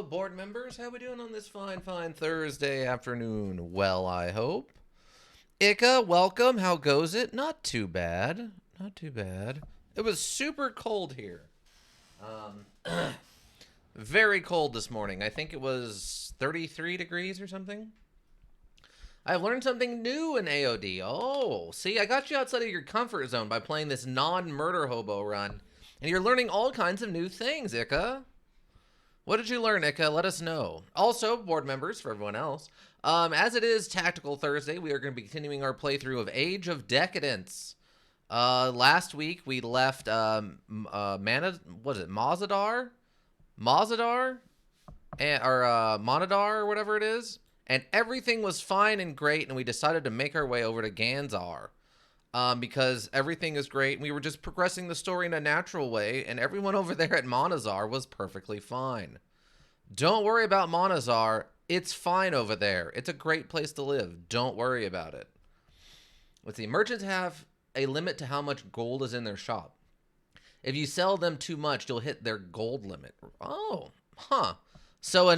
board members. How we doing on this fine Thursday afternoon? Well, I hope. Ika, welcome. How goes it? Not too bad. Not too bad. It was super cold here. Very cold this morning. I think it was 33 degrees or something. I've learned something new in AOD. Oh, see, I got you outside of your comfort zone by playing this non-murder hobo run. And you're learning all kinds of new things, Ika. What did you learn, Ika? Let us know. Also, board members, for everyone else, as it is Tactical Thursday, we are going to be continuing our playthrough of Age of Decadence. Last week, we left, Mazadar? Monadar, or whatever it is. And everything was fine and great, and we decided to make our way over to Ganezzar. Because everything is great, and we were just progressing the story in a natural way, and everyone over there at Monazar was perfectly fine. Don't worry about Monazar. It's fine over there. It's a great place to live. Don't worry about it. Let's see. Merchants have a limit to how much gold is in their shop. If you sell them too much, you'll hit their gold limit. Oh, huh. So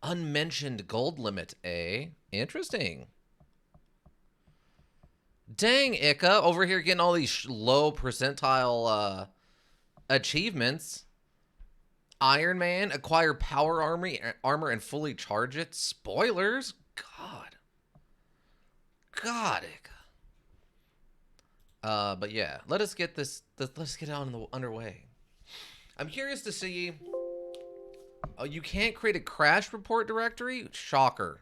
unmentioned gold limit, eh? Interesting. Dang, Ika, over here getting all these low percentile achievements. Iron Man, acquire power armor and fully charge it. Spoilers? God, Ika. But yeah, let's get underway. I'm curious to see. Oh, you can't create a crash report directory? Shocker.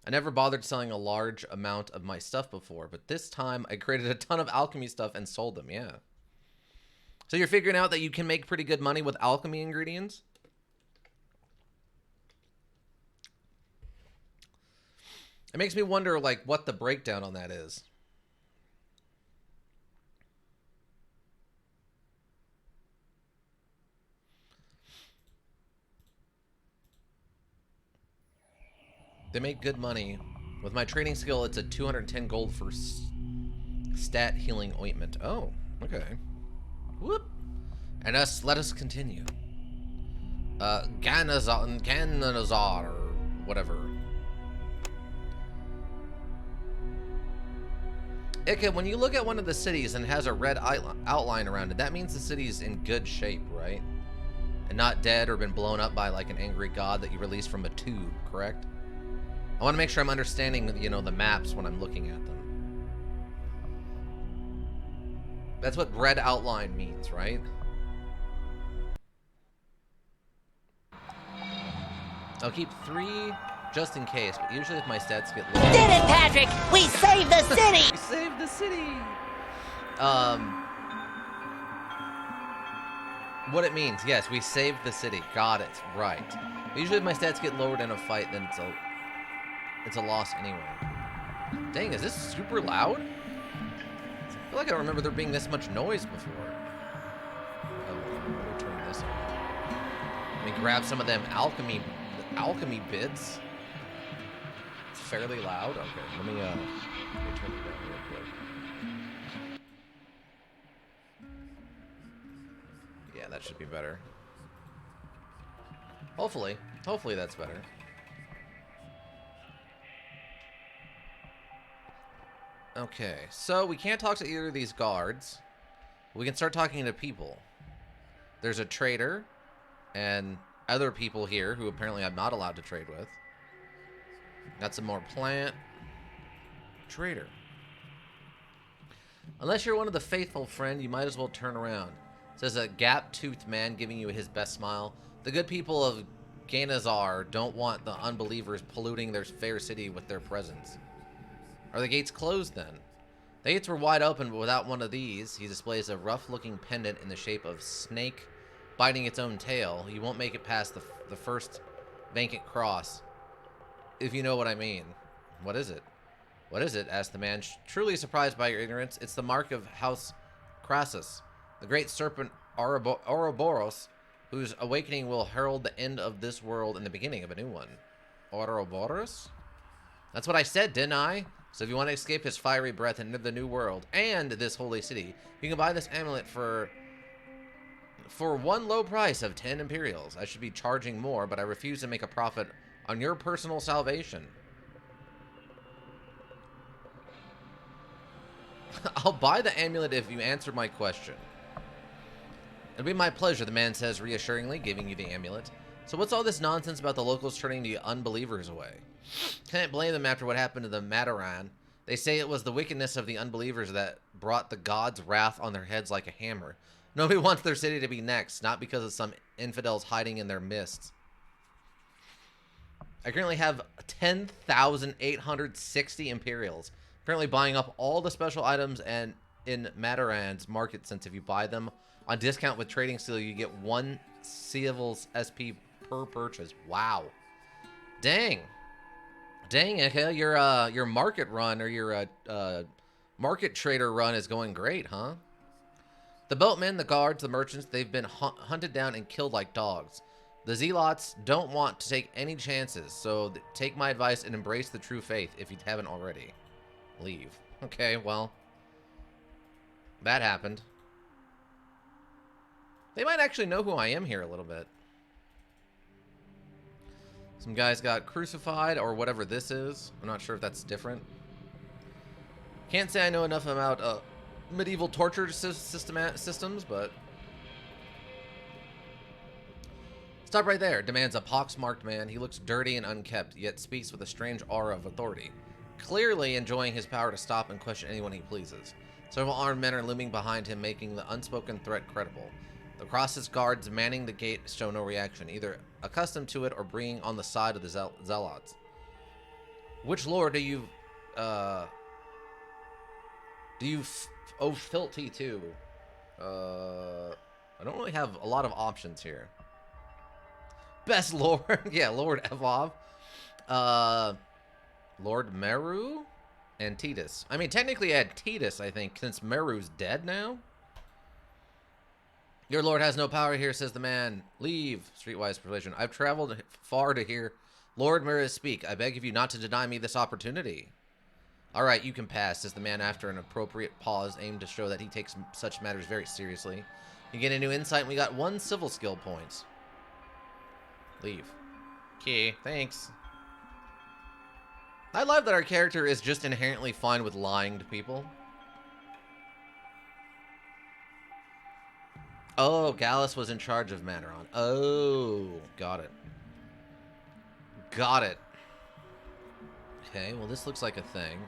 I never bothered selling a large amount of my stuff before, but this time I created a ton of alchemy stuff and sold them, yeah. So you're figuring out that you can make pretty good money with alchemy ingredients? It makes me wonder, like, what the breakdown on that is. They make good money. With my trading skill, it's a 210 gold for stat healing ointment. Oh, okay. Whoop. And let us continue. Ganezzar, or whatever. Ika, when you look at one of the cities and it has a red outline around it, that means the city's in good shape, right? And not dead or been blown up by like an angry god that you released from a tube, correct? I want to make sure I'm understanding, you know, the maps when I'm looking at them. That's what red outline means, right? I'll keep 3 just in case, but usually if my stats get low... Did it, Patrick! We saved the city! We saved the city! What it means, yes, we saved the city. Got it, right. Usually if my stats get lowered in a fight, then it's a loss anyway. Dang, is this super loud? I feel like I don't remember there being this much noise before. Oh, let me turn this on. Let me grab some of them alchemy bits. It's fairly loud. Okay, let me turn it down real quick. Yeah, that should be better. Hopefully that's better. Okay, so we can't talk to either of these guards. We can start talking to people. There's a trader and other people here who apparently I'm not allowed to trade with. Got some more plant. Trader. Unless you're one of the faithful, friend, you might as well turn around. Says a gap-toothed man giving you his best smile. The good people of Ganezzar don't want the unbelievers polluting their fair city with their presence. Are the gates closed then? The gates were wide open, but without one of these, he displays a rough-looking pendant in the shape of snake biting its own tail. You won't make it past the first vacant cross, if you know what I mean. What is it? What is it? Asked the man, truly surprised by your ignorance. It's the mark of House Crassus, the great serpent Ouroboros, whose awakening will herald the end of this world and the beginning of a new one. Ouroboros? That's what I said, didn't I? So if you want to escape his fiery breath and enter the new world and this holy city, you can buy this amulet for For one low price of 10 Imperials, I should be charging more, but I refuse to make a profit on your personal salvation. I'll buy the amulet if you answer my question. It'll be my pleasure, the man says reassuringly, giving you the amulet. So what's all this nonsense about the locals turning the unbelievers away? Can't blame them after what happened to the Mataran. They say it was the wickedness of the unbelievers that brought the gods' wrath on their heads like a hammer. Nobody wants their city to be next, not because of some infidels hiding in their midst. I currently have 10,860 Imperials. Currently buying up all the special items and in Mataran's market, since if you buy them on discount with Trading Seal, you get 1 Civil's SP per purchase. Wow. Dang. Dang, okay, your market run, or your market trader run is going great, huh? The boatmen, the guards, the merchants, they've been hunted down and killed like dogs. The zealots don't want to take any chances, so take my advice and embrace the true faith if you haven't already. Leave. Okay, well, that happened. They might actually know who I am here a little bit. Some guys got crucified, or whatever this is. I'm not sure if that's different. Can't say I know enough about medieval torture systems, but... Stop right there, demands a pox-marked man. He looks dirty and unkept, yet speaks with a strange aura of authority. Clearly enjoying his power to stop and question anyone he pleases. Several armed men are looming behind him, making the unspoken threat credible. The Cross's guards manning the gate show no reaction, either accustomed to it or being on the side of the zealots. Which lord do you owe fealty to? I don't really have a lot of options here. Best lord, yeah, Lord Evov, Lord Meru, and Titus. I mean, technically I had Titus, I think, since Meru's dead now. Your lord has no power here, says the man. Leave, streetwise persuasion. I've traveled far to hear Lord Meru speak. I beg of you not to deny me this opportunity. All right, you can pass, says the man after an appropriate pause aimed to show that he takes such matters very seriously. You get a new insight, and we got 1 civil skill point. Leave. Okay, thanks. I love that our character is just inherently fine with lying to people. Oh, Gallus was in charge of Manaron. Oh, got it. Got it. Okay, well, this looks like a thing.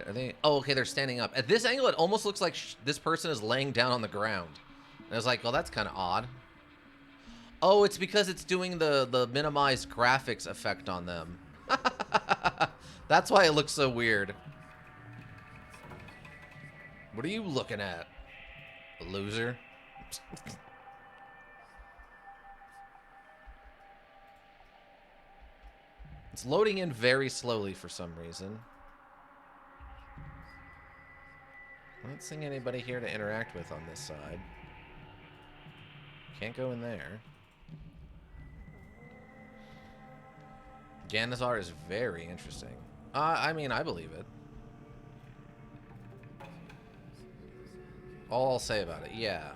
Are they? Oh, okay, they're standing up. At this angle, it almost looks like this person is laying down on the ground. And I was like, well, that's kind of odd. Oh, it's because it's doing the minimized graphics effect on them. That's why it looks so weird. What are you looking at? A loser. It's loading in very slowly for some reason. I'm not seeing anybody here to interact with on this side. Can't go in there. Ganezzar is very interesting. I mean, I believe it. All I'll say about it, yeah.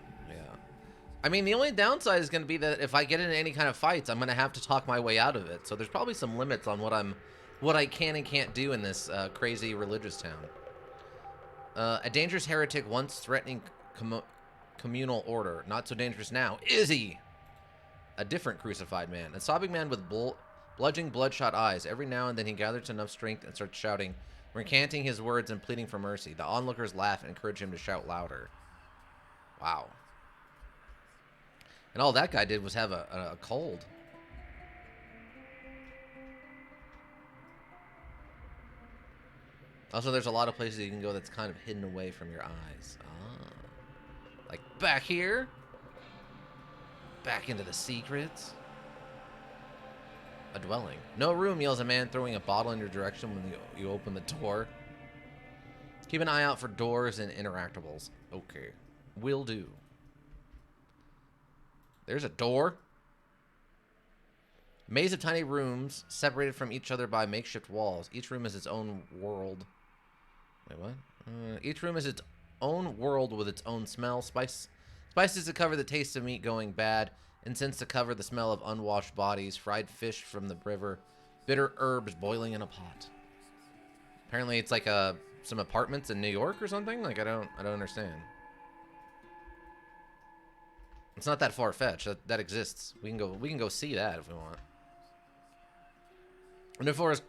I mean, the only downside is going to be that if I get into any kind of fights, I'm going to have to talk my way out of it. So there's probably some limits on what I can and can't do in this crazy religious town. A dangerous heretic once threatening communal order. Not so dangerous now. Is he? A different crucified man. A sobbing man with bludgeoning, bloodshot eyes. Every now and then he gathers enough strength and starts shouting, recanting his words and pleading for mercy. The onlookers laugh and encourage him to shout louder. Wow. And all that guy did was have a cold. Also, there's a lot of places you can go that's kind of hidden away from your eyes. Ah. Like back here. Back into the secrets. A dwelling. No room, yells a man, throwing a bottle in your direction when you open the door. Keep an eye out for doors and interactables. Okay. Will do. There's a door. Maze of tiny rooms separated from each other by makeshift walls. Each room is its own world. Wait, what? Each room is its own world with its own smell, Spices to cover the taste of meat going bad. Incense to cover the smell of unwashed bodies. Fried fish from the river. Bitter herbs boiling in a pot. Apparently it's like some apartments in New York or something. Like I don't understand. It's not that far-fetched. That exists. We can go see that if we want. And the floor is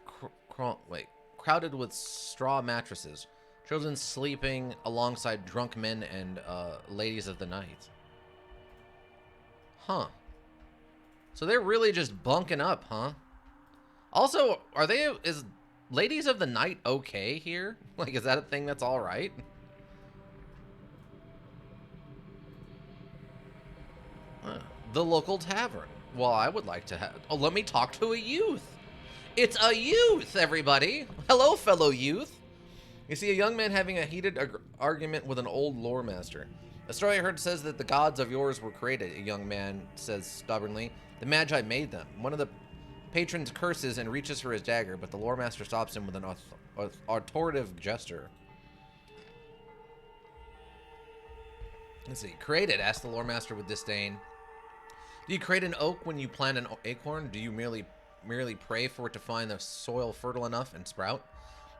crowded with straw mattresses. Children sleeping alongside drunk men and ladies of the night. Huh. So they're really just bunking up, huh? Also, is ladies of the night okay here? Like, is that a thing that's all right? The local tavern. Well, I would like to have... Oh, let me talk to a youth. It's a youth, everybody. Hello, fellow youth. You see a young man having a heated argument with an old lore master. A story I heard says that the gods of yours were created, a young man says stubbornly. The Magi made them. One of the patrons curses and reaches for his dagger, but the lore master stops him with an authoritative gesture. Let's see. Created, asked the lore master with disdain. Do you create an oak when you plant an acorn? Do you merely pray for it to find the soil fertile enough and sprout?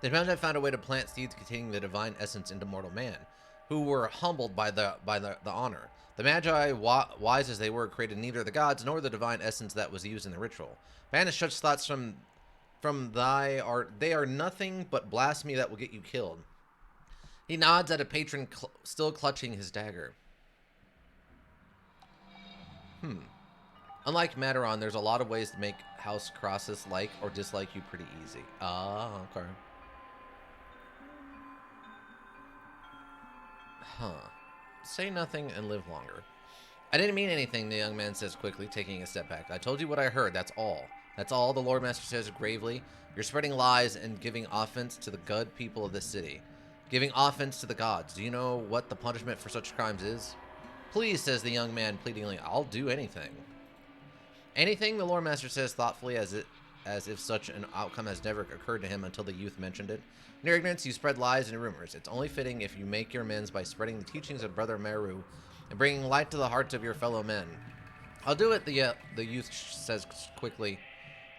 The Magi found a way to plant seeds containing the divine essence into mortal man, who were humbled by the honor. The Magi, wise as they were, created neither the gods nor the divine essence that was used in the ritual. Banish such thoughts from thy art. They are nothing but blasphemy that will get you killed. He nods at a patron still clutching his dagger. Unlike Mataron, there's a lot of ways to make House Crossus like or dislike you pretty easy. Ah, okay. Huh. Say nothing and live longer. I didn't mean anything, the young man says quickly, taking a step back. I told you what I heard, that's all. That's all, the Lord Master says gravely. You're spreading lies and giving offense to the good people of this city. Giving offense to the gods. Do you know what the punishment for such crimes is? Please, says the young man pleadingly, I'll do anything. Anything, the Lore Master says thoughtfully, as if such an outcome has never occurred to him until the youth mentioned it. In your ignorance, you spread lies and rumors. It's only fitting if you make your amends by spreading the teachings of Brother Meru and bringing light to the hearts of your fellow men. I'll do it, the youth says quickly,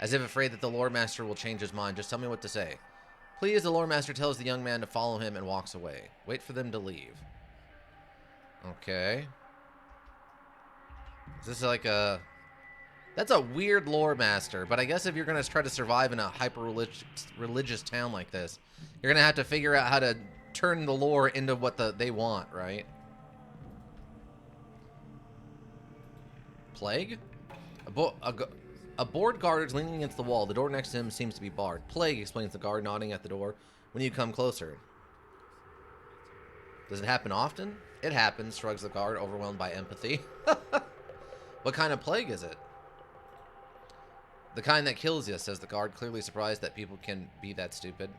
as if afraid that the Lore Master will change his mind. Just tell me what to say. Please, the Lore Master tells the young man to follow him and walks away. Wait for them to leave. Okay. Is this like a... That's a weird lore master, but I guess if you're going to try to survive in a hyper-religious town like this, you're going to have to figure out how to turn the lore into what they want, right? Plague? A bored guard is leaning against the wall. The door next to him seems to be barred. Plague, explains the guard, nodding at the door. When you come closer. Does it happen often? It happens, shrugs the guard, overwhelmed by empathy. What kind of plague is it? The kind that kills you, says the guard, clearly surprised that people can be that stupid.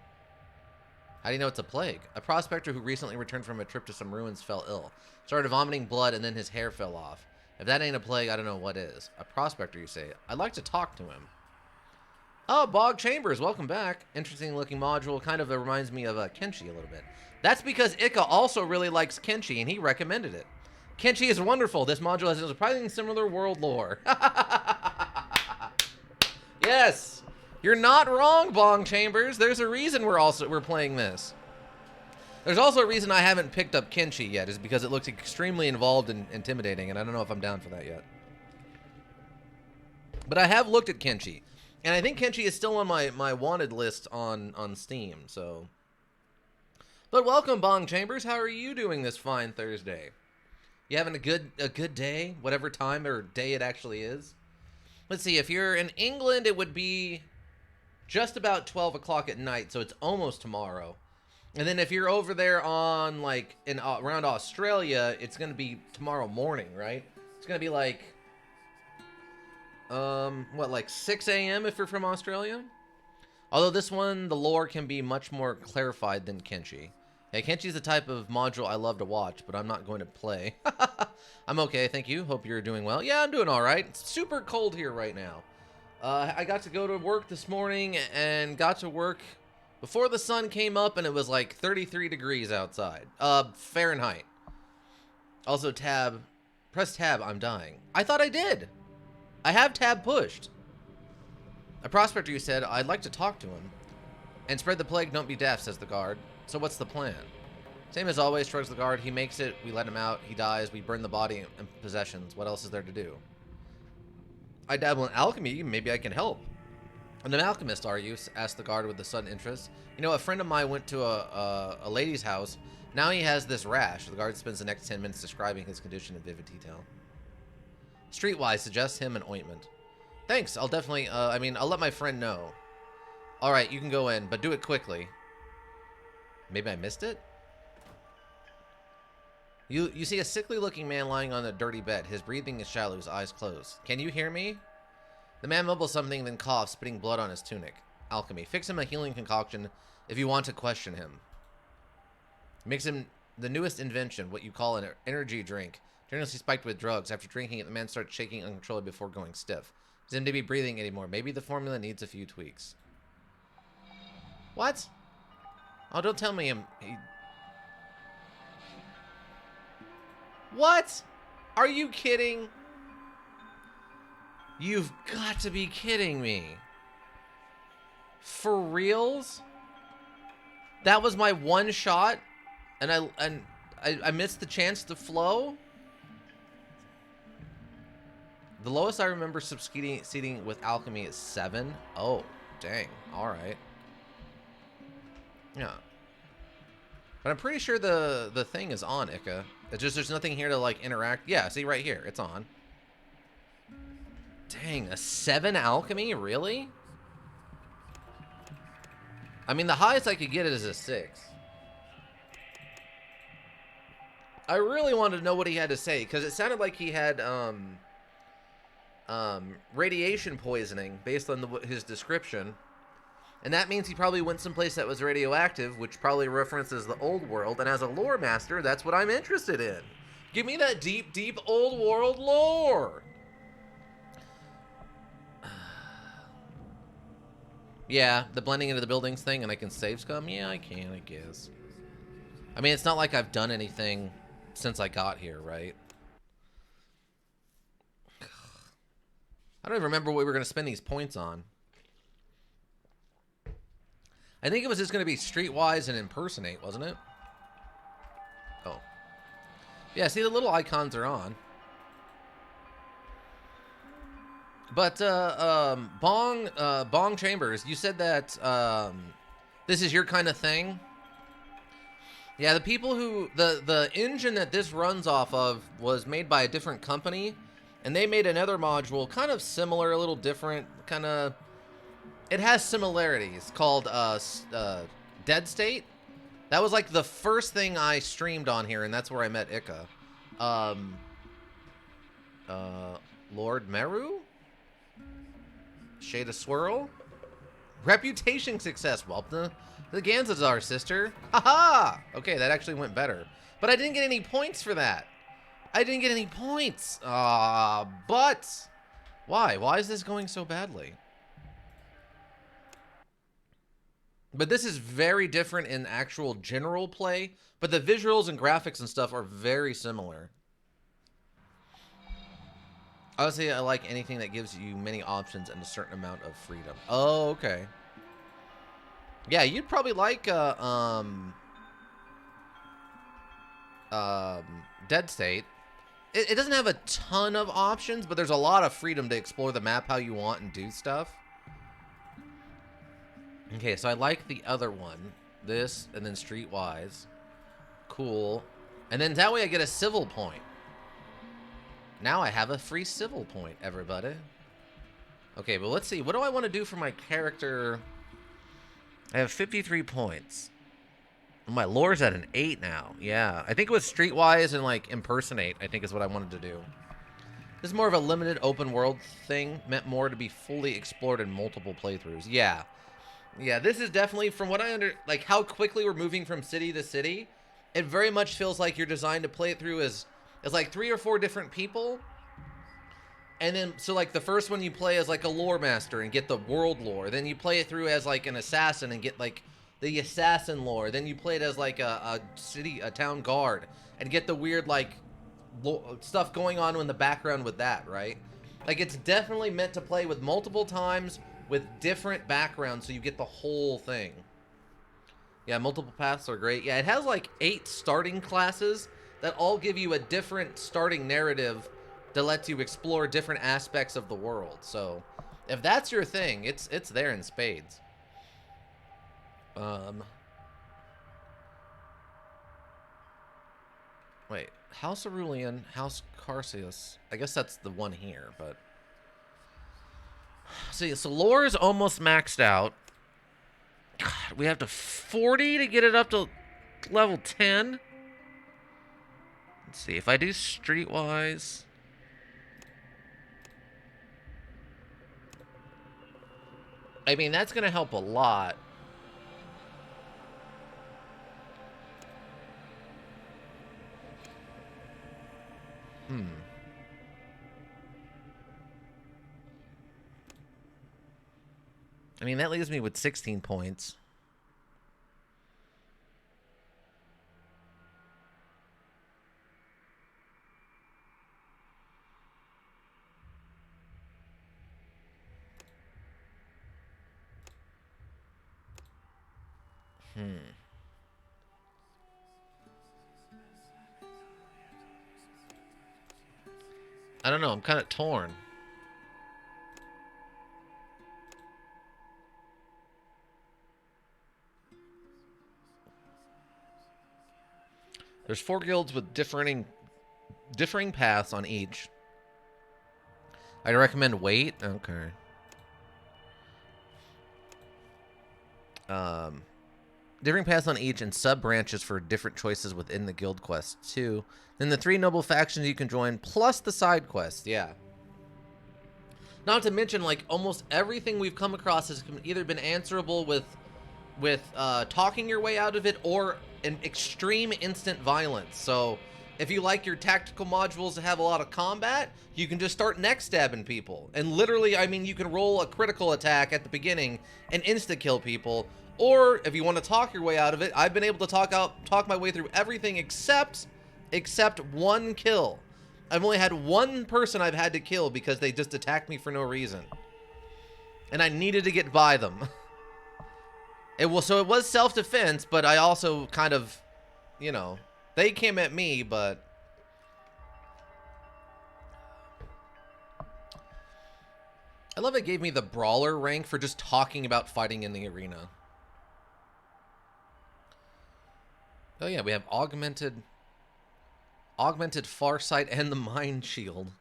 How do you know it's a plague? A prospector who recently returned from a trip to some ruins fell ill. Started vomiting blood and then his hair fell off. If that ain't a plague, I don't know what is. A prospector, you say? I'd like to talk to him. Oh, Bog Chambers, welcome back. Interesting looking module. Kind of reminds me of Kenshi a little bit. That's because Ika also really likes Kenshi and he recommended it. Kenshi is wonderful. This module has a surprisingly similar world lore. Yes, you're not wrong, Bong Chambers. There's a reason we're playing this. There's also a reason I haven't picked up Kenshi yet, is because it looks extremely involved and intimidating, and I don't know if I'm down for that yet. But I have looked at Kenshi, and I think Kenshi is still on my wanted list on Steam. So, but welcome, Bong Chambers. How are you doing this fine Thursday? You having a good day, whatever time or day it actually is? Let's see, if you're in England, it would be just about 12 o'clock at night, so it's almost tomorrow. And then if you're over there on, like, around Australia, it's going to be tomorrow morning, right? It's going to be like, like 6 a.m. if you're from Australia? Although this one, the lore can be much more clarified than Kenshi. Hey, Kenshi's the type of module I love to watch, but I'm not going to play. I'm okay, thank you. Hope you're doing well. Yeah, I'm doing all right. It's super cold here right now. I got to go to work this morning and got to work before the sun came up, and it was like 33 degrees outside. Fahrenheit. Also, Tab, Press tab, I'm dying. I thought I did. I have tab pushed. A prospector, you said, I'd like to talk to him. And spread the plague, don't be deaf, says the guard. So what's the plan? Same as always, shrugs the guard. He makes it, we let him out, he dies, we burn the body and possessions. What else is there to do? I dabble in alchemy, maybe I can help. And an alchemist, are you? Asked the guard with a sudden interest. You know, a friend of mine went to a lady's house. Now he has this rash. The guard spends the next 10 minutes describing his condition in vivid detail. Streetwise, suggest him an ointment. Thanks, I'll definitely, I'll let my friend know. Alright, you can go in, but do it quickly. Maybe I missed it? You see a sickly-looking man lying on a dirty bed. His breathing is shallow, his eyes closed. Can you hear me? The man mumbles something, then coughs, spitting blood on his tunic. Alchemy. Fix him a healing concoction if you want to question him. Makes him the newest invention, what you call an energy drink. Generously spiked with drugs. After drinking it, the man starts shaking uncontrollably before going stiff. Doesn't seem to be breathing anymore. Maybe the formula needs a few tweaks. What? Oh, don't tell me he... What? Are you kidding? You've got to be kidding me. For reals? That was my one shot? And I missed the chance to flow? The lowest I remember succeeding with alchemy is 7. Oh, dang. Alright. Yeah. But I'm pretty sure the thing is on, Ika. It's just there's nothing here to, like, interact. Yeah, see right here. It's on. Dang, a 7 alchemy? Really? I mean, the highest I could get it is a 6. I really wanted to know what he had to say, because it sounded like he had, radiation poisoning, based on his description. And that means he probably went someplace that was radioactive, which probably references the old world. And as a lore master, that's what I'm interested in. Give me that deep, deep old world lore. Yeah, the blending into the buildings thing, and I can save scum? Yeah, I can, I guess. I mean, it's not like I've done anything since I got here, right? I don't even remember what we were going to spend these points on. I think it was just going to be streetwise and impersonate, wasn't it? Oh. Yeah, see, the little icons are on. But, Bong Chambers, you said that, this is your kind of thing? Yeah, the people who, the engine that this runs off of was made by a different company, and they made another module kind of similar, a little different, kind of... It has similarities called Dead State. That was like the first thing I streamed on here, and that's where I met Ika. Lord Meru? Shade of Swirl? Reputation success. Welcome to the Ganezzar, sister. Haha! Okay, that actually went better. But I didn't get any points for that. I didn't get any points. But... Why? Why is this going so badly? But this is very different in actual general play, but the visuals and graphics and stuff are very similar. Honestly, I like anything that gives you many options and a certain amount of freedom. Oh, okay. Yeah, you'd probably like Dead State. It doesn't have a ton of options, but there's a lot of freedom to explore the map how you want and do stuff. Okay, so I like the other one. This, and then Streetwise. Cool. And then that way I get a civil point. Now I have a free civil point, everybody. Okay, but let's see. What do I want to do for my character? I have 53 points. My lore's at an 8 now. Yeah, I think it was Streetwise and, like, Impersonate, I think is what I wanted to do. This is more of a limited open world thing, meant more to be fully explored in multiple playthroughs. Yeah. Yeah, this is definitely, from what I like, how quickly we're moving from city to city, it very much feels like you're designed to play it through as like 3 or 4 different people. And then, so, like, the first one you play as, like, a lore master and get the world lore. Then you play it through as, like, an assassin and get, like, the assassin lore. Then you play it as, like, a town guard and get the weird, like, stuff going on in the background with that, right? Like, it's definitely meant to play with multiple times with different backgrounds so you get the whole thing. Yeah, multiple paths are great. Yeah, it has like 8 starting classes that all give you a different starting narrative that lets you explore different aspects of the world. So, if that's your thing, it's there in spades. Wait, House Aurelian, House Carsius. I guess that's the one here, but see, so lore is almost maxed out. God, we have to 40 to get it up to level 10. Let's see if I do streetwise. I mean, that's gonna help a lot. I mean, that leaves me with 16 points. I don't know. I'm kind of torn. There's 4 guilds with differing paths on each. I'd recommend wait. Okay. Differing paths on each and sub-branches for different choices within the guild quests, too. Then the 3 noble factions you can join, plus the side quests. Yeah. Not to mention, like, almost everything we've come across has either been answerable with talking your way out of it or an extreme instant violence. So if you like your tactical modules to have a lot of combat, you can just start neck stabbing people. And literally, I mean, you can roll a critical attack at the beginning and insta-kill people. Or if you want to talk your way out of it, I've been able to talk my way through everything except 1 kill. I've only had 1 person I've had to kill because they just attacked me for no reason. And I needed to get by them. So it was self-defense, but I also kind of, you know, they came at me, but I love it gave me the brawler rank for just talking about fighting in the arena. Oh yeah, we have augmented Farsight and the Mind Shield.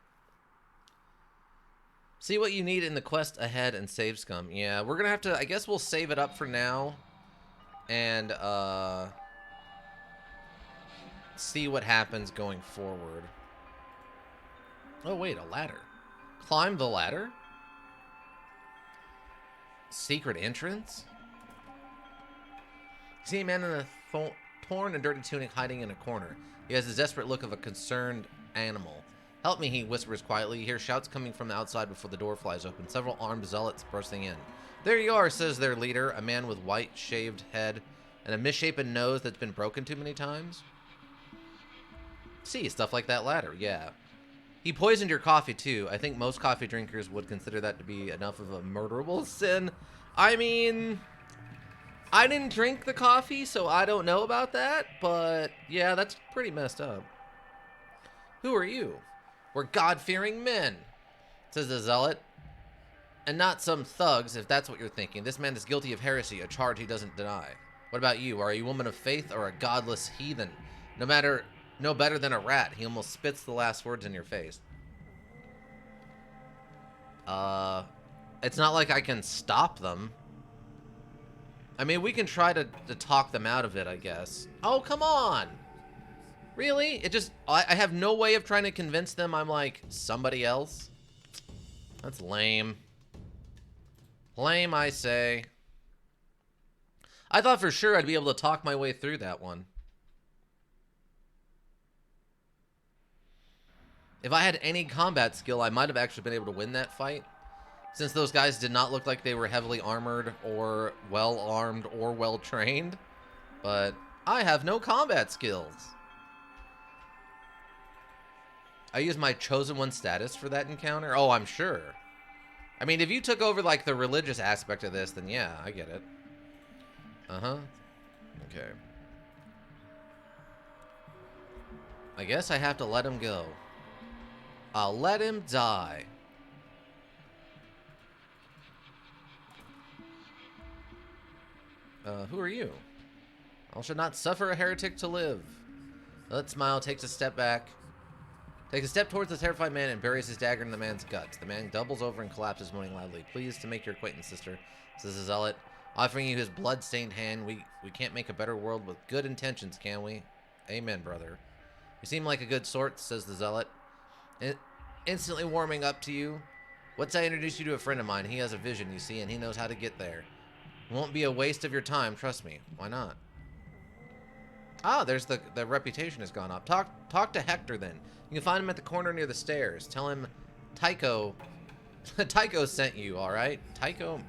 See what you need in the quest ahead and save scum. Yeah, we're gonna have to, I guess we'll save it up for now. And, see what happens going forward. Oh, wait, a ladder. Climb the ladder? Secret entrance? See a man in a torn and dirty tunic hiding in a corner. He has the desperate look of a concerned animal. Help me, he whispers quietly. You hear shouts coming from the outside before the door flies open. Several armed zealots bursting in. There you are, says their leader, a man with white shaved head and a misshapen nose that's been broken too many times. See, stuff like that ladder, yeah. He poisoned your coffee too. I think most coffee drinkers would consider that to be enough of a murderable sin. I mean, I didn't drink the coffee, so I don't know about that, but yeah, that's pretty messed up. Who are you? We're God-fearing men, says the zealot. And not some thugs, if that's what you're thinking. This man is guilty of heresy, a charge he doesn't deny. What about you? Are you a woman of faith or a godless heathen? No better than a rat. He almost spits the last words in your face. It's not like I can stop them. I mean, we can try to talk them out of it, I guess. Oh, come on! Really? I have no way of trying to convince them I'm like somebody else? That's lame. Lame, I say. I thought for sure I'd be able to talk my way through that one. If I had any combat skill, I might have actually been able to win that fight. Since those guys did not look like they were heavily armored or well-armed or well-trained. But I have no combat skills. I used my chosen one status for that encounter. Oh, I'm sure. I mean, if you took over, like, the religious aspect of this, then yeah, I get it. Uh-huh. Okay. I guess I have to let him go. I'll let him die. Who are you? I should not suffer a heretic to live. Let Smile takes a step back. Takes a step towards the terrified man and buries his dagger in the man's guts. The man doubles over and collapses, moaning loudly. Pleased to make your acquaintance, sister, says the zealot, offering you his blood-stained hand. We can't make a better world with good intentions, can we? Amen, brother. You seem like a good sort, says the zealot. Instantly warming up to you. Once I introduce you to a friend of mine, he has a vision, you see, and he knows how to get there. It won't be a waste of your time, trust me. Why not? Ah, there's the reputation has gone up. Talk to Hector then. You can find him at the corner near the stairs. Tell him Tycho Tycho sent you, alright? Tycho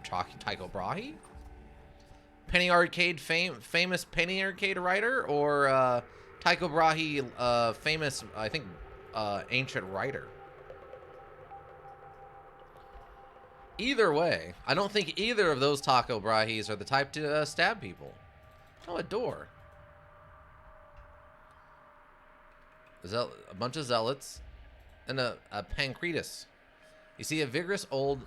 Brahe? Penny Arcade famous Penny Arcade writer, or Tycho Brahe famous, I think, ancient writer. Either way, I don't think either of those Tycho Brahes are the type to stab people. Oh, a door. A bunch of zealots and a pancretus. You see a vigorous old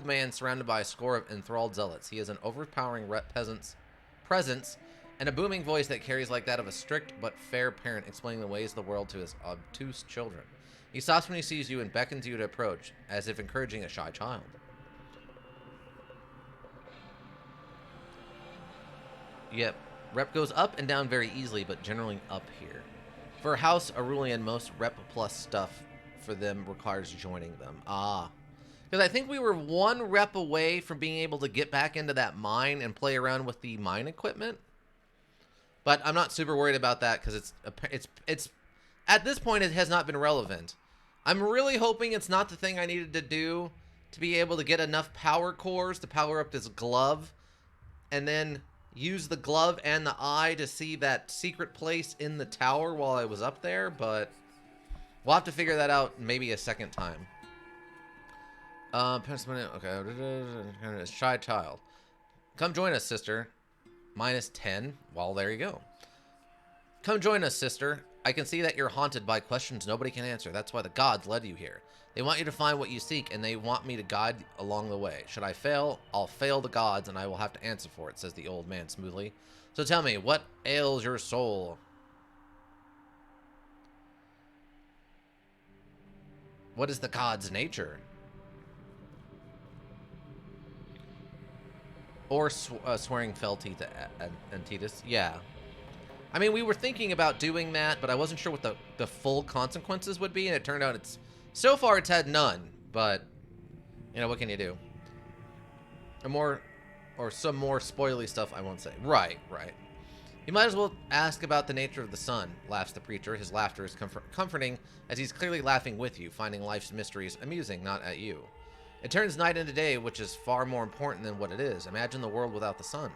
man surrounded by a score of enthralled zealots. He has an overpowering peasant's presence and a booming voice that carries like that of a strict but fair parent explaining the ways of the world to his obtuse children. He stops when he sees you and beckons you to approach, as if encouraging a shy child. Yep, rep goes up and down very easily, but generally up here. For House Aurelian, most rep plus stuff for them requires joining them. Ah. Because I think we were one rep away from being able to get back into that mine and play around with the mine equipment. But I'm not super worried about that because it's at this point it has not been relevant. I'm really hoping it's not the thing I needed to do to be able to get enough power cores to power up this glove and then use the glove and the eye to see that secret place in the tower while I was up there, but we'll have to figure that out maybe a second time. Okay. Shy child. Come join us, sister. -10. Well, there you go. Come join us, sister. I can see that you're haunted by questions nobody can answer. That's why the gods led you here. They want you to find what you seek, and they want me to guide along the way. Should I fail, I'll fail the gods, and I will have to answer for it, says the old man smoothly. So tell me, what ails your soul? What is the god's nature? Or swearing fealty to Antitus? Yeah. I mean, we were thinking about doing that, but I wasn't sure what the full consequences would be, and it turned out so far it's had none, but, you know, what can you do? Some more spoily stuff I won't say. Right. You might as well ask about the nature of the sun, laughs the preacher. His laughter is comforting, as he's clearly laughing with you, finding life's mysteries amusing, not at you. It turns night into day, which is far more important than what it is. Imagine the world without the sun.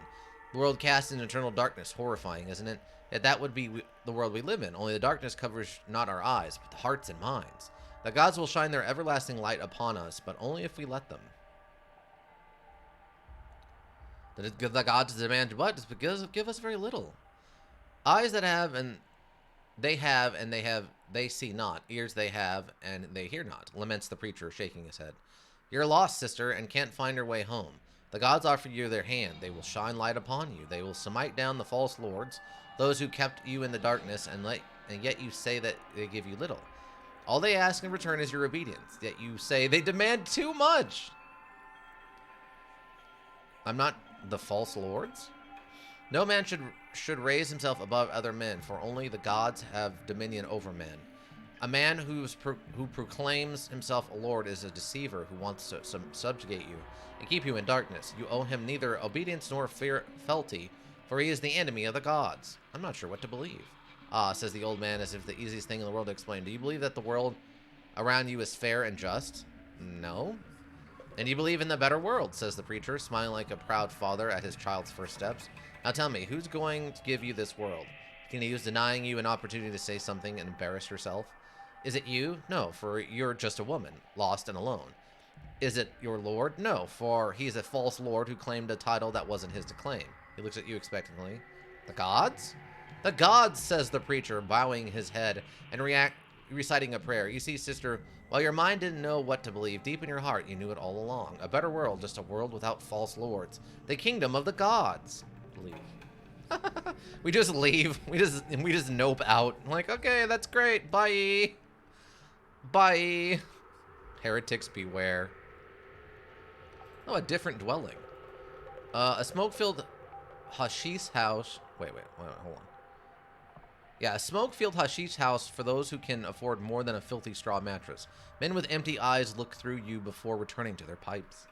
The world cast in eternal darkness, horrifying, isn't it? Yet that would be the world we live in, only the darkness covers not our eyes, but the hearts and minds. The gods will shine their everlasting light upon us, but only if we let them. The gods demand what? It's because give us very little. Eyes that have, and they see not. Ears they have, and they hear not, laments the preacher, shaking his head. You're lost, sister, and can't find your way home. The gods offer you their hand. They will shine light upon you. They will smite down the false lords, those who kept you in the darkness, and yet you say that they give you little. All they ask in return is your obedience, yet you say they demand too much. I'm not the false lords? No man should raise himself above other men, for only the gods have dominion over men. A man who proclaims himself a lord is a deceiver who wants to subjugate you and keep you in darkness. You owe him neither obedience nor fealty, for he is the enemy of the gods. I'm not sure what to believe. Ah, says the old man, as if the easiest thing in the world to explain. Do you believe that the world around you is fair and just? No. And you believe in the better world, says the preacher, smiling like a proud father at his child's first steps. Now tell me, who's going to give you this world? Can he use denying you an opportunity to say something and embarrass yourself? Is it you? No, for you're just a woman, lost and alone. Is it your lord? No, for he's a false lord who claimed a title that wasn't his to claim. He looks at you expectantly. The gods? The gods, says the preacher, bowing his head and reciting a prayer. You see, sister, while your mind didn't know what to believe, deep in your heart you knew it all along. A better world, just a world without false lords. The kingdom of the gods. Leave. We just leave. We just nope out. Like, okay, that's great. Bye. Bye. Heretics beware. Oh, a different dwelling. A smoke-filled hashish house. Wait, hold on. Yeah, a smoke-filled hashish house for those who can afford more than a filthy straw mattress. Men with empty eyes look through you before returning to their pipes.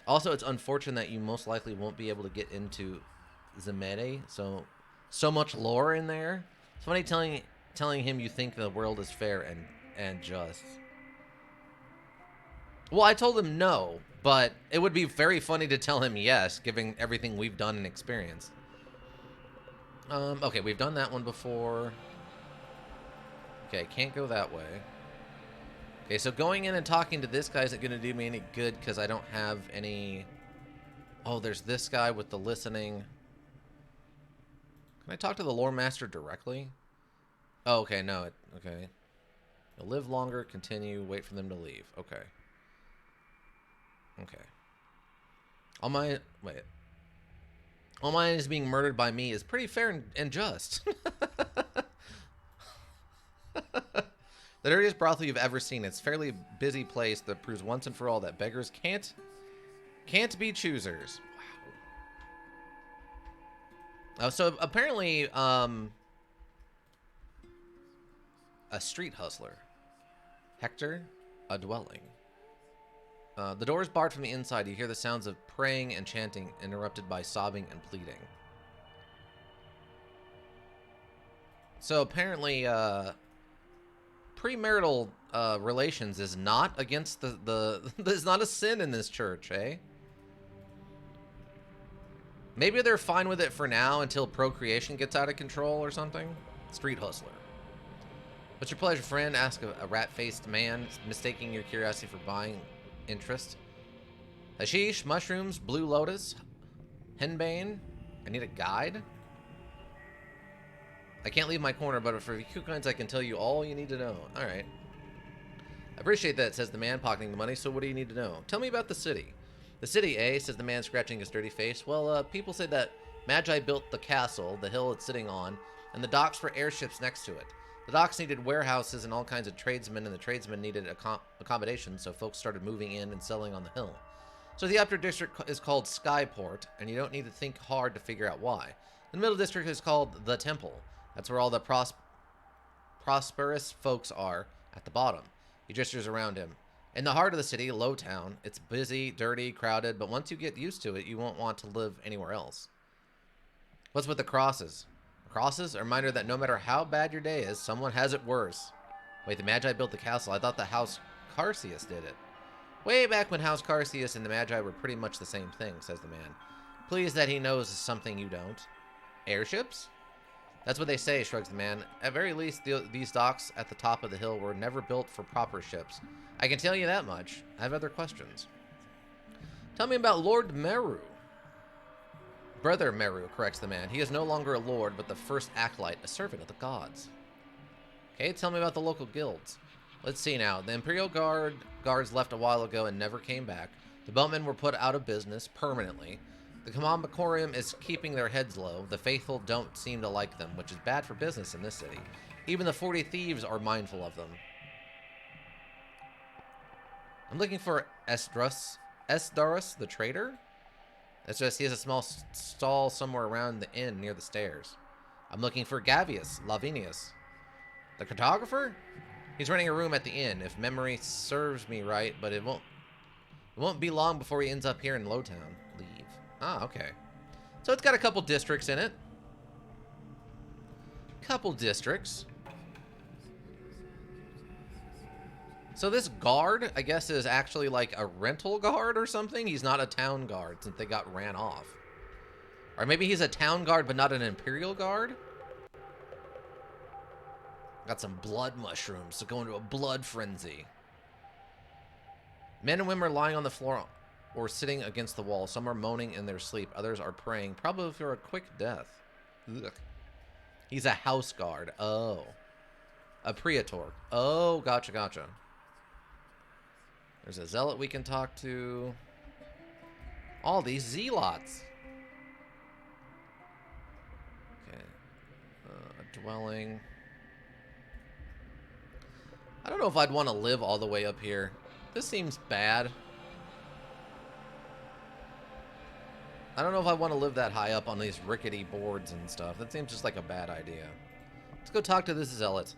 Also, it's unfortunate that you most likely won't be able to get into Zemede, so much lore in there. It's funny telling him you think the world is fair and just. Well, I told him no, but it would be very funny to tell him yes, given everything we've done and experienced. Okay, we've done that one before. Okay, can't go that way. Okay, so going in and talking to this guy isn't going to do me any good because I don't have any... Oh, there's this guy with the listening. Can I talk to the lore master directly? Oh, okay, no. Okay. You'll live longer, continue, wait for them to leave. Okay. Okay. All mine is being murdered by me is pretty fair and just. The dirtiest brothel you've ever seen. It's a fairly busy place that proves once and for all that beggars can't be choosers. Wow. Oh, so apparently, a street hustler. Hector, a dwelling. The door is barred from the inside. You hear the sounds of praying and chanting, interrupted by sobbing and pleading. So apparently, premarital relations is not against is not a sin in this church, eh? Maybe they're fine with it for now until procreation gets out of control or something. Street hustler. What's your pleasure, friend? Ask a rat-faced man, mistaking your curiosity for buying interest. Hashish, mushrooms, blue lotus, henbane. I need a guide. I can't leave my corner, but for a few coins I can tell you all you need to know. Alright. I appreciate that, says the man, pocketing the money. So what do you need to know? Tell me about the city. The city, eh? Says the man, scratching his dirty face. Well, people say that Magi built the castle, the hill it's sitting on, and the docks for airships next to it. The docks needed warehouses and all kinds of tradesmen, and the tradesmen needed accommodation, so folks started moving in and selling on the hill. So the upper district is called Skyport, and you don't need to think hard to figure out why. The middle district is called the Temple. That's where all the prosperous folks are, at the bottom. He gestures around him. In the heart of the city, Lowtown, it's busy, dirty, crowded, but once you get used to it, you won't want to live anywhere else. What's with the crosses? Crosses? A reminder that no matter how bad your day is, someone has it worse. Wait, the Magi built the castle. I thought the House Carsius did it. Way back when House Carsius and the Magi were pretty much the same thing, says the man. Pleased that he knows something you don't. Airships? That's what they say, shrugs the man. At very least, these docks at the top of the hill were never built for proper ships. I can tell you that much. I have other questions. Tell me about Lord Meru. Brother Meru, corrects the man. He is no longer a lord, but the first acolyte, a servant of the gods. Okay, tell me about the local guilds. Let's see now. The Imperial guards left a while ago and never came back. The boatmen were put out of business permanently. The Commambacorium is keeping their heads low. The faithful don't seem to like them, which is bad for business in this city. Even the 40 thieves are mindful of them. I'm looking for Esdrus the trader? It's just he has a small stall somewhere around the inn near the stairs. I'm looking for Gavius Lavinius. The cartographer? He's renting a room at the inn, if memory serves me right, but it won't be long before he ends up here in Lowtown. Leave. Ah, okay. So it's got a couple districts in it. Couple districts. So this guard, I guess, is actually like a rental guard or something. He's not a town guard since they got ran off. Or maybe he's a town guard but not an imperial guard? Got some blood mushrooms to go into a blood frenzy. Men and women are lying on the floor or sitting against the wall. Some are moaning in their sleep. Others are praying, probably for a quick death. Ugh. He's a house guard. Oh. A praetor. Oh, gotcha, gotcha. There's a zealot we can talk to. All these zealots. Okay. A dwelling. I don't know if I'd want to live all the way up here. This seems bad. I don't know if I want to live that high up on these rickety boards and stuff. That seems just like a bad idea. Let's go talk to this zealot.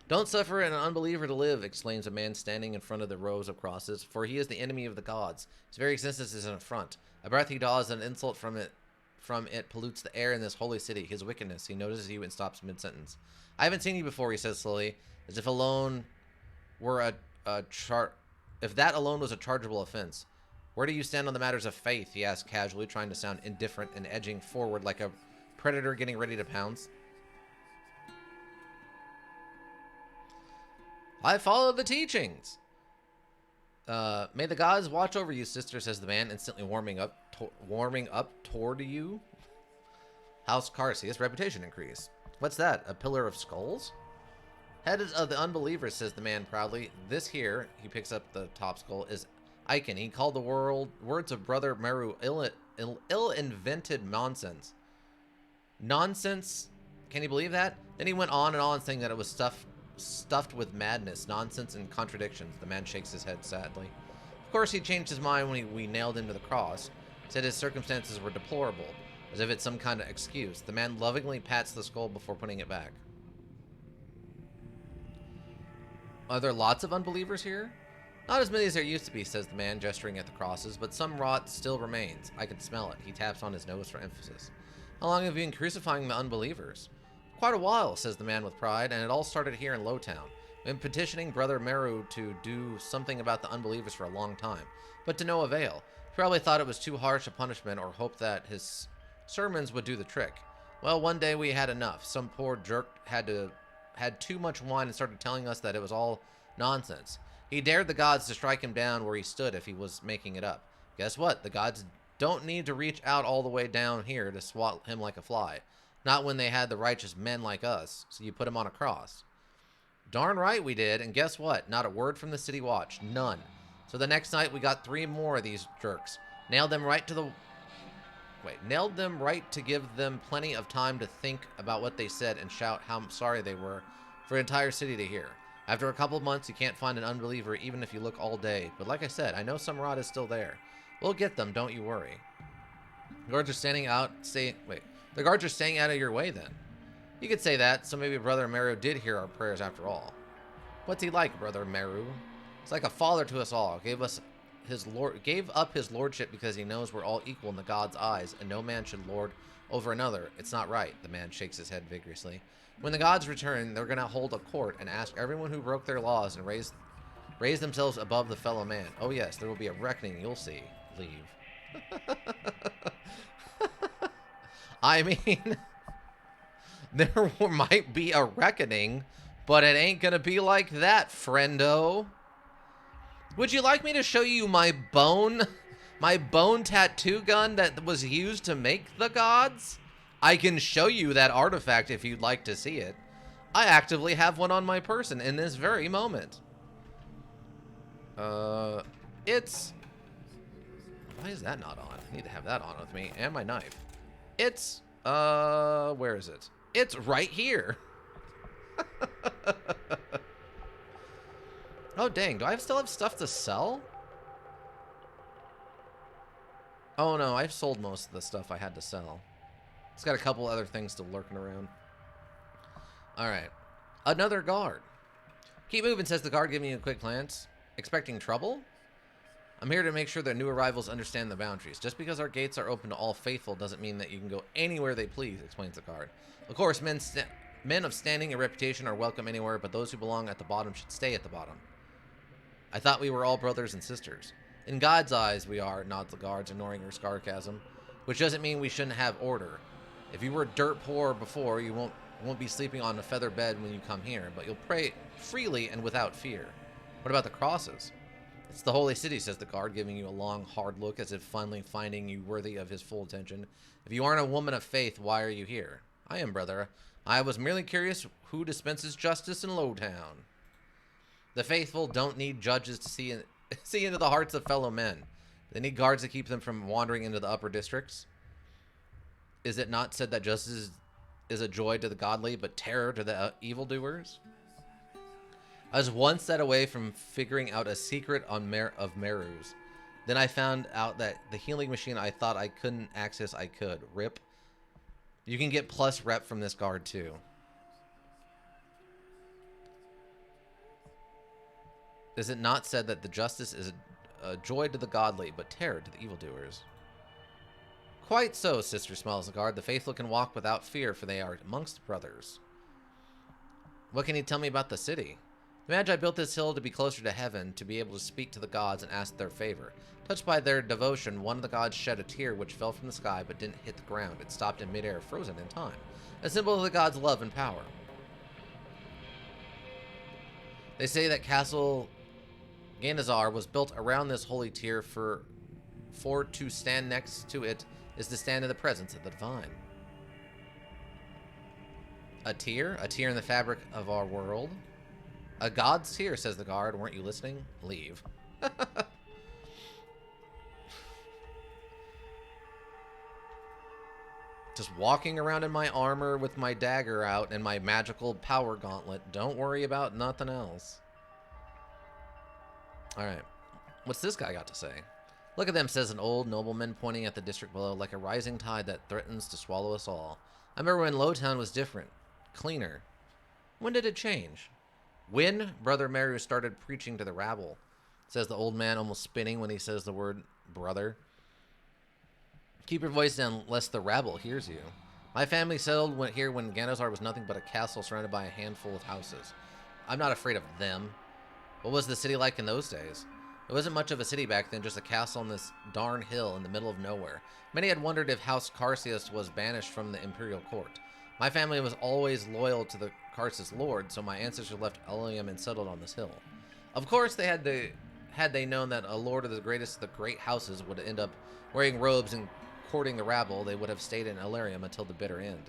Don't suffer an unbeliever to live, exclaims a man standing in front of the rows of crosses, for he is the enemy of the gods. His very existence is an affront. A breath he draws, an insult from it pollutes the air in this holy city. His wickedness. He notices you and stops mid-sentence. I haven't seen you before, he says slowly, as if alone were if that alone was a chargeable offense. Where do you stand on the matters of faith? He asked casually, trying to sound indifferent and edging forward like a predator getting ready to pounce. I follow the teachings. May the gods watch over you, sister, says the man, instantly warming up toward you. House Carsius, reputation increase. What's that? A pillar of skulls? Head of the unbelievers, says the man proudly. This here, he picks up the top skull, is Icon. He called the words of Brother Meru ill-invented nonsense. Nonsense? Can you believe that? Then he went on and on saying that it was stuffed with madness, nonsense, and contradictions. The man shakes his head sadly. Of course, he changed his mind when we nailed him to the cross. Said his circumstances were deplorable, as if it's some kind of excuse. The man lovingly pats the skull before putting it back. Are there lots of unbelievers here? Not as many as there used to be, says the man, gesturing at the crosses, but some rot still remains. I can smell it. He taps on his nose for emphasis. How long have you been crucifying the unbelievers? Quite a while, says the man with pride, and it all started here in Lowtown. We've been petitioning Brother Meru to do something about the unbelievers for a long time, but to no avail. He probably thought it was too harsh a punishment or hoped that his sermons would do the trick. Well, one day we had enough. Some poor jerk had too much wine and started telling us that it was all nonsense. He dared the gods to strike him down where he stood if he was making it up. Guess what? The gods don't need to reach out all the way down here to swat him like a fly. Not when they had the righteous men like us, so you put him on a cross. Darn right we did, and guess what? Not a word from the city watch. None. So the next night we got 3 more of these jerks. Nailed them right to give them plenty of time to think about what they said and shout how sorry they were for the entire city to hear. After a couple of months, you can't find an unbeliever even if you look all day. But like I said, I know some rot is still there. We'll get them, don't you worry. The guards are standing out, the guards are staying out of your way then. You could say that, so maybe Brother Meru did hear our prayers after all. What's he like, Brother Meru? He's like a father to us all. Gave up his lordship because he knows we're all equal in the God's eyes, and no man should lord over another. It's not right. The man shakes his head vigorously. When the gods return, they're going to hold a court and ask everyone who broke their laws and raise themselves above the fellow man. Oh yes, there will be a reckoning, you'll see. Leave. I mean, there might be a reckoning, but it ain't going to be like that, friendo. Would you like me to show you my bone tattoo gun that was used to make the gods? I can show you that artifact if you'd like to see it. I actively have one on my person in this very moment. Why is that not on? I need to have that on with me, and my knife. It's, where is it? It's right here. Oh, dang, do I still have stuff to sell? Oh, no, I've sold most of the stuff I had to sell. It's got a couple other things still lurking around. Alright. Another guard. Keep moving, says the guard, giving you a quick glance. Expecting trouble? I'm here to make sure that new arrivals understand the boundaries. Just because our gates are open to all faithful doesn't mean that you can go anywhere they please, explains the guard. Of course, men of standing and reputation are welcome anywhere, but those who belong at the bottom should stay at the bottom. I thought we were all brothers and sisters. In God's eyes, we are, nods the guards, ignoring her sarcasm, which doesn't mean we shouldn't have order. If you were dirt poor before, you won't You won't be sleeping on a feather bed when you come here, but you'll pray freely and without fear. What about the crosses? It's the holy city, says the guard, giving you a long, hard look as if finally finding you worthy of his full attention. If you aren't a woman of faith, why are you here? I am, brother. I was merely curious who dispenses justice in Lowtown. The faithful don't need judges to see into the hearts of fellow men. They need guards to keep them from wandering into the upper districts. Is it not said that justice is a joy to the godly, but terror to the evildoers? I was one step away from figuring out a secret of Meru's. Then I found out that the healing machine I thought I couldn't access, I could. Rip. You can get plus rep from this guard too. Is it not said that the justice is a joy to the godly, but terror to the evildoers? Quite so, sister, smiles the guard. The faithful can walk without fear, for they are amongst brothers. What can you tell me about the city? Imagine I built this hill to be closer to heaven, to be able to speak to the gods and ask their favor. Touched by their devotion, one of the gods shed a tear which fell from the sky but didn't hit the ground. It stopped in midair, frozen in time. A symbol of the gods' love and power. They say that Castle Ganezzar was built around this holy tear for to stand next to it is to stand in the presence of the divine. A tear? A tear in the fabric of our world? A god's tear, says the guard. Weren't you listening? Leave. Just walking around in my armor with my dagger out and my magical power gauntlet. Don't worry about nothing else. Alright. What's this guy got to say? Look at them, says an old nobleman pointing at the district below, like a rising tide that threatens to swallow us all. I remember when Lowtown was different. Cleaner. When did it change? When Brother Meru started preaching to the rabble, says the old man, almost spinning when he says the word brother. Keep your voice down lest the rabble hears you. My family settled here when Ganezzar was nothing but a castle surrounded by a handful of houses. I'm not afraid of them. What was the city like in those days? It wasn't much of a city back then, just a castle on this darn hill in the middle of nowhere. Many had wondered if House Carsius was banished from the imperial court. My family was always loyal to the Carsius lord, so my ancestors left Ilium and settled on this hill. Of course, had they known that a lord of the greatest of the great houses would end up wearing robes and courting the rabble, they would have stayed in Illyrium until the bitter end.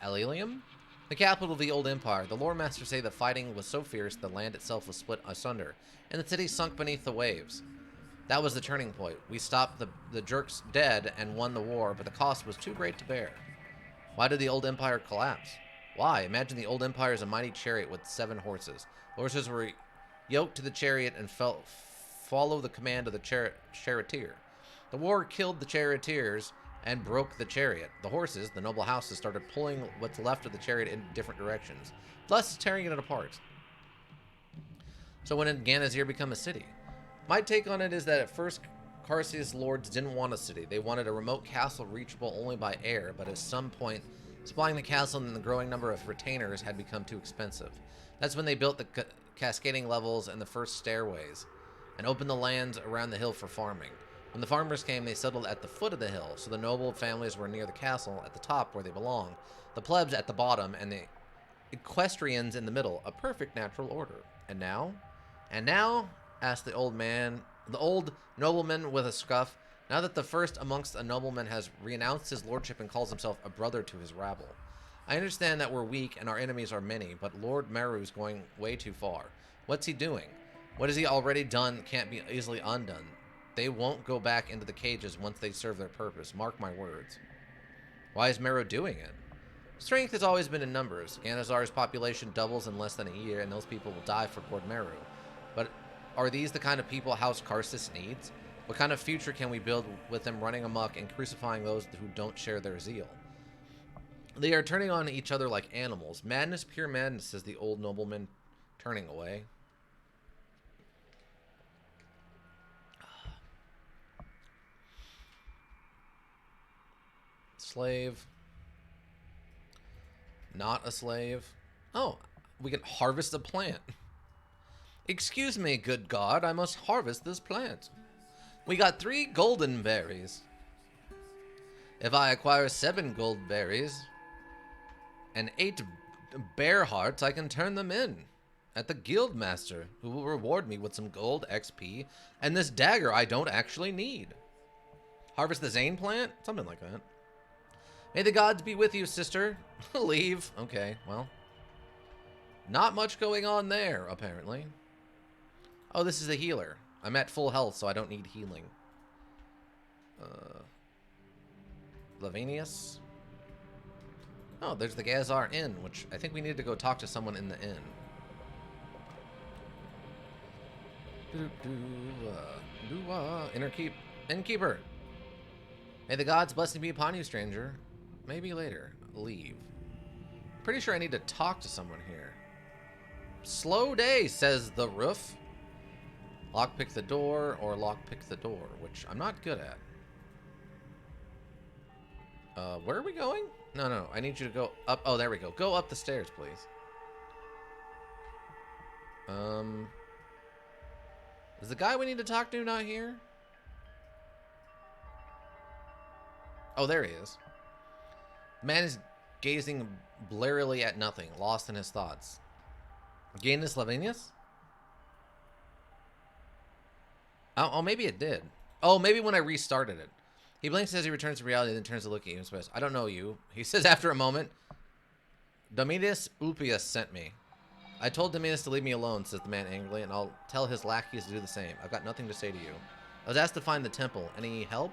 Ilium? The capital of the old empire. The lore masters say the fighting was so fierce the land itself was split asunder, and the city sunk beneath the waves. That was the turning point. We stopped the jerks dead and won the war, but the cost was too great to bear. Why did the old empire collapse? Why? Imagine the old empire as a mighty chariot with 7 horses. The horses were yoked to the chariot and follow the command of the charioteer. The war killed the charioteers and broke the chariot. The horses, the noble houses, started pulling what's left of the chariot in different directions, thus tearing it apart. So when did Ganezzar become a city? My take on it is that at first Carsius lords didn't want a city. They wanted a remote castle reachable only by air, but at some point, supplying the castle and the growing number of retainers had become too expensive. That's when they built the cascading levels and the first stairways, and opened the lands around the hill for farming. When the farmers came, they settled at the foot of the hill, so the noble families were near the castle at the top where they belong, the plebs at the bottom, and the equestrians in the middle, a perfect natural order. And now? And now? Asked the old nobleman with a scoff, now that the first amongst a nobleman has renounced his lordship and calls himself a brother to his rabble. I understand that we're weak and our enemies are many, but Lord Meru's going way too far. What's he doing? What has he already done can't be easily undone. They won't go back into the cages once they serve their purpose. Mark my words. Why is Meru doing it? Strength has always been in numbers. Ganezzar's population doubles in less than a year, and those people will die for Lord Meru. But are these the kind of people House Carsius needs? What kind of future can we build with them running amok and crucifying those who don't share their zeal? They are turning on each other like animals. Madness, pure madness, says the old nobleman, turning away. Slave. Not a slave. Oh, we can harvest a plant. Excuse me, good God, I must harvest this plant. We got 3 golden berries. If I acquire 7 gold berries, and 8 bear hearts, I can turn them in at the guild master, who will reward me with some gold XP and this dagger I don't actually need. Harvest the Zane plant? Something like that. May the gods be with you, sister. Leave. Okay, well. Not much going on there, apparently. Oh, this is the healer. I'm at full health, so I don't need healing. Lavenius. Oh, there's the Ganezzar Inn, which I think we need to go talk to someone in the inn. Innkeeper. May the gods' blessing be upon you, stranger. Maybe later. Leave. Pretty sure I need to talk to someone here. Slow day, says the roof. Lockpick the door or lockpick the door, which I'm not good at. Where are we going? No, I need you to go up. Oh, there we go. Go up the stairs, please. Is the guy we need to talk to not here? Oh, there he is. The man is gazing blearily at nothing, lost in his thoughts. Gainus Lavenius? Oh, maybe it did. Oh, maybe when I restarted it. He blinks as he returns to reality, then turns to look at you and says, I don't know you. He says after a moment, Dominus Ulpius sent me. I told Dominus to leave me alone, says the man angrily, and I'll tell his lackeys to do the same. I've got nothing to say to you. I was asked to find the temple. Any help?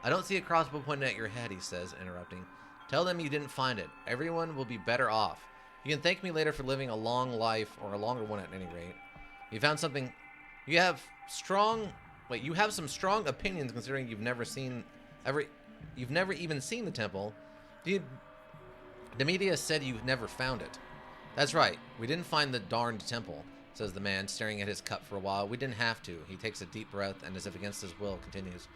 I don't see a crossbow pointed at your head, he says, interrupting. Tell them you didn't find it. Everyone will be better off. You can thank me later for living a long life, or a longer one at any rate. You found something... You have some strong opinions considering you've never even seen the temple. Demetrius said you've never found it. That's right. We didn't find the darned temple, says the man, staring at his cup for a while. We didn't have to. He takes a deep breath and, as if against his will, continues.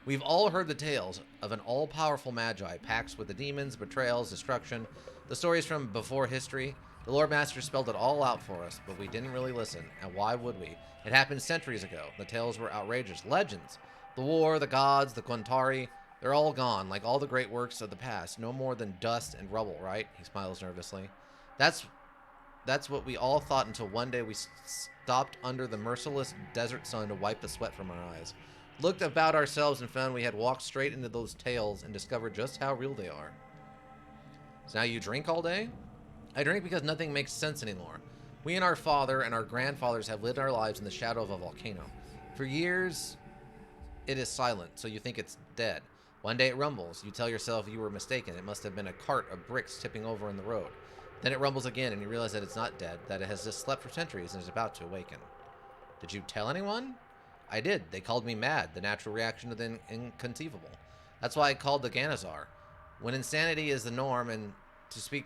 We've all heard the tales of an all-powerful magi, pacts with the demons, betrayals, destruction, the stories from before history. The Lord Master spelled it all out for us, but we didn't really listen. And why would we? It happened centuries ago. The tales were outrageous. Legends. The war, the gods, the Quantari, they're all gone, like all the great works of the past. No more than dust and rubble, right? He smiles nervously. That's what we all thought until one day we stopped under the merciless desert sun to wipe the sweat from our eyes. Looked about ourselves and found we had walked straight into those tales and discovered just how real they are. So now you drink all day? I drink because nothing makes sense anymore. We and our father and our grandfathers have lived our lives in the shadow of a volcano. For years, it is silent, so you think it's dead. One day it rumbles. You tell yourself you were mistaken. It must have been a cart of bricks tipping over in the road. Then it rumbles again, and you realize that it's not dead, that it has just slept for centuries and is about to awaken. Did you tell anyone? I did. They called me mad, the natural reaction to the inconceivable. That's why I called the Ganezzar. When insanity is the norm and to speak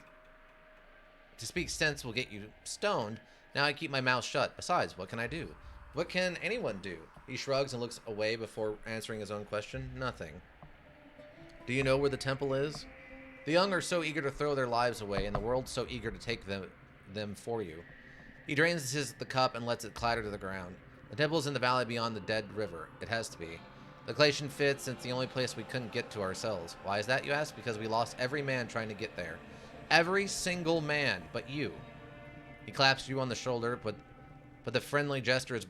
sense will get you stoned, now I keep my mouth shut. Besides, what can I do? What can anyone do? He shrugs and looks away before answering his own question. Nothing. Do you know where the temple is? The young are so eager to throw their lives away, and the world so eager to take them for you. He drains the cup and lets it clatter to the ground. The temple is in the valley beyond the dead river. It has to be. The Galatian fits, since the only place we couldn't get to ourselves. Why is that, you ask? Because we lost every man trying to get there. Every single man, but you. He claps you on the shoulder, but the friendly gesture is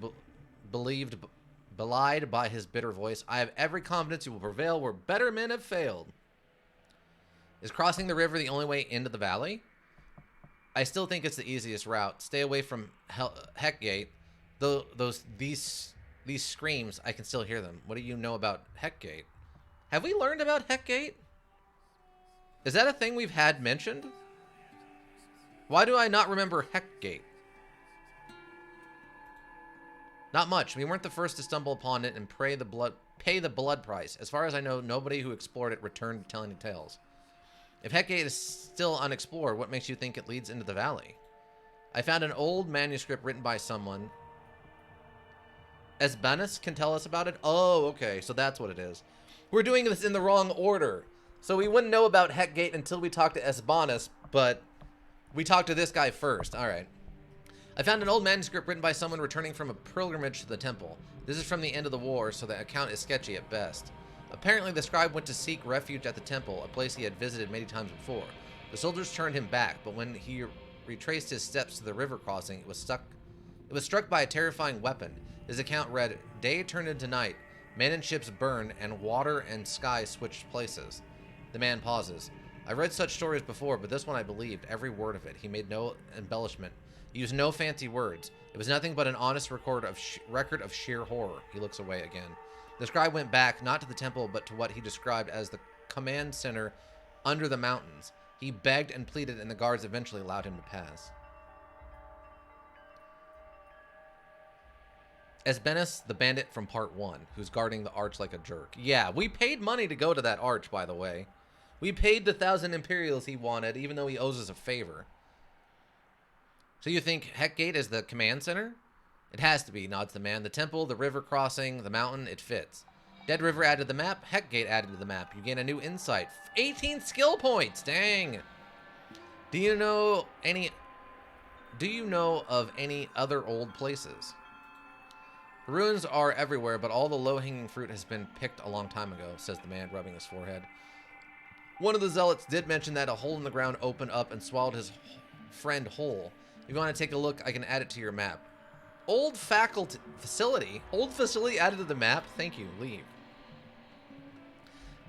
belied by his bitter voice. I have every confidence you will prevail where better men have failed. Is crossing the river the only way into the valley? I still think it's the easiest route. Stay away from Heckgate. These screams, I can still hear them. What do you know about Heckgate? Have we learned about Heckgate? Is that a thing we've had mentioned? Why do I not remember Heckgate? Not much. We weren't the first to stumble upon it and pay the blood price. As far as I know, nobody who explored it returned to telling the tales. If Heckgate is still unexplored, what makes you think it leads into the valley? I found an old manuscript written by someone. Esbanus can tell us about it? Oh, okay. So that's what it is. We're doing this in the wrong order. So we wouldn't know about Heckgate until we talked to Esbanus, but we talked to this guy first. All right. I found an old manuscript written by someone returning from a pilgrimage to the temple. This is from the end of the war, so the account is sketchy at best. Apparently, the scribe went to seek refuge at the temple, a place he had visited many times before. The soldiers turned him back, but when he retraced his steps to the river crossing, it was struck by a terrifying weapon. His account read, "Day turned into night, men and ships burned, and water and sky switched places." The man pauses. "I've read such stories before, but this one I believed, every word of it. He made no embellishment. He used no fancy words. It was nothing but an honest record of sheer horror." He looks away again. The scribe went back, not to the temple, but to what he described as the command center under the mountains. He begged and pleaded, and the guards eventually allowed him to pass. Esbenes, the bandit from part 1, who's guarding the arch like a jerk. Yeah, we paid money to go to that arch, by the way. We paid the 1,000 Imperials he wanted, even though he owes us a favor. So you think Heckgate is the command center? It has to be, nods the man. The temple, the river crossing, the mountain, it fits. Dead River added to the map, Heckgate added to the map. You gain a new insight. 18 skill points, dang! Do you know of any other old places? The ruins are everywhere, but all the low-hanging fruit has been picked a long time ago, says the man, rubbing his forehead. One of the zealots did mention that a hole in the ground opened up and swallowed his friend whole. If you want to take a look, I can add it to your map. Old facility added to the map? Thank you, leave.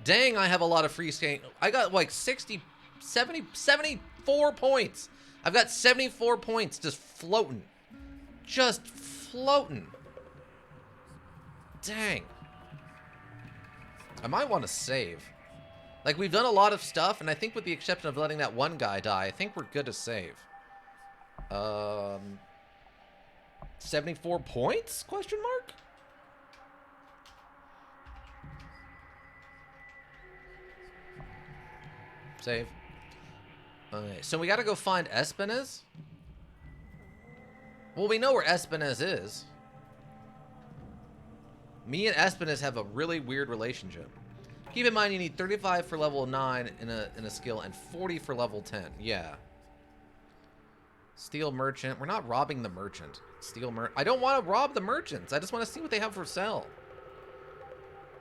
Dang, I have a lot of free scan. I got like 74 points. I've got 74 points just floating. Just floating. Dang. I might want to save. Like, we've done a lot of stuff, and I think with the exception of letting that one guy die, I think we're good to save. 74 points? Question mark? Save. Okay, so we gotta go find Esbenes? Well, we know where Esbenes is. Me and Esbenes have a really weird relationship. Keep in mind you need 35 for level 9 in a skill and 40 for level 10. Yeah. Steal merchant. We're not robbing the merchant. I don't want to rob the merchants. I just want to see what they have for sale.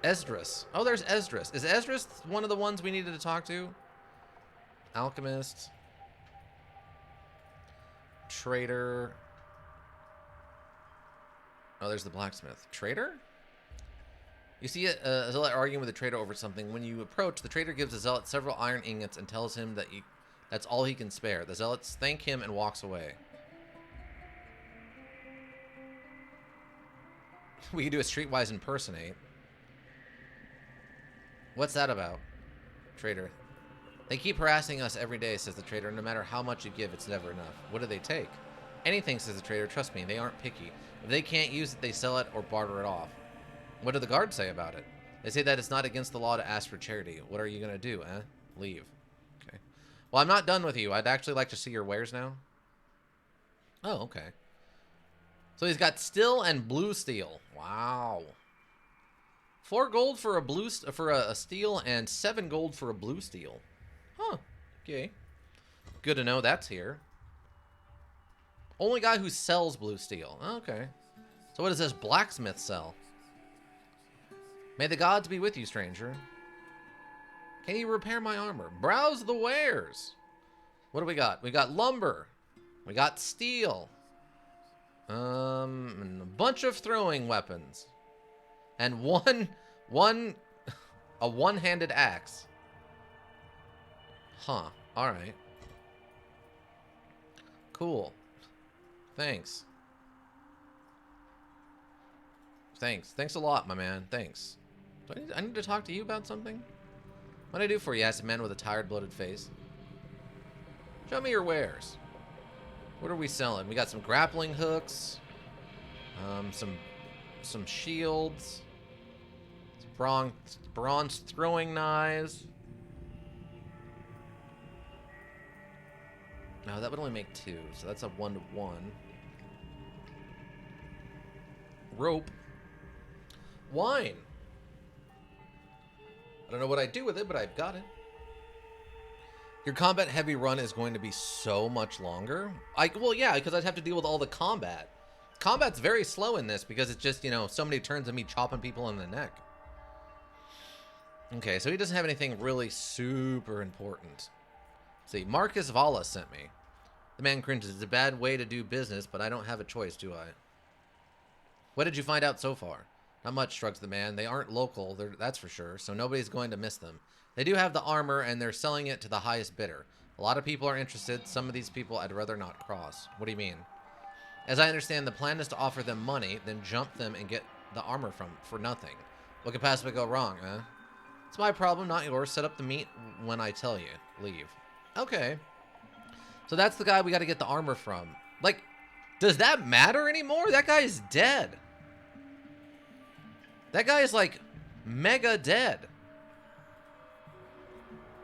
Esdras. Oh, there's Esdras. Is Esdras one of the ones we needed to talk to? Alchemist. Trader. Oh, there's the blacksmith. Trader? You see a zealot arguing with a trader over something. When you approach, the trader gives the zealot several iron ingots and tells him that that's all he can spare. The zealots thank him and walks away. We can do a streetwise impersonate. What's that about? Trader. They keep harassing us every day, says the trader. No matter how much you give, it's never enough. What do they take? Anything, says the trader. Trust me, they aren't picky. If they can't use it, they sell it or barter it off. What do the guards say about it? They say that it's not against the law to ask for charity. What are you going to do, eh? Leave. Okay. Well, I'm not done with you. I'd actually like to see your wares now. Oh, okay. So he's got steel and blue steel. Wow. 4 gold for a steel and 7 gold for a blue steel. Huh. Okay. Good to know that's here. Only guy who sells blue steel. Okay. So what does this blacksmith sell? May the gods be with you, stranger. Can you repair my armor? Browse the wares. What do we got? We got lumber. We got steel. And a bunch of throwing weapons. And a one-handed axe. Huh. Alright. Cool. Thanks. Thanks a lot, my man. Thanks. I need to talk to you about something? What do I do for you? Asked a man with a tired, bloated face. Show me your wares. What are we selling? We got some grappling hooks. Some shields. Some bronze throwing knives. No, that would only make 2, so that's a 1-to-1. Rope. Wine. I don't know what I'd do with it, but I've got it. Your combat heavy run is going to be so much longer. Well, yeah, because I'd have to deal with all the combat. Combat's very slow in this because it's just, so many turns of me chopping people in the neck. Okay, so he doesn't have anything really super important. See, Marcus Vala sent me. The man cringes. It's a bad way to do business, but I don't have a choice, do I? What did you find out so far? Not much, shrugs the man. They aren't local, that's for sure, so nobody's going to miss them. They do have the armor, and they're selling it to the highest bidder. A lot of people are interested. Some of these people I'd rather not cross. What do you mean? As I understand, the plan is to offer them money, then jump them and get the armor for nothing. What could possibly go wrong, huh? It's my problem, not yours. Set up the meet when I tell you. Leave. Okay. So that's the guy we got to get the armor from. Like, does that matter anymore? That guy is dead. That guy is, like, mega dead.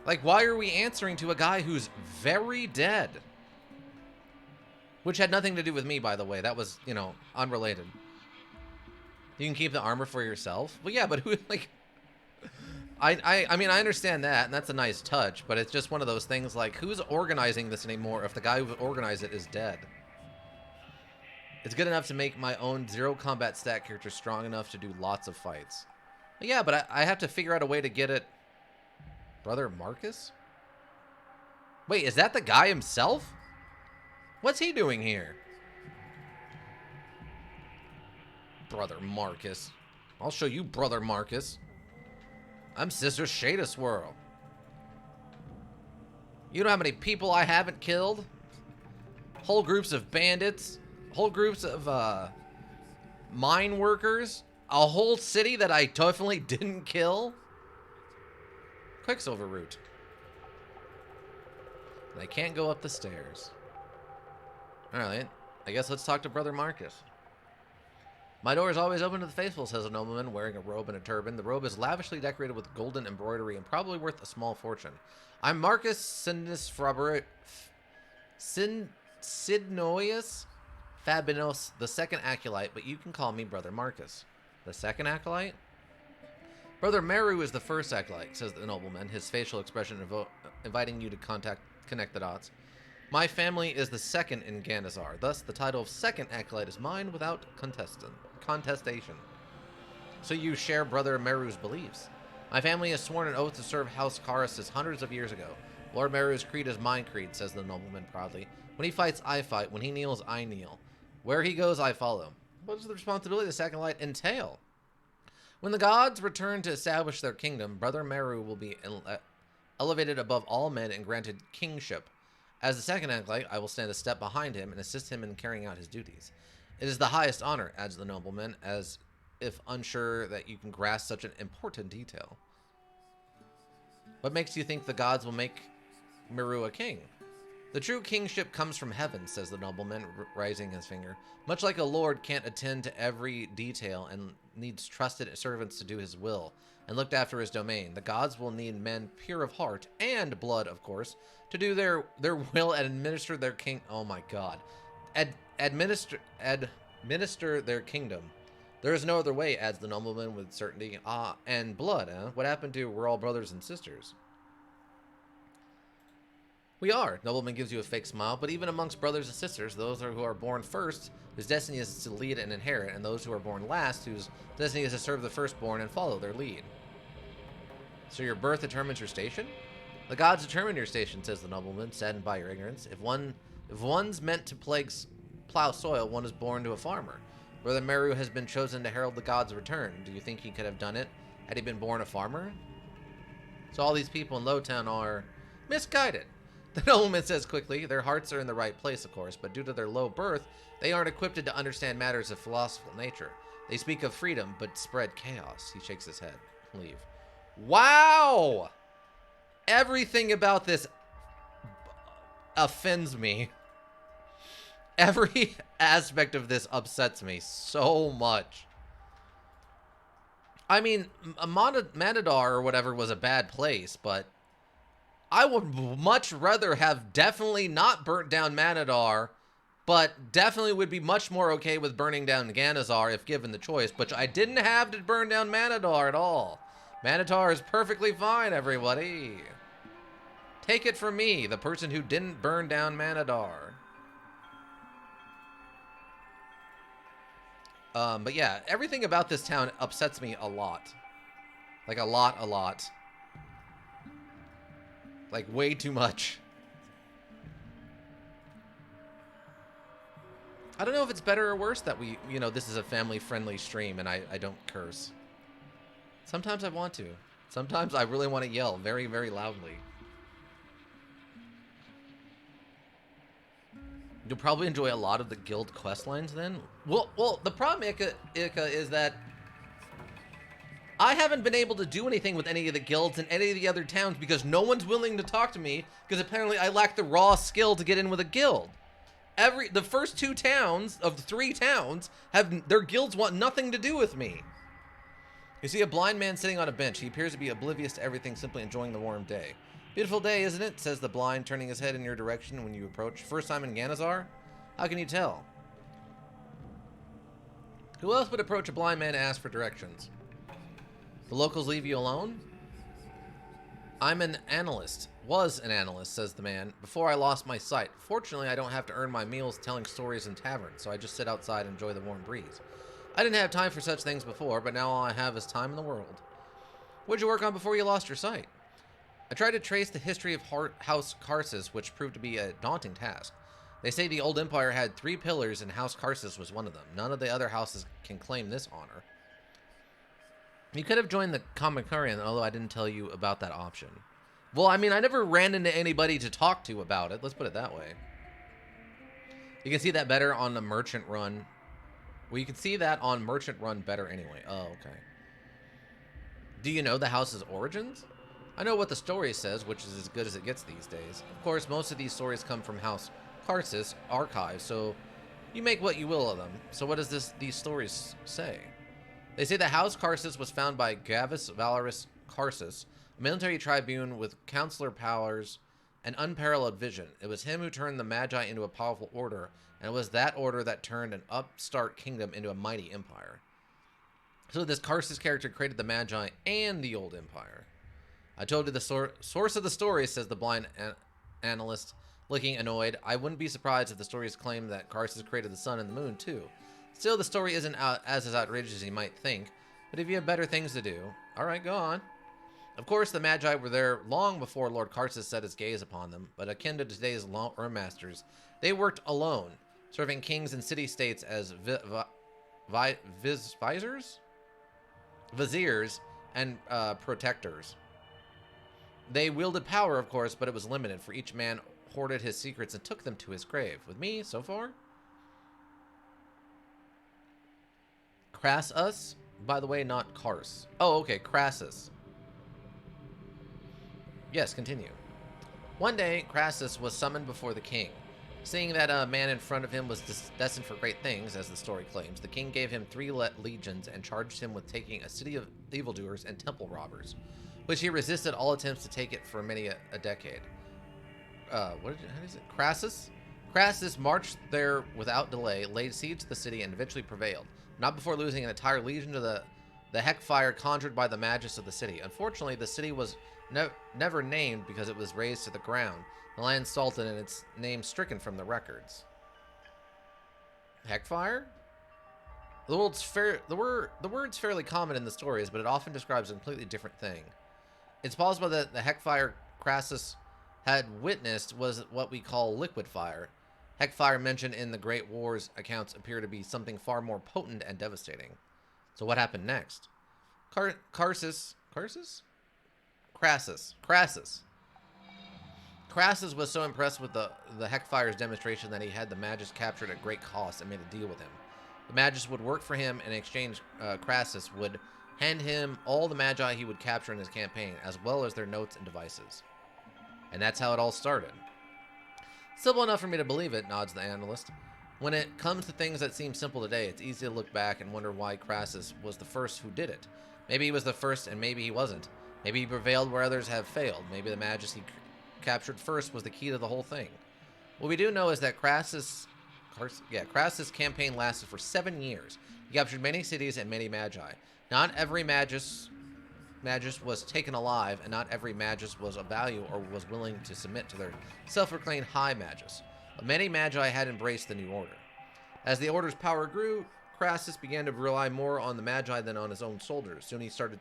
Like, why are we answering to a guy who's very dead? Which had nothing to do with me, by the way. That was, you know, unrelated. You can keep the armor for yourself? Well, yeah, but who, like... I mean, I understand that, and that's a nice touch, but it's just one of those things, like, who's organizing this anymore if the guy who organized it is dead? It's good enough to make my own zero combat stat character strong enough to do lots of fights. But yeah, but I have to figure out a way to get it... Brother Marcus? Wait, is that the guy himself? What's he doing here? Brother Marcus. I'll show you, Brother Marcus. I'm Sister Shada Swirl. You know how many people I haven't killed? Whole groups of bandits. Whole groups of, mine workers. A whole city that I definitely didn't kill. Quicksilver route. And I can't go up the stairs. Alright, I guess let's talk to Brother Marcus. My door is always open to the faithful, says a nobleman wearing a robe and a turban. The robe is lavishly decorated with golden embroidery and probably worth a small fortune. I'm Marcus Sidnoius Fabinos, the second acolyte, but you can call me Brother Marcus. The second acolyte? Brother Meru is the first acolyte, says the nobleman, his facial expression inviting you to connect the dots. My family is the second in Ganezzar, thus the title of second acolyte is mine without contestation. So you share Brother Meru's beliefs. My family has sworn an oath to serve House Karasis hundreds of years ago. Lord Meru's creed is my creed, says the nobleman proudly. When he fights, I fight. When he kneels, I kneel. Where he goes, I follow. What does the responsibility of the second light entail? When the gods return to establish their kingdom, Brother Meru will be elevated above all men and granted kingship. As the second acolyte, I will stand a step behind him and assist him in carrying out his duties. It is the highest honor, adds the nobleman, as if unsure that you can grasp such an important detail. What makes you think the gods will make Meru a king? The true kingship comes from heaven, says the nobleman, raising his finger. Much like a lord can't attend to every detail and needs trusted servants to do his will and looked after his domain, the gods will need men pure of heart and blood, of course, to do their will and administer their king. Oh my God, administer their kingdom. There is no other way, adds the nobleman with certainty. Ah, and blood, huh? What happened to we're all brothers and sisters? We are. Nobleman gives you a fake smile, but even amongst brothers and sisters, those who are born first, whose destiny is to lead and inherit, and those who are born last, whose destiny is to serve the firstborn and follow their lead. So your birth determines your station? The gods determine your station, says the nobleman, saddened by your ignorance. If one's meant to plow soil, one is born to a farmer. Brother Meru has been chosen to herald the gods' return. Do you think he could have done it had he been born a farmer? So all these people in Lowtown are misguided. The nobleman says quickly, their hearts are in the right place, of course, but due to their low birth, they aren't equipped to understand matters of philosophical nature. They speak of freedom, but spread chaos. He shakes his head. Leave. Wow! Everything about this offends me. Every aspect of this upsets me so much. I mean, Manadar or whatever was a bad place, but I would much rather have definitely not burnt down Manadar, but definitely would be much more okay with burning down Ganezzar if given the choice, but I didn't have to burn down Manadar at all. Manadar is perfectly fine, everybody. Take it from me, the person who didn't burn down Manadar. But yeah, everything about this town upsets me a lot. Like a lot. Like way too much. I don't know if it's better or worse that we, this is a family-friendly stream and I don't curse. Sometimes I want to. Sometimes I really want to yell very, very loudly. You'll probably enjoy a lot of the guild quest lines then. Well, the problem, Ika, is that I haven't been able to do anything with any of the guilds in any of the other towns because no one's willing to talk to me because apparently I lack the raw skill to get in with a guild. The first 2 towns of the 3 towns their guilds want nothing to do with me. You see a blind man sitting on a bench. He appears to be oblivious to everything, simply enjoying the warm day. Beautiful day, isn't it? Says the blind, turning his head in your direction when you approach. First time in Ganezzar? How can you tell? Who else would approach a blind man to ask for directions? The locals leave you alone? I'm an analyst. Was an analyst, says the man, before I lost my sight. Fortunately, I don't have to earn my meals telling stories in taverns, so I just sit outside and enjoy the warm breeze. I didn't have time for such things before, but now all I have is time in the world. What'd you work on before you lost your sight? I tried to trace the history of House Karsus, which proved to be a daunting task. They say the old empire had 3 pillars, and House Karsus was one of them. None of the other houses can claim this honor. You could have joined the Kamakurian, although I didn't tell you about that option. Well, I mean, I never ran into anybody to talk to about it. Let's put it that way. You can see that better on the Merchant Run. Well, you can see that on Merchant Run better anyway. Oh, okay. Do you know the house's origins? I know what the story says, which is as good as it gets these days. Of course, most of these stories come from House Karsus archives, so you make what you will of them. So what does these stories say? They say that House Karsus was founded by Gavus Valorous Karsus, a military tribune with counselor powers and unparalleled vision. It was him who turned the Magi into a powerful order, and it was that order that turned an upstart kingdom into a mighty empire. So this Karsus character created the Magi and the old empire. I told you the source of the story, says the blind analyst, looking annoyed. I wouldn't be surprised if the stories claim that Karsus created the sun and the moon, too. Still, the story isn't as outrageous as you might think, but if you have better things to do... Alright, go on. Of course, the Magi were there long before Lord Karsus set his gaze upon them, but akin to today's masters, they worked alone, serving kings and city-states as viziers and protectors. They wielded power, of course, but it was limited, for each man hoarded his secrets and took them to his grave. With me, so far? Crassus? By the way, not Kars. Oh, okay, Crassus. Yes, continue. One day, Crassus was summoned before the king. Seeing that a man in front of him was destined for great things, as the story claims, the king gave him 3 legions and charged him with taking a city of evildoers and temple robbers, which he resisted all attempts to take it for many a decade. How is it? Crassus? Crassus marched there without delay, laid siege to the city, and eventually prevailed, not before losing an entire legion to the heckfire conjured by the magus of the city. Unfortunately, the city was never named because it was razed to the ground, the land salted and its name stricken from the records. Heckfire? The word's fairly common in the stories, but it often describes a completely different thing. It's possible that the heckfire Crassus had witnessed was what we call liquid fire. Heckfire mentioned in the Great Wars accounts appear to be something far more potent and devastating. So what happened next? Crassus was so impressed with the Heckfire's demonstration that he had the Magus captured at great cost and made a deal with him. The Magus would work for him, and in exchange, Crassus would hand him all the Magi he would capture in his campaign, as well as their notes and devices. And that's how it all started. Simple enough for me to believe it, nods the analyst. When it comes to things that seem simple today, it's easy to look back and wonder why Crassus was the first who did it. Maybe he was the first, and maybe he wasn't. Maybe he prevailed where others have failed. Maybe the Magus he captured first was the key to the whole thing. What we do know is that Crassus' campaign lasted for 7 years. He captured many cities and many Magi. Not every Magus was taken alive, and not every Magus was of value or was willing to submit to their self-proclaimed high Magus. But many Magi had embraced the new order. As the order's power grew, Crassus began to rely more on the Magi than on his own soldiers. Soon he started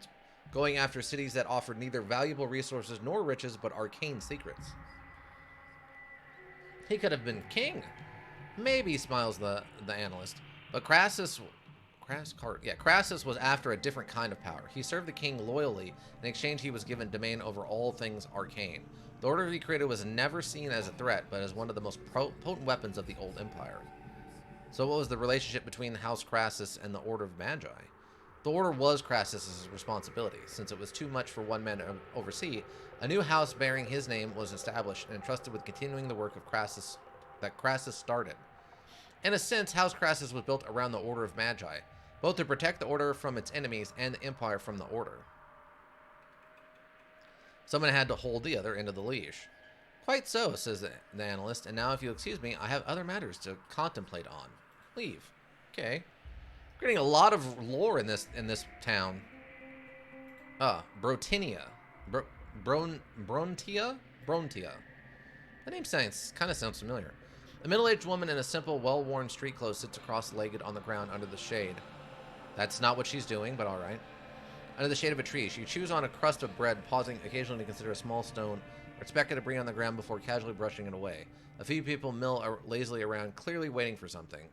going after cities that offered neither valuable resources nor riches, but arcane secrets. He could have been king. Maybe, smiles the analyst. But Crassus was after a different kind of power. He served the king loyally. In exchange, he was given domain over all things arcane. The order he created was never seen as a threat, but as one of the most potent weapons of the old empire. So what was the relationship between House Crassus and the Order of Magi? The order was Crassus's responsibility. Since it was too much for one man to oversee, a new house bearing his name was established and entrusted with continuing the work of Crassus that Crassus started. In a sense, House Crassus was built around the Order of Magi, both to protect the Order from its enemies and the Empire from the Order. Someone had to hold the other end of the leash. Quite so, says the analyst, and now if you'll excuse me, I have other matters to contemplate on. Leave. Okay. We're getting a lot of lore in this town. Brotinia. Brontia? Brontia. The name kind of sounds familiar. A middle-aged woman in a simple, well-worn street clothes sits cross-legged on the ground under the shade. That's not what she's doing, but all right. Under the shade of a tree, she chews on a crust of bread, pausing occasionally to consider a small stone or speck of debris on the ground before casually brushing it away. A few people mill lazily around, clearly waiting for something.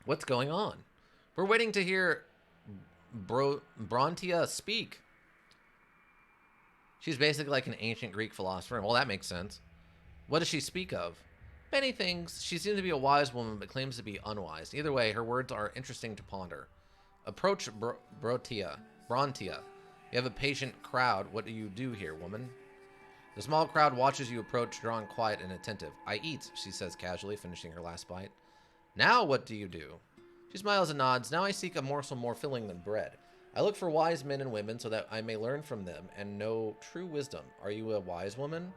What's going on? We're waiting to hear Brontia speak. She's basically like an ancient Greek philosopher. Well, that makes sense. What does she speak of? Many things. She seems to be a wise woman, but claims to be unwise. Either way, her words are interesting to ponder. Approach Brontia. You have a patient crowd. What do you do here, woman? The small crowd watches you approach, drawn quiet and attentive. I eat, she says casually, finishing her last bite. Now what do you do? She smiles and nods. Now I seek a morsel more filling than bread. I look for wise men and women so that I may learn from them and know true wisdom. Are you a wise woman?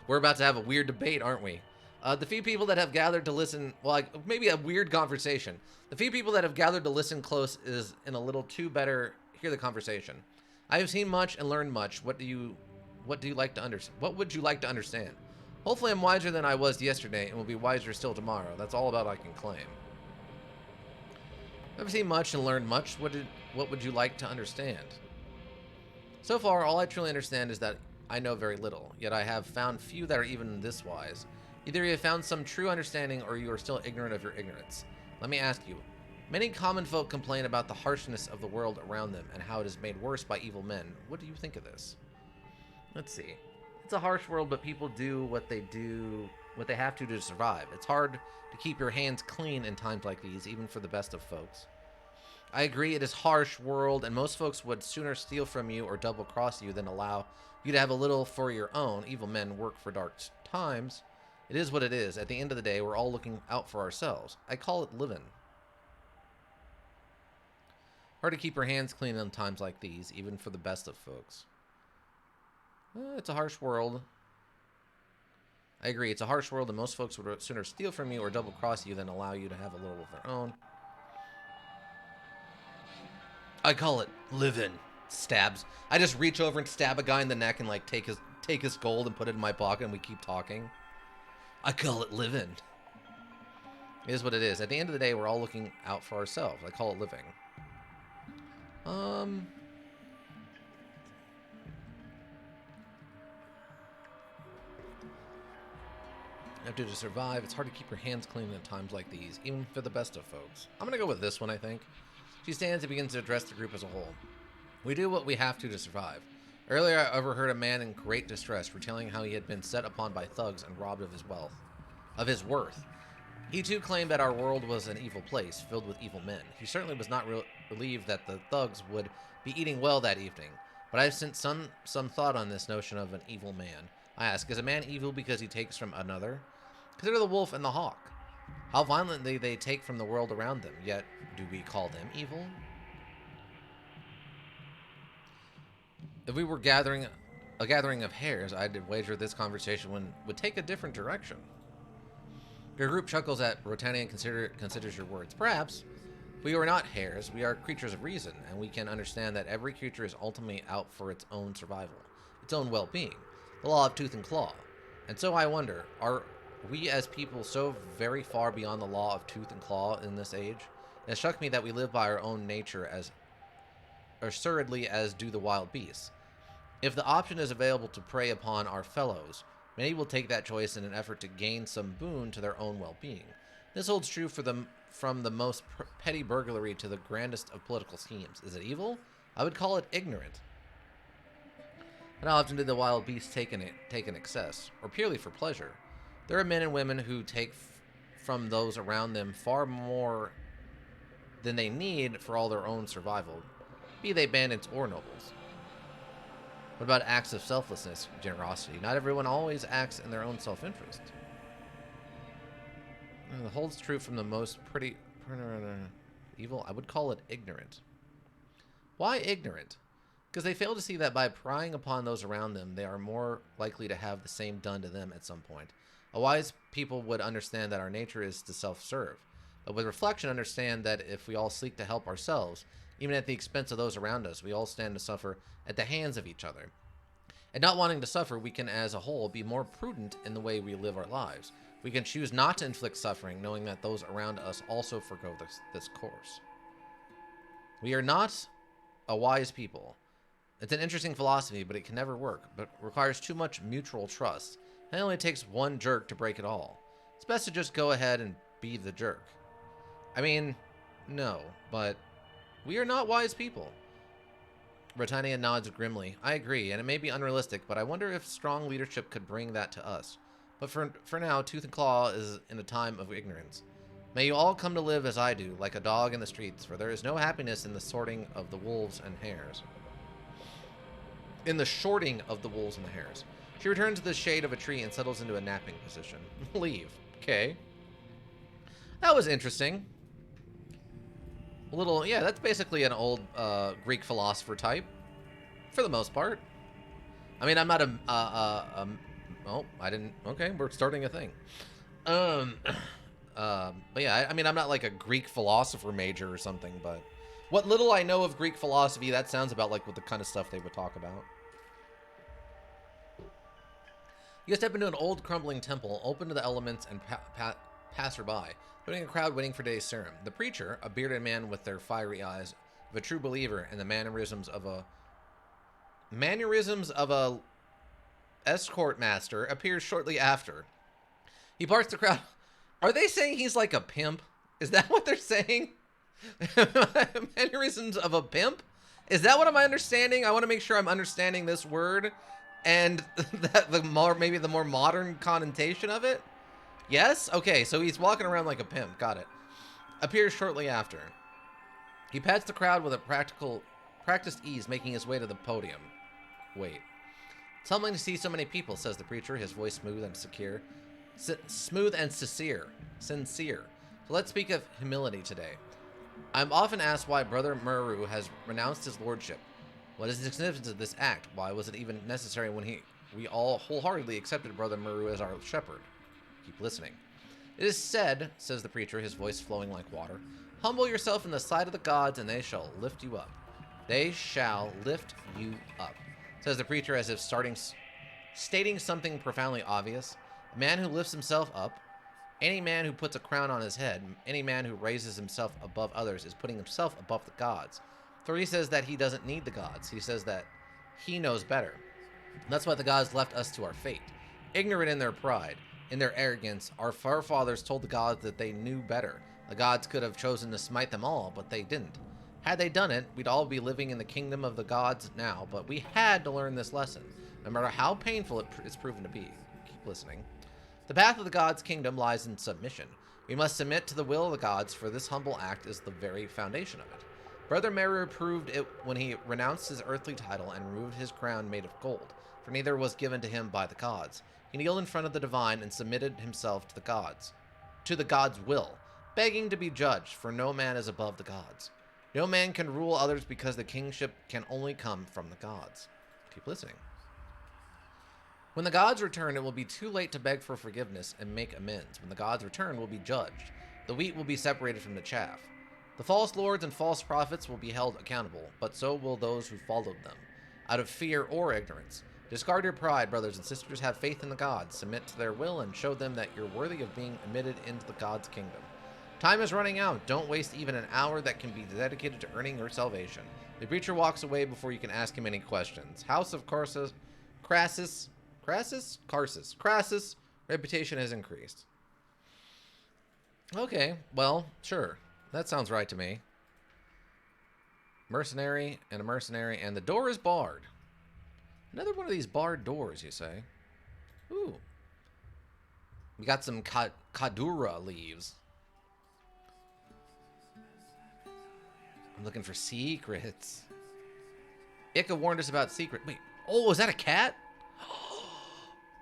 We're about to have a weird debate, aren't we? The few people that have gathered to listen, well, like, maybe a weird conversation. The few people that have gathered to listen close is in a little too better. Hear the conversation. I have seen much and learned much. What do you like to understand? What would you like to understand? Hopefully I'm wiser than I was yesterday and will be wiser still tomorrow. That's all about I can claim. I've seen much and learned much. What would you like to understand? So far, all I truly understand is that I know very little, yet I have found few that are even this wise. Either you have found some true understanding or you are still ignorant of your ignorance. Let me ask you, many common folk complain about the harshness of the world around them and how it is made worse by evil men. What do you think of this? Let's see. It's a harsh world, but people do what they have to survive. It's hard to keep your hands clean in times like these, even for the best of folks. I agree, it is a harsh world, and most folks would sooner steal from you or double-cross you than allow you to have a little for your own. Evil men work for dark times. It is what it is. At the end of the day, we're all looking out for ourselves. I call it living. Hard to keep your hands clean in times like these, even for the best of folks. It's a harsh world. I agree, it's a harsh world, and most folks would sooner steal from you or double-cross you than allow you to have a little of their own. I call it living. Stabs. I just reach over and stab a guy in the neck and like take his gold and put it in my pocket, and we keep talking. I call it living. It is what it is. At the end of the day, we're all looking out for ourselves. I call it living. Have to survive. It's hard to keep your hands clean in times like these, even for the best of folks. I'm gonna go with this one, I think. She stands and begins to address the group as a whole. We do what we have to survive. Earlier, I overheard a man in great distress retailing how he had been set upon by thugs and robbed of his wealth, of his worth. He too claimed that our world was an evil place, filled with evil men. He certainly was not relieved that the thugs would be eating well that evening. But I have since some thought on this notion of an evil man. I ask, is a man evil because he takes from another? Consider the wolf and the hawk. How violently they take from the world around them, yet do we call them evil? If we were a gathering of hares, I'd wager this conversation would take a different direction. Your group chuckles at Rotania and considers your words. Perhaps. We are not hares, we are creatures of reason, and we can understand that every creature is ultimately out for its own survival, its own well-being, the law of tooth and claw. And so I wonder, are we as people so very far beyond the law of tooth and claw in this age? It struck me that we live by our own nature as assuredly as do the wild beasts. If the option is available to prey upon our fellows, Many will take that choice in an effort to gain some boon to their own well-being. This holds true for them from the most petty burglary to the grandest of political schemes. Is it evil? I would call it ignorant. And how often did the wild beasts take in excess, or purely for pleasure? There are men and women who take from those around them far more than they need for all their own survival, be they bandits or nobles. What about acts of selflessness, generosity? Not everyone always acts in their own self-interest. It holds true from the most pretty evil. I would call it ignorant. Why ignorant? Because they fail to see that by prying upon those around them, they are more likely to have the same done to them at some point. A wise people would understand that our nature is to self-serve, but with reflection understand that if we all seek to help ourselves, even at the expense of those around us, we all stand to suffer at the hands of each other. And not wanting to suffer, we can as a whole be more prudent in the way we live our lives. We can choose not to inflict suffering, knowing that those around us also forgo this course. We are not a wise people. It's an interesting philosophy, but it can never work, but requires too much mutual trust. It only takes one jerk to break it all. It's best to just go ahead and be the jerk. I mean, no, but we are not wise people. Britannia nods grimly. I agree, and it may be unrealistic, but I wonder if strong leadership could bring that to us. But for now, Tooth and Claw is in a time of ignorance. May you all come to live as I do, like a dog in the streets, for there is no happiness in the sorting of the wolves and hares. In the shorting of the wolves and the hares. She returns to the shade of a tree and settles into a napping position. Leave. Okay. That was interesting. A little, yeah, that's basically an old Greek philosopher type, for the most part. I mean, I'm not oh, I didn't, okay, we're starting a thing. But yeah, I mean, I'm not like a Greek philosopher major or something, but what little I know of Greek philosophy, that sounds about like what the kind of stuff they would talk about. You step into an old crumbling temple, open to the elements and passerby, putting a crowd waiting for today's sermon. The preacher, a bearded man with their fiery eyes, of a true believer and the mannerisms of a escort master, appears shortly after. He parts the crowd. Are they saying he's like a pimp? Is that what they're saying? Mannerisms of a pimp? Is that what I'm understanding? I want to make sure I'm understanding this word and that maybe the more modern connotation of it. Yes? Okay, so he's walking around like a pimp. Got it. Appears shortly after. He pats the crowd with a practiced ease, making his way to the podium. Wait. It's humbling to see so many people, says the preacher, his voice smooth and secure. Smooth and sincere. So let's speak of humility today. I'm often asked why Brother Muru has renounced his lordship. What is the significance of this act? Why was it even necessary when we all wholeheartedly accepted Brother Muru as our shepherd? Keep listening. It is said, says the preacher, his voice flowing like water, humble yourself in the sight of the gods, and they shall lift you up. They shall lift you up, says the preacher, as if stating something profoundly obvious. A man who lifts himself up, any man who puts a crown on his head, any man who raises himself above others is putting himself above the gods. For he says that he doesn't need the gods. He says that he knows better. And that's why the gods left us to our fate. Ignorant in their pride, in their arrogance, our forefathers told the gods that they knew better. The gods could have chosen to smite them all, but they didn't. Had they done it, we'd all be living in the kingdom of the gods now, but we had to learn this lesson, no matter how painful it's proven to be. Keep listening. The path of the gods' kingdom lies in submission. We must submit to the will of the gods, for this humble act is the very foundation of it. Brother Meru proved it when he renounced his earthly title and removed his crown made of gold, for neither was given to him by the gods. He kneeled in front of the divine and submitted himself to the gods' will, begging to be judged, for no man is above the gods. No man can rule others because the kingship can only come from the gods. Keep listening. When the gods return, it will be too late to beg for forgiveness and make amends. When the gods return, we'll be judged. The wheat will be separated from the chaff. The false lords and false prophets will be held accountable, but so will those who followed them, out of fear or ignorance. Discard your pride, brothers and sisters. Have faith in the gods. Submit to their will and show them that you're worthy of being admitted into the gods' kingdom. Time is running out. Don't waste even an hour that can be dedicated to earning your salvation. The preacher walks away before you can ask him any questions. House of Crassus, Crassus? Carsus. Crassus. Reputation has increased. Okay, well, sure. That sounds right to me. Mercenary and a mercenary, and the door is barred. Another one of these barred doors, you say? Ooh. We got some Kadura leaves. I'm looking for secrets. Ika warned us about secret. Wait. Oh, is that a cat?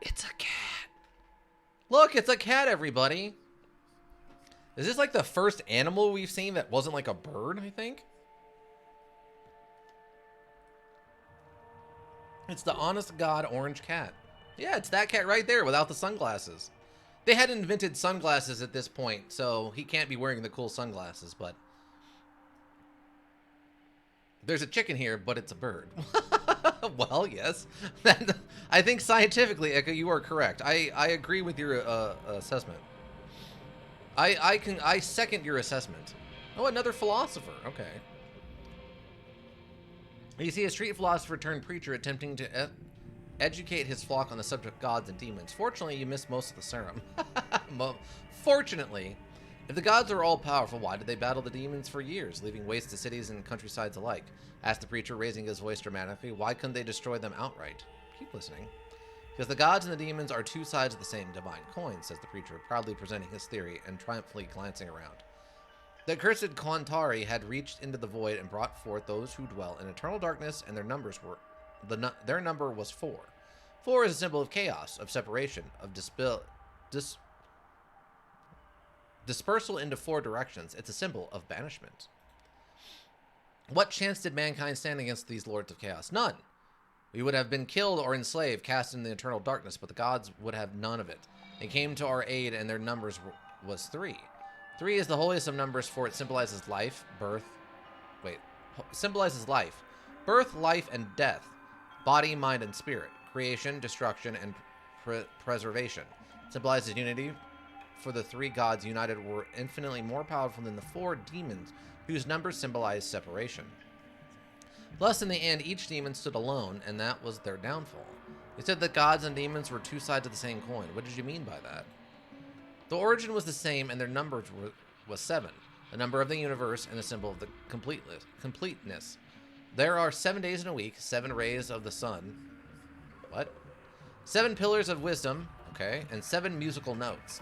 It's a cat. Look, it's a cat, everybody. Is this like the first animal we've seen that wasn't like a bird, I think? It's the honest to God orange cat. Yeah, it's that cat right there without the sunglasses. They hadn't invented sunglasses at this point, so he can't be wearing the cool sunglasses, but... There's a chicken here, but it's a bird. Well, yes. I think scientifically, Eka, you are correct. I agree with your assessment. I second your assessment. Oh, another philosopher. Okay. You see a street philosopher turned preacher attempting to educate his flock on the subject of gods and demons. Fortunately, you missed most of the serum. Fortunately, if the gods are all powerful, why did they battle the demons for years, leaving waste to cities and countrysides alike? Asked the preacher, raising his voice dramatically. Why couldn't they destroy them outright? Keep listening. Because the gods and the demons are two sides of the same divine coin, says the preacher, proudly presenting his theory and triumphantly glancing around. The accursed Kontari had reached into the void and brought forth those who dwell in eternal darkness, and their number was 4. 4 is a symbol of chaos, of separation, of dispersal into 4 directions. It's a symbol of banishment. What chance did mankind stand against these lords of chaos? None. We would have been killed or enslaved, cast in the eternal darkness, but the gods would have none of it. They came to our aid, and their numbers was 3. 3 is the holiest of numbers, for it symbolizes life, birth, life, and death, body, mind, and spirit, creation, destruction, and preservation. It symbolizes unity, for the 3 gods united were infinitely more powerful than the 4 demons, whose numbers symbolize separation. Thus, in the end, each demon stood alone, and that was their downfall. They said that gods and demons were 2 sides of the same coin. What did you mean by that? The origin was the same, and their numbers was 7, the number of the universe and a symbol of the completeness. There are 7 days in a week, 7 rays of the sun. What? 7 pillars of wisdom, okay, and 7 musical notes.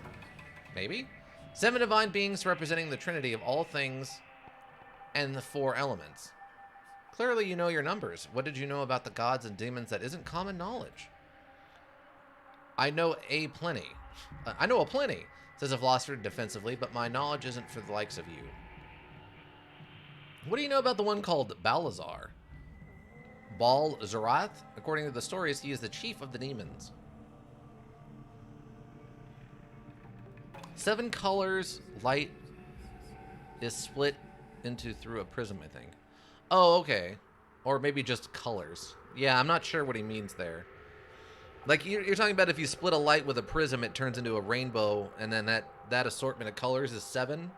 Maybe? 7 divine beings representing the trinity of all things and the 4 elements. Clearly you know your numbers. What did you know about the gods and demons that isn't common knowledge? I know a plenty, says a philosopher defensively, but my knowledge isn't for the likes of you. What do you know about the one called Balazar? Baal-Zarath? According to the stories, he is the chief of the demons. 7 colors, light is split into through a prism, I think. Oh, okay. Or maybe just colors. Yeah, I'm not sure what he means there. Like, you're talking about if you split a light with a prism, it turns into a rainbow, and then that assortment of colors is 7?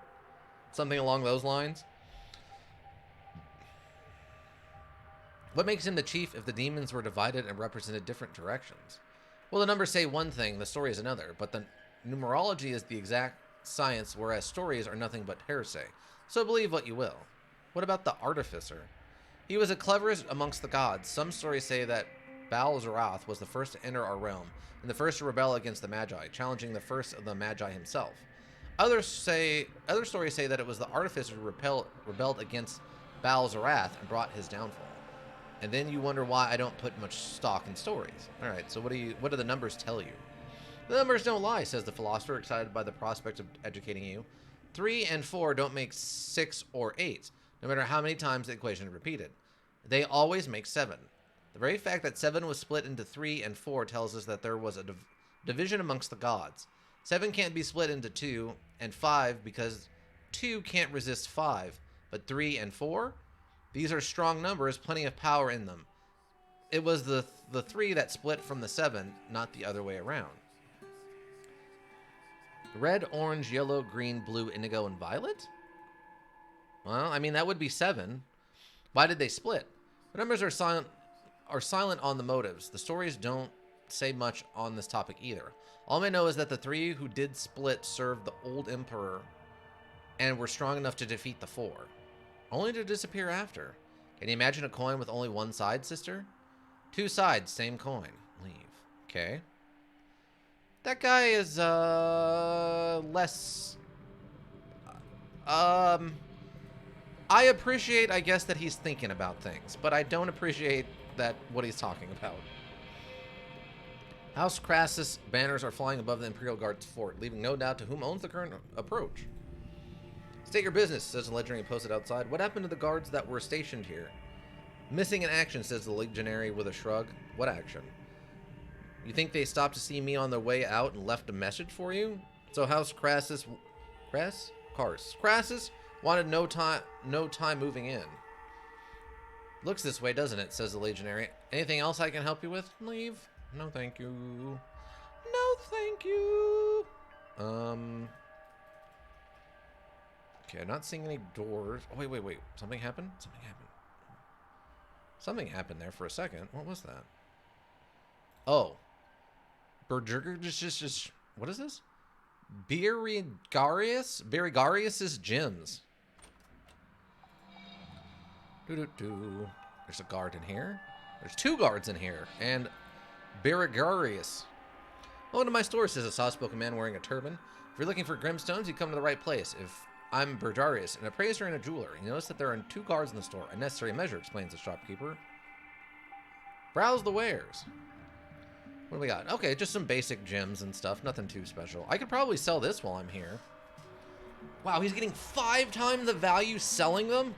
Something along those lines? What makes him the chief if the demons were divided and represented different directions? Well, the numbers say one thing, the story is another, but the numerology is the exact science, whereas stories are nothing but hearsay. So believe what you will. What about the artificer? He was the cleverest amongst the gods. Some stories say that Baal-Zarath was the first to enter our realm, and the first to rebel against the Magi, challenging the first of the Magi himself. Other stories say that it was the artificer who rebelled against Baal-Zarath and brought his downfall. And then you wonder why I don't put much stock in stories. Alright, so what do the numbers tell you? The numbers don't lie, says the philosopher, excited by the prospect of educating you. 3 and 4 don't make 6 or 8, no matter how many times the equation is repeated. They always make 7. The very fact that 7 was split into 3 and 4 tells us that there was a division amongst the gods. 7 can't be split into 2 and 5 because 2 can't resist 5, but 3 and 4? These are strong numbers, plenty of power in them. It was the 3 that split from the 7, not the other way around. Red, orange, yellow, green, blue, indigo, and violet? Well, I mean, that would be 7. Why did they split? The numbers are silent on the motives. The stories don't say much on this topic either. All I know is that the three who did split served the old emperor and were strong enough to defeat the four, only to disappear after. Can you imagine a coin with only one side, sister? Two sides, same coin. Leave. Okay. That guy is, less... I appreciate, I guess, that he's thinking about things, but I don't appreciate that what he's talking about. House Crassus banners are flying above the Imperial Guard's fort, leaving no doubt to whom owns the current approach. State your business, says the legionary posted outside. What happened to the guards that were stationed here? Missing in action, says the legionary with a shrug. What action? You think they stopped to see me on their way out and left a message for you? So House Crassus... Crassus wanted no time moving in. Looks this way, doesn't it, says the legionary. Anything else I can help you with? Leave. No, thank you. No, thank you. Okay, I'm not seeing any doors. Oh, wait. Something happened? Something happened there for a second. What was that? Oh. Just what is this? Berigarius's gems. There's a guard in here. There's two guards in here. And Berigarius. Welcome to my store, says a soft-spoken man wearing a turban. If you're looking for grimstones, you come to the right place. I'm Berigarius, an appraiser and a jeweler. You notice that there are two guards in the store. A necessary measure, explains the shopkeeper. Browse the wares. What do we got? Okay, just some basic gems and stuff. Nothing too special. I could probably sell this while I'm here. Wow, he's getting 5 times the value selling them?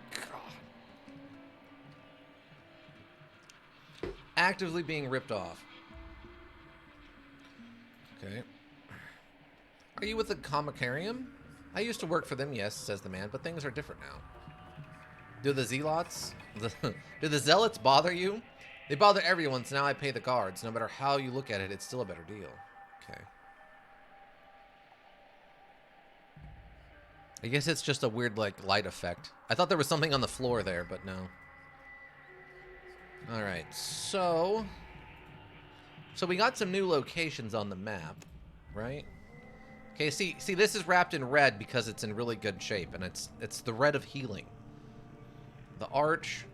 God. Actively being ripped off. Okay. Are you with the Commissarium? I used to work for them, yes, says the man, but things are different now. Do the zealots... do the zealots bother you? They bother everyone, so now I pay the guards. No matter how you look at it, it's still a better deal. Okay. I guess it's just a weird, like, light effect. I thought there was something on the floor there, but no. Alright, so we got some new locations on the map, right? Okay, see, this is wrapped in red because it's in really good shape, and it's the red of healing. The arch...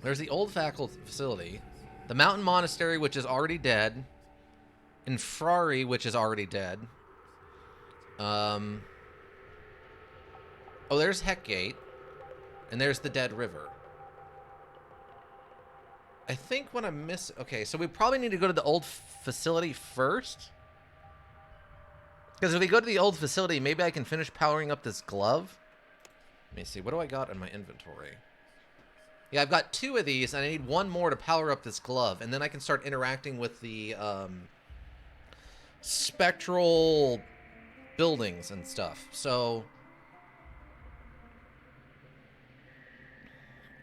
There's the old faculty facility, the mountain monastery, which is already dead, Infrari, which is already dead. Oh, there's Heckgate, and there's the Dead River. I think what I'm missing... Okay, so we probably need to go to the old facility first. Because if we go to the old facility, maybe I can finish powering up this glove. Let me see, what do I got in my inventory? Yeah, I've got 2 of these, and I need 1 more to power up this glove, and then I can start interacting with the spectral buildings and stuff. So,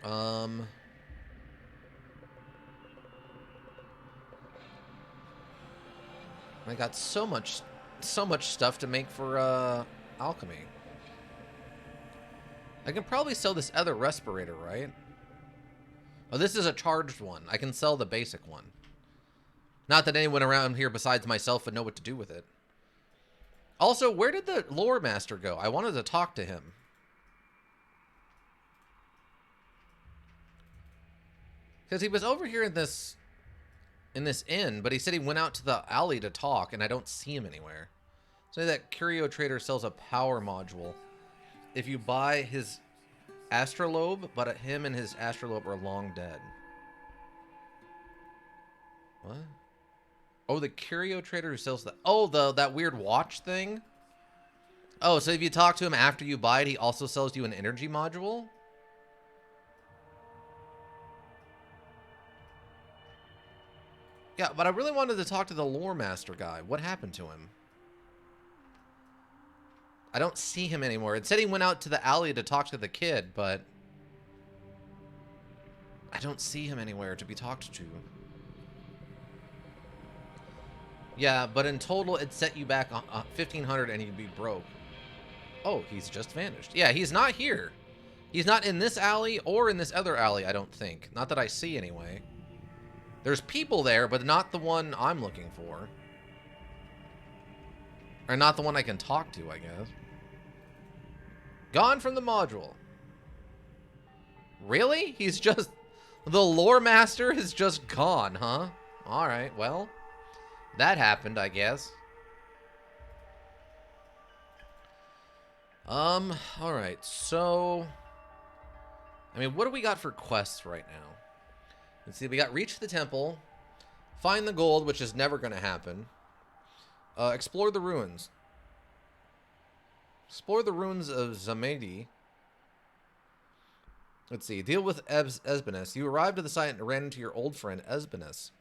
I got so much stuff to make for alchemy. I can probably sell this other respirator, right? Oh, this is a charged one. I can sell the basic one. Not that anyone around here besides myself would know what to do with it. Also, where did the lore master go? I wanted to talk to him. Because he was over here in this inn, but he said he went out to the alley to talk, and I don't see him anywhere. So that curio trader sells a power module. If you buy his astrolabe, but him and his astrolabe are long dead. What? Oh, the curio trader who sells the... Oh, that weird watch thing? Oh, so if you talk to him after you buy it, he also sells you an energy module? Yeah, but I really wanted to talk to the lore master guy. What happened to him? I don't see him anymore. It said he went out to the alley to talk to the kid, but I don't see him anywhere to be talked to. Yeah, but in total, it set you back 1,500 and you'd be broke. Oh, he's just vanished. Yeah, he's not here. He's not in this alley or in this other alley, I don't think. Not that I see, anyway. There's people there, but not the one I'm looking for. Or not the one I can talk to, I guess. Gone from the module. Really? He's just... The lore master is just gone, huh? Alright, well. That happened, I guess. Alright, so... I mean, what do we got for quests right now? Let's see, we got Reach the Temple, Find the Gold, which is never going to happen, Explore the Ruins. Explore the Ruins of Zamedi. Let's see, deal with Esbenus. You arrived at the site and ran into your old friend, Esbenus.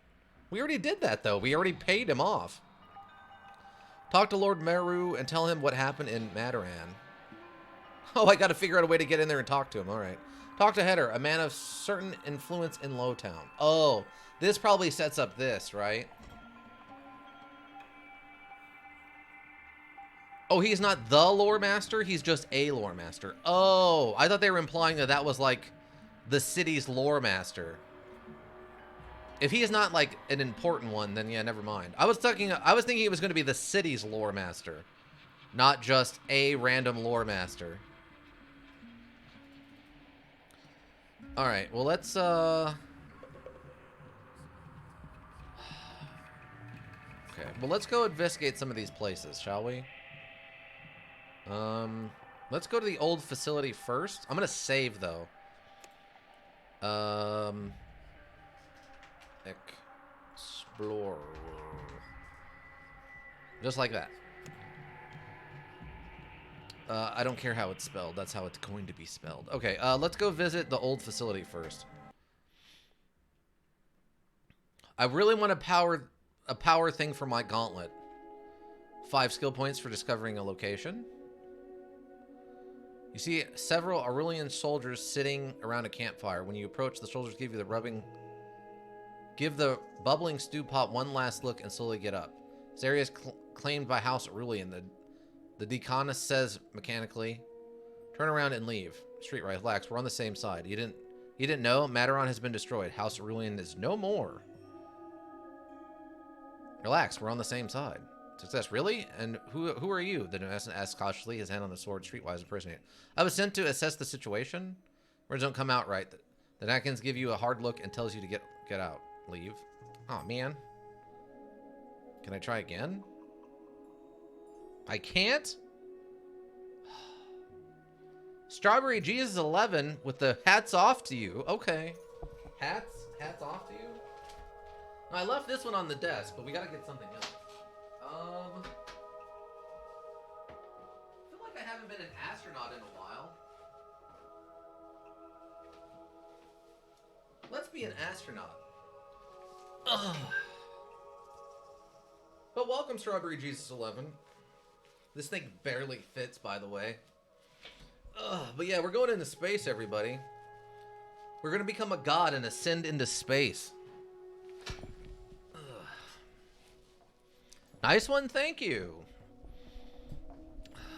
We already did that, though. We already paid him off. Talk to Lord Meru and tell him what happened in Madaran. Oh, I got to figure out a way to get in there and talk to him. All right. Talk to Heder, a man of certain influence in Lowtown. Oh, this probably sets up this, right? Oh, he's not the lore master. He's just a lore master. Oh, I thought they were implying that that was like the city's lore master. If he is not like an important one, then yeah, never mind. I was thinking it was going to be the city's lore master, not just a random lore master. All right, well, let's okay, well, let's go investigate some of these places, shall we? Let's go to the old facility first. I'm gonna save though. Explore. Just like that. I don't care how it's spelled. That's how it's going to be spelled. Okay, let's go visit the old facility first. I really want a power thing for my gauntlet. 5 skill points for discovering a location. You see several Aurelian soldiers sitting around a campfire. When you approach, the soldiers give the bubbling stew pot one last look and slowly get up. This area is claimed by House Aurelian. The deaconess says mechanically, "Turn around and leave." Street right, relax. We're on the same side. You didn't know? Madaron has been destroyed. House Aurelian is no more. Relax. We're on the same side. Success, really? And who are you? The Domestic asked cautiously, his hand on the sword, streetwise impersonating. I was sent to assess the situation. Words don't come out right. The Nakins give you a hard look and tells you to get out. Leave. Oh, man. Can I try again? I can't? Strawberry Jesus 11 with the hats off to you. Okay. Hats off to you? No, I left this one on the desk, but we gotta get something else. I feel like I haven't been an astronaut in a while. Let's be an astronaut. Ugh. But welcome, Strawberry Jesus 11. This thing barely fits, by the way. But yeah, we're going into space, everybody. We're going to become a god and ascend into space. Nice one, thank you.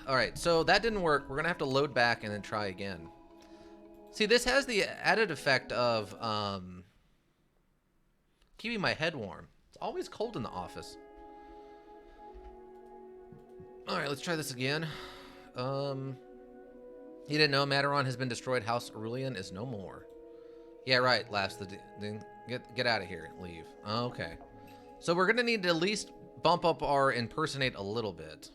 Alright, so that didn't work. We're going to have to load back and then try again. See, this has the added effect of keeping my head warm. It's always cold in the office. Alright, let's try this again. You didn't know Madaron has been destroyed. House Aurelian is no more. Yeah, right, laughs the... Get out of here. Leave. Okay. So we're going to need to at least bump up our impersonate a little bit.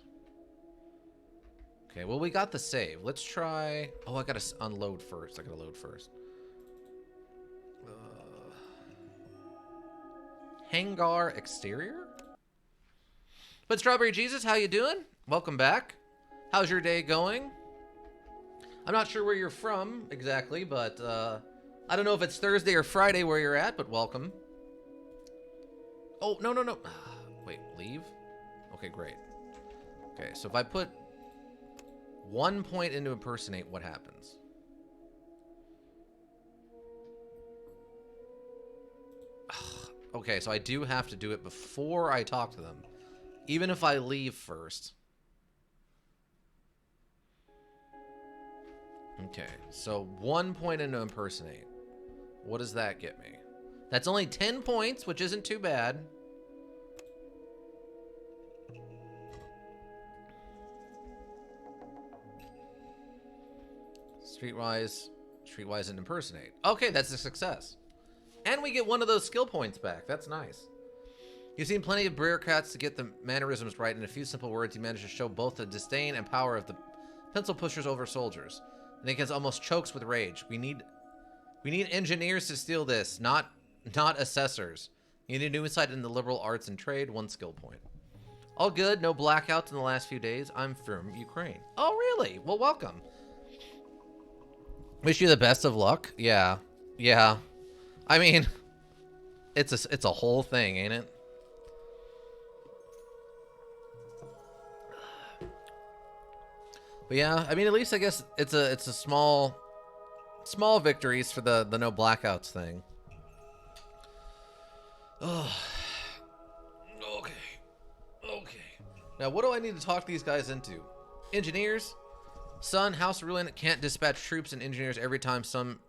Okay, well, we got the save. Let's try... Oh, I got to unload first. I got to load first. Hangar exterior? But Strawberry Jesus, how you doing? Welcome back. How's your day going? I'm not sure where you're from exactly, but I don't know if it's Thursday or Friday where you're at, but welcome. Oh, no. Wait, leave? Okay, great. Okay, so if I put 1 point into impersonate, what happens? Okay, so I do have to do it before I talk to them. Even if I leave first. Okay, so 1 point into impersonate. What does that get me? That's only 10 points, which isn't too bad. Streetwise and impersonate. Okay, that's a success. And we get one of those skill points back. That's nice. You've seen plenty of bureaucrats to get the mannerisms right. In a few simple words, you manage to show both the disdain and power of the pencil pushers over soldiers. Nickens almost chokes with rage. We need engineers to steal this, not assessors. You need new insight in the liberal arts and trade, 1 skill point. All good, no blackouts in the last few days. I'm from Ukraine. Oh, really? Well, welcome. Wish you the best of luck. Yeah. I mean, it's a whole thing, ain't it? But yeah, I mean, at least I guess it's a small victories for the no blackouts thing. Oh. Okay. Now, what do I need to talk these guys into? Engineers? Son, House Ruin can't dispatch troops and engineers every time some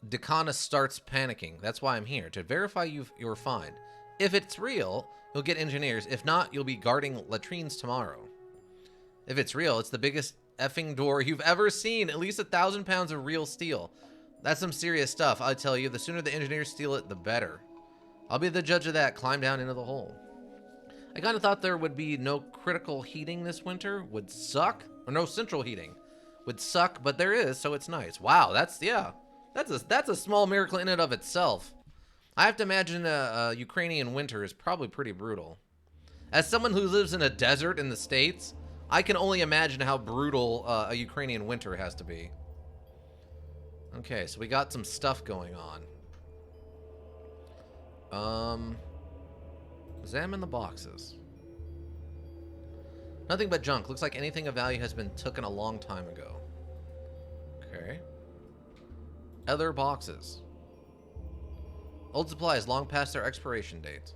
Decana starts panicking. That's why I'm here, to verify you're fine. If it's real, you'll get engineers. If not, you'll be guarding latrines tomorrow. If it's real, it's the biggest effing door you've ever seen. At least 1,000 pounds of real steel. That's some serious stuff, I tell you. The sooner the engineers steal it, the better. I'll be the judge of that. Climb down into the hole. I kind of thought there would be no critical heating this winter. Would suck. Or no central heating. Would suck, but there is, so it's nice. Wow, that's a small miracle in and of itself. I have to imagine a Ukrainian winter is probably pretty brutal. As someone who lives in a desert in the States, I can only imagine how brutal a Ukrainian winter has to be. Okay, so we got some stuff going on. Examine the boxes. Nothing but junk. Looks like anything of value has been taken a long time ago. Okay. Other boxes. Old supplies long past their expiration date.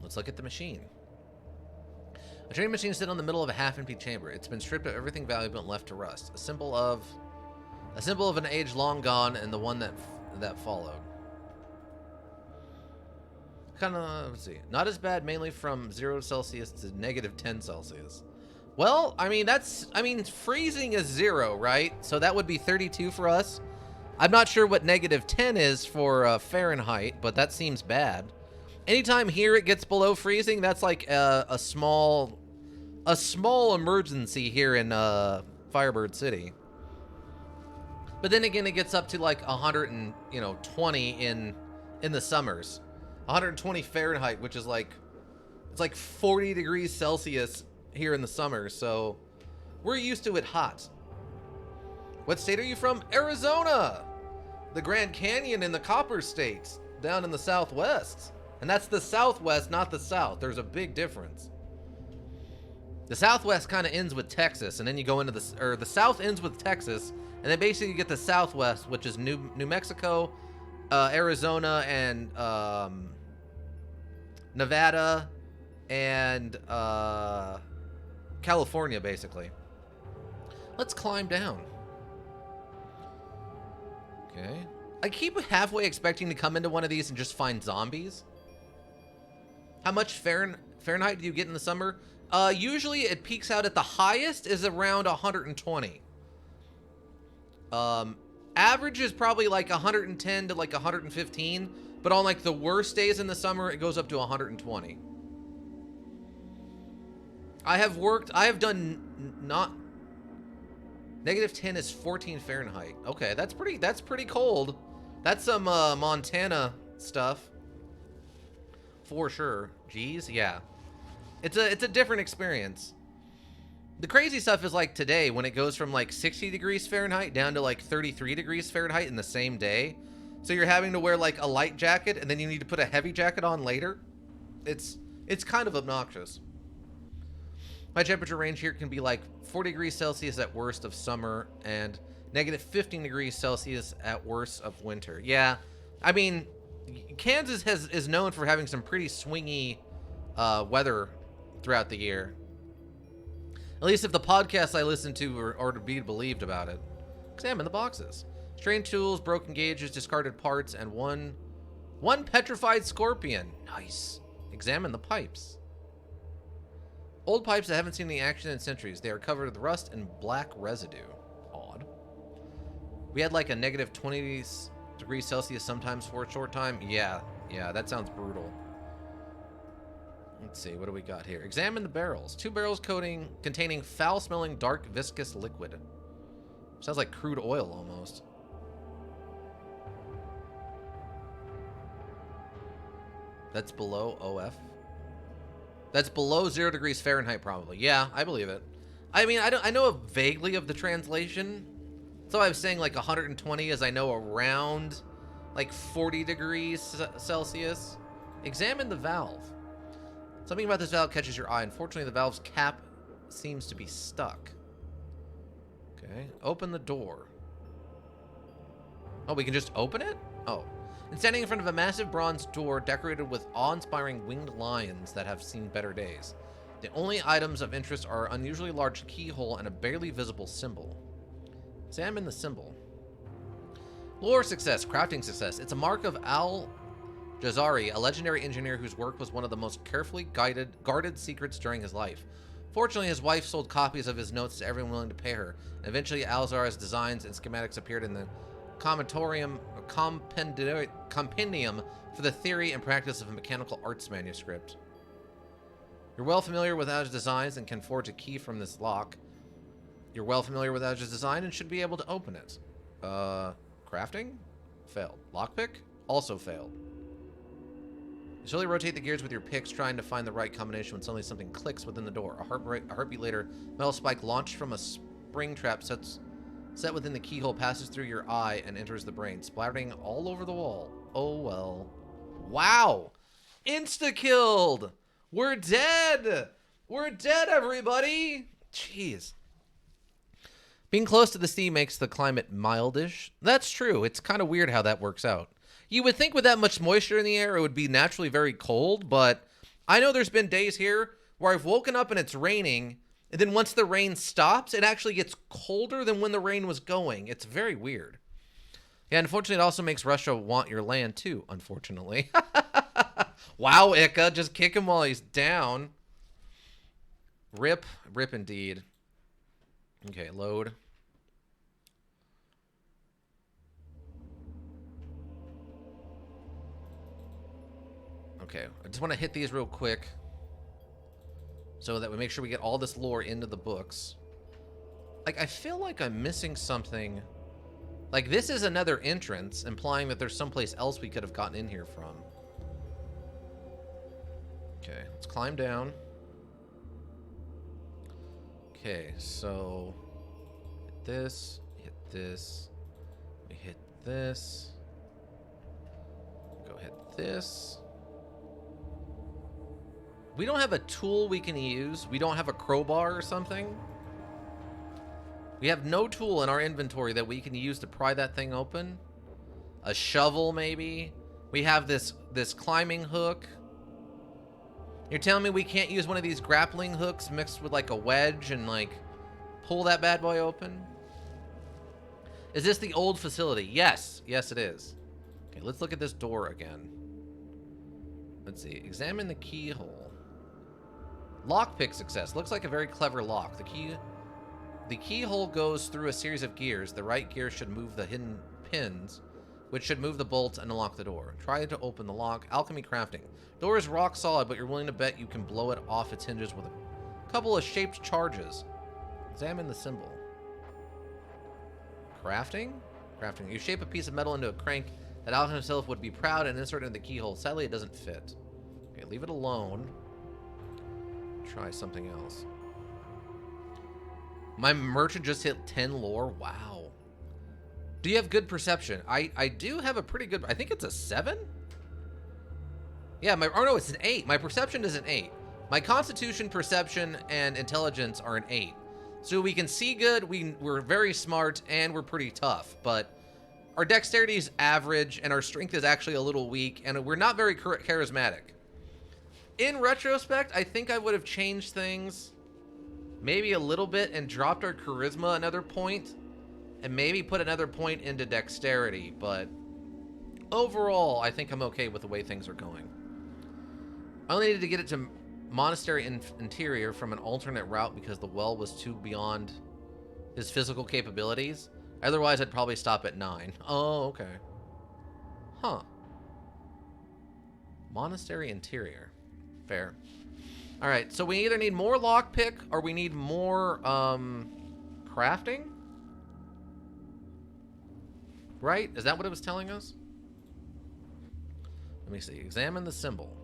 Let's look at the machine. A trading machine sits in the middle of a half-empty chamber. It's been stripped of everything valuable and left to rust. A symbol of an age long gone and the one that followed. Kind of, let's see. Not as bad, mainly from 0 Celsius to negative 10 Celsius. Well, I mean, freezing is 0, right? So that would be 32 for us. I'm not sure what negative 10 is for Fahrenheit, but that seems bad. Anytime here it gets below freezing, that's like a small emergency here in Firebird City. But then again, it gets up to like 120 in the summers. 120 Fahrenheit, which is like, it's like 40 degrees Celsius here in the summer, so we're used to it hot. What state are you from? Arizona! The Grand Canyon in the Copper States, down in the Southwest. And that's the Southwest, not the South. There's a big difference. The Southwest kind of ends with Texas, and then you go into the South ends with Texas, and then basically you get the Southwest, which is New Mexico, Arizona, and Nevada, and California, basically. Let's climb down. Okay. I keep halfway expecting to come into one of these and just find zombies. How much Fahrenheit do you get in the summer? Usually it peaks out at the highest is around 120. Average is probably like 110 to like 115, but on like the worst days in the summer, it goes up to 120. I have done not negative 10 is 14 Fahrenheit. Okay, that's pretty cold. That's some Montana stuff. For sure. Geez, yeah. It's a different experience. The crazy stuff is like today when it goes from like 60 degrees Fahrenheit down to like 33 degrees Fahrenheit in the same day. So you're having to wear like a light jacket and then you need to put a heavy jacket on later. It's kind of obnoxious. My temperature range here can be like 40 degrees Celsius at worst of summer and negative 15 degrees Celsius at worst of winter. Yeah, I mean, Kansas is known for having some pretty swingy weather throughout the year. At least if the podcasts I listen to are to be believed about it. Examine the boxes. Strained tools, broken gauges, discarded parts, and one petrified scorpion. Nice. Examine the pipes. Old pipes that haven't seen any action in centuries. They are covered with rust and black residue. Odd. We had like a negative 20 degrees Celsius sometimes for a short time. Yeah, that sounds brutal. Let's see, what do we got here? Examine the barrels. 2 barrels containing foul-smelling, dark, viscous liquid. Sounds like crude oil almost. That's below OF. That's below 0 degrees Fahrenheit, probably. Yeah, I believe it. I mean, I know vaguely of the translation. So I was saying like 120, as I know around like 40 degrees Celsius. Examine the valve. Something about this valve catches your eye. Unfortunately, the valve's cap seems to be stuck. Okay, open the door. Oh, we can just open it? Oh. And standing in front of a massive bronze door decorated with awe-inspiring winged lions that have seen better days. The only items of interest are an unusually large keyhole and a barely visible symbol. Examine the symbol. Lore success, crafting success. It's a mark of Al-Jazari, a legendary engineer whose work was one of the most carefully guarded secrets during his life. Fortunately, his wife sold copies of his notes to everyone willing to pay her, and eventually Al-Jazari's designs and schematics appeared in the compendium for the theory and practice of a mechanical arts manuscript. You're well familiar with Al's designs and can forge a key from this lock. You're well familiar with Al's design and should be able to open it. Crafting? Failed. Lockpick? Also failed. You slowly rotate the gears with your picks, trying to find the right combination when suddenly something clicks within the door. A heartbeat later, metal spike launched from a spring trap set within the keyhole passes through your eye and enters the brain, splattering all over the wall. Oh well. Wow! Insta-killed! We're dead! We're dead, everybody! Jeez. Being close to the sea makes the climate mildish. That's true. It's kind of weird how that works out. You would think with that much moisture in the air, it would be naturally very cold, but I know there's been days here where I've woken up and it's raining, and then once the rain stops, it actually gets colder than when the rain was going. It's very weird. Yeah, unfortunately, it also makes Russia want your land too, unfortunately. Wow, Ika, just kick him while he's down. Rip indeed. Okay, load. Okay, I just want to hit these real quick so that we make sure we get all this lore into the books. Like, I feel like I'm missing something. Like, this is another entrance, implying that there's someplace else we could have gotten in here from. Okay, let's climb down. Okay, so hit this, we hit this, go hit this. We don't have a tool we can use. We don't have a crowbar or something. We have no tool in our inventory that we can use to pry that thing open. A shovel, maybe. We have this climbing hook. You're telling me we can't use one of these grappling hooks mixed with like a wedge and like pull that bad boy open? Is this the old facility? Yes. Yes, it is. Okay, let's look at this door again. Let's see. Examine the keyhole. Lockpick success. Looks like a very clever lock. The keyhole goes through a series of gears. The right gear should move the hidden pins, which should move the bolts and unlock the door. Try to open the lock. Alchemy crafting. Door is rock solid, but you're willing to bet you can blow it off its hinges with a couple of shaped charges. Examine the symbol. Crafting? Crafting. You shape a piece of metal into a crank that Alchemist himself would be proud and insert into the keyhole. Sadly, it doesn't fit. Okay, leave it alone. Try something else. My merchant just hit 10 lore. Wow. Do you have good perception? I do have a pretty good... I think it's a 7? Yeah, oh no, it's an 8. My perception is an 8. My constitution, perception, and intelligence are an 8. So we can see good, we're very smart, and we're pretty tough. But our dexterity is average, and our strength is actually a little weak, and we're not very charismatic. In retrospect, I think I would have changed things maybe a little bit and dropped our charisma another point and maybe put another point into dexterity, but overall, I think I'm okay with the way things are going. I only needed to get it to Monastery Interior from an alternate route because the well was too beyond his physical capabilities. Otherwise, I'd probably stop at 9. Oh, okay. Huh. Monastery Interior. Fair. Alright, so we either need more lockpick or we need more, crafting? Right? Is that what it was telling us? Let me see. Examine the symbol.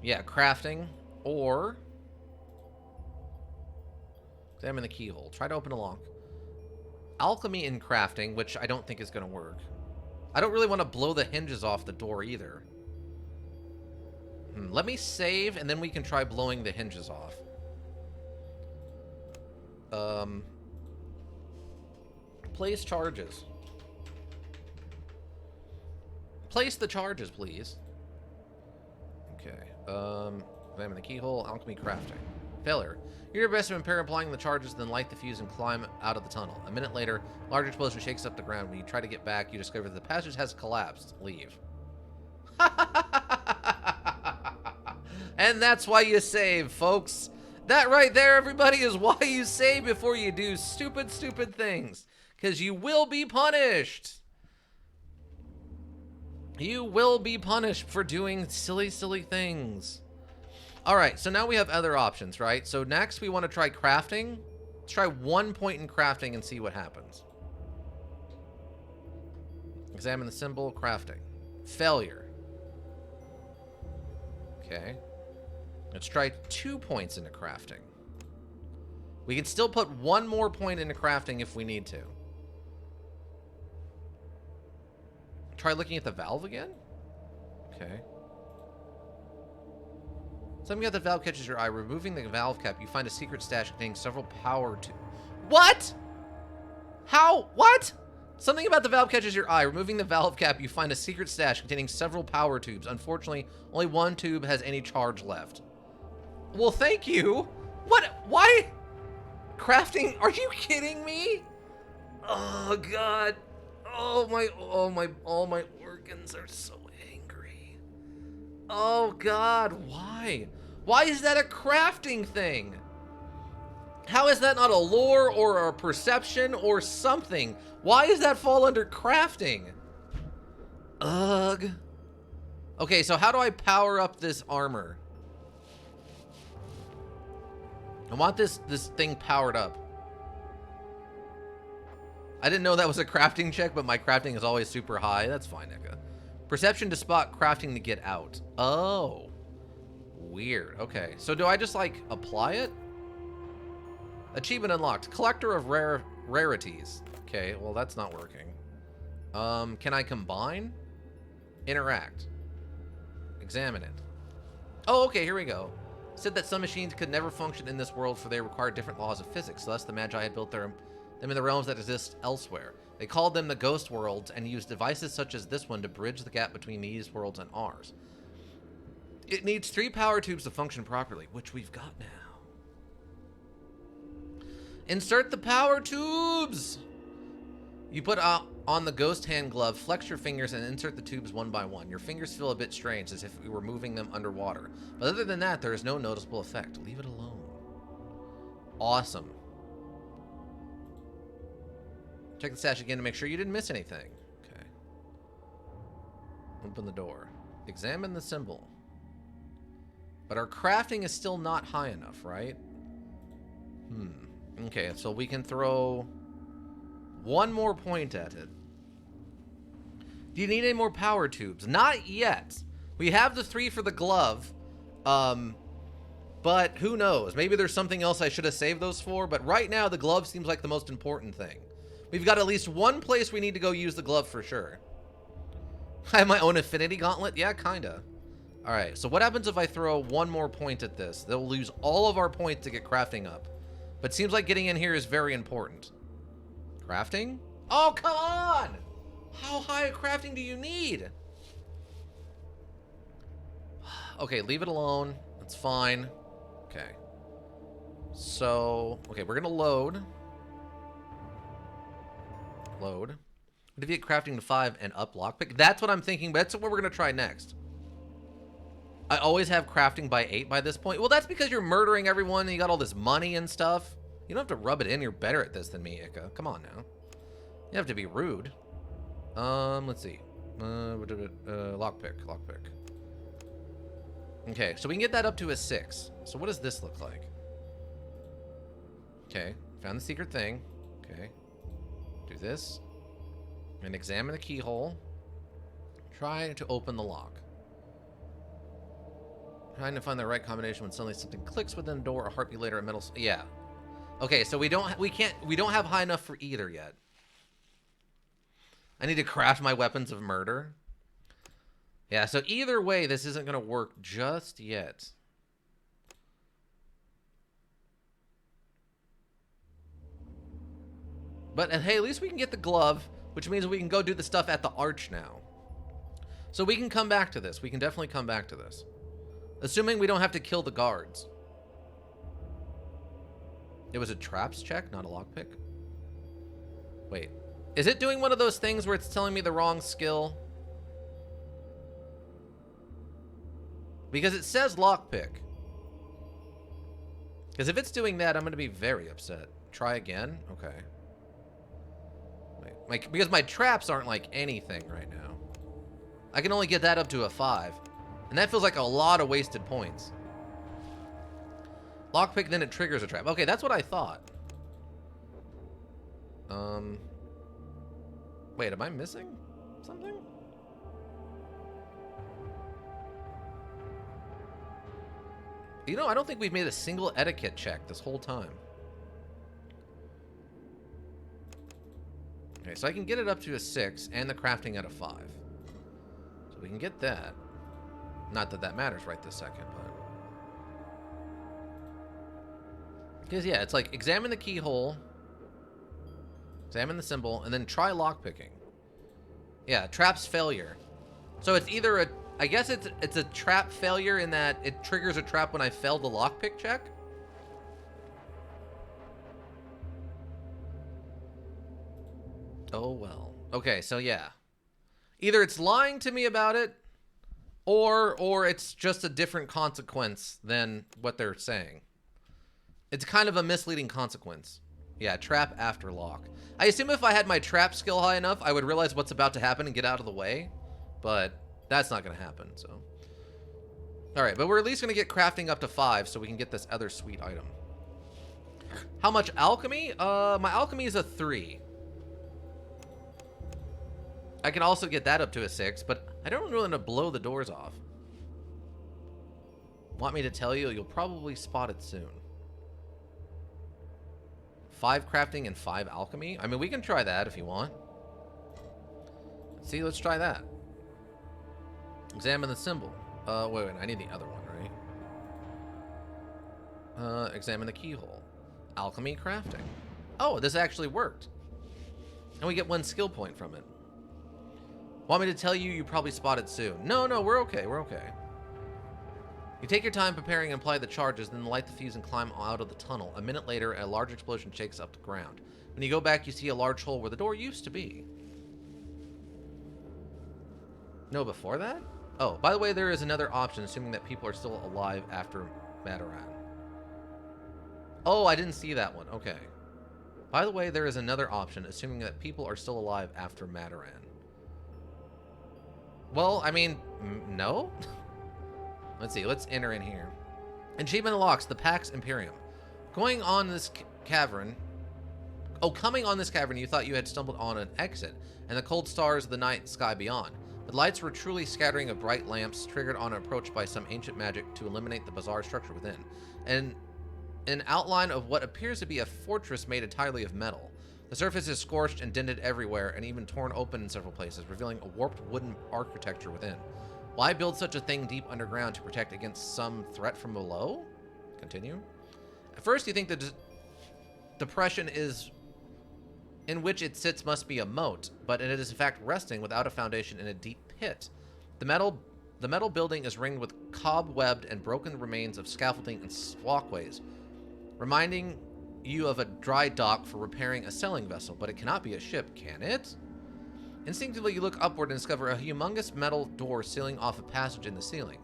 Yeah, crafting, or examine the keyhole. Try to open a lock. Alchemy and crafting, which I don't think is going to work. I don't really want to blow the hinges off the door either. Let me save, and then we can try blowing the hinges off. Place charges. Place the charges, please. Okay. Examine the keyhole. Alchemy crafting. Failure. You're best to impair applying the charges, then light the fuse and climb out of the tunnel. A minute later, large explosion shakes up the ground. When you try to get back, you discover that the passage has collapsed. Leave. And that's why you save, folks. That right there, everybody, is why you save before you do stupid, stupid things. Because you will be punished. You will be punished for doing silly, silly things. Alright, so now we have other options, right? So next we want to try crafting. Let's try 1 point in crafting and see what happens. Examine the symbol, crafting. Failure. Okay. Let's try 2 points into crafting. We can still put 1 more point into crafting if we need to. Try looking at the valve again? Okay. Something about the valve catches your eye. Removing the valve cap, you find a secret stash containing several power tubes. What? How? What? Something about the valve catches your eye. Removing the valve cap, you find a secret stash containing several power tubes. Unfortunately, only 1 tube has any charge left. Well, thank you. What? Why? Crafting? Are you kidding me? Oh, God. All my organs are so angry. Oh, God, why? Why is that a crafting thing? How is that not a lore or a perception or something? Why does that fall under crafting? Ugh. Okay, so how do I power up this armor? I want this thing powered up. I didn't know that was a crafting check, but my crafting is always super high. That's fine, Eka. Perception to spot, crafting to get out. Oh. Weird. Okay. So do I just, like, apply it? Achievement unlocked. Collector of rarities. Okay, well, that's not working. Can I combine? Interact. Examine it. Oh, okay, here we go. Said that some machines could never function in this world for they require different laws of physics. Thus, the Magi had built them in the realms that exist elsewhere. They called them the Ghost Worlds and used devices such as this one to bridge the gap between these worlds and ours. It needs 3 power tubes to function properly, which we've got now. Insert the power tubes! You put on the ghost hand glove, flex your fingers, and insert the tubes one by one. Your fingers feel a bit strange, as if we were moving them underwater. But other than that, there is no noticeable effect. Leave it alone. Awesome. Check the stash again to make sure you didn't miss anything. Okay. Open the door. Examine the symbol. But our crafting is still not high enough, right? Okay, so we can throw 1 more point at it. Do you need any more power tubes? Not yet. We have the 3 for the glove. But who knows? Maybe there's something else I should have saved those for. But right now, the glove seems like the most important thing. We've got at least 1 place we need to go use the glove for sure. I have my own affinity gauntlet? Yeah, kinda. Alright, so what happens if I throw 1 more point at this? They'll lose all of our points to get crafting up. But seems like getting in here is very important. Crafting? Oh, come on! How high a crafting do you need? Okay, leave it alone. That's fine. Okay. So, okay, we're gonna load. Load. What if you get crafting to 5 and up lockpick? That's what I'm thinking, but that's what we're going to try next. I always have crafting by 8 by this point. Well, that's because you're murdering everyone and you got all this money and stuff. You don't have to rub it in. You're better at this than me, Ika. Come on now. You have to be rude. Let's see. Lockpick. Okay, so we can get that up to a 6. So what does this look like? Okay, found the secret thing. Okay. Do this. And examine the keyhole. Try to open the lock. Trying to find the right combination when suddenly something clicks within the door, a heartbeat later, a metal... Yeah. Okay, so we don't have high enough for either yet. I need to craft my weapons of murder. Yeah, so either way, this isn't going to work just yet. But hey, at least we can get the glove, which means we can go do the stuff at the arch now. So we can come back to this. We can definitely come back to this. Assuming we don't have to kill the guards. It was a traps check, not a lockpick. Wait. Is it doing one of those things where it's telling me the wrong skill? Because it says lockpick. Because if it's doing that, I'm going to be very upset. Try again? Okay. Wait. Because my traps aren't like anything right now. I can only get that up to a 5. And that feels like a lot of wasted points. Lockpick, then it triggers a trap. Okay, that's what I thought. Wait, am I missing something? You know, I don't think we've made a single etiquette check this whole time. Okay, so I can get it up to a 6 and the crafting at a 5. So we can get that. Not that that matters right this second, but... Because, yeah, it's like, examine the keyhole, examine the symbol, and then try lockpicking. Yeah, trap's failure. So it's either a... I guess it's a trap failure in that it triggers a trap when I fail the lockpick check. Oh, well. Okay, so yeah. Either it's lying to me about it, or it's just a different consequence than what they're saying. It's kind of a misleading consequence. Yeah, trap after lock. I assume if I had my trap skill high enough, I would realize what's about to happen and get out of the way. But that's not going to happen, so. Alright, but we're at least going to get crafting up to 5 so we can get this other sweet item. How much alchemy? My alchemy is a 3. I can also get that up to a 6, but I don't really want to blow the doors off. Want me to tell you? You'll probably spot it soon. 5 crafting and 5 alchemy? I mean, we can try that if you want. See, let's try that. Examine the symbol. Wait, I need the other one, right? Examine the keyhole. Alchemy crafting. Oh, this actually worked. And we get 1 skill point from it. Want me to tell you? You probably spot it soon. No, we're okay. We're okay. You take your time preparing and apply the charges, then light the fuse and climb out of the tunnel. A minute later, a large explosion shakes up the ground. When you go back, you see a large hole where the door used to be. No, before that? Oh, by the way, there is another option, assuming that people are still alive after Mataran. Oh, I didn't see that one. Okay. By the way, there is another option, assuming that people are still alive after Mataran. Well, I mean, no? Let's see, let's enter in here. Achievement unlocks the Pax Imperium. Going on this cavern... Oh, coming on this cavern, you thought you had stumbled on an exit, and the cold stars of the night sky beyond. The lights were truly scattering of bright lamps, triggered on approach by some ancient magic to eliminate the bizarre structure within. And an outline of what appears to be a fortress made entirely of metal. The surface is scorched and dented everywhere, and even torn open in several places, revealing a warped wooden architecture within. Why build such a thing deep underground to protect against some threat from below? Continue. At first, you think the depression is in which it sits must be a moat, but it is in fact resting without a foundation in a deep pit. The metal building is ringed with cobwebbed and broken remains of scaffolding and walkways, reminding you of a dry dock for repairing a sailing vessel, but it cannot be a ship, can it? Instinctively, you look upward and discover a humongous metal door sealing off a passage in the ceiling.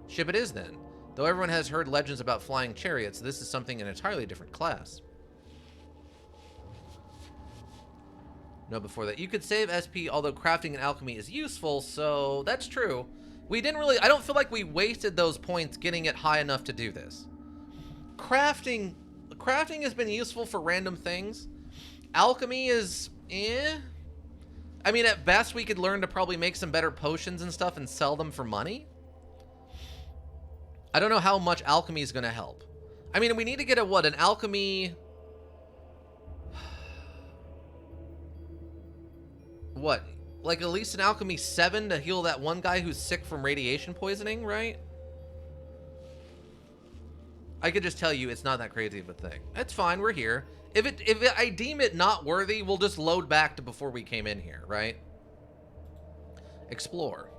Ship it is, then. Though everyone has heard legends about flying chariots, this is something in an entirely different class. No, before that. You could save SP, although crafting and alchemy is useful, so that's true. We didn't really... I don't feel like we wasted those points getting it high enough to do this. Crafting has been useful for random things. Alchemy is... eh. I mean, at best, we could learn to probably make some better potions and stuff and sell them for money. I don't know how much alchemy is going to help. I mean, we need to get a, what, an alchemy... What? Like, at least an alchemy 7 to heal that one guy who's sick from radiation poisoning, right? I could just tell you it's not that crazy of a thing. It's fine, we're here. If I deem it not worthy, we'll just load back to before we came in here, right? Explore.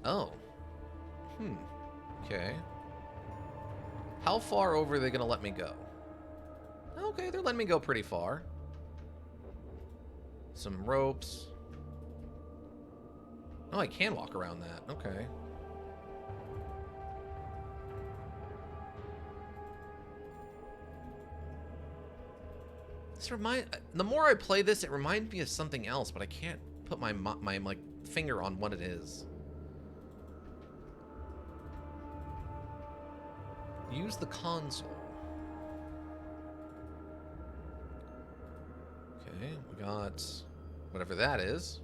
Oh. Okay. How far over are they gonna let me go? Okay, they're letting me go pretty far. Some ropes. Oh, I can walk around that. Okay. The more I play this, it reminds me of something else, but I can't put my like finger on what it is. Use the console. Okay, we got whatever that is.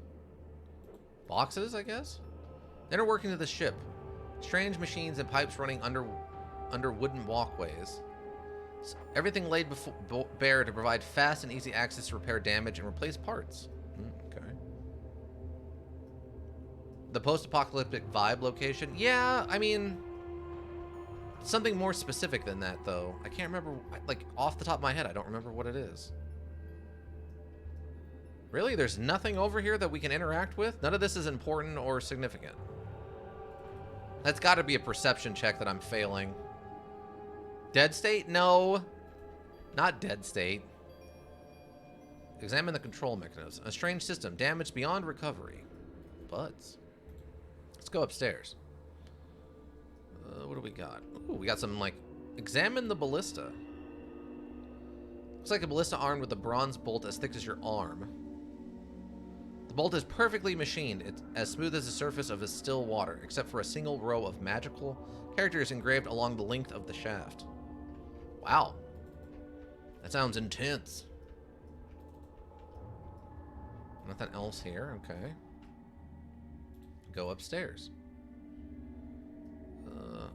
Boxes, I guess? Then we're working to the ship. Strange machines and pipes running under wooden walkways. Everything laid bare to provide fast and easy access to repair damage and replace parts. Okay. The post-apocalyptic vibe location. Yeah, I mean... something more specific than that, though. I can't remember, like, off the top of my head, I don't remember what it is. Really? There's nothing over here that we can interact with? None of this is important or significant. That's got to be a perception check that I'm failing. Dead state? No. Not dead state. Examine the control mechanism. A strange system. Damage beyond recovery. But let's go upstairs. What do we got? Ooh, we got some, like, examine the ballista. Looks like a ballista armed with a bronze bolt as thick as your arm. The bolt is perfectly machined. It's as smooth as the surface of a still water, except for a single row of magical characters engraved along the length of the shaft. Wow. That sounds intense. Nothing else here. Okay. Go upstairs.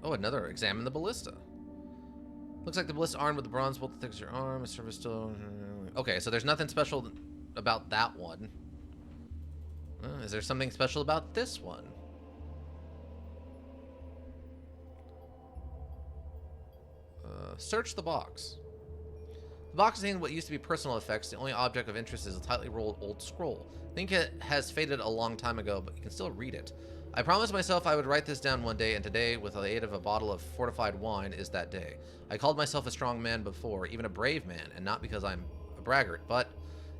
Oh, another. Examine the ballista. Looks like the ballista armed with the bronze bolt that thick as your arm. A surface still... Okay, so there's nothing special about that one. Is there something special about this one? Search the box. The box contains what used to be personal effects. The only object of interest is a tightly rolled old scroll. I think it has faded a long time ago, but you can still read it. I promised myself I would write this down one day, and today, with the aid of a bottle of fortified wine, is that day. I called myself a strong man before, even a brave man, and not because I'm a braggart, but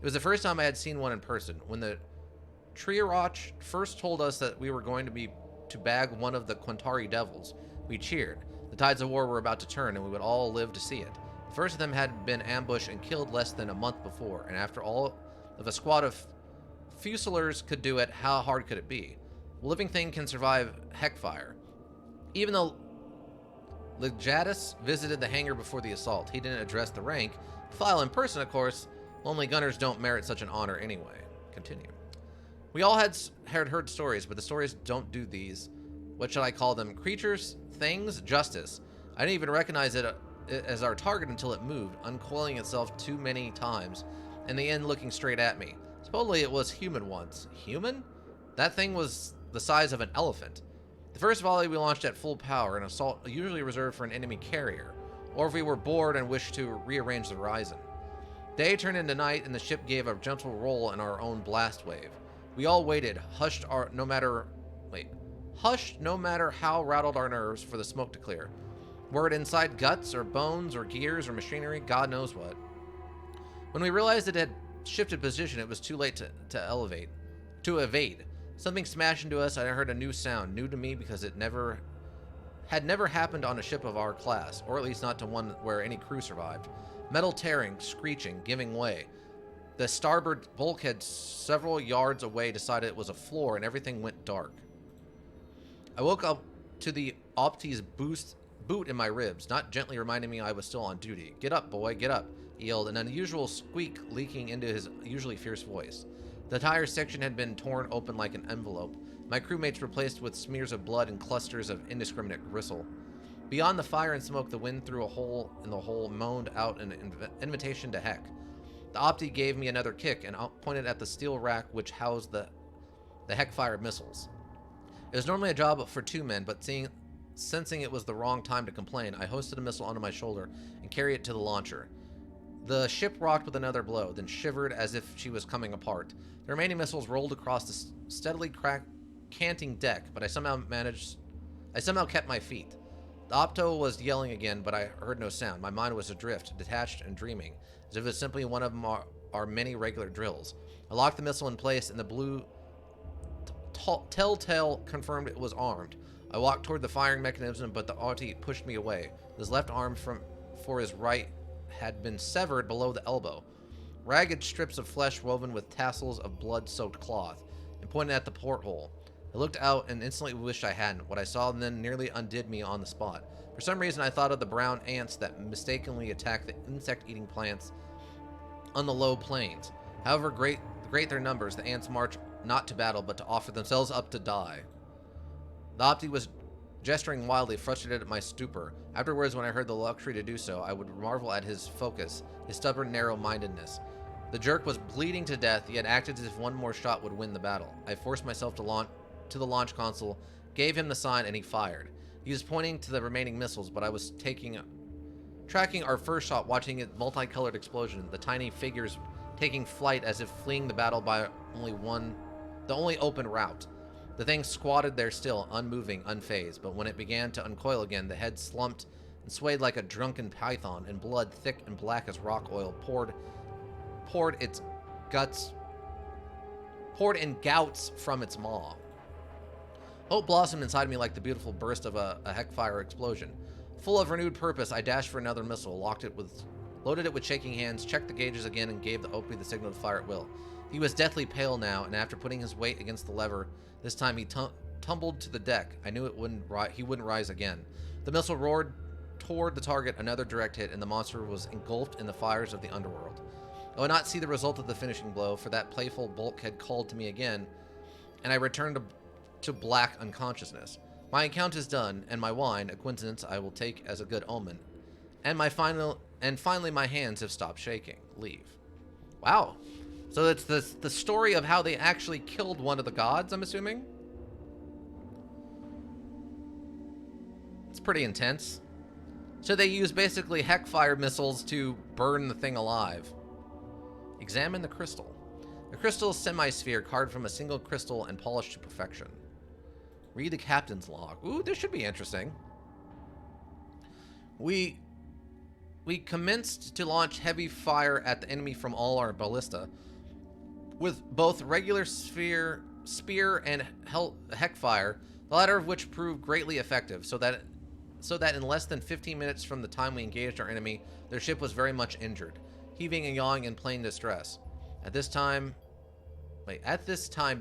it was the first time I had seen one in person. When the Triarch first told us that we were going to bag one of the Quintari devils, we cheered. The tides of war were about to turn, and we would all live to see it. The first of them had been ambushed and killed less than a month before, and after all of a squad of Fusiliers could do it, how hard could it be? A living thing can survive heckfire. Even though Legatus visited the hangar before the assault, he didn't address the rank. File in person, of course. Lonely gunners don't merit such an honor anyway. Continue. We all had heard stories, but the stories don't do these. What should I call them? Creatures? Things? Justice. I didn't even recognize it as our target until it moved, uncoiling itself too many times, in the end looking straight at me. Supposedly it was human once. Human? That thing was the size of an elephant. The first volley we launched at full power, an assault usually reserved for an enemy carrier, or if we were bored and wished to rearrange the horizon. Day turned into night, and the ship gave a gentle roll in our own blast wave. We all waited, hushed no matter how rattled our nerves, for the smoke to clear. Were it inside guts or bones or gears or machinery, God knows what. When we realized it had shifted position, it was too late to evade. Something smashed into us, and I heard a new sound, new to me because it had never happened on a ship of our class, or at least not to one where any crew survived. Metal tearing, screeching, giving way. The starboard bulkhead several yards away decided it was a floor, and everything went dark. I woke up to the Opti's boot in my ribs, not gently reminding me I was still on duty. "Get up, boy, get up," he yelled, an unusual squeak leaking into his usually fierce voice. The tire section had been torn open like an envelope, my crewmates replaced with smears of blood and clusters of indiscriminate gristle. Beyond the fire and smoke, the wind through a hole in the hull moaned out an invitation to heck. The Opti gave me another kick and pointed at the steel rack which housed the heck-fired missiles. It was normally a job for 2 men, but sensing it was the wrong time to complain, I hoisted a missile onto my shoulder and carried it to the launcher. The ship rocked with another blow, then shivered as if she was coming apart. The remaining missiles rolled across the steadily canting deck, but I somehow kept my feet. The Opto was yelling again, but I heard no sound. My mind was adrift, detached and dreaming, as if it was simply one of our many regular drills. I locked the missile in place, and the blue telltale confirmed it was armed. I walked toward the firing mechanism, but the Opti pushed me away. His left arm for his right had been severed below the elbow. Ragged strips of flesh woven with tassels of blood-soaked cloth, and pointed at the porthole. I looked out and instantly wished I hadn't. What I saw then nearly undid me on the spot. For some reason, I thought of the brown ants that mistakenly attack the insect-eating plants on the low plains. However great their numbers, the ants march not to battle, but to offer themselves up to die. The Opti was gesturing wildly, frustrated at my stupor. Afterwards, when I heard the luxury to do so, I would marvel at his focus, his stubborn narrow-mindedness. The jerk was bleeding to death, yet acted as if one more shot would win the battle. I forced myself to the launch console, gave him the sign, and he fired. He was pointing to the remaining missiles, but I was tracking our first shot, watching its multicolored explosion, the tiny figures taking flight as if fleeing the battle by the only open route. The thing squatted there still, unmoving, unfazed, but when it began to uncoil again, the head slumped and swayed like a drunken python, and blood, thick and black as rock oil, poured in gouts from its maw. Hope blossomed inside me like the beautiful burst of a heckfire explosion. Full of renewed purpose, I dashed for another missile, loaded it with shaking hands, checked the gauges again, and gave the Opie the signal to fire at will. He was deathly pale now, and after putting his weight against the lever, this time he tumbled to the deck. I knew he wouldn't rise again. The missile roared toward the target, another direct hit, and the monster was engulfed in the fires of the underworld. I would not see the result of the finishing blow, for that playful bulkhead called to me again, and I returned to black unconsciousness. My account is done, and my wine, a coincidence I will take as a good omen, and finally my hands have stopped shaking. Leave. Wow. So it's the story of how they actually killed one of the gods, I'm assuming? It's pretty intense. So they use basically heckfire missiles to burn the thing alive. Examine the crystal. The crystal semi-sphere carved from a single crystal and polished to perfection. Read the captain's log. Ooh, this should be interesting. We commenced to launch heavy fire at the enemy from all our ballista, with both regular spear and heckfire, the latter of which proved greatly effective, so that in less than 15 minutes from the time we engaged our enemy, their ship was very much injured, heaving and yawing in plain distress. At this time,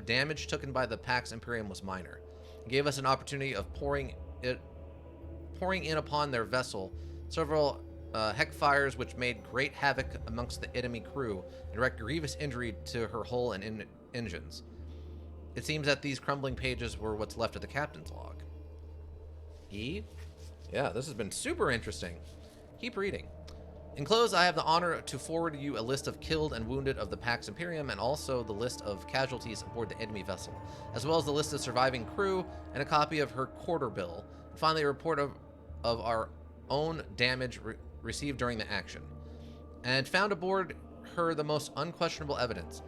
damage taken by the Pax Imperium was minor. It gave us an opportunity of pouring in upon their vessel several heckfires which made great havoc amongst the enemy crew and wreaked grievous injury to her hull and engines. It seems that these crumbling pages were what's left of the captain's log. Yeah, this has been super interesting. Keep reading. Enclosed, I have the honor to forward you a list of killed and wounded of the Pax Imperium, and also the list of casualties aboard the enemy vessel, as well as the list of surviving crew and a copy of her quarter bill, and finally a report of our own damage received during the action, and found aboard her the most unquestionable evidence.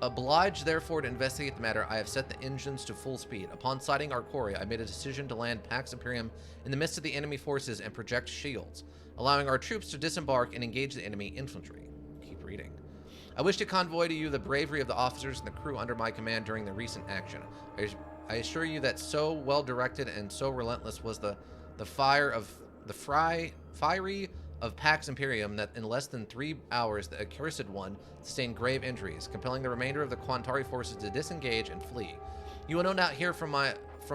Obliged, therefore, to investigate the matter, I have set the engines to full speed. Upon sighting our quarry, I made a decision to land Pax Imperium in the midst of the enemy forces and project shields, allowing our troops to disembark and engage the enemy infantry. Keep reading. I wish to convoy to you the bravery of the officers and the crew under my command during the recent action. I assure you that so well directed and so relentless was the fiery of Pax Imperium that in less than 3 hours the accursed one sustained grave injuries, compelling the remainder of the Quantari forces to disengage and flee. You will no doubt hear from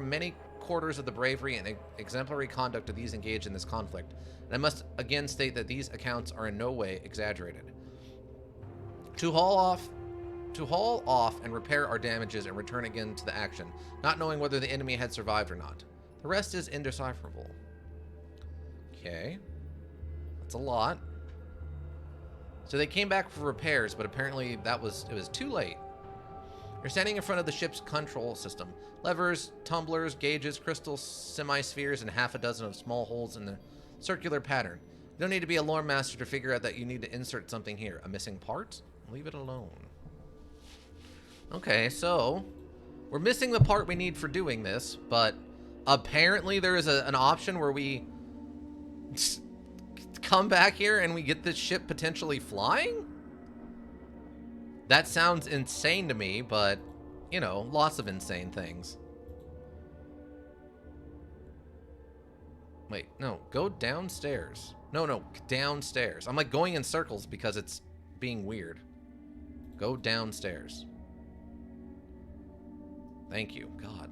many quarters of the bravery and exemplary conduct of these engaged in this conflict, and I must again state that these accounts are in no way exaggerated. To haul off and repair our damages and return again to the action, not knowing whether the enemy had survived or not. The rest is indecipherable. Okay. That's a lot. So they came back for repairs, but apparently it was too late. You're standing in front of the ship's control system. Levers, tumblers, gauges, crystals, semi-spheres, and half a dozen of small holes in a circular pattern. You don't need to be a lore master to figure out that you need to insert something here. A missing part? Leave it alone. Okay, so we're missing the part we need for doing this, but apparently there is an option where we come back here and we get this ship potentially flying? That sounds insane to me, but, you know, lots of insane things. Wait, no, go downstairs. No, downstairs. I'm like going in circles because it's being weird. Go downstairs. Thank you, God.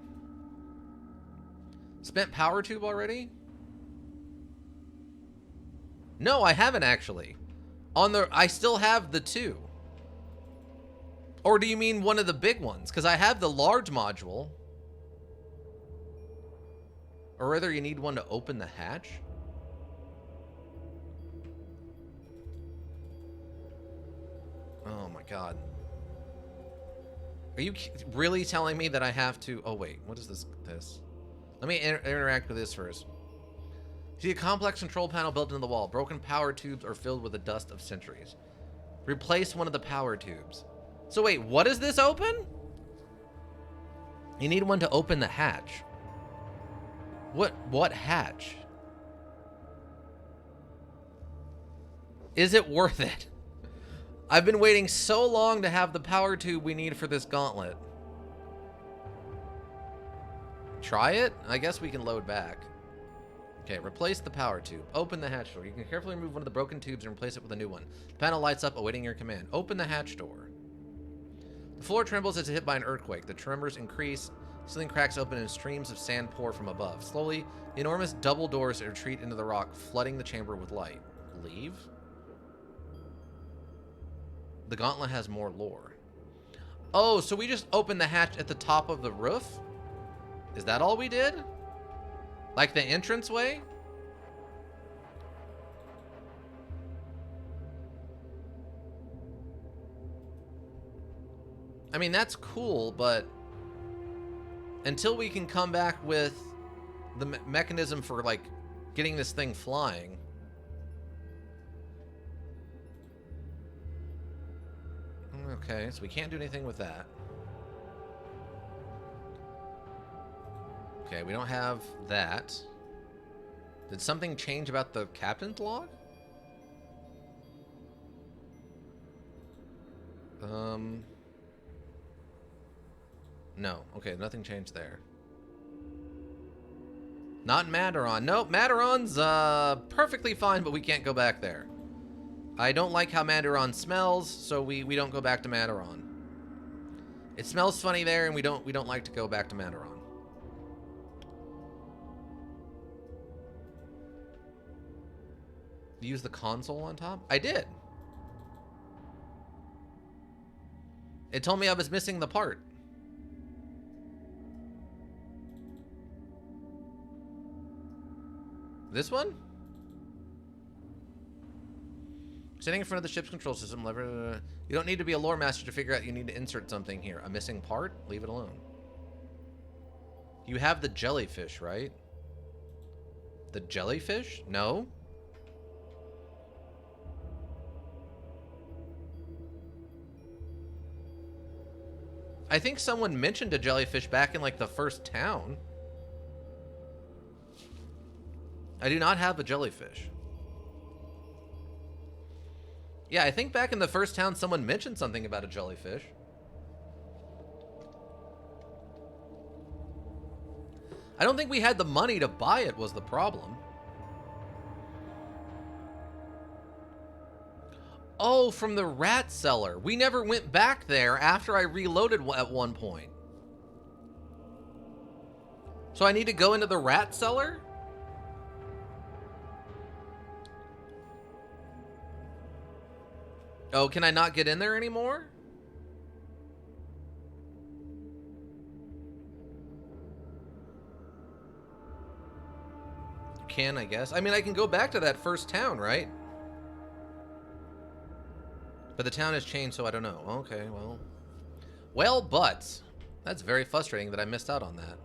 Spent power tube already? No, I haven't actually. I still have the 2. Or do you mean one of the big ones? Because I have the large module. Or rather, you need one to open the hatch? Oh my God. Are you really telling me that I have to... Oh wait, what is this? Let me interact with this first. See a complex control panel built into the wall. Broken power tubes are filled with the dust of centuries. Replace one of the power tubes. So wait, what does this open? You need one to open the hatch. What hatch? Is it worth it? I've been waiting so long to have the power tube we need for this gauntlet. Try it? I guess we can load back. Okay, replace the power tube. Open the hatch door. You can carefully remove one of the broken tubes and replace it with a new one. The panel lights up, awaiting your command. Open the hatch door. The floor trembles as if hit by an earthquake. The tremors increase. Ceiling cracks open and streams of sand pour from above. Slowly, the enormous double doors retreat into the rock, flooding the chamber with light. Leave? The gauntlet has more lore. Oh, so we just opened the hatch at the top of the roof? Is that all we did? Like the entranceway? I mean, that's cool, but until we can come back with the mechanism for, like, getting this thing flying. Okay, so we can't do anything with that. Okay, we don't have that. Did something change about the captain's log? No. Okay, nothing changed there. Not in Maderon. Nope, Maderon's perfectly fine, but we can't go back there. I don't like how Maderon smells, so we don't go back to Maderon. It smells funny there, and we don't like to go back to Maderon. Use the console on top? I did. It told me I was missing the part. This one? Standing in front of the ship's control system, lever. You don't need to be a lore master to figure out you need to insert something here. A missing part? Leave it alone. You have the jellyfish, right? The jellyfish? No. I think someone mentioned a jellyfish back in, like, the first town. I do not have a jellyfish. Yeah, I think back in the first town someone mentioned something about a jellyfish. I don't think we had the money to buy it was the problem. Oh, from the rat cellar. We never went back there after I reloaded at one point. So I need to go into the rat cellar? Oh, can I not get in there anymore? You can, I guess. I mean, I can go back to that first town, right? But the town has changed, so I don't know. Okay, well. Well, but that's very frustrating that I missed out on that.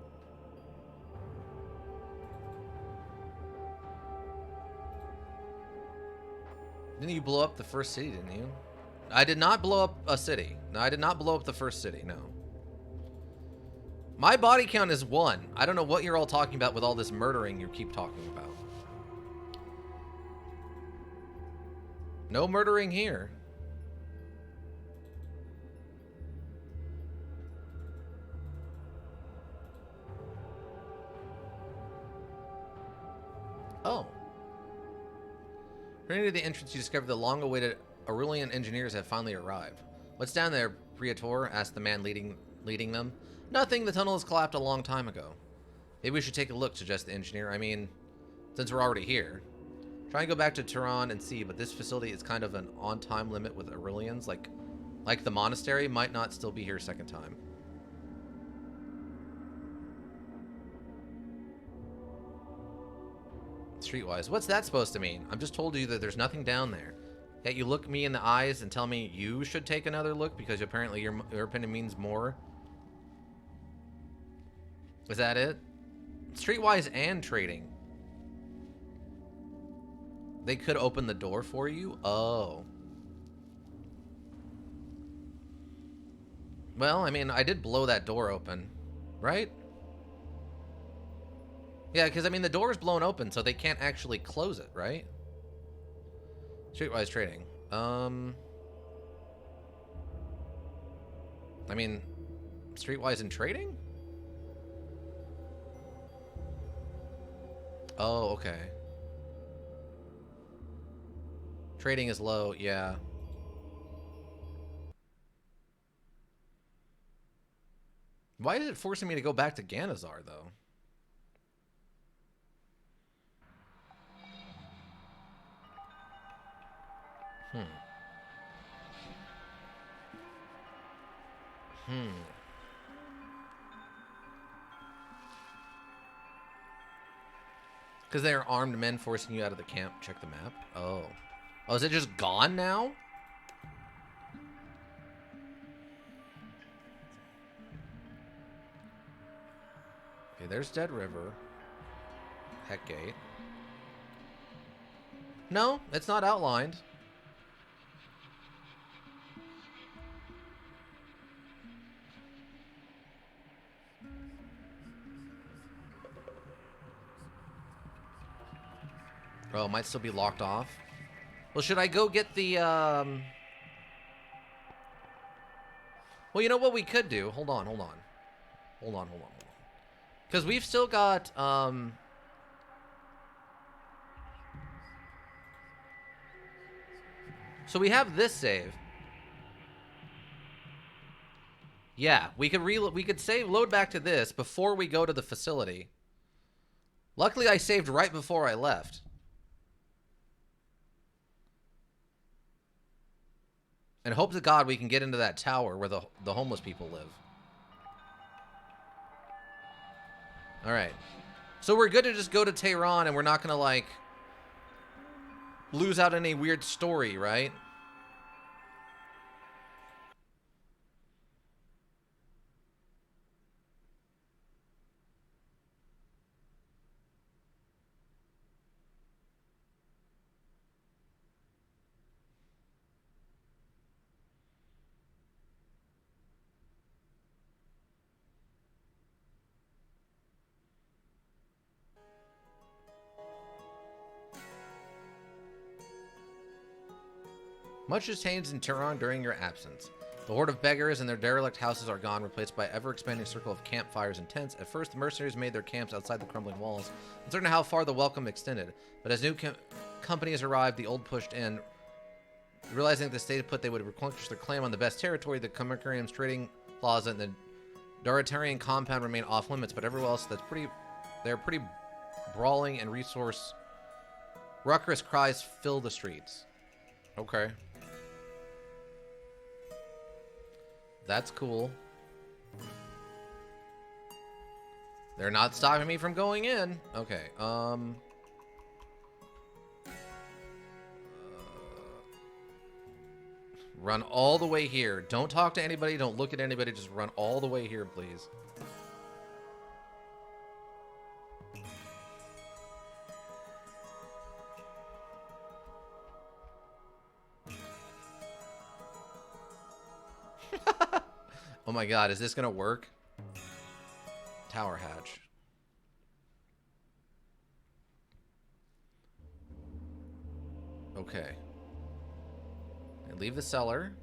Didn't you blow up the first city, didn't you? I did not blow up a city. No, I did not blow up the first city, no. My body count is 1. I don't know what you're all talking about with all this murdering you keep talking about. No murdering here. Oh. Returning to the entrance, you discover the long-awaited Aurelian engineers have finally arrived. What's down there, Priator? Asked the man leading them. Nothing. The tunnel has collapsed a long time ago. Maybe we should take a look, suggests the engineer. I mean, since we're already here. Try and go back to Tehran and see, but this facility is kind of an on-time limit with Aurelians. Like the monastery might not still be here a second time. Streetwise. What's that supposed to mean? I'm just told you that there's nothing down there. Yet you look me in the eyes and tell me you should take another look because apparently your opinion means more. Is that it? Streetwise and trading. They could open the door for you? Oh. Well, I mean, I did blow that door open, right? Yeah, because, I mean, the door is blown open, so they can't actually close it, right? Streetwise trading. I mean, streetwise and trading? Oh, okay. Trading is low, yeah. Why is it forcing me to go back to Ganezzar, though? Because they are armed men forcing you out of the camp. Check the map. Oh. Oh, is it just gone now? Okay, there's Dead River. Heck Gate. No, it's not outlined. Oh, it might still be locked off. Well, should I go get the, Well, you know what we could do? Hold on. Because we've still got, So we have this save. Yeah, we could save, load back to this before we go to the facility. Luckily, I saved right before I left. And hope to God we can get into that tower where the homeless people live. Alright. So we're good to just go to Tehran and we're not gonna, like, lose out any weird story, right? Much has changed in Tehran during your absence. The horde of beggars and their derelict houses are gone, replaced by ever-expanding circle of campfires and tents. At first, the mercenaries made their camps outside the crumbling walls, uncertain how far the welcome extended. But as new companies arrived, the old pushed in. Realizing that the state put they would relinquish their claim on the best territory, the Commercium's trading plaza and the Daratarian compound remain off limits, but everywhere else they're pretty brawling and resource. Ruckus cries fill the streets. Okay. That's cool. They're not stopping me from going in. Okay, run all the way here. Don't talk to anybody. Don't look at anybody. Just run all the way here, please. Oh my god, is this gonna work? Tower hatch. Okay. And leave the cellar.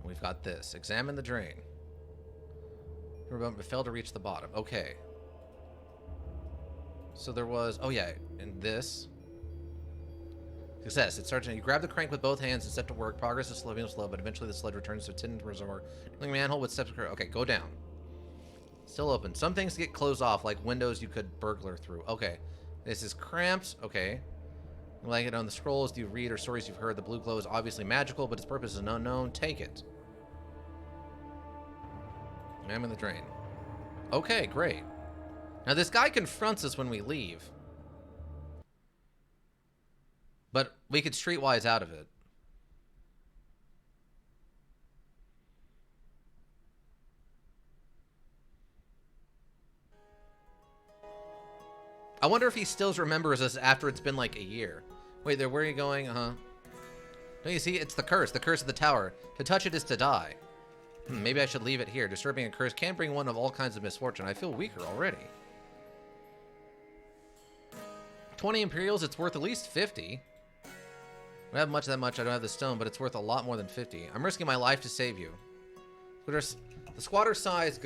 We've got this. Examine the drain. Remember, failed to reach the bottom. Okay. So there was... Oh yeah, and this. Success. It starts. You grab the crank with both hands and set to work. Progress is slow, but eventually the sled returns to a tin reservoir. Filling manhole with steps. Okay, go down. Still open. Some things get closed off, like windows you could burglar through. Okay. This is cramped. Okay. Like it on the scrolls you read or stories you've heard. The blue glow is obviously magical, but its purpose is unknown. Take it. I'm in the drain. Okay, great. Now this guy confronts us when we leave. But we could streetwise out of it. I wonder if he still remembers us after it's been like a year. Wait, there, where are you going? Uh-huh. Don't you see? It's the curse of the tower. To touch it is to die. Maybe I should leave it here. Disturbing a curse can bring one of all kinds of misfortune. I feel weaker already. 20 Imperials, it's worth at least 50. I don't have that much. I don't have the stone, but it's worth a lot more than 50. I'm risking my life to save you. The squatter sighs,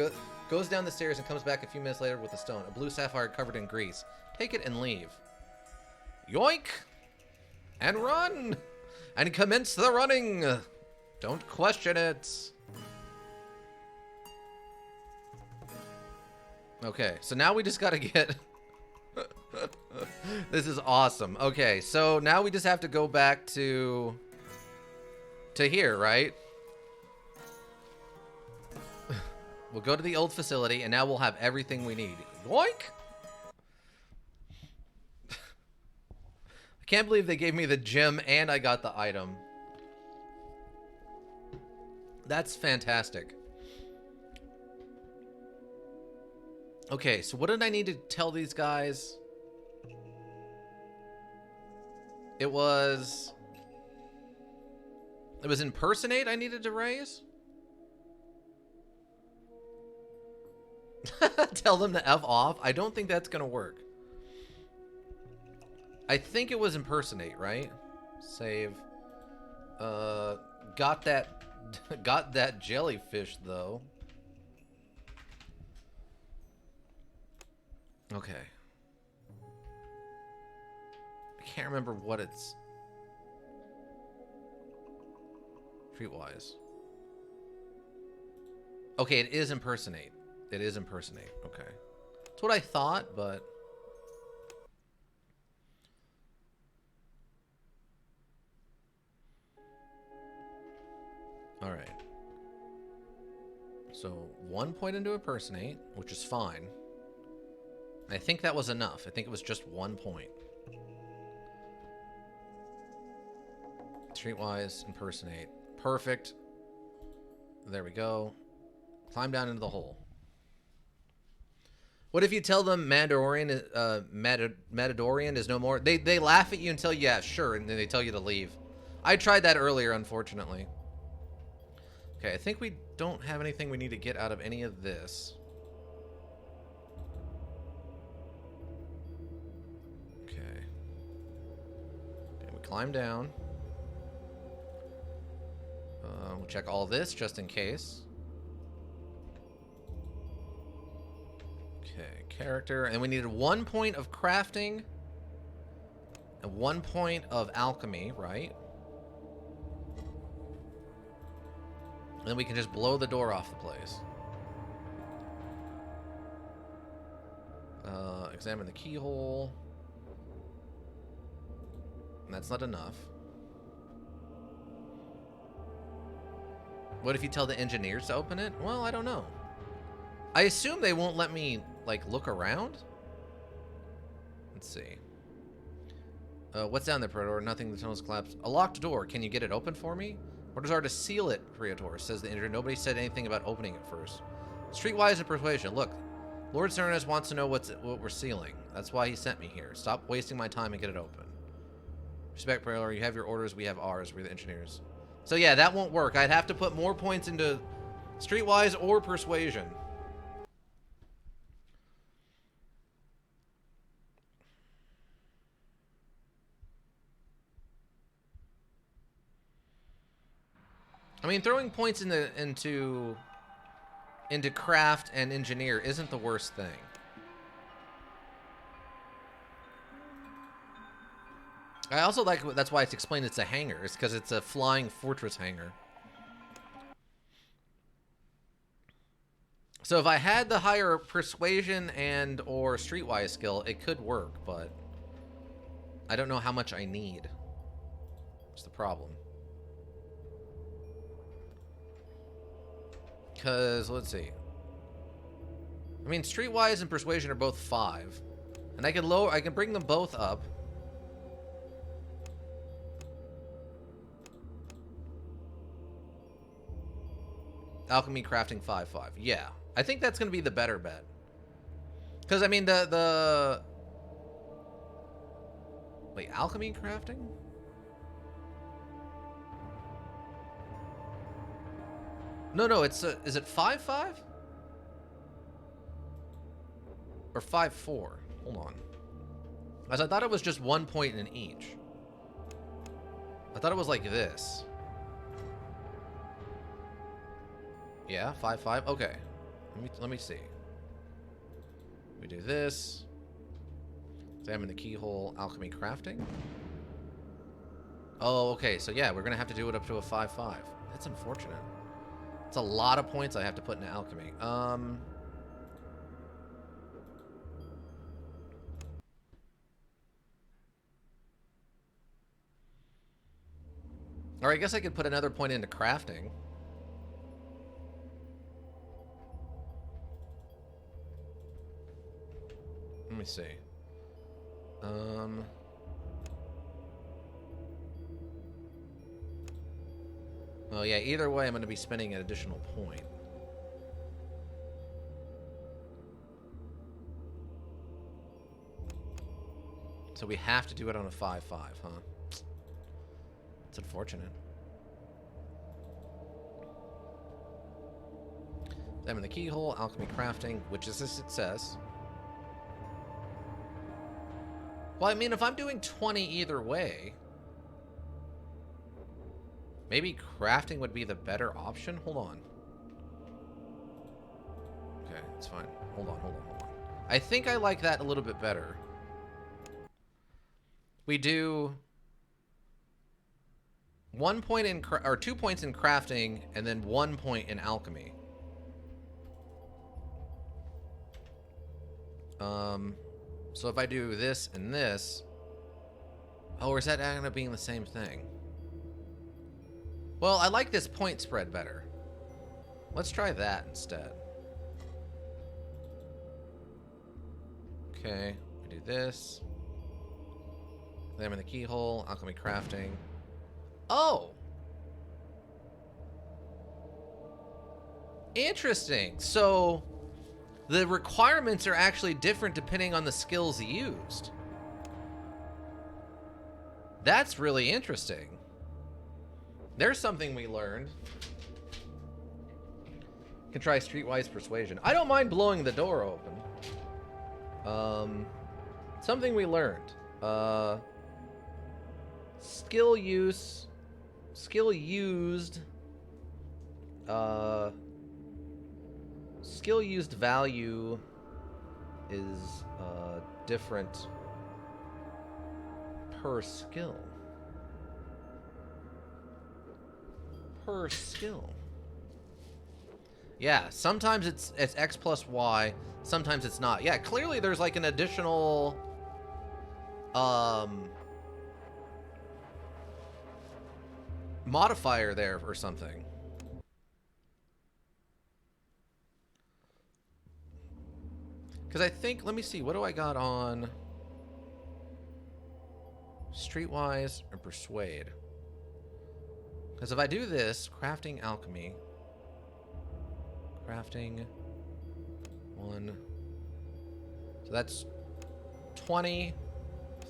goes down the stairs and comes back a few minutes later with a stone. A blue sapphire covered in grease. Take it and leave. Yoink! And run! And commence the running! Don't question it. Okay, so now we just gotta get... This is awesome. Okay, so now we just have to go back to here, right? We'll go to the old facility, and now we'll have everything we need. Yoink! I can't believe they gave me the gem and I got the item. That's fantastic. Okay, so what did I need to tell these guys? It was impersonate I needed to raise? Tell them to F off? I don't think that's gonna work. I think it was impersonate, right? Save. Got that jellyfish though. Okay. I can't remember what it's streetwise. Okay, it is impersonate. It is impersonate. Okay. That's what I thought, but all right. So 1 point into impersonate, which is fine. I think that was enough. I think it was just 1 point. Streetwise, impersonate. Perfect. There we go. Climb down into the hole. What if you tell them Matadorian is no more? They laugh at you and tell you, yeah, sure, and then they tell you to leave. I tried that earlier, unfortunately. Okay, I think we don't have anything we need to get out of any of this. Okay. Okay, we climb down. We'll check all this just in case. Okay, character. And we needed 1 point of crafting and 1 point of alchemy, right? And then we can just blow the door off the place. Examine the keyhole. And that's not enough. What if you tell the engineers to open it? Well, I don't know. I assume they won't let me, like, look around? Let's see. What's down there, Predator? Nothing, the tunnel's collapsed. A locked door. Can you get it open for me? Orders are to seal it, Predator, says the engineer. Nobody said anything about opening it first. Streetwise and persuasion. Look, Lord Cernus wants to know what we're sealing. That's why he sent me here. Stop wasting my time and get it open. Respect, Predator. You have your orders, we have ours. We're the engineers. So yeah, that won't work. I'd have to put more points into streetwise or persuasion. I mean, throwing points into craft and engineer isn't the worst thing. I also like, that's why it's explained it's a hangar. It's because it's a flying fortress hangar. So if I had the higher persuasion and or streetwise skill, it could work, but I don't know how much I need. That's the problem. Because, let's see. I mean, streetwise and persuasion are both 5. And I can bring them both up. Alchemy, crafting, 5/5. Yeah. I think that's going to be the better bet. Because, I mean, Wait, alchemy, crafting? No, it's is it 5/5? Or 5/4? Hold on. As I thought it was just 1 point in each. I thought it was like this. Yeah, 5/5. Okay. Let me see. We do this. Examine the keyhole, alchemy, crafting. Oh, okay. So yeah, we're gonna have to do it up to a 5/5. That's unfortunate. It's a lot of points I have to put into alchemy. Or I guess I could put another point into crafting. Let me see. Well, yeah, either way, I'm going to be spending an additional point. So we have to do it on a 5/5, huh? It's unfortunate. Examine the keyhole, alchemy, crafting, which is a success. Well, I mean, if I'm doing 20 either way, maybe crafting would be the better option. Hold on. Okay, it's fine. Hold on. I think I like that a little bit better. We do 1 point in, or 2 points in crafting, and then 1 point in alchemy. So if I do this and this... Oh, or is that going to be the same thing? Well, I like this point spread better. Let's try that instead. Okay, we do this. Examine the keyhole, alchemy, crafting. Oh! Interesting. So... the requirements are actually different depending on the skills used. That's really interesting. There's something we learned. Can try streetwise persuasion. I don't mind blowing the door open. Something we learned. Skill used Skill used value is different per skill. Per skill. Yeah, sometimes it's X plus Y, sometimes it's not. Yeah, clearly there's like an additional modifier there or something. Because I think, let me see, what do I got on Streetwise or Persuade? Because if I do this, crafting alchemy, crafting 1, so that's 20,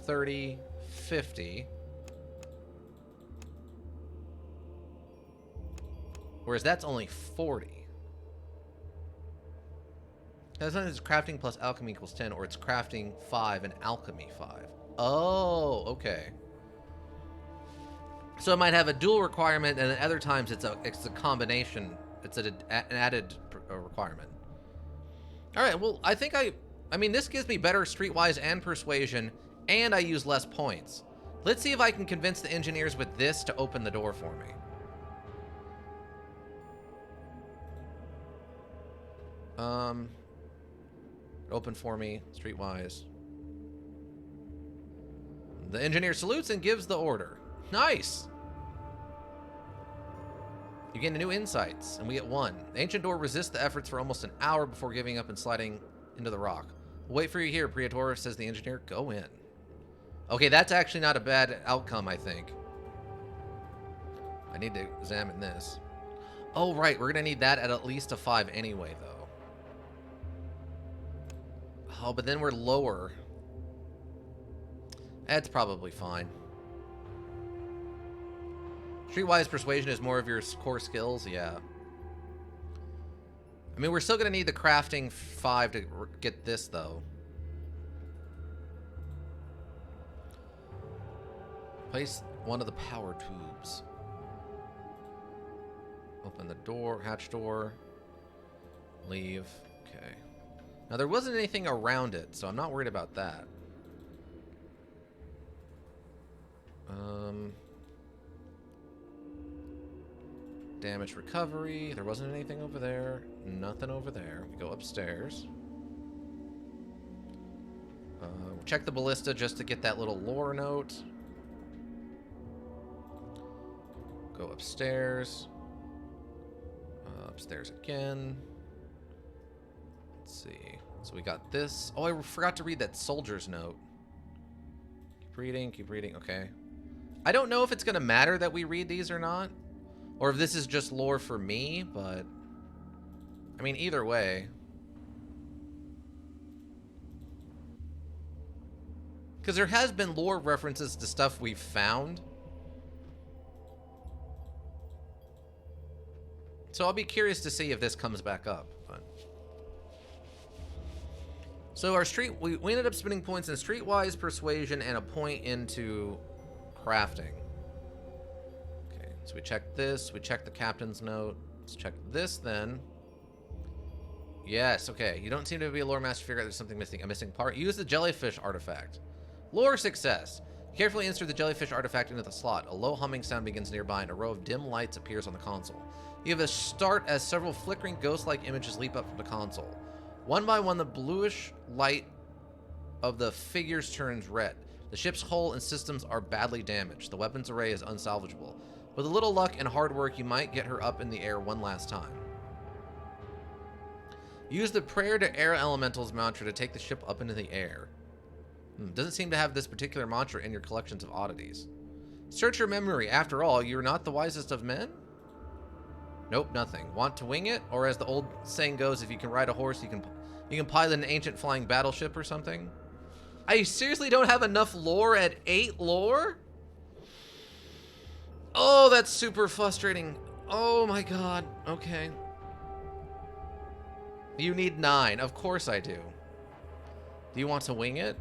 30, 50. Whereas that's only 40. That's not it's crafting plus alchemy equals 10, or it's crafting 5 and alchemy 5. Oh, okay. So it might have a dual requirement, and at other times it's a combination. It's an added requirement. All right. Well, I mean, this gives me better streetwise and persuasion, and I use less points. Let's see if I can convince the engineers with this to open the door for me. Open for me, streetwise. The engineer salutes and gives the order. Nice! You gain new insights, and we get 1. The ancient door resists the efforts for almost an hour before giving up and sliding into the rock. We'll wait for you here, Praetor, says the engineer. Go in. Okay, that's actually not a bad outcome, I think. I need to examine this. Oh, right, we're going to need that at least a 5 anyway, though. Oh, but then we're lower. That's probably fine. Streetwise persuasion is more of your core skills, yeah. I mean, we're still going to need the crafting 5 to get this, though. Place one of the power tubes. Open the door, hatch door. Leave. Okay. Now, there wasn't anything around it, so I'm not worried about that. Damage recovery. There wasn't anything over there. Nothing over there. We go upstairs. Check the ballista just to get that little lore note. Go upstairs. Upstairs again. Let's see. So we got this. Oh, I forgot to read that soldier's note. Keep reading, keep reading. Okay. I don't know if it's going to matter that we read these or not. Or if this is just lore for me, but... I mean, either way. Because there has been lore references to stuff we've found. So I'll be curious to see if this comes back up. But... So our we ended up spending points in streetwise persuasion and a point into crafting. Okay, so we checked this. We checked the captain's note. Let's check this then. Yes, okay. You don't seem to be a lore master. Figure out there's something missing. A missing part. Use the jellyfish artifact. Lore success. Carefully insert the jellyfish artifact into the slot. A low humming sound begins nearby and a row of dim lights appears on the console. You have a start as several flickering ghost-like images leap up from the console. One by one, the bluish light of the figures turns red. The ship's hull and systems are badly damaged. The weapons array is unsalvageable. With a little luck and hard work, you might get her up in the air one last time. Use the prayer to air elementals mantra to take the ship up into the air. Doesn't seem to have this particular mantra in your collections of oddities. Search your memory. After all, you're not the wisest of men? Nope, nothing. Want to wing it? Or as the old saying goes, if you can ride a horse, you can pilot an ancient flying battleship or something? I seriously don't have enough lore at 8 lore? Oh, that's super frustrating. Oh my god. Okay. You need 9. Of course I do. Do you want to wing it?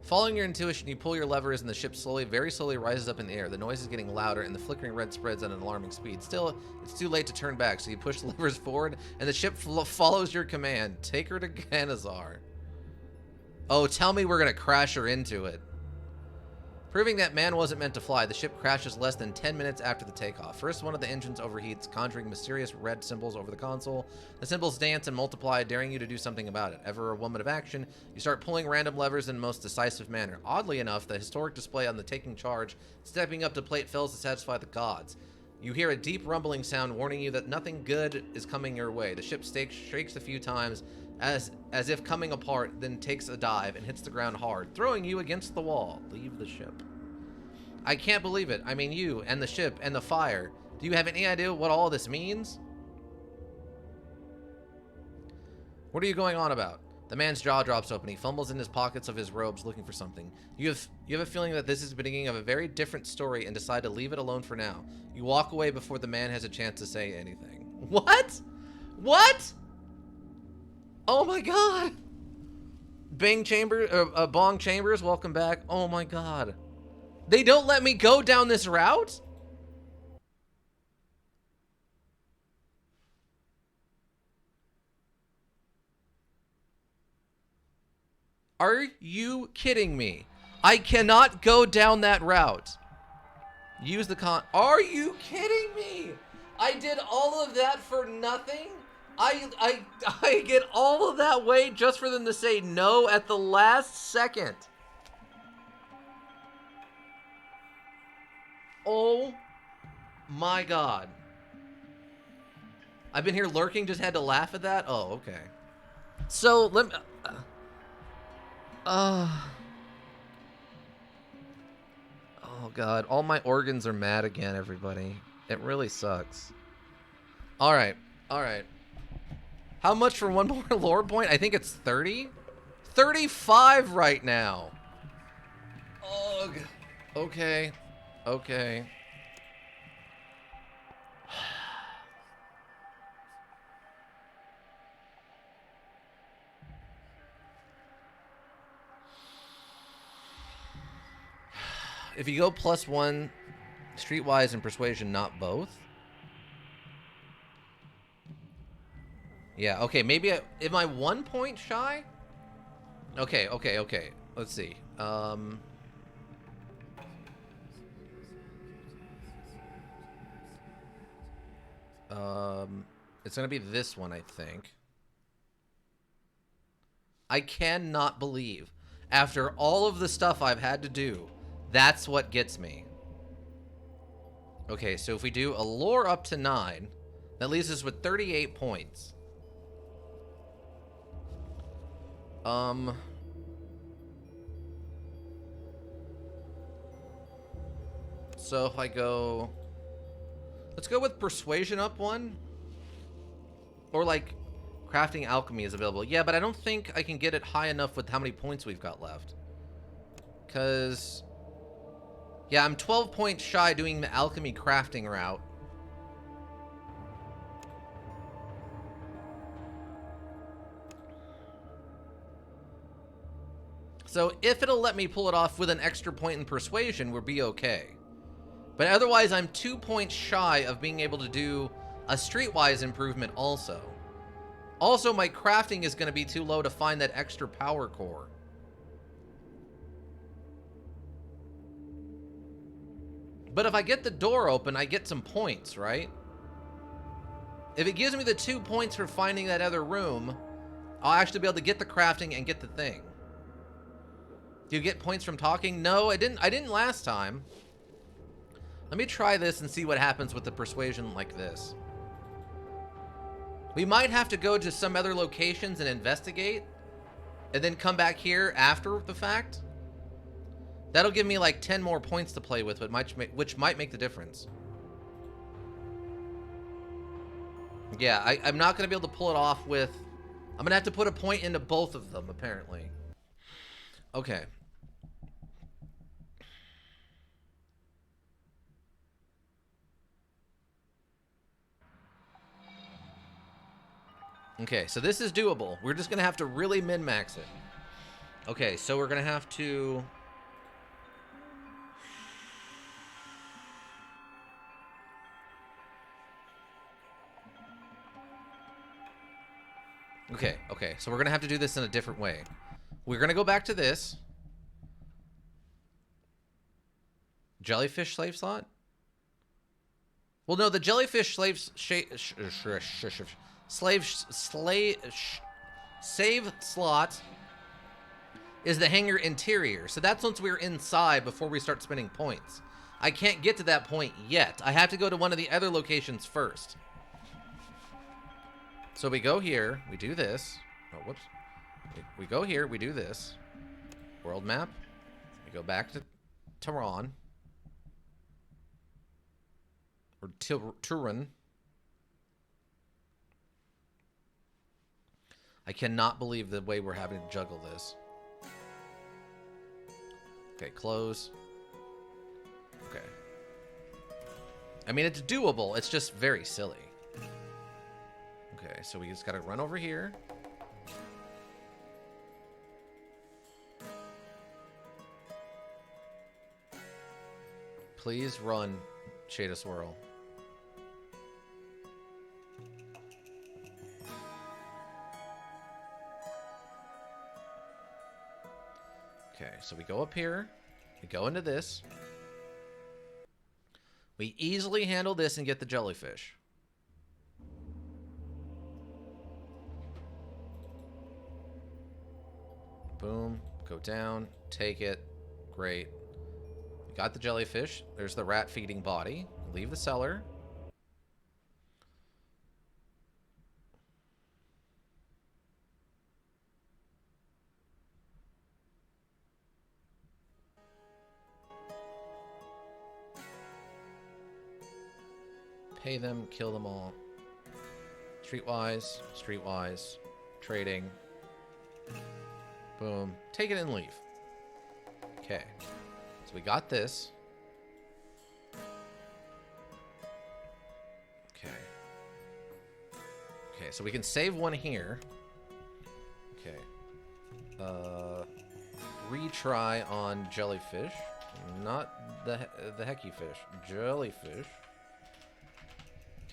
Following your intuition, you pull your levers and the ship slowly, very slowly rises up in the air. The noise is getting louder and the flickering red spreads at an alarming speed. Still, it's too late to turn back, so you push the levers forward and the ship follows your command. Take her to Ganezzar. Oh, tell me we're going to crash her into it. Proving that man wasn't meant to fly, the ship crashes less than 10 minutes after the takeoff. First, one of the engines overheats, conjuring mysterious red symbols over the console. The symbols dance and multiply, daring you to do something about it. Ever a woman of action, you start pulling random levers in the most decisive manner. Oddly enough, the historic display on the taking charge, stepping up to plate fails to satisfy the gods. You hear a deep rumbling sound warning you that nothing good is coming your way. The ship shakes a few times as if coming apart, then takes a dive and hits the ground hard, throwing you against the wall. Leave the ship. I can't believe it. I mean, you and the ship and the fire. Do you have any idea what all this means? What are you going on about? The man's jaw drops open. He fumbles in his pockets of his robes looking for something. You have a feeling that this is the beginning of a very different story and decide to leave it alone for now. You walk away before the man has a chance to say anything. What? What? Oh my god. Bong Chambers, welcome back. Oh my god. They don't let me go down this route? Are you kidding me? I cannot go down that route. Use the Are you kidding me? I did all of that for nothing? I get all of that way just for them to say no at the last second. Oh my god. I've been here lurking, just had to laugh at that? Oh, okay. So, let me... oh god, all my organs are mad again, everybody. It really sucks. Alright, alright. How much for one more lore point? I think it's 30? 35 right now. Ugh. Okay. Okay. If you go +1 streetwise and persuasion, not both. Yeah, okay, maybe am I 1 point shy? Okay, okay, okay. Let's see. It's gonna be this one, I think. I cannot believe, after all of the stuff I've had to do, that's what gets me. Okay, so if we do a lore up to 9, that leaves us with 38 points. So if I go... Let's go with persuasion up 1. Or like, crafting alchemy is available. Yeah, but I don't think I can get it high enough with how many points we've got left. Because... yeah, I'm 12 points shy doing the alchemy crafting route. So if it'll let me pull it off with an extra point in persuasion, we'll be okay. But otherwise, I'm 2 points shy of being able to do a streetwise improvement also. Also, my crafting is going to be too low to find that extra power core. But if I get the door open, I get some points, right? If it gives me the 2 points for finding that other room, I'll actually be able to get the crafting and get the thing. Do you get points from talking? No, I didn't last time. Let me try this and see what happens with the persuasion like this. We might have to go to some other locations and investigate, and then come back here after the fact. That'll give me like 10 more points to play with, which might make the difference. Yeah, I'm not going to be able to pull it off with... I'm going to have to put a point into both of them, apparently. Okay. Okay, so this is doable. We're just going to have to really min-max it. Okay, so we're gonna have to... Okay, so we're gonna have to do this in a different way. We're gonna go back to this. Jellyfish slave slot? Well, no, the jellyfish save slot is the hangar interior. So that's once we're inside before we start spending points. I can't get to that point yet. I have to go to one of the other locations first. So we go here, we do this. Oh, whoops. We go here, we do this. World map. We go back to Tehran. Or Turin. I cannot believe the way we're having to juggle this. Okay, close. Okay. I mean, it's doable. It's just very silly. Okay, so we just gotta run over here. Please run, Shada Swirl. Okay, so we go up here. We go into this. We easily handle this and get the jellyfish. Boom. Go down. Take it. Great. We got the jellyfish. There's the rat feeding body. Leave the cellar. Pay them, kill them all. Streetwise, streetwise, trading. Boom. Take it and leave. Okay. So we got this. Okay. Okay, so we can save one here. Okay. Retry on jellyfish. Not the hecky fish. Jellyfish.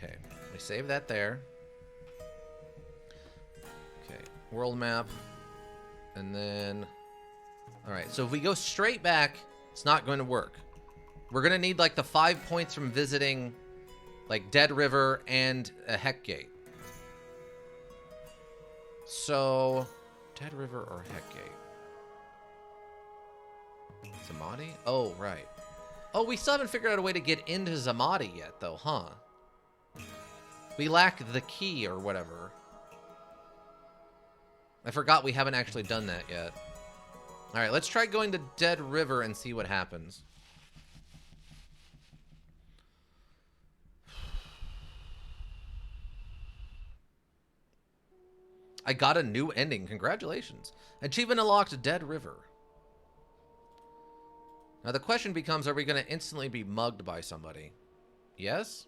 Okay, we save that there. Okay, world map. And then... Alright, so if we go straight back, it's not going to work. We're going to need, like, the 5 points from visiting, like, Dead River and a Heck Gate. So... Dead River or Heck Gate? Zamadi? Oh, right. Oh, we still haven't figured out a way to get into Zamadi yet, though, huh? We lack the key or whatever. I forgot we haven't actually done that yet. Alright, let's try going to Dead River and see what happens. I got a new ending. Congratulations. Achievement unlocked, Dead River. Now the question becomes, are we going to instantly be mugged by somebody? Yes?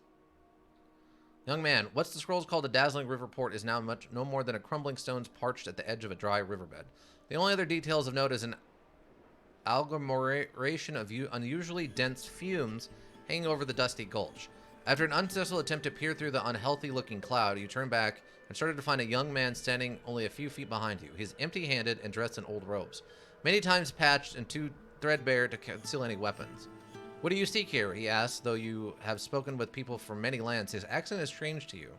Young man, what's the scrolls called? A dazzling river port is now no more than a crumbling stones parched at the edge of a dry riverbed. The only other details of note is an agglomeration of unusually dense fumes hanging over the dusty gulch. After an unsuccessful attempt to peer through the unhealthy-looking cloud, you turn back and started to find a young man standing only a few feet behind you. He's empty-handed and dressed in old robes, many times patched and too threadbare to conceal any weapons. What do you seek here? He asks, though you have spoken with people from many lands. His accent is strange to you.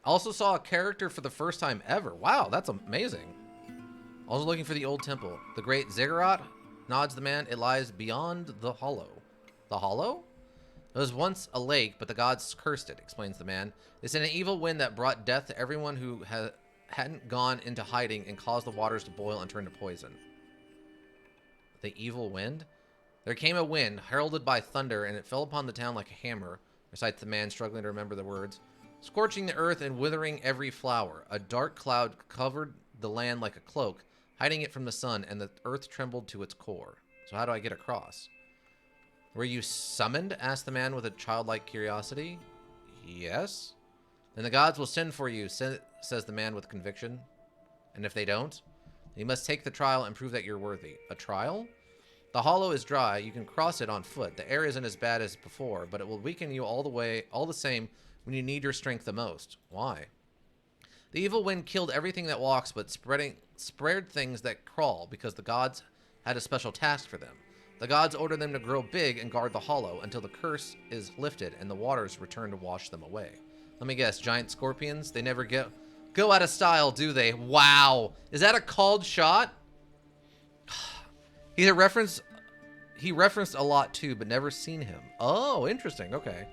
Also saw a character for the first time ever. Wow, that's amazing. Also looking for the old temple. The great ziggurat, nods the man. It lies beyond the hollow. The hollow? It was once a lake, but the gods cursed it, explains the man. It's an evil wind that brought death to everyone who hadn't gone into hiding and caused the waters to boil and turn to poison. The evil wind? There came a wind, heralded by thunder, and it fell upon the town like a hammer, recites the man, struggling to remember the words, scorching the earth and withering every flower. A dark cloud covered the land like a cloak, hiding it from the sun, and the earth trembled to its core. So how do I get across? Were you summoned? Asked the man with a childlike curiosity. Yes. Then the gods will send for you, says the man with conviction. And if they don't, you must take the trial and prove that you're worthy. A trial? The hollow is dry. You can cross it on foot. The air isn't as bad as before, but it will weaken you all the same when you need your strength the most. Why? The evil wind killed everything that walks, but spared things that crawl because the gods had a special task for them. The gods ordered them to grow big and guard the hollow until the curse is lifted and the waters return to wash them away. Let me guess, giant scorpions? They never go out of style, do they? Wow. Is that a called shot? He referenced a lot too, but never seen him. Oh, interesting. Okay.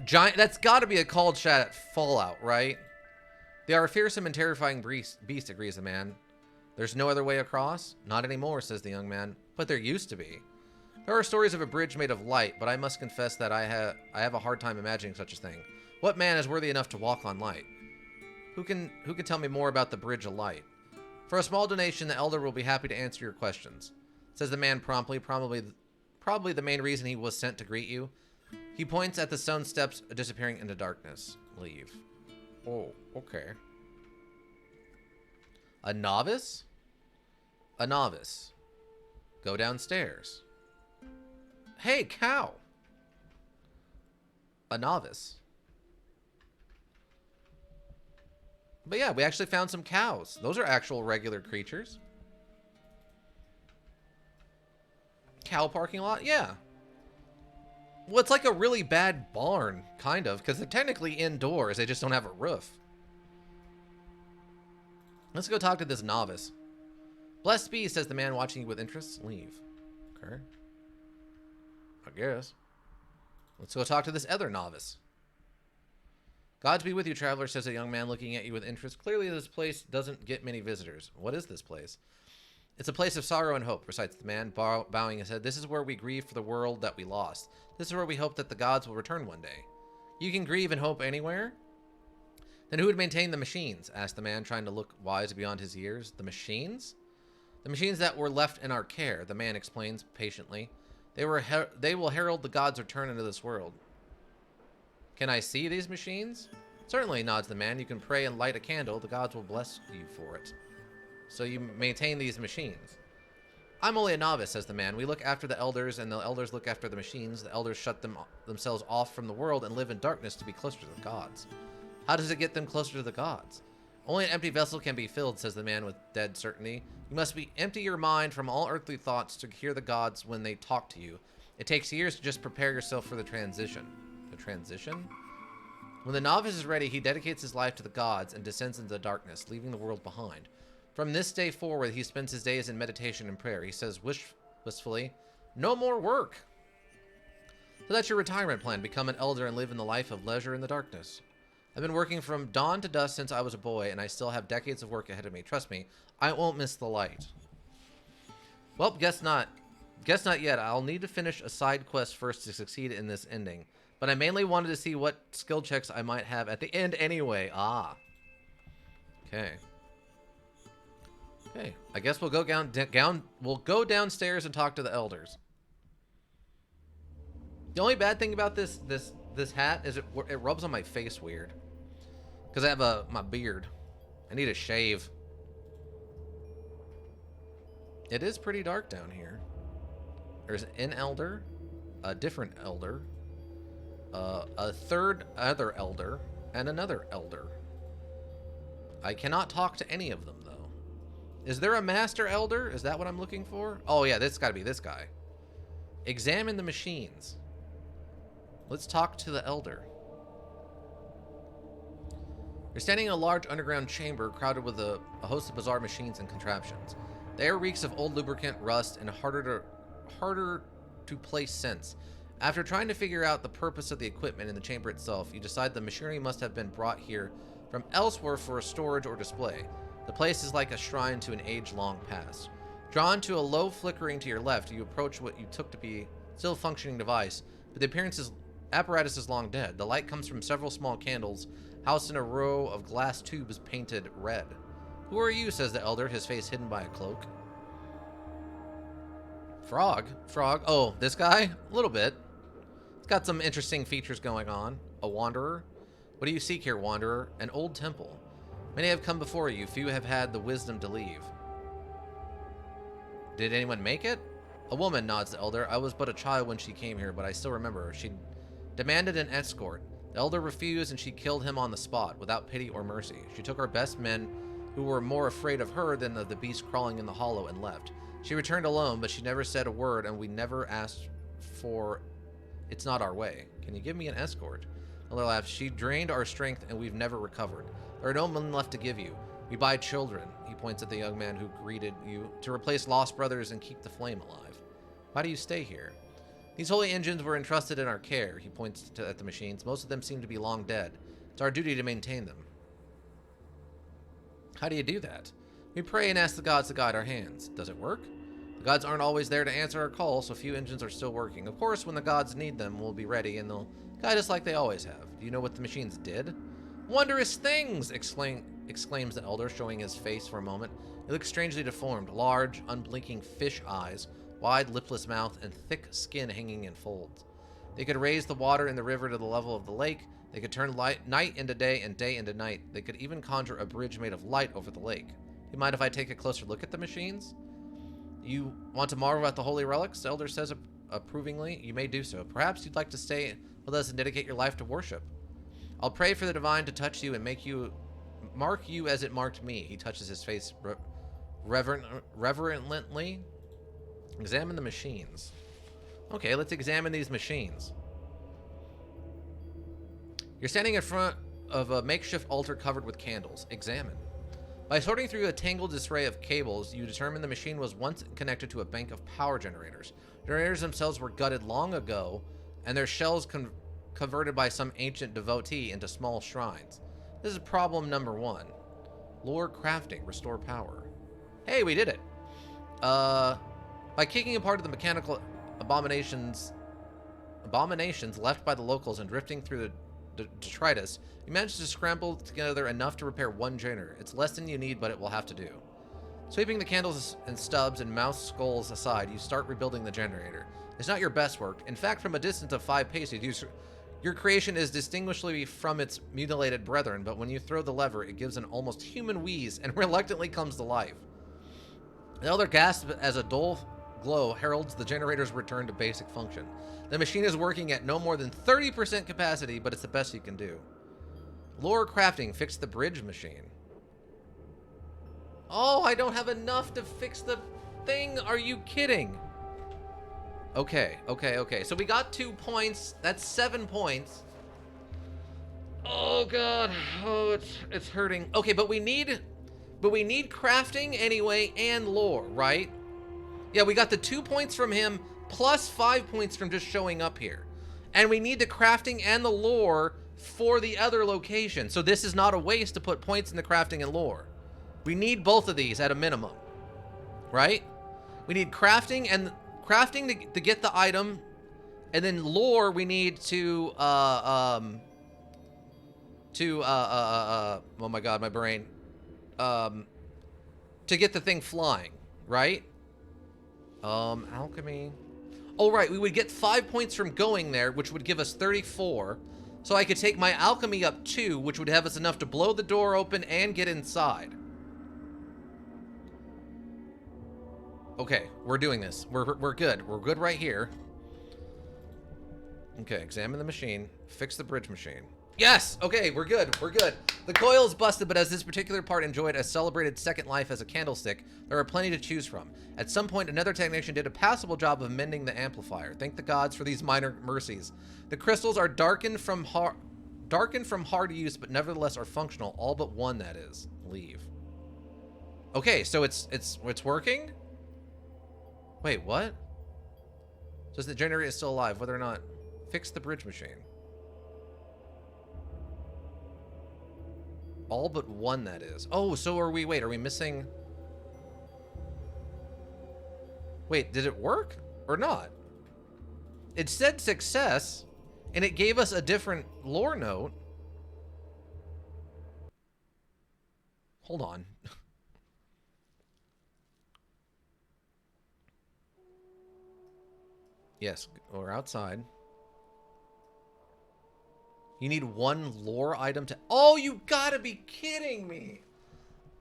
Giant. That's got to be a called shot at Fallout, right? They are a fearsome and terrifying beast, agrees the man. There's no other way across? Not anymore, says the young man. But there used to be. There are stories of a bridge made of light, but I must confess that I have a hard time imagining such a thing. What man is worthy enough to walk on light? Who can tell me more about the bridge of light? For a small donation, the elder will be happy to answer your questions, says the man promptly, probably the main reason he was sent to greet you. He points at the stone steps disappearing into darkness. Leave. Oh, okay. A novice? A novice. Go downstairs. Hey, cow. A novice. But yeah, we actually found some cows. Those are actual regular creatures. Cow parking lot? Yeah. Well, it's like a really bad barn, kind of, because they're technically indoors. They just don't have a roof. Let's go talk to this novice. Blessed be, says the man watching you with interest. Leave. Okay. I guess. Let's go talk to this other novice. Gods be with you, traveler, says a young man looking at you with interest. Clearly, this place doesn't get many visitors. What is this place? It's a place of sorrow and hope, recites the man, bowing his head. This is where we grieve for the world that we lost. This is where we hope that the gods will return one day. You can grieve and hope anywhere? Then who would maintain the machines? Asked the man, trying to look wise beyond his years. The machines? The machines that were left in our care, the man explains patiently. They will herald the gods' return into this world. Can I see these machines? Certainly, nods the man. You can pray and light a candle. The gods will bless you for it. So you maintain these machines. I'm only a novice, says the man. We look after the elders, and the elders look after the machines. The elders shut themselves off from the world and live in darkness to be closer to the gods. How does it get them closer to the gods? Only an empty vessel can be filled, says the man with dead certainty. You must empty your mind from all earthly thoughts to hear the gods when they talk to you. It takes years to just prepare yourself for the transition. The transition? When the novice is ready, he dedicates his life to the gods and descends into the darkness, leaving the world behind. From this day forward, he spends his days in meditation and prayer. He says wistfully, no more work. So that's your retirement plan. Become an elder and live in the life of leisure in the darkness. I've been working from dawn to dusk since I was a boy, and I still have decades of work ahead of me. Trust me, I won't miss the light. Well, guess not. Guess not yet. I'll need to finish a side quest first to succeed in this ending. But I mainly wanted to see what skill checks I might have at the end anyway. Ah. Okay. Okay. I guess we'll go go downstairs and talk to the elders. The only bad thing about this hat is it rubs on my face weird. Because I have my beard. I need a shave. It is pretty dark down here. There's an elder, a different elder, a third other elder, and another elder. I cannot talk to any of them, though. Is there a master elder? Is that what I'm looking for? Oh, yeah, this got to be this guy. Examine the machines. Let's talk to the elder. You're standing in a large underground chamber crowded with a host of bizarre machines and contraptions. The air reeks of old lubricant, rust, and harder to place scents. After trying to figure out the purpose of the equipment in the chamber itself, you decide the machinery must have been brought here from elsewhere for storage or display. The place is like a shrine to an age-long past. Drawn to a low flickering to your left, you approach what you took to be still functioning device, but the apparatus is long dead. The light comes from several small candles, housed in a row of glass tubes painted red. Who are you? Says the elder, his face hidden by a cloak. Frog? Oh, this guy? A little bit. It's got some interesting features going on. A wanderer? What do you seek here, wanderer? An old temple. Many have come before you. Few have had the wisdom to leave. Did anyone make it? A woman, nods the elder. I was but a child when she came here, but I still remember her. She demanded an escort. The elder refused, and she killed him on the spot, without pity or mercy. She took our best men, who were more afraid of her than of the beast crawling in the hollow, and left. She returned alone, but she never said a word, and we never asked for... It's not our way. Can you give me an escort? The elder laughed. She drained our strength, and we've never recovered. There are no men left to give you. We buy children, he points at the young man who greeted you, to replace lost brothers and keep the flame alive. Why do you stay here? These holy engines were entrusted in our care, he points at the machines. Most of them seem to be long dead. It's our duty to maintain them. How do you do that? We pray and ask the gods to guide our hands. Does it work? The gods aren't always there to answer our call, so few engines are still working. Of course, when the gods need them, we'll be ready, and they'll guide us like they always have. Do you know what the machines did? Wondrous things! Exclaims the elder, showing his face for a moment. He looks strangely deformed. Large, unblinking fish eyes, wide, lipless mouth, and thick skin hanging in folds. They could raise the water in the river to the level of the lake. They could turn night into day and day into night. They could even conjure a bridge made of light over the lake. Do you mind if I take a closer look at the machines? You want to marvel at the holy relics? The elder says approvingly. You may do so. Perhaps you'd like to stay with us and dedicate your life to worship. I'll pray for the divine to touch you and mark you as it marked me. He touches his face reverently. Examine the machines. Okay, let's examine these machines. You're standing in front of a makeshift altar covered with candles. Examine. By sorting through a tangled array of cables, you determine the machine was once connected to a bank of power generators. Generators themselves were gutted long ago, and their shells converted by some ancient devotee into small shrines. This is problem number 1. Lore crafting, restore power. Hey, we did it. By kicking apart the mechanical abominations left by the locals and drifting through the detritus, you managed to scramble together enough to repair one generator. It's less than you need, but it will have to do. Sweeping the candles and stubs and mouse skulls aside, you start rebuilding the generator. It's not your best work. In fact, from a distance of 5 paces, your creation is distinguishably from its mutilated brethren, but when you throw the lever, it gives an almost human wheeze and reluctantly comes to life. The elder gasps as a dull glow heralds the generator's return to basic function. The machine is working at no more than 30% capacity, but it's the best you can do. Lore crafting, fix the bridge machine. Oh, I don't have enough to fix the thing. Are you kidding? Okay. So we got 2 points. That's 7 points. Oh god. Oh, it's hurting. Okay, but we need crafting anyway and lore, right? Yeah, we got the 2 points from him plus 5 points from just showing up here. And we need the crafting and the lore for the other location. So this is not a waste to put points in the crafting and lore. We need both of these at a minimum, right? We need crafting to get the item, and then lore we need to oh my god, my brain, to get the thing flying, right? Alchemy. Oh right, we would get 5 points from going there, which would give us 34. So I could take my alchemy up 2, which would have us enough to blow the door open and get inside. Okay, we're doing this. We're good. We're good right here. Okay, examine the machine. Fix the bridge machine. Yes! Okay, we're good. We're good. The coil's busted, but as this particular part enjoyed a celebrated second life as a candlestick, there are plenty to choose from. At some point, another technician did a passable job of mending the amplifier. Thank the gods for these minor mercies. The crystals are darkened from hard use, but nevertheless are functional. All but one, that is. Leave. Okay, so it's working? Wait, what? Says the generator is still alive, whether or not... Fix the bridge machine. All but one, that is. Oh, so are we... Wait, are we missing... Wait, did it work? Or not? It said success, and it gave us a different lore note. Hold on. Yes, we're outside. You need one lore item to... Oh, you gotta be kidding me.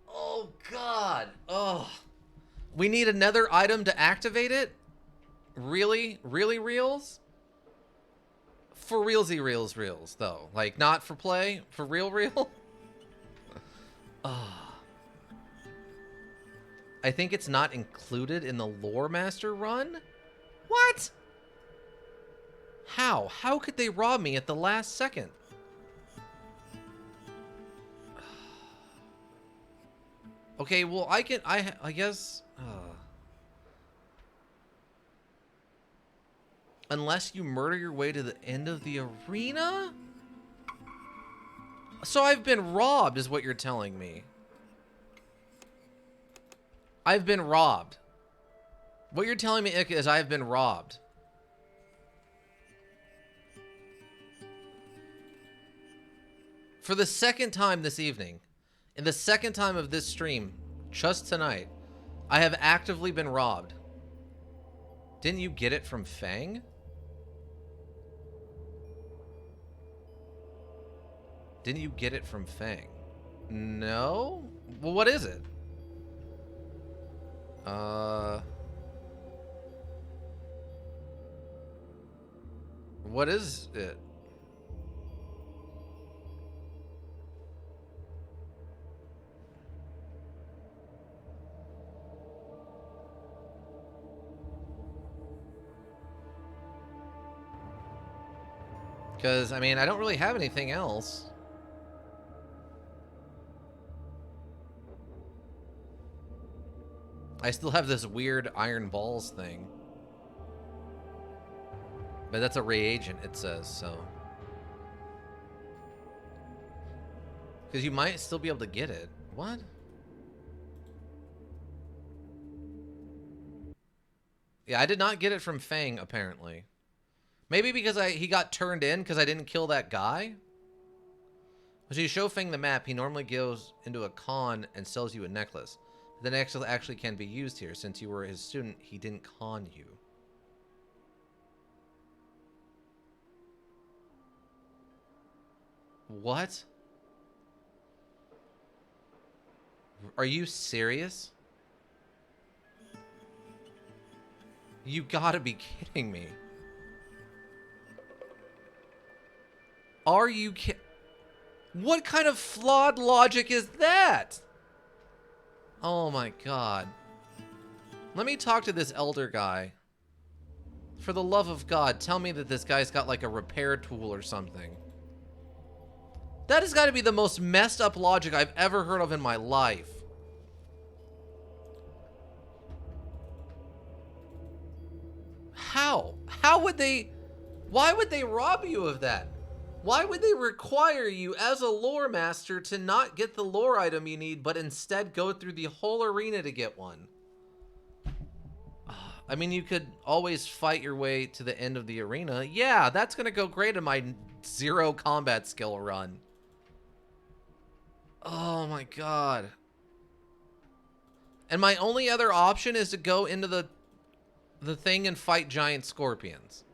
Oh, God. Oh. We need another item to activate it? Really? Really, Reels? For realsy reels, though. Like, not for play? For real? Oh. I think it's not included in the Lore Master run? What? How? How could they rob me at the last second? Okay, well, I guess... Unless you murder your way to the end of the arena? So I've been robbed, is what you're telling me. I've been robbed. What you're telling me, Ika, is I've been robbed. For the second time this evening, and the second time of this stream, just tonight, I have actively been robbed. Didn't you get it from Fang? Didn't you get it from Fang? No? Well, what is it? What is it? Because, I mean, I don't really have anything else. I still have this weird iron balls thing. But that's a reagent, it says, so. Because you might still be able to get it. What? Yeah, I did not get it from Fang, apparently. Maybe because he got turned in because I didn't kill that guy? When you show Fang the map, he normally goes into a con and sells you a necklace. The necklace actually can be used here. Since you were his student, he didn't con you. What? Are you serious? You gotta be kidding me. Are you What kind of flawed logic is that? Oh my God. Let me talk to this elder guy. For the love of God, tell me that this guy's got like a repair tool or something. That has got to be the most messed up logic I've ever heard of in my life. How? How would they... Why would they rob you of that? Why would they require you as a lore master to not get the lore item you need, but instead go through the whole arena to get one? I mean, you could always fight your way to the end of the arena. Yeah, that's going to go great in my 0 combat skill run. Oh my God. And my only other option is to go into the thing and fight giant scorpions.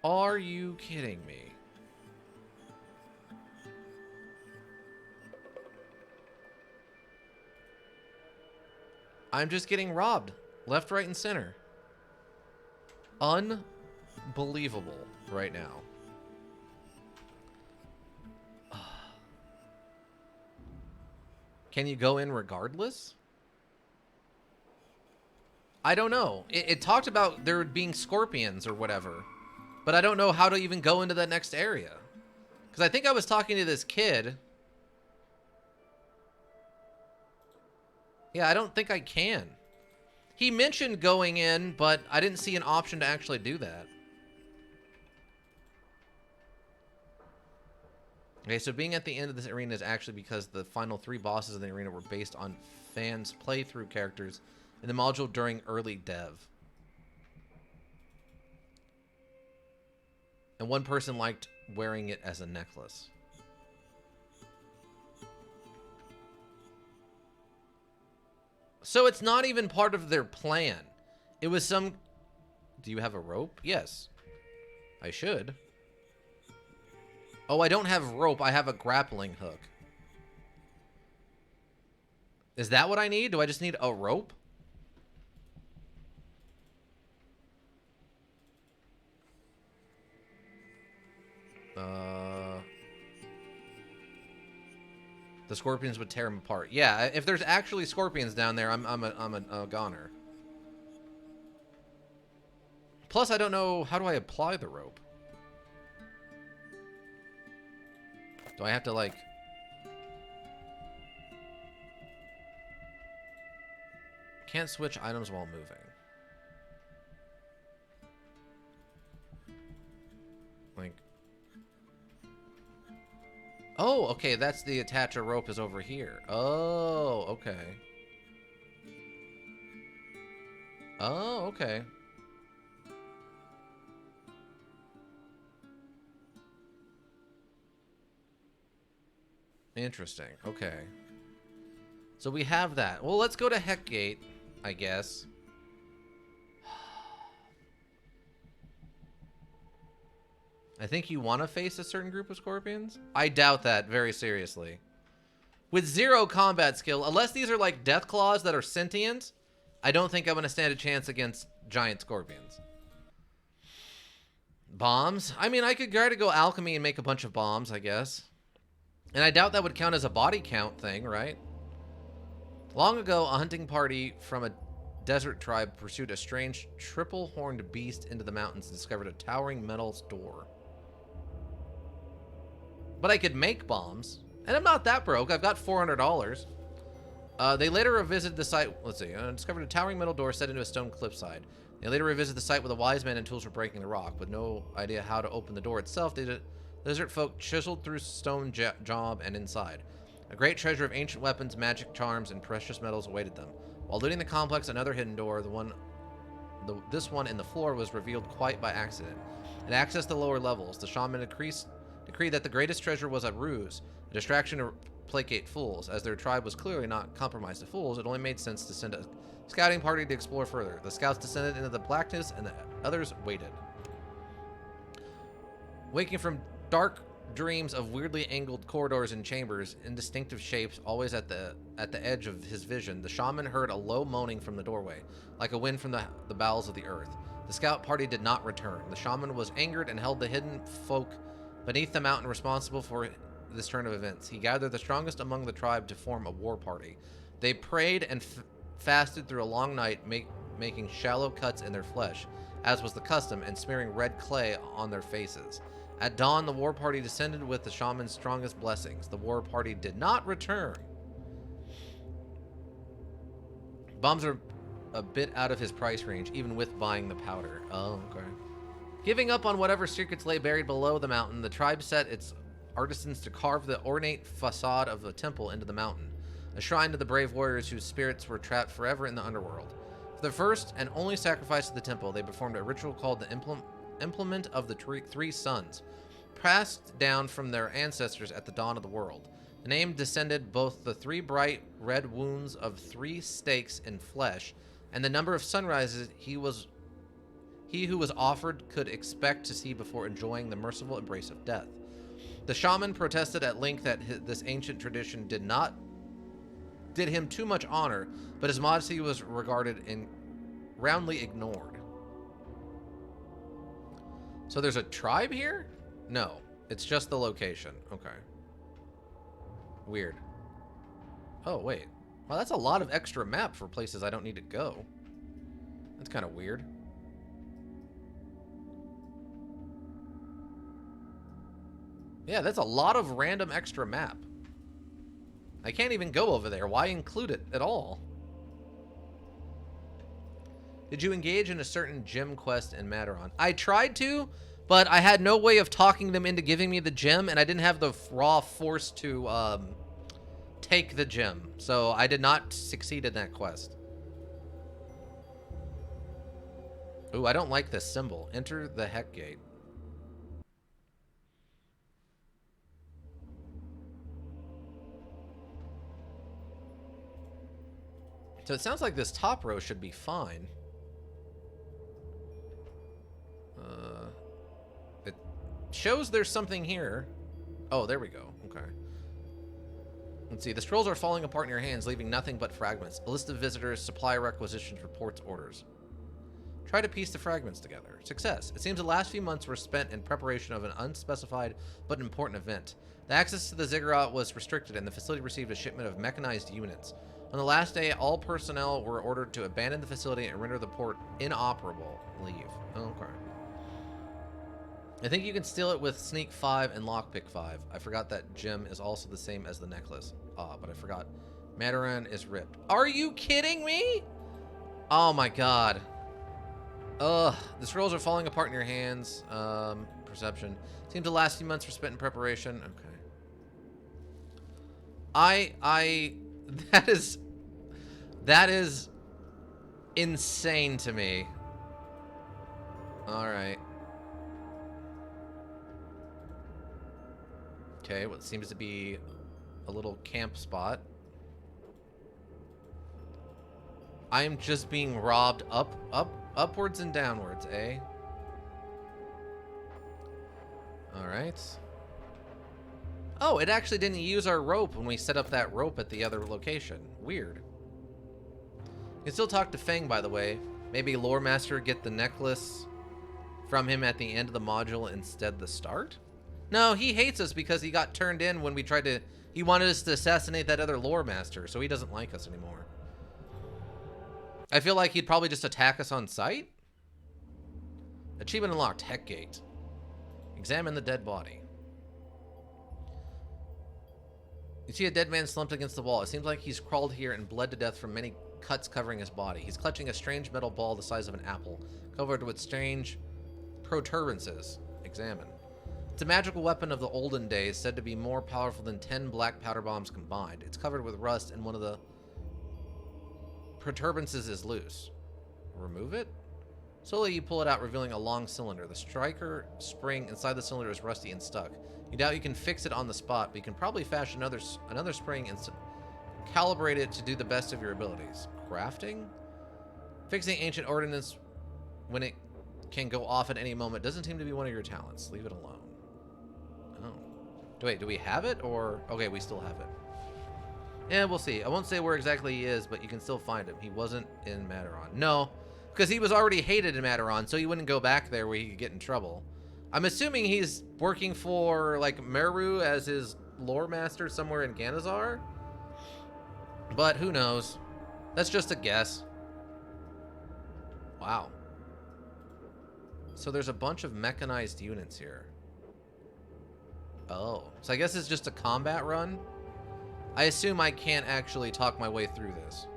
Are you kidding me? I'm just getting robbed. Left, right, and center. Unbelievable right now. Can you go in regardless? I don't know. It talked about there being scorpions or whatever. But I don't know how to even go into that next area. Because I think I was talking to this kid. Yeah, I don't think I can. He mentioned going in, but I didn't see an option to actually do that. Okay, so being at the end of this arena is actually because the final 3 bosses in the arena were based on fans' playthrough characters in the module during early dev. And one person liked wearing it as a necklace. So it's not even part of their plan. It was some... Do you have a rope? Yes. I should. Oh, I don't have rope. I have a grappling hook. Is that what I need? Do I just need a rope? The scorpions would tear him apart. Yeah, if there's actually scorpions down there, I'm a goner. Plus, I don't know, how do I apply the rope? Do I have to, like... Can't switch items while moving. Like... Oh, okay, that's the attach a rope is over here. Oh, okay. Oh, okay. Interesting. Okay. So we have that. Well, let's go to Heckgate, I guess. I think you want to face a certain group of scorpions? I doubt that very seriously. With 0 combat skill, unless these are like death claws that are sentient, I don't think I'm going to stand a chance against giant scorpions. Bombs? I mean, I could try to go alchemy and make a bunch of bombs, I guess. And I doubt that would count as a body count thing, right? Long ago, a hunting party from a desert tribe pursued a strange triple-horned beast into the mountains and discovered a towering metal door. But I could make bombs. And I'm not that broke. I've got $400. They later revisited the site. Let's see. Discovered a towering metal door set into a stone cliffside. They later revisited the site with a wise man and tools for breaking the rock. With no idea how to open the door itself, the desert folk chiseled through stone job and inside. A great treasure of ancient weapons, magic charms, and precious metals awaited them. While looting the complex, another hidden door, this one in the floor, was revealed quite by accident. It accessed the lower levels. The shaman decreed that the greatest treasure was a ruse, a distraction to placate fools. As their tribe was clearly not compromised to fools, it only made sense to send a scouting party to explore further. The scouts descended into the blackness, and the others waited. Waking from dark dreams of weirdly angled corridors and chambers, indistinctive shapes, always at the edge of his vision, the shaman heard a low moaning from the doorway, like a wind from the bowels of the earth. The scout party did not return. The shaman was angered and held the hidden folk beneath the mountain responsible for this turn of events. He gathered the strongest among the tribe to form a war party. They prayed and fasted through a long night, making shallow cuts in their flesh, as was the custom, and smearing red clay on their faces. At dawn, the war party descended with the shaman's strongest blessings. The war party did not return. Bombs are a bit out of his price range, even with buying the powder. Oh, okay. Giving up on whatever secrets lay buried below the mountain, the tribe set its artisans to carve the ornate facade of a temple into the mountain, a shrine to the brave warriors whose spirits were trapped forever in the underworld. For the first and only sacrifice of the temple, they performed a ritual called the Implement of the Three Suns, passed down from their ancestors at the dawn of the world. The name descended both the 3 bright red wounds of 3 stakes in flesh, and the number of sunrises he who was offered could expect to see before enjoying the merciful embrace of death. The shaman protested at length that this ancient tradition did him too much honor, but his modesty was regarded and roundly ignored. So there's a tribe here? No, it's just the location. Okay. Weird. Oh, wait. Well, that's a lot of extra map for places I don't need to go. That's kind of weird. Yeah, that's a lot of random extra map. I can't even go over there. Why include it at all? Did you engage in a certain gem quest in Mataron? I tried to, but I had no way of talking them into giving me the gem, and I didn't have the raw force to take the gem. So I did not succeed in that quest. Ooh, I don't like this symbol. Enter the Heck Gate. So it sounds like this top row should be fine. It shows there's something here. Oh, there we go. Okay. Let's see. The scrolls are falling apart in your hands, leaving nothing but fragments. A list of visitors, supply requisitions, reports, orders. Try to piece the fragments together. Success. It seems the last few months were spent in preparation of an unspecified but important event. The access to the ziggurat was restricted, and the facility received a shipment of mechanized units. On the last day, all personnel were ordered to abandon the facility and render the port inoperable. Leave. Okay. I think you can steal it with Sneak 5 and Lockpick 5. I forgot that gem is also the same as the necklace. But I forgot. Madaran is ripped. Are you kidding me? Oh my god. Ugh. The scrolls are falling apart in your hands. Perception. Seems the last few months were spent in preparation. Okay. That is insane to me. Alright. Okay, what seems to be a little camp spot. I am just being robbed upwards and downwards, eh? Alright. Oh, it actually didn't use our rope when we set up that rope at the other location. Weird. You can still talk to Feng, by the way. Maybe Lore Master get the necklace from him at the end of the module instead the start? No, he hates us because he got turned in when we tried to... He wanted us to assassinate that other Lore Master, so he doesn't like us anymore. I feel like he'd probably just attack us on sight. Achievement unlocked. Heck Gate. Examine the dead body. You see a dead man slumped against the wall. It seems like he's crawled here and bled to death from many cuts covering his body. He's clutching a strange metal ball the size of an apple, covered with strange protuberances. Examine. It's a magical weapon of the olden days, said to be more powerful than 10 black powder bombs combined. It's covered with rust, and one of the protuberances is loose. Remove it? Slowly you pull it out, revealing a long cylinder. The striker spring inside the cylinder is rusty and stuck. You doubt you can fix it on the spot, but you can probably fashion another spring and calibrate it to do the best of your abilities. Crafting? Fixing ancient ordnance when it can go off at any moment doesn't seem to be one of your talents. Leave it alone. Oh. Wait, do we have it? Or... Okay, we still have it. Yeah, we'll see. I won't say where exactly he is, but you can still find him. He wasn't in Madaran. No, because he was already hated in Madaran, so he wouldn't go back there where he could get in trouble. I'm assuming he's working for, like, Meru as his lore master somewhere in Ganezzar. But who knows? That's just a guess. Wow. So there's a bunch of mechanized units here. Oh. So I guess it's just a combat run? I assume I can't actually talk my way through this.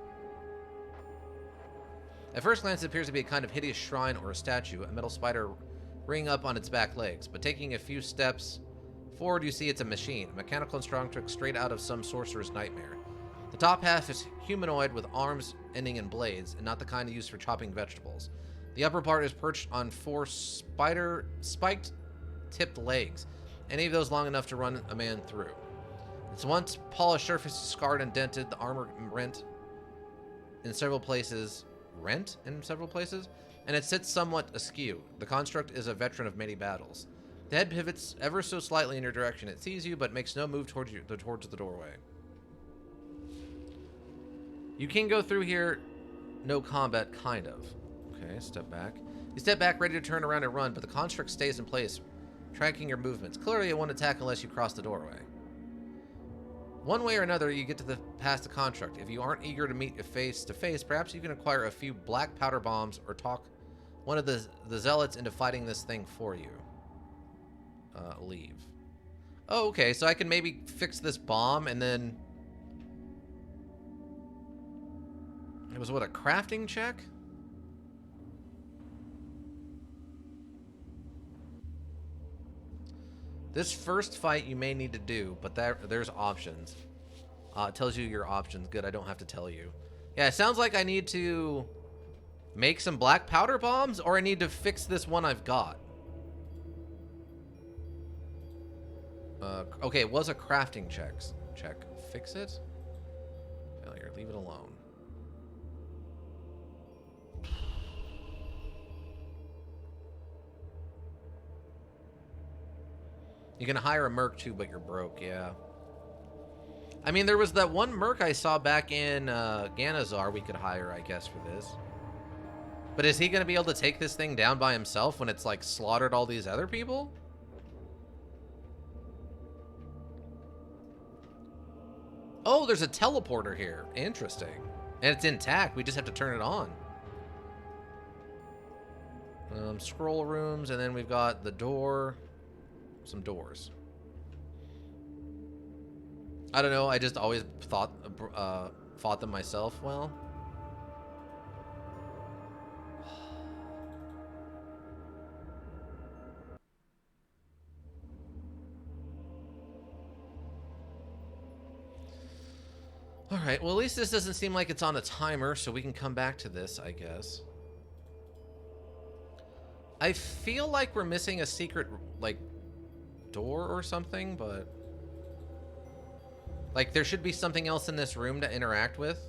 At first glance, it appears to be a kind of hideous shrine or a statue, a metal spider ringing up on its back legs. But taking a few steps forward, you see it's a machine, a mechanical and strong trick straight out of some sorcerer's nightmare. The top half is humanoid with arms ending in blades, and not the kind used for chopping vegetables. The upper part is perched on 4 spiked-tipped legs, any of those long enough to run a man through. Its once polished surface is scarred and dented, the armor rent in several places, and it sits somewhat askew. The construct is a veteran of many battles. The head pivots ever so slightly in your direction. It sees you, but makes no move towards the doorway. You can go through here, no combat, kind of. Okay, step back. You step back, ready to turn around and run, but the construct stays in place, tracking your movements. Clearly, it won't attack unless you cross the doorway. One way or another, you get past the construct. If you aren't eager to meet face to face, perhaps you can acquire a few black powder bombs or talk one of the zealots into fighting this thing for you. Leave. Oh, okay, so I can maybe fix this bomb and then... It was what, a crafting check? This first fight you may need to do, but there's options. It tells you your options. Good, I don't have to tell you. Yeah, it sounds like I need to make some black powder bombs, or I need to fix this one I've got. Okay, it was a crafting check. Fix it? Failure. Leave it alone. You can hire a merc too, but you're broke, yeah. I mean, there was that one merc I saw back in Ganezzar we could hire, I guess, for this. But is he going to be able to take this thing down by himself when it's, like, slaughtered all these other people? Oh, there's a teleporter here. Interesting. And it's intact. We just have to turn it on. Scroll rooms, and then we've got the door. Some doors. I don't know. I just always fought them myself. Well... Alright, well at least this doesn't seem like it's on a timer, so we can come back to this, I guess. I feel like we're missing a secret, like, door or something, but... Like, there should be something else in this room to interact with.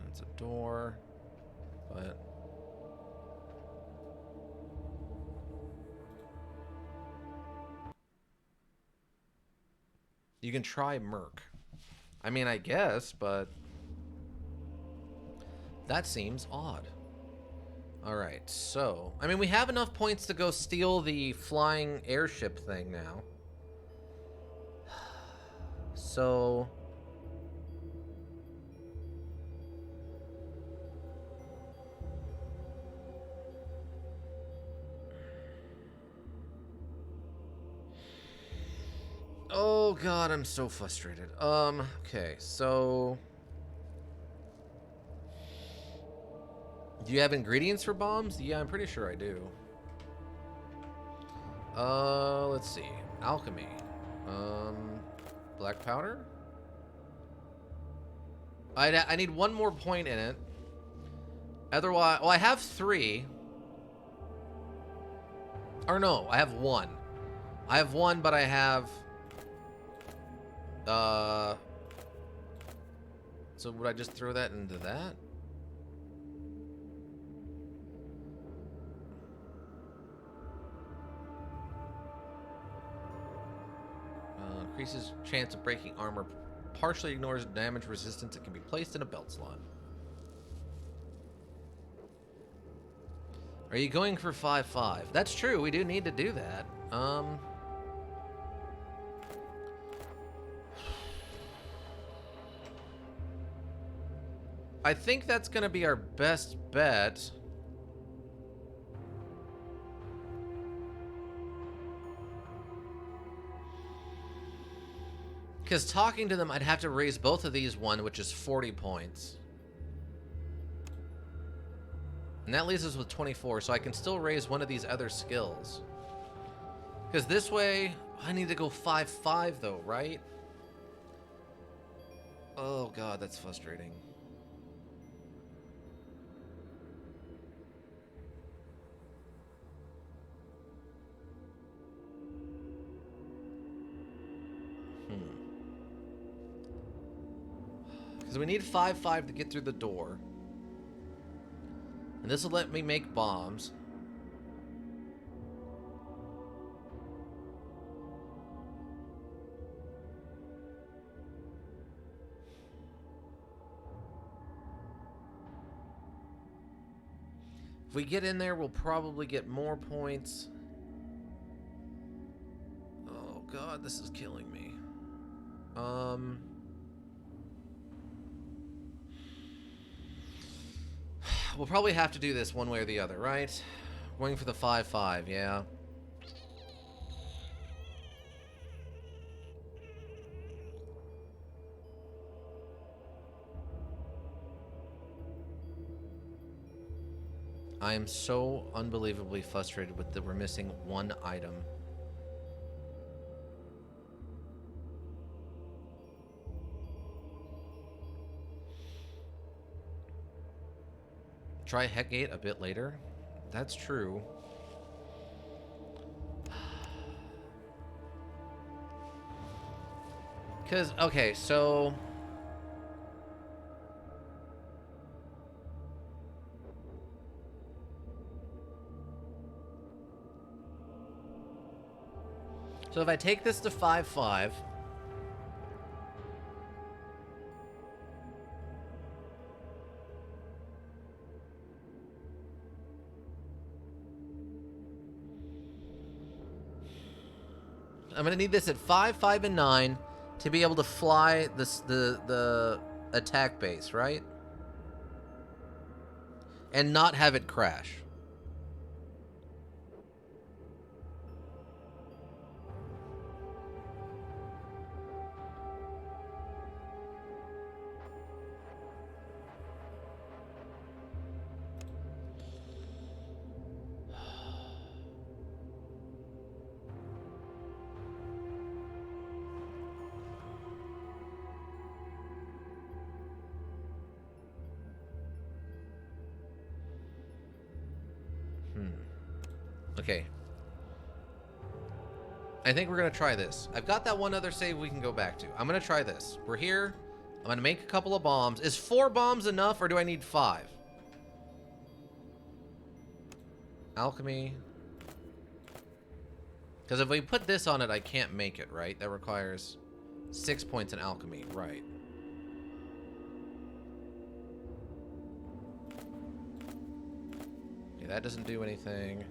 That's a door, but... You can try Merc. I mean, I guess, but... That seems odd. Alright, so... I mean, we have enough points to go steal the flying airship thing now. So... Oh god, I'm so frustrated. Okay, so... Do you have ingredients for bombs? Yeah, I'm pretty sure I do. Let's see. Alchemy. Black powder? I need one more point in it. Otherwise... Well, I have 3. Or no, I have 1. I have 1, but I have... So would I just throw that into that? Increases chance of breaking armor. Partially ignores damage resistance. It can be placed in a belt slot. Are you going for 5-5? That's true. We do need to do that. I think that's going to be our best bet. Because talking to them, I'd have to raise both of these one, which is 40 points. And that leaves us with 24, so I can still raise one of these other skills. Because this way, I need to go 5-5 though, right? Oh god, that's frustrating. Because we need 5-5 to get through the door. And this will let me make bombs. If we get in there, we'll probably get more points. Oh god, this is killing me. We'll probably have to do this one way or the other, right? Going for the 5-5, yeah. I am so unbelievably frustrated with that we're missing one item. Try Heckgate a bit later. That's true. Because, okay, so... So if I take this to 5-5... I'm gonna need this at 5, 5, and 9 to be able to fly the attack base, right? And not have it crash. Okay. I think we're going to try this. I've got that one other save we can go back to. I'm going to try this. We're here. I'm going to make a couple of bombs. Is 4 bombs enough, or do I need 5? Alchemy. Because if we put this on it, I can't make it, right? That requires 6 points in alchemy. Right. Okay, that doesn't do anything.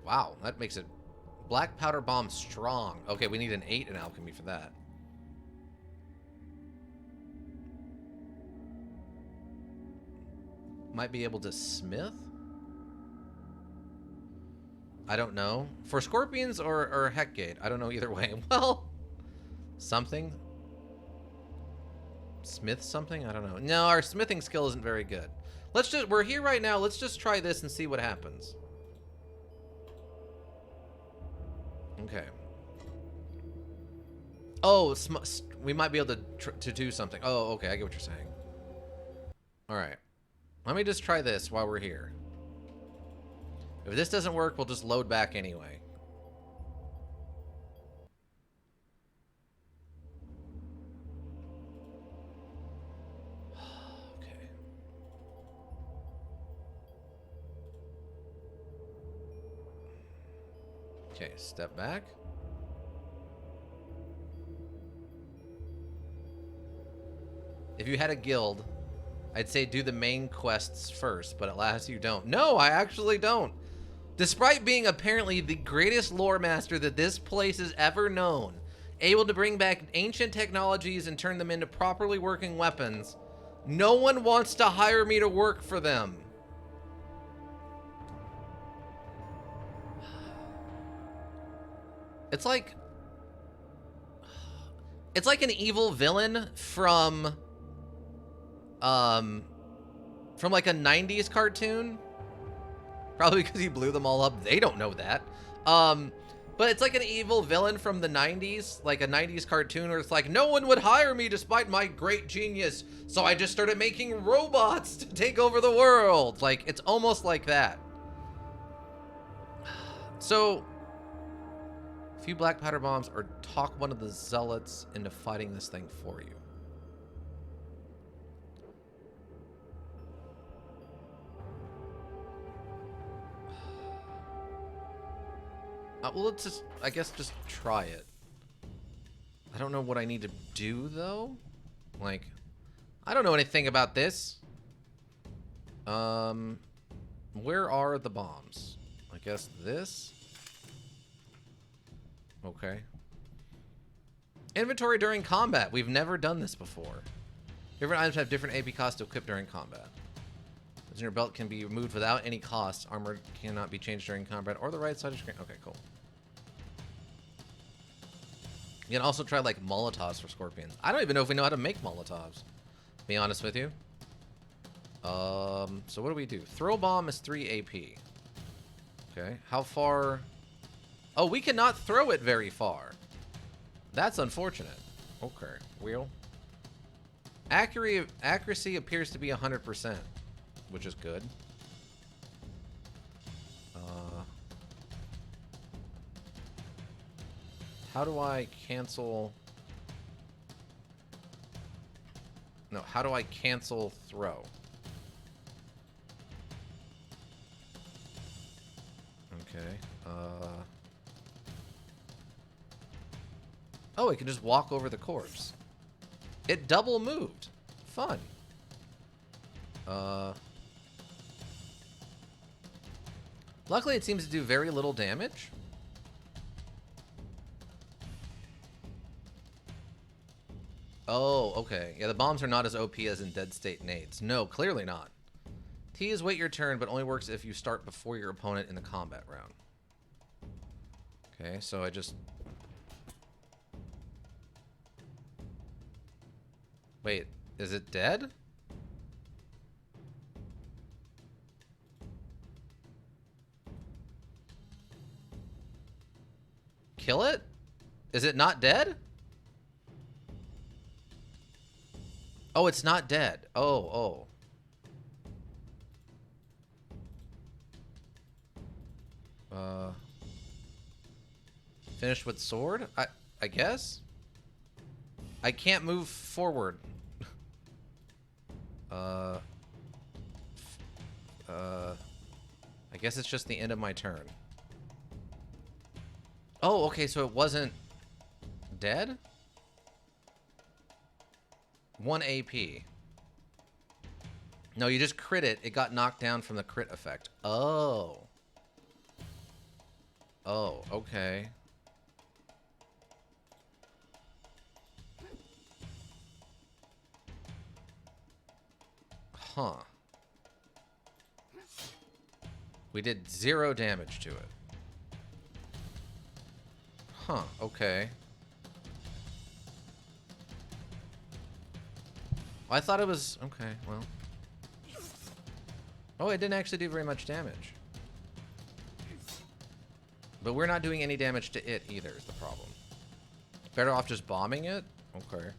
Wow, that makes it black powder bomb strong. Okay, we need an 8 in alchemy for that. Might be able to smith? I don't know. For scorpions or Heckgate, I don't know either way. Well, something. Smith something? I don't know. No, our smithing skill isn't very good. We're here right now. Let's just try this and see what happens. Okay. Oh, we might be able to do something. Oh, okay. I get what you're saying. All right. Let me just try this while we're here. If this doesn't work, we'll just load back anyway. Okay. Okay, step back. If you had a guild, I'd say do the main quests first, but alas, you don't. No, I actually don't. Despite being apparently the greatest lore master that this place has ever known, able to bring back ancient technologies and turn them into properly working weapons, no one wants to hire me to work for them. It's like an evil villain from like a 90s cartoon. Probably because he blew them all up. They don't know that. But it's like an evil villain from the 90s, like a 90s cartoon where it's like, no one would hire me despite my great genius, so I just started making robots to take over the world. Like, it's almost like that. So, a few black powder bombs or talk one of the zealots into fighting this thing for you. Well, let's just, I guess, just try it. I don't know what I need to do, though. Like, I don't know anything about this. Where are the bombs? I guess this? Okay. Inventory during combat. We've never done this before. Different items have different AP costs to equip during combat. In your belt can be removed without any cost. Armor cannot be changed during combat or the right side of the screen. Okay, cool. You can also try like Molotovs for scorpions. I don't even know if we know how to make Molotovs, to be honest with you. So what do we do? Throw bomb is 3 AP. Okay, how far? Oh, we cannot throw it very far. That's unfortunate. Okay, wheel. Accuracy appears to be 100%, which is good. How do I cancel? No, how do I cancel throw? Okay. Oh, it can just walk over the corpse. It double moved. Fun. Luckily, it seems to do very little damage. Oh, okay. Yeah, the bombs are not as OP as in Dead State nades. No, clearly not. T is wait your turn, but only works if you start before your opponent in the combat round. Okay, so I just... Wait, is it dead? Kill it? Is it not dead? Oh, it's not dead. Oh. Finished with sword? I guess? I can't move forward. I guess it's just the end of my turn. Oh, okay, so it wasn't dead? 1 AP. No, you just crit it. It got knocked down from the crit effect. Oh. Oh, okay. Huh. We did 0 damage to it. Huh, okay. I thought it was... Okay, well. Oh, it didn't actually do very much damage. But we're not doing any damage to it either, is the problem. Better off just bombing it? Okay.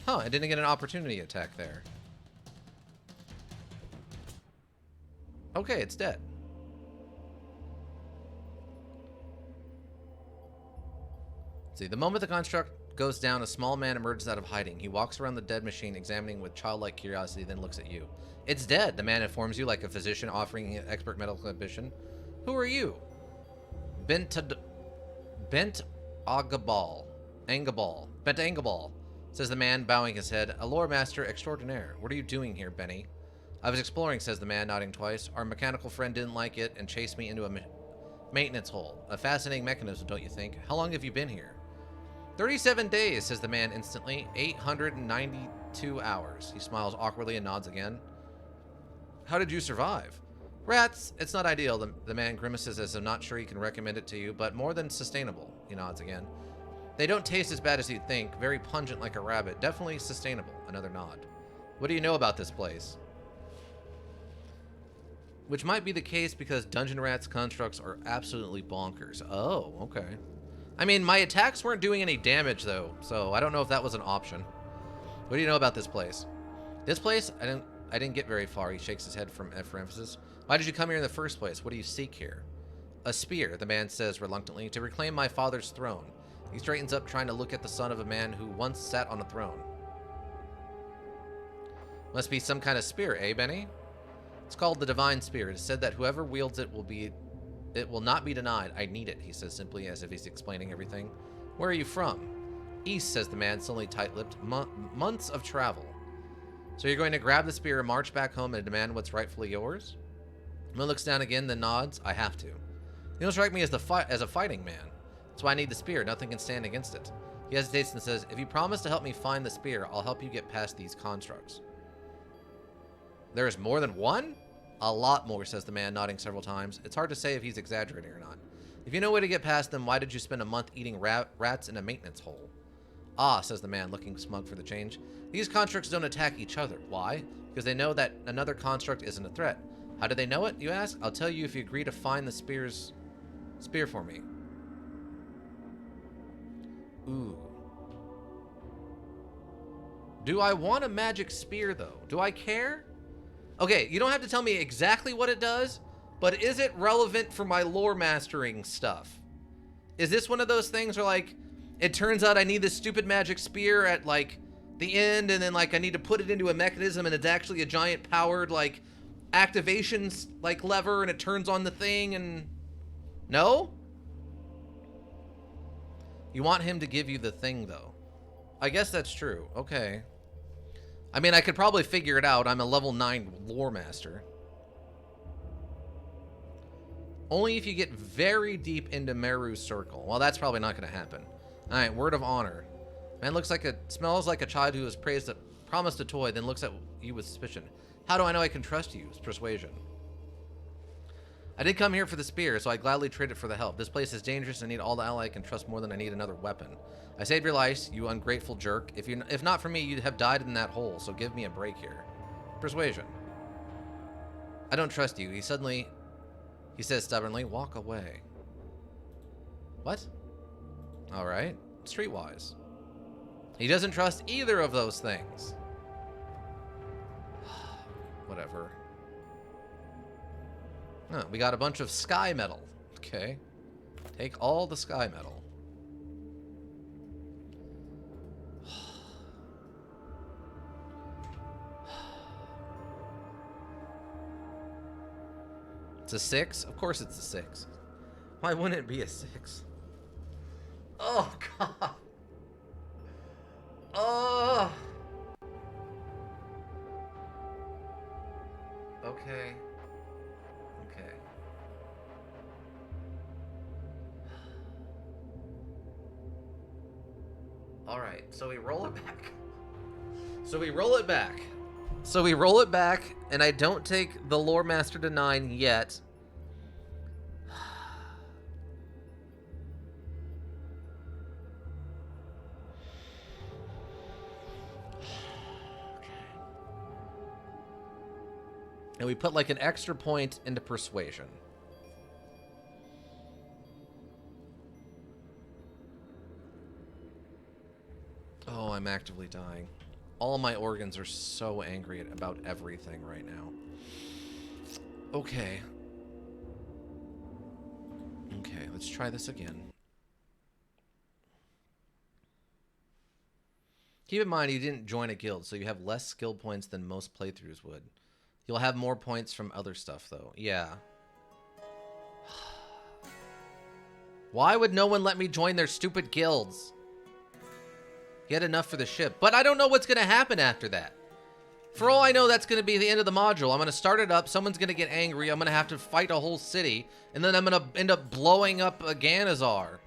Huh, I didn't get an opportunity attack there. Okay, it's dead. See, the moment the construct goes down, a small man emerges out of hiding. He walks around the dead machine, examining with childlike curiosity, then looks at you. It's dead, the man informs you like a physician offering expert medical admission. Who are you? Bent Angabal, says the man, bowing his head. A lore master extraordinaire. What are you doing here, Benny? I was exploring, says the man, nodding twice. Our mechanical friend didn't like it and chased me into a maintenance hole. A fascinating mechanism, don't you think? How long have you been here? 37 days, says the man instantly. 892 hours. He smiles awkwardly and nods again. How did you survive? Rats. It's not ideal. The man grimaces as if not sure he can recommend it to you, but more than sustainable. He nods again. They don't taste as bad as you'd think. Very pungent like a rabbit. Definitely sustainable. Another nod. What do you know about this place? Which might be the case because Dungeon Rat's constructs are absolutely bonkers. Oh, okay. I mean, my attacks weren't doing any damage, though, so I don't know if that was an option. What do you know about this place? This place? I didn't get very far. He shakes his head for emphasis. Why did you come here in the first place? What do you seek here? A spear, the man says reluctantly, to reclaim my father's throne. He straightens up, trying to look at the son of a man who once sat on a throne. Must be some kind of spear, eh, Benny? It's called the Divine Spear. It is said that whoever wields it will not be denied. I need it, he says simply, as if he's explaining everything. Where are you from? East, says the man, suddenly tight-lipped. Months of travel. So you're going to grab the spear, march back home, and demand what's rightfully yours? The man looks down again, then nods. I have to. You don't strike me as a fighting man. That's why I need the spear. Nothing can stand against it. He hesitates and says, if you promise to help me find the spear, I'll help you get past these constructs. There is more than one? A lot more, says the man, nodding several times. It's hard to say if he's exaggerating or not. If you know a way to get past them, why did you spend a month eating rats in a maintenance hole? Ah, says the man, looking smug for the change. These constructs don't attack each other. Why? Because they know that another construct isn't a threat. How do they know it, you ask? I'll tell you if you agree to find the spear for me. Ooh. Do I want a magic spear, though? Do I care? Okay, you don't have to tell me exactly what it does, but is it relevant for my lore mastering stuff? Is this one of those things where, like, it turns out I need this stupid magic spear at, like, the end, and then like I need to put it into a mechanism, and it's actually a giant powered like activations like lever, and it turns on the thing. And no, you want him to give you the thing though. I guess that's true. Okay. I mean, I could probably figure it out. I'm a level 9 lore master. Only if you get very deep into Meru's circle. Well, that's probably not going to happen. All right, word of honor. Man smells like a child who has promised a toy, then looks at you with suspicion. How do I know I can trust you? It's persuasion. I did come here for the spear, so I gladly trade it for the help. This place is dangerous. I need all the ally I can trust more than I need another weapon. I saved your life, you ungrateful jerk. If not for me, you'd have died in that hole, so give me a break here. Persuasion. I don't trust you. He says stubbornly, walk away. What? Alright. Streetwise. He doesn't trust either of those things. Whatever. Oh, we got a bunch of sky metal. Okay. Take all the sky metal. It's a 6? Of course it's a 6. Why wouldn't it be a 6? Oh, God. Oh. Okay. Okay. Alright, so we roll it back. So we roll it back, and I don't take the Lore Master to 9 yet. And we put like an extra point into persuasion. Oh, I'm actively dying. All my organs are so angry about everything right now. Okay. Okay, let's try this again. Keep in mind you didn't join a guild, so you have less skill points than most playthroughs would. You'll have more points from other stuff, though. Yeah. Why would no one let me join their stupid guilds? Get enough for the ship. But I don't know what's going to happen after that. For all I know, that's going to be the end of the module. I'm going to start it up. Someone's going to get angry. I'm going to have to fight a whole city. And then I'm going to end up blowing up a Ganezzar.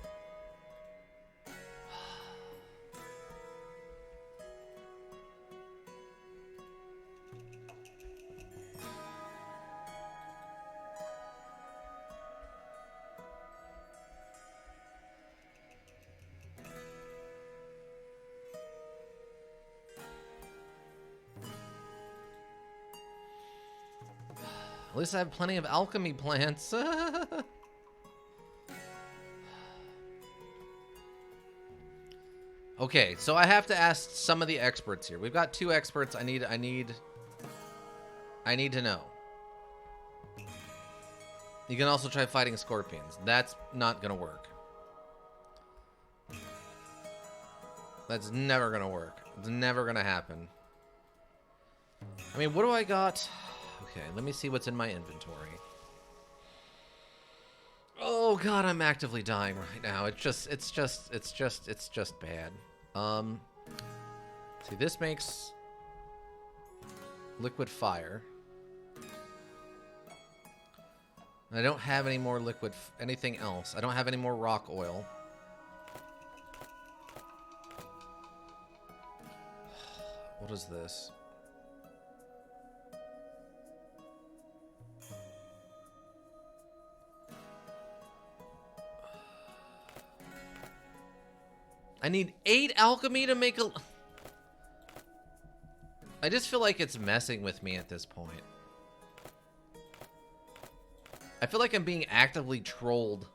At least I have plenty of alchemy plants. Okay, so I have to ask some of the experts here. We've got 2 experts. I need to know. You can also try fighting scorpions. That's not gonna work. That's never gonna work. It's never gonna happen. I mean, what do I got? Okay, let me see what's in my inventory. Oh God, I'm actively dying right now. It's just bad. See, this makes liquid fire. I don't have any more anything else. I don't have any more rock oil. What is this? I need 8 alchemy to make a... I just feel like it's messing with me at this point. I feel like I'm being actively trolled.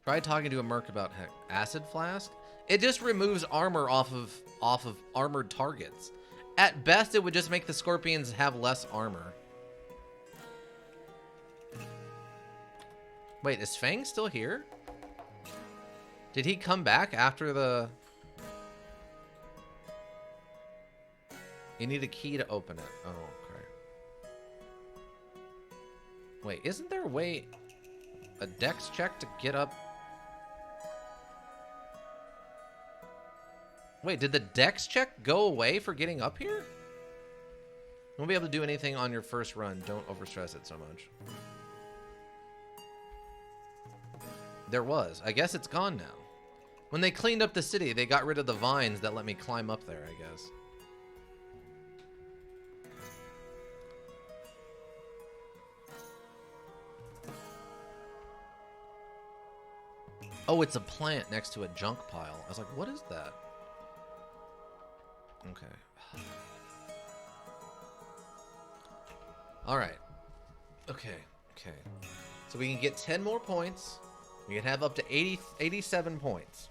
Try talking to a merc about acid flask. It just removes armor off of armored targets. At best, it would just make the scorpions have less armor. Wait, is Fang still here? Did he come back after the... You need a key to open it. Oh, okay. Wait, isn't there a way... A dex check to get up? Wait, did the dex check go away for getting up here? You won't be able to do anything on your first run. Don't overstress it so much. There was. I guess it's gone now. When they cleaned up the city, they got rid of the vines that let me climb up there, I guess. Oh, it's a plant next to a junk pile. I was like, what is that? Okay. All right. Okay. Okay. So we can get 10 more points. We can have up to 87 points.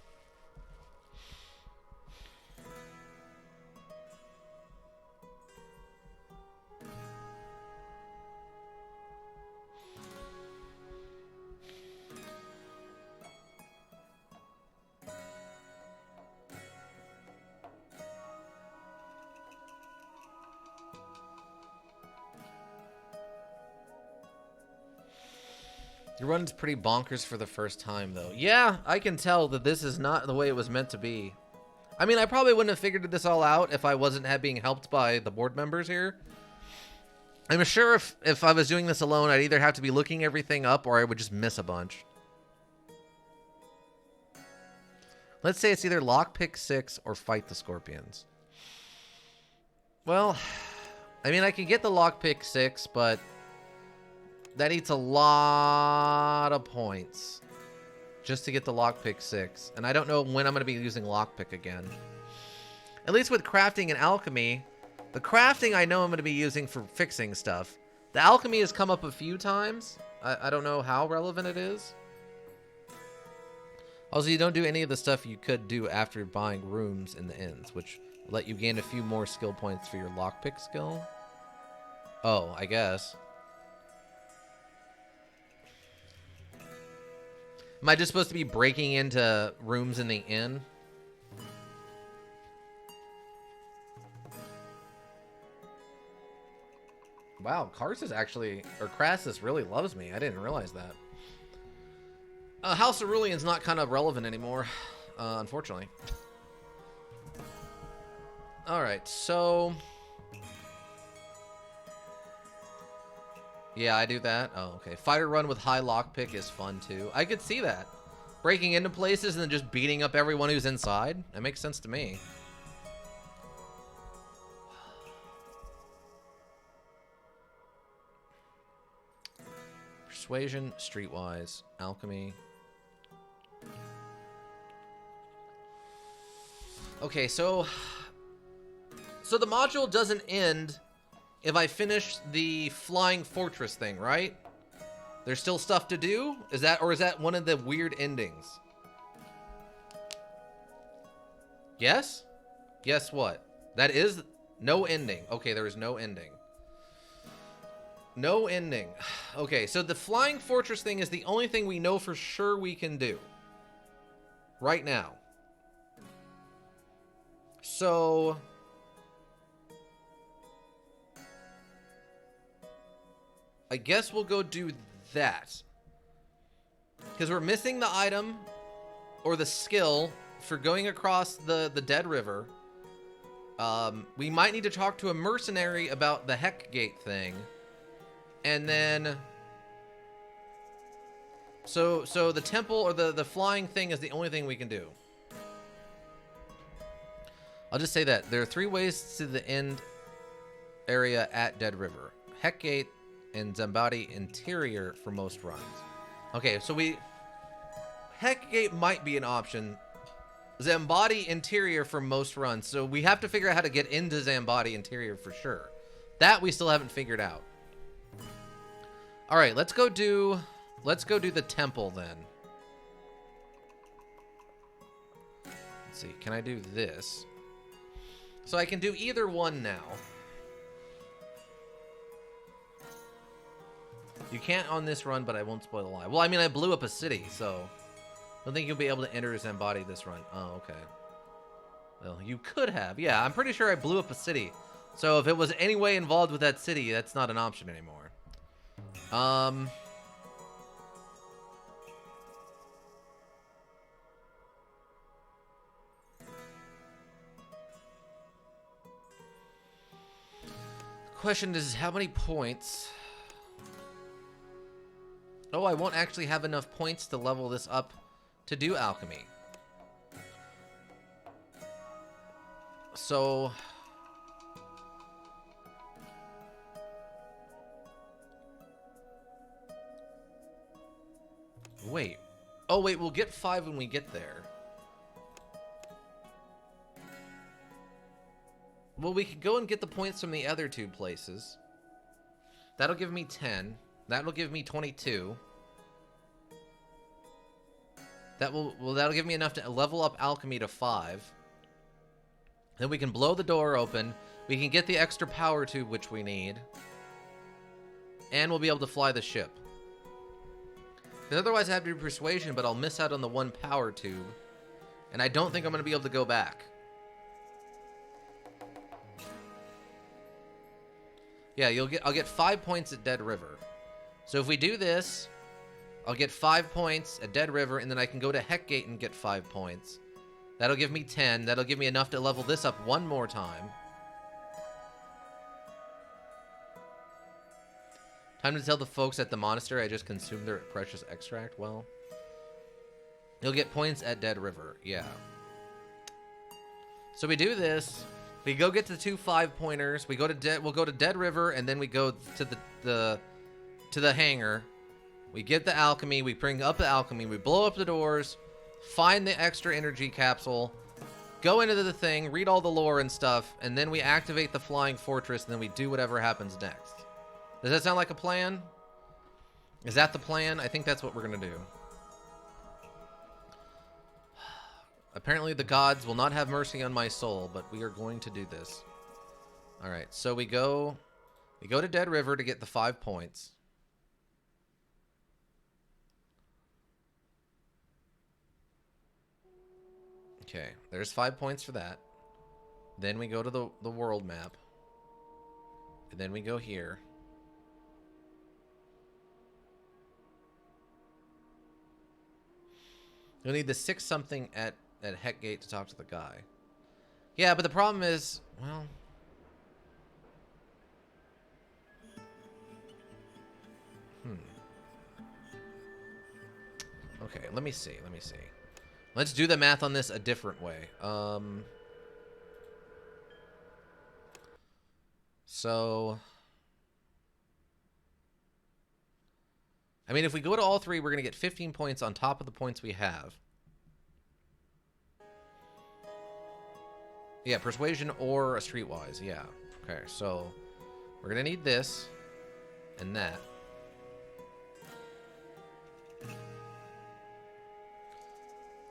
Your run's pretty bonkers for the first time, though. Yeah, I can tell that this is not the way it was meant to be. I mean, I probably wouldn't have figured this all out if I wasn't being helped by the board members here. I'm sure if I was doing this alone, I'd either have to be looking everything up or I would just miss a bunch. Let's say it's either lockpick 6 or fight the scorpions. Well, I mean, I can get the lockpick 6, but... that eats a lot of points just to get the lockpick 6. And I don't know when I'm going to be using lockpick again. At least with crafting and alchemy, the crafting I know I'm going to be using for fixing stuff. The alchemy has come up a few times. I don't know how relevant it is. Also, you don't do any of the stuff you could do after buying rooms in the inns, which let you gain a few more skill points for your lockpick skill. Oh, I guess. Am I just supposed to be breaking into rooms in the inn? Wow, Karsus actually, or Crassus really loves me. I didn't realize that. House Aurelian's not kind of relevant anymore, unfortunately. Alright, so... yeah, I do that. Oh, okay. Fighter run with high lockpick is fun, too. I could see that. Breaking into places and then just beating up everyone who's inside. That makes sense to me. Persuasion, streetwise, alchemy. Okay, so the module doesn't end if I finish the flying fortress thing, right? There's still stuff to do? Is that one of the weird endings? Yes? Guess what? That is no ending. Okay, there is no ending. No ending. Okay, so the flying fortress thing is the only thing we know for sure we can do. Right now. So... I guess we'll go do that. Because we're missing the item or the skill for going across the Dead River. We might need to talk to a mercenary about the Heck Gate thing. And then... So the temple or the flying thing is the only thing we can do. I'll just say that. There are 3 ways to the end area at Dead River. Heck Gate and Zambati Interior for most runs. Okay, so Heck Gate might be an option. Zambati Interior for most runs. So we have to figure out how to get into Zambati Interior for sure. That we still haven't figured out. All right, let's go do the temple then. Let's see. Can I do this? So I can do either one now. You can't on this run, but I won't spoil the lie. Well, I mean, I blew up a city, so Don't think you'll be able to enter Zambadi this run. Oh, okay. Well, you could have. Yeah, I'm pretty sure I blew up a city. So if it was any way involved with that city, that's not an option anymore. The question is, how many points? Oh, I won't actually have enough points to level this up to do alchemy. So... Wait. Oh, wait, we'll get 5 when we get there. Well, we could go and get the points from the other 2 places. That'll give me 10. That'll give me 22. That'll give me enough to level up alchemy to 5. Then we can blow the door open. We can get the extra power tube, which we need. And we'll be able to fly the ship. Because otherwise I have to do persuasion, but I'll miss out on the 1 power tube. And I don't think I'm going to be able to go back. Yeah, I'll get 5 points at Dead River. So if we do this, I'll get 5 points at Dead River, and then I can go to Heckgate and get 5 points. That'll give me 10. That'll give me enough to level this up 1 more time. Time to tell the folks at the monastery I just consumed their precious extract. Well, you'll get points at Dead River. Yeah. So we do this. We go get the 2 5-pointers. We'll go to Dead River, and then we go to the hangar. We get the alchemy. We bring up the alchemy. We blow up the doors. Find the extra energy capsule. Go into the thing. Read all the lore and stuff, and then we activate the flying fortress, and then we do whatever happens next. Does that sound like a plan? Is that the plan? I think that's what we're gonna do. Apparently the gods will not have mercy on my soul, but we are going to do this. Alright, so we go to Dead River to get the 5 points. Okay, there's 5 points for that. Then we go to the world map. And then we go here. You'll need the 6 something at Heckgate to talk to the guy. Yeah, but the problem is, well... Okay, let me see. Let's do the math on this a different way. So... I mean, if we go to all 3, we're going to get 15 points on top of the points we have. Yeah, persuasion or a streetwise. Yeah. Okay, so we're going to need this and that.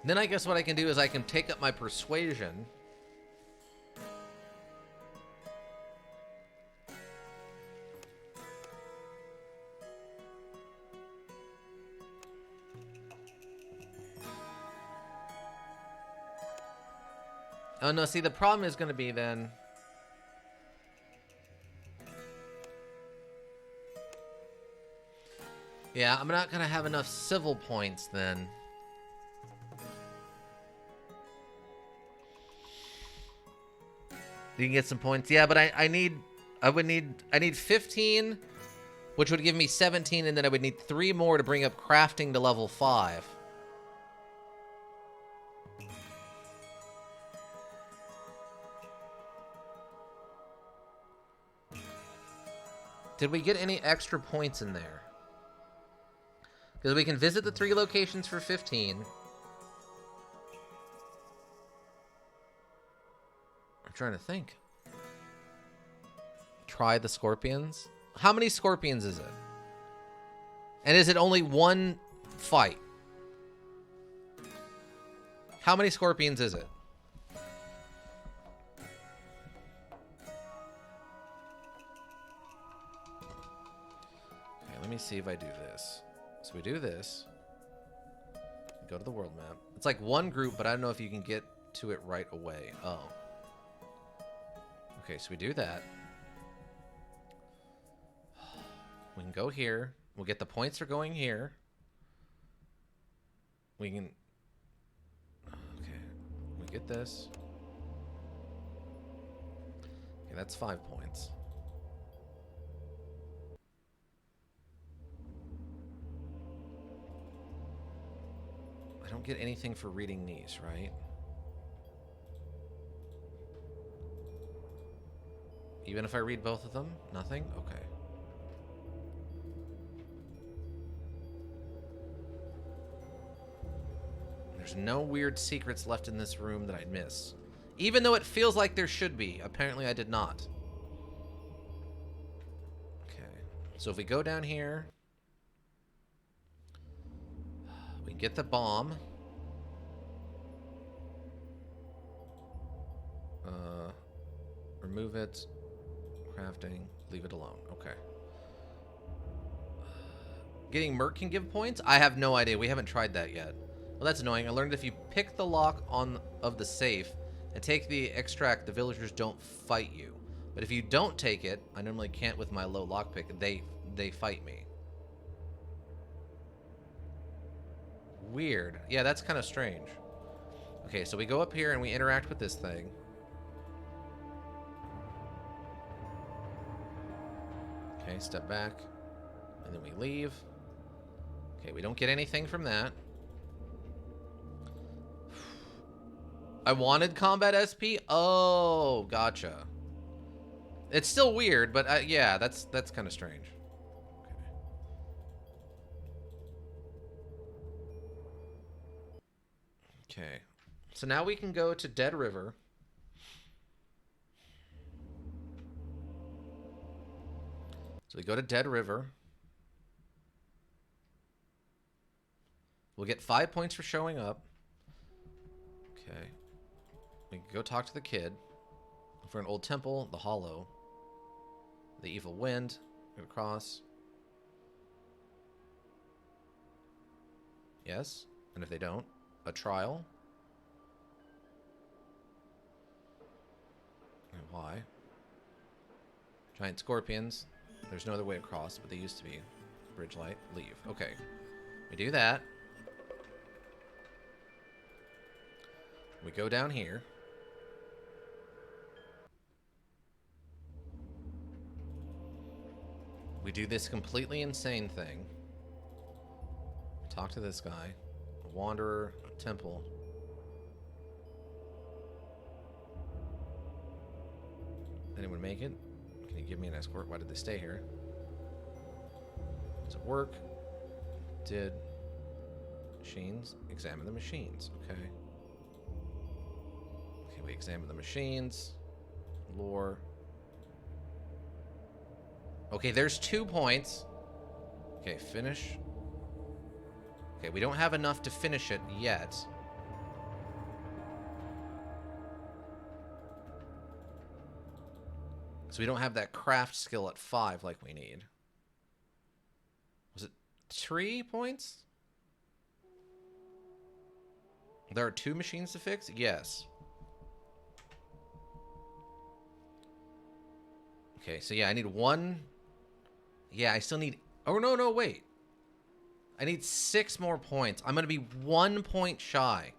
Then I guess what I can do is I can take up my persuasion. Oh, no, see, the problem is going to be then... Yeah, I'm not going to have enough civil points then. You can get some points. Yeah, but I need 15, which would give me 17, and then I would need 3 more to bring up crafting to level 5. Did we get any extra points in there? Because we can visit the 3 locations for 15. I'm trying to think. Try the scorpions. How many scorpions is it? And is it only 1 fight? How many scorpions is it? Okay, let me see if I do this. So we do this. Go to the world map. It's like one group, but I don't know if you can get to it right away. Oh. Okay, so we do that. We can go here. We'll get the points for going here. We can... Okay. We get this. Okay, that's 5 points. I don't get anything for reading these, right? Even if I read both of them? Nothing? Okay. There's no weird secrets left in this room that I'd miss. Even though it feels like there should be. Apparently I did not. Okay. So if we go down here... We can get the bomb. Remove it. Crafting. Leave it alone. Okay. Getting Merc can give points? I have no idea. We haven't tried that yet. Well, that's annoying. I learned if you pick the lock of the safe and take the extract, the villagers don't fight you. But if you don't take it, I normally can't with my low lockpick, they fight me. Weird. Yeah, that's kind of strange. Okay, so we go up here and we interact with this thing. Okay, step back. And then we leave. Okay, we don't get anything from that. I wanted combat SP? Oh, gotcha. It's still weird, but yeah, that's kind of strange. Okay. Okay. So now we can go to Dead River. So we go to Dead River. We'll get 5 points for showing up. Okay. We can go talk to the kid. For an old temple, the Hollow. The Evil Wind. Go across. Yes. And if they don't, a trial. And why? Giant scorpions. There's no other way across, but they used to be. Bridge light. Leave. Okay. We do that. We go down here. We do this completely insane thing. Talk to this guy. A wanderer, a temple. Anyone make it? Can you give me an escort? Why did they stay here? Does it work? Did. Machines. Examine the machines. Okay. Okay, we examine the machines. Lore. Okay, there's 2 points. Okay, finish. Okay, we don't have enough to finish it yet. So we don't have that craft skill at 5 like we need. Was it 3 points? There are 2 machines to fix? Yes. Okay, so yeah, I need 1. Yeah, I still need... Oh, no, wait. I need 6 more points. I'm going to be 1 point shy.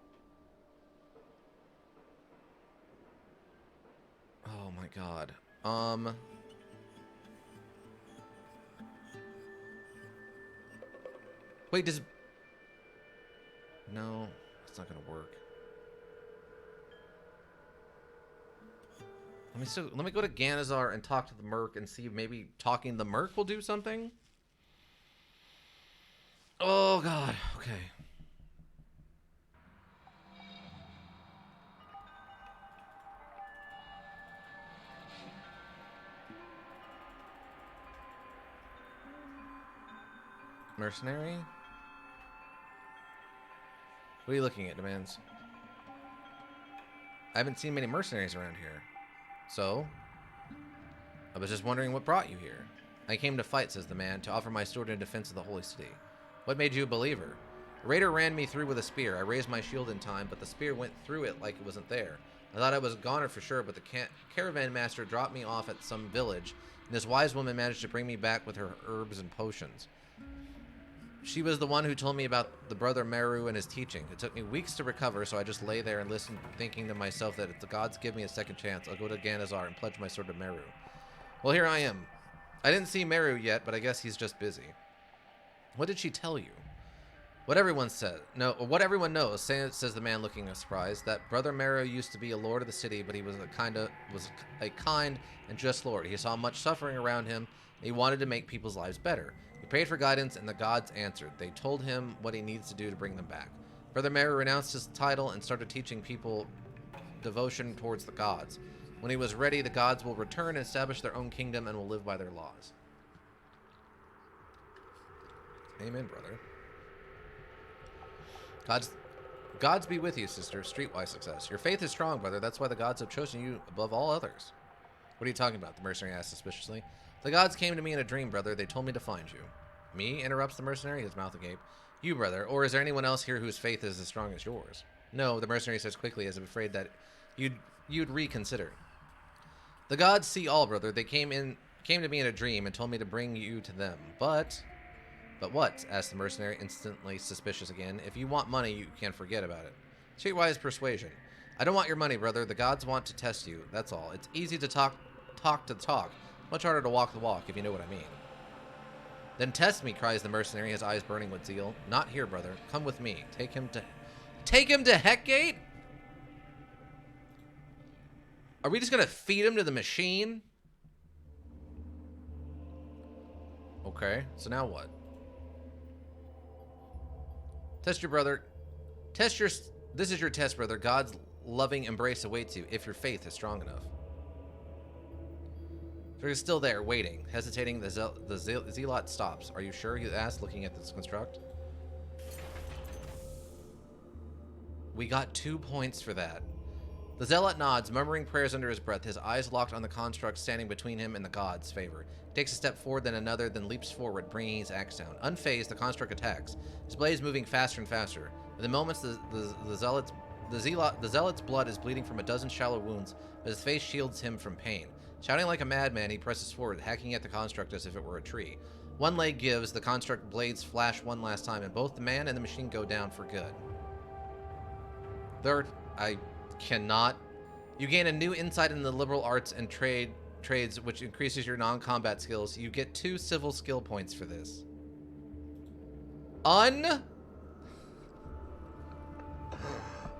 Oh my god. Wait, does... No, it's not going to work. Let me go to Ganezzar and talk to the Merc and see if maybe talking to the Merc will do something. Oh god. Okay. Mercenary? What are you looking at, demands? I haven't seen many mercenaries around here. So, I was just wondering what brought you here. I came to fight, says the man, to offer my sword in defense of the holy city. What made you a believer? The raider ran me through with a spear. I raised my shield in time, but the spear went through it like it wasn't there. I thought I was a goner for sure, but the caravan master dropped me off at some village, and this wise woman managed to bring me back with her herbs and potions. She was the one who told me about the brother Meru and his teaching. It took me weeks to recover, so I just lay there and listened, thinking to myself that if the gods give me a second chance, I'll go to Ganezzar and pledge my sword to Meru. Well, here I am. I didn't see Meru yet, but I guess he's just busy. What did she tell you? What everyone said. No, what everyone knows, says the man looking surprised, that brother Meru used to be a lord of the city, but he was a kind and just lord. He saw much suffering around him, and he wanted to make people's lives better. He prayed for guidance, and the gods answered. They told him what he needs to do to bring them back. Brother Meru renounced his title and started teaching people devotion towards the gods. When he was ready, the gods will return and establish their own kingdom and will live by their laws. Amen, brother. Gods be with you, sister. Streetwise success. Your faith is strong, brother. That's why the gods have chosen you above all others. What are you talking about? The mercenary asked suspiciously. The gods came to me in a dream, brother. They told me to find you. Me? Interrupts the mercenary, his mouth agape. You, brother. Or is there anyone else here whose faith is as strong as yours? No, the mercenary says quickly, as if afraid that you'd reconsider. The gods see all, brother. They came to me in a dream and told me to bring you to them. But what? Asked the mercenary, instantly suspicious again. If you want money, you can forget about it. Streetwise persuasion. I don't want your money, brother. The gods want to test you. That's all. It's easy to talk the talk. Much harder to walk the walk, if you know what I mean. Then test me, cries the mercenary, his eyes burning with zeal. Not here, brother. Come with me. Take him to Heckgate? Are we just gonna feed him to the machine? Okay, so now what? Test your brother. This is your test, brother. God's loving embrace awaits you if your faith is strong enough. So he's still there, waiting, hesitating. The zealot stops. Are you sure? He asked, looking at this construct. We got 2 points for that. The zealot nods, murmuring prayers under his breath, his eyes locked on the construct standing between him and the gods' favor. He takes a step forward, then another, then leaps forward, bringing his axe down. Unfazed, the construct attacks, his blades moving faster and faster. In the moments, the zealot's blood is bleeding from a dozen shallow wounds, but his face shields him from pain. Shouting like a madman, he presses forward, hacking at the construct as if it were a tree. One leg gives, the construct blades flash one last time, and both the man and the machine go down for good. I cannot. You gain a new insight in the liberal arts and trades, which increases your non-combat skills. You get 2 civil skill points for this. I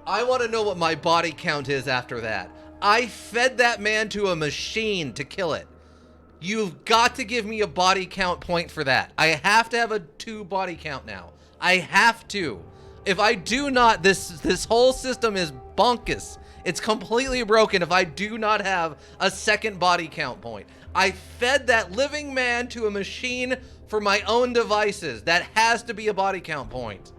want to know what my body count is after that. I fed that man to a machine to kill it. You've got to give me a body count point for that. I have to have a 2 body count now. I have to. If I do not, this whole system is bonkus. It's completely broken if I do not have a second body count point. I fed that living man to a machine for my own devices. That has to be a body count point.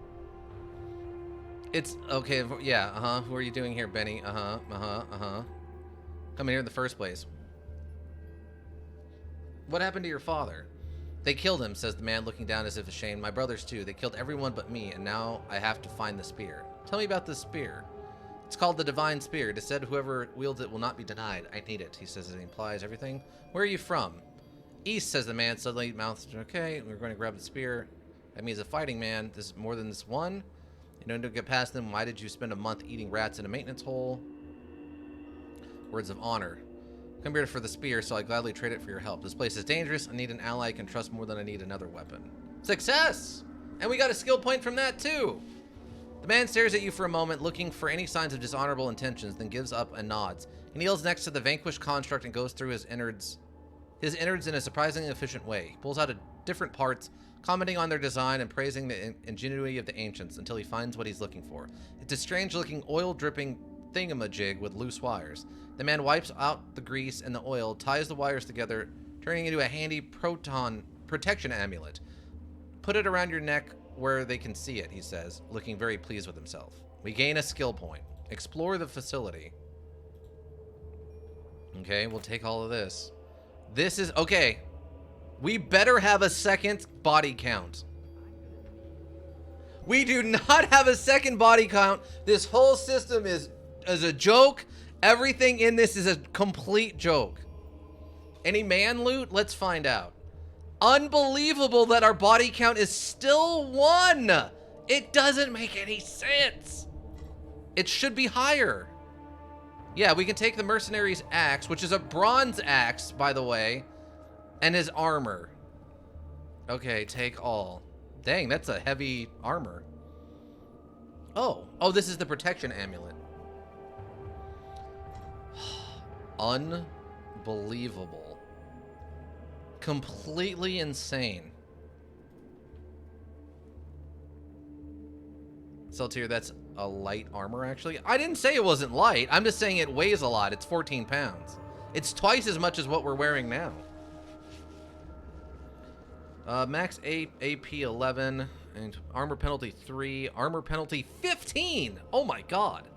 It's okay. Yeah. Who are you doing here, Benny? Come in here in the first place. What happened to your father? They killed him, says the man, looking down as if ashamed. My brothers too. They killed everyone but me, and now I have to find the spear. Tell me about this spear. It's called the Divine Spear. It is said whoever wields it will not be denied. I need it, he says as he implies everything. Where are you from? East, says the man, suddenly mouths. Okay, we're going to grab the spear. That means a fighting man. This is more than this one. You know, to get past them, why did you spend a month eating rats in a maintenance hole? Words of honor. Come here for the spear, so I gladly trade it for your help. This place is dangerous. I need an ally I can trust more than I need another weapon. Success! And we got a skill point from that, too. The man stares at you for a moment, looking for any signs of dishonorable intentions, then gives up and nods. He kneels next to the vanquished construct and goes through his innards in a surprisingly efficient way. He pulls out different parts, commenting on their design and praising the ingenuity of the ancients until he finds what he's looking for. It's a strange-looking, oil-dripping thingamajig with loose wires. The man wipes out the grease and the oil, ties the wires together, turning into a handy protection amulet. Put it around your neck where they can see it, he says, looking very pleased with himself. We gain a skill point. Explore the facility. Okay, we'll take all of this. This is... Okay. We better have a second body count. We do not have a second body count. This whole system is a joke. Everything in this is a complete joke. Any man loot? Let's find out. Unbelievable that our body count is still 1. It doesn't make any sense. It should be higher. Yeah, we can take the mercenary's axe, which is a bronze axe, by the way, and his armor. Okay, take all. Dang, that's a heavy armor. Oh, this is the protection amulet. Unbelievable. Completely insane. Saltier, that's a light armor, actually. I didn't say it wasn't light. I'm just saying it weighs a lot. It's 14 pounds. It's twice as much as what we're wearing now. Max 8, AP 11, and armor penalty 3, armor penalty 15! Oh my god.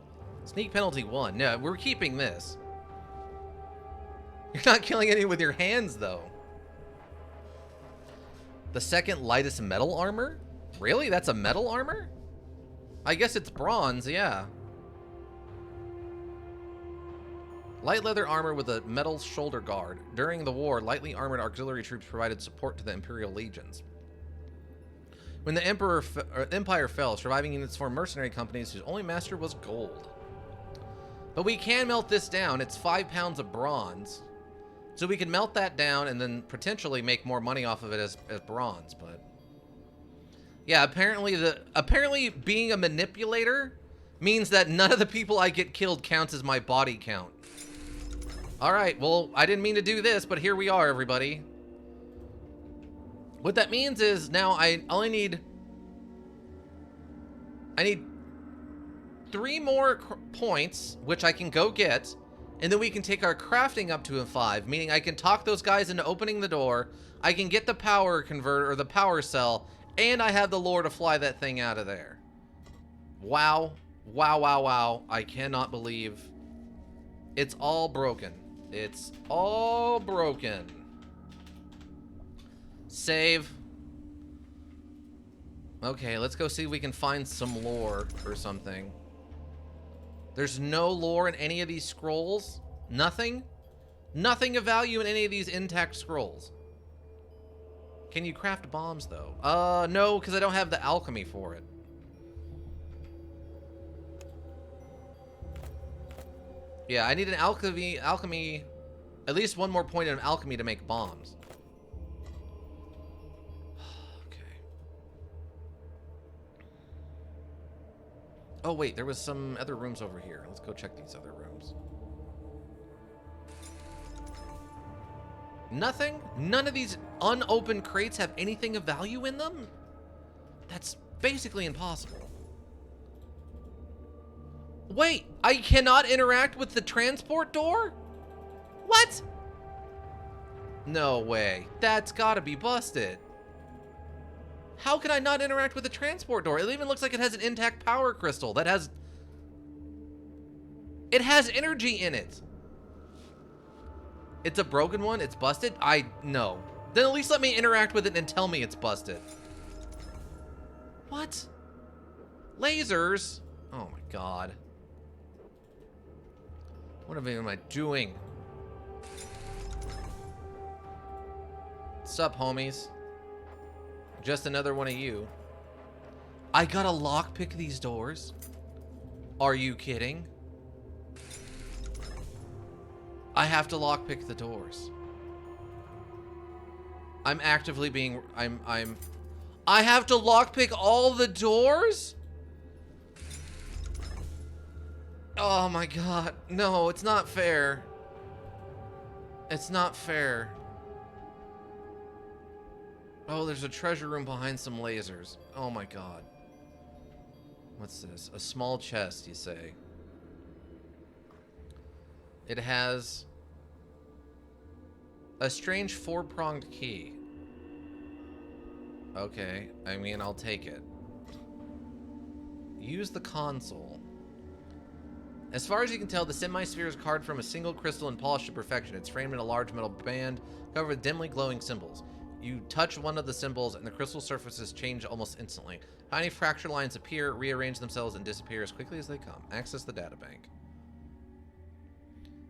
Sneak penalty 1. No, we're keeping this. You're not killing anyone with your hands, though. The second lightest metal armor? Really? That's a metal armor? I guess it's bronze, yeah. Light leather armor with a metal shoulder guard. During the war, lightly armored auxiliary troops provided support to the Imperial legions. When the Empire fell, surviving units formed mercenary companies whose only master was gold. But we can melt this down. It's 5 pounds of bronze. So we can melt that down and then potentially make more money off of it as bronze, but... Yeah, apparently being a manipulator means that none of the people I get killed counts as my body count. Alright, well, I didn't mean to do this, but here we are, everybody. What that means is now I need 3 more points, which I can go get, and then we can take our crafting up to a 5, meaning I can talk those guys into opening the door, I can get the power converter, or the power cell, and I have the lore to fly that thing out of there. Wow. Wow, wow, wow. I cannot believe it's all broken. It's all broken. Save. Okay, let's go see if we can find some lore or something. There's no lore in any of these scrolls? Nothing? Nothing of value in any of these intact scrolls. Can you craft bombs, though? No, because I don't have the alchemy for it. Yeah, I need an alchemy, at least 1 more point in alchemy to make bombs. Okay. Oh, wait, there was some other rooms over here. Let's go check these other rooms. Nothing? None of these unopened crates have anything of value in them? That's basically impossible. Wait, I cannot interact with the transport door? What? No way. That's gotta be busted. How can I not interact with the transport door? It even looks like it has an intact power crystal that has... It has energy in it. It's a broken one? It's busted? No. Then at least let me interact with it and tell me it's busted. What? Lasers? Oh my god. What am I doing? Sup, homies? Just another one of you. I gotta lockpick these doors? Are you kidding? I have to lockpick the doors. I'm actively being... I have to lockpick all the doors? Oh my god. No, it's not fair. It's not fair. Oh, there's a treasure room behind some lasers. Oh my god. What's this? A small chest, you say? It has a strange 4-pronged key. Okay, I mean, I'll take it. Use the console. As far as you can tell, the semi-sphere is carved from a single crystal and polished to perfection. It's framed in a large metal band covered with dimly glowing symbols. You touch one of the symbols and the crystal surfaces change almost instantly. Tiny fracture lines appear, rearrange themselves, and disappear as quickly as they come. Access the databank.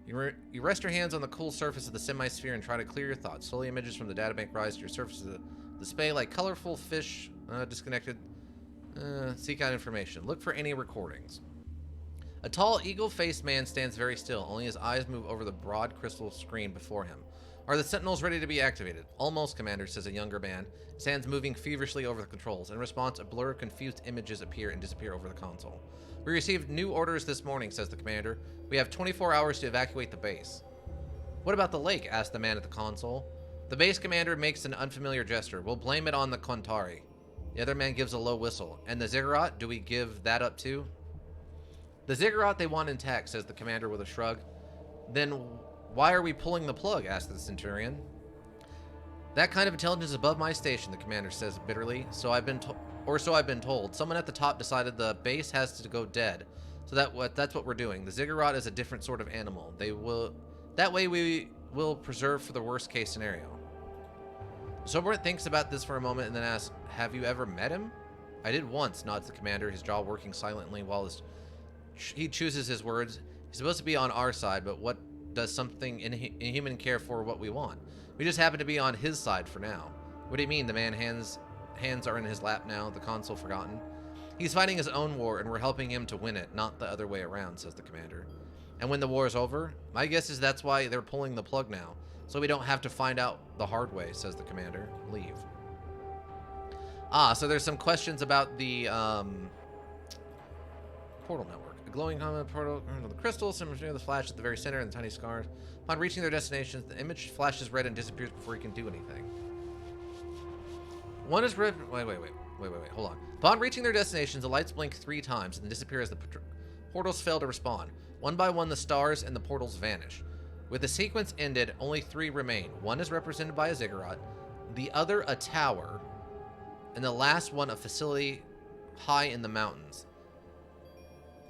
You rest your hands on the cool surface of the semi-sphere and try to clear your thoughts. Slowly images from the databank rise to your surface of the display like colorful fish, disconnected. Seek out information. Look for any recordings. A tall, eagle-faced man stands very still. Only his eyes move over the broad crystal screen before him. Are the sentinels ready to be activated? Almost, Commander, says a younger man. His hands moving feverishly over the controls. In response, a blur of confused images appear and disappear over the console. We received new orders this morning, says the commander. We have 24 hours to evacuate the base. What about the lake? Asked the man at the console. The base commander makes an unfamiliar gesture. We'll blame it on the Kontari. The other man gives a low whistle. And the ziggurat? Do we give that up too? The ziggurat they want intact, says the commander with a shrug. Then why are we pulling the plug? Asked the centurion. That kind of intelligence is above my station, the commander says bitterly. So I've been told. Someone at the top decided the base has to go dead. So that's what we're doing. The ziggurat is a different sort of animal. That way we will preserve for the worst case scenario. Sobert thinks about this for a moment and then asks, have you ever met him? I did once, nods the commander, his jaw working silently while he chooses his words. He's supposed to be on our side, but what does something inhuman care for what we want? We just happen to be on his side for now. What do you mean? The man's hands are in his lap now, the console forgotten. He's fighting his own war, and we're helping him to win it, not the other way around, says the commander. And when the war is over? My guess is that's why they're pulling the plug now, so we don't have to find out the hard way, says the commander. Leave. So there's some questions about the portal network. A glowing comment portal, the crystal, symmetry of the flash at the very center, and the tiny scars. Upon reaching their destinations, the image flashes red and disappears before you can do anything. One is red. Wait, hold on. Upon reaching their destinations, the lights blink 3 times and then disappear as the portals fail to respond. One by one, the stars and the portals vanish. With the sequence ended, only 3 remain. One is represented by a ziggurat, the other a tower, and the last one a facility high in the mountains.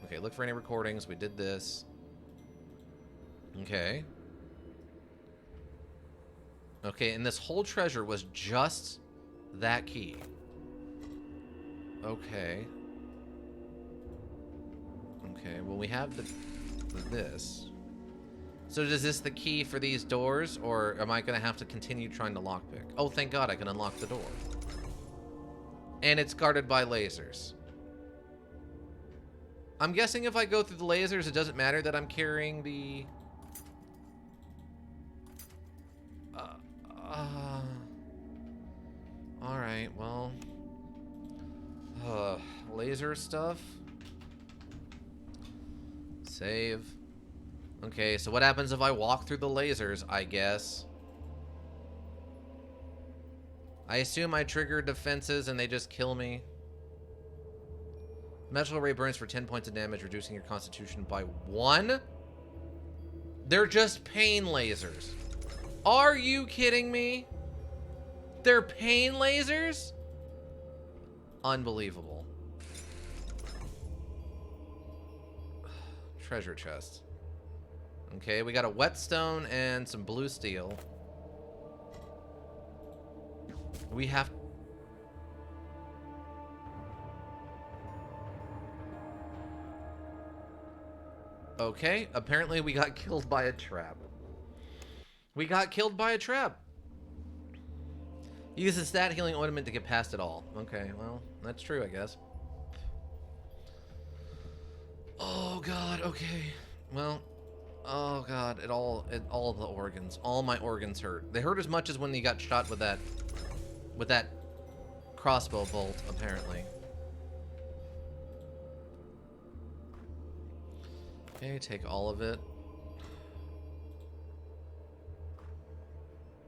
Okay, look for any recordings. We did this. Okay. Okay, and this whole treasure was just that key. Okay. Okay, well we have this. So is this the key for these doors, or am I going to have to continue trying to lockpick? Oh, thank God I can unlock the door. And it's guarded by lasers. I'm guessing if I go through the lasers, it doesn't matter that I'm carrying the... Alright, well... laser stuff? Save. Okay, so what happens if I walk through the lasers, I guess? I assume I trigger defenses and they just kill me. Metal ray burns for 10 points of damage, reducing your constitution by 1? They're just pain lasers. Are you kidding me? They're pain lasers? Unbelievable. Treasure chest. Okay, we got a whetstone and some blue steel. We have... Okay, apparently we got killed by a trap. We got killed by a trap. Use the stat healing ornament to get past it all. Okay, well, that's true, I guess. Oh God, okay. Well, oh God, all of the organs, all my organs hurt. They hurt as much as when you got shot with that crossbow bolt, apparently. Okay, take all of it.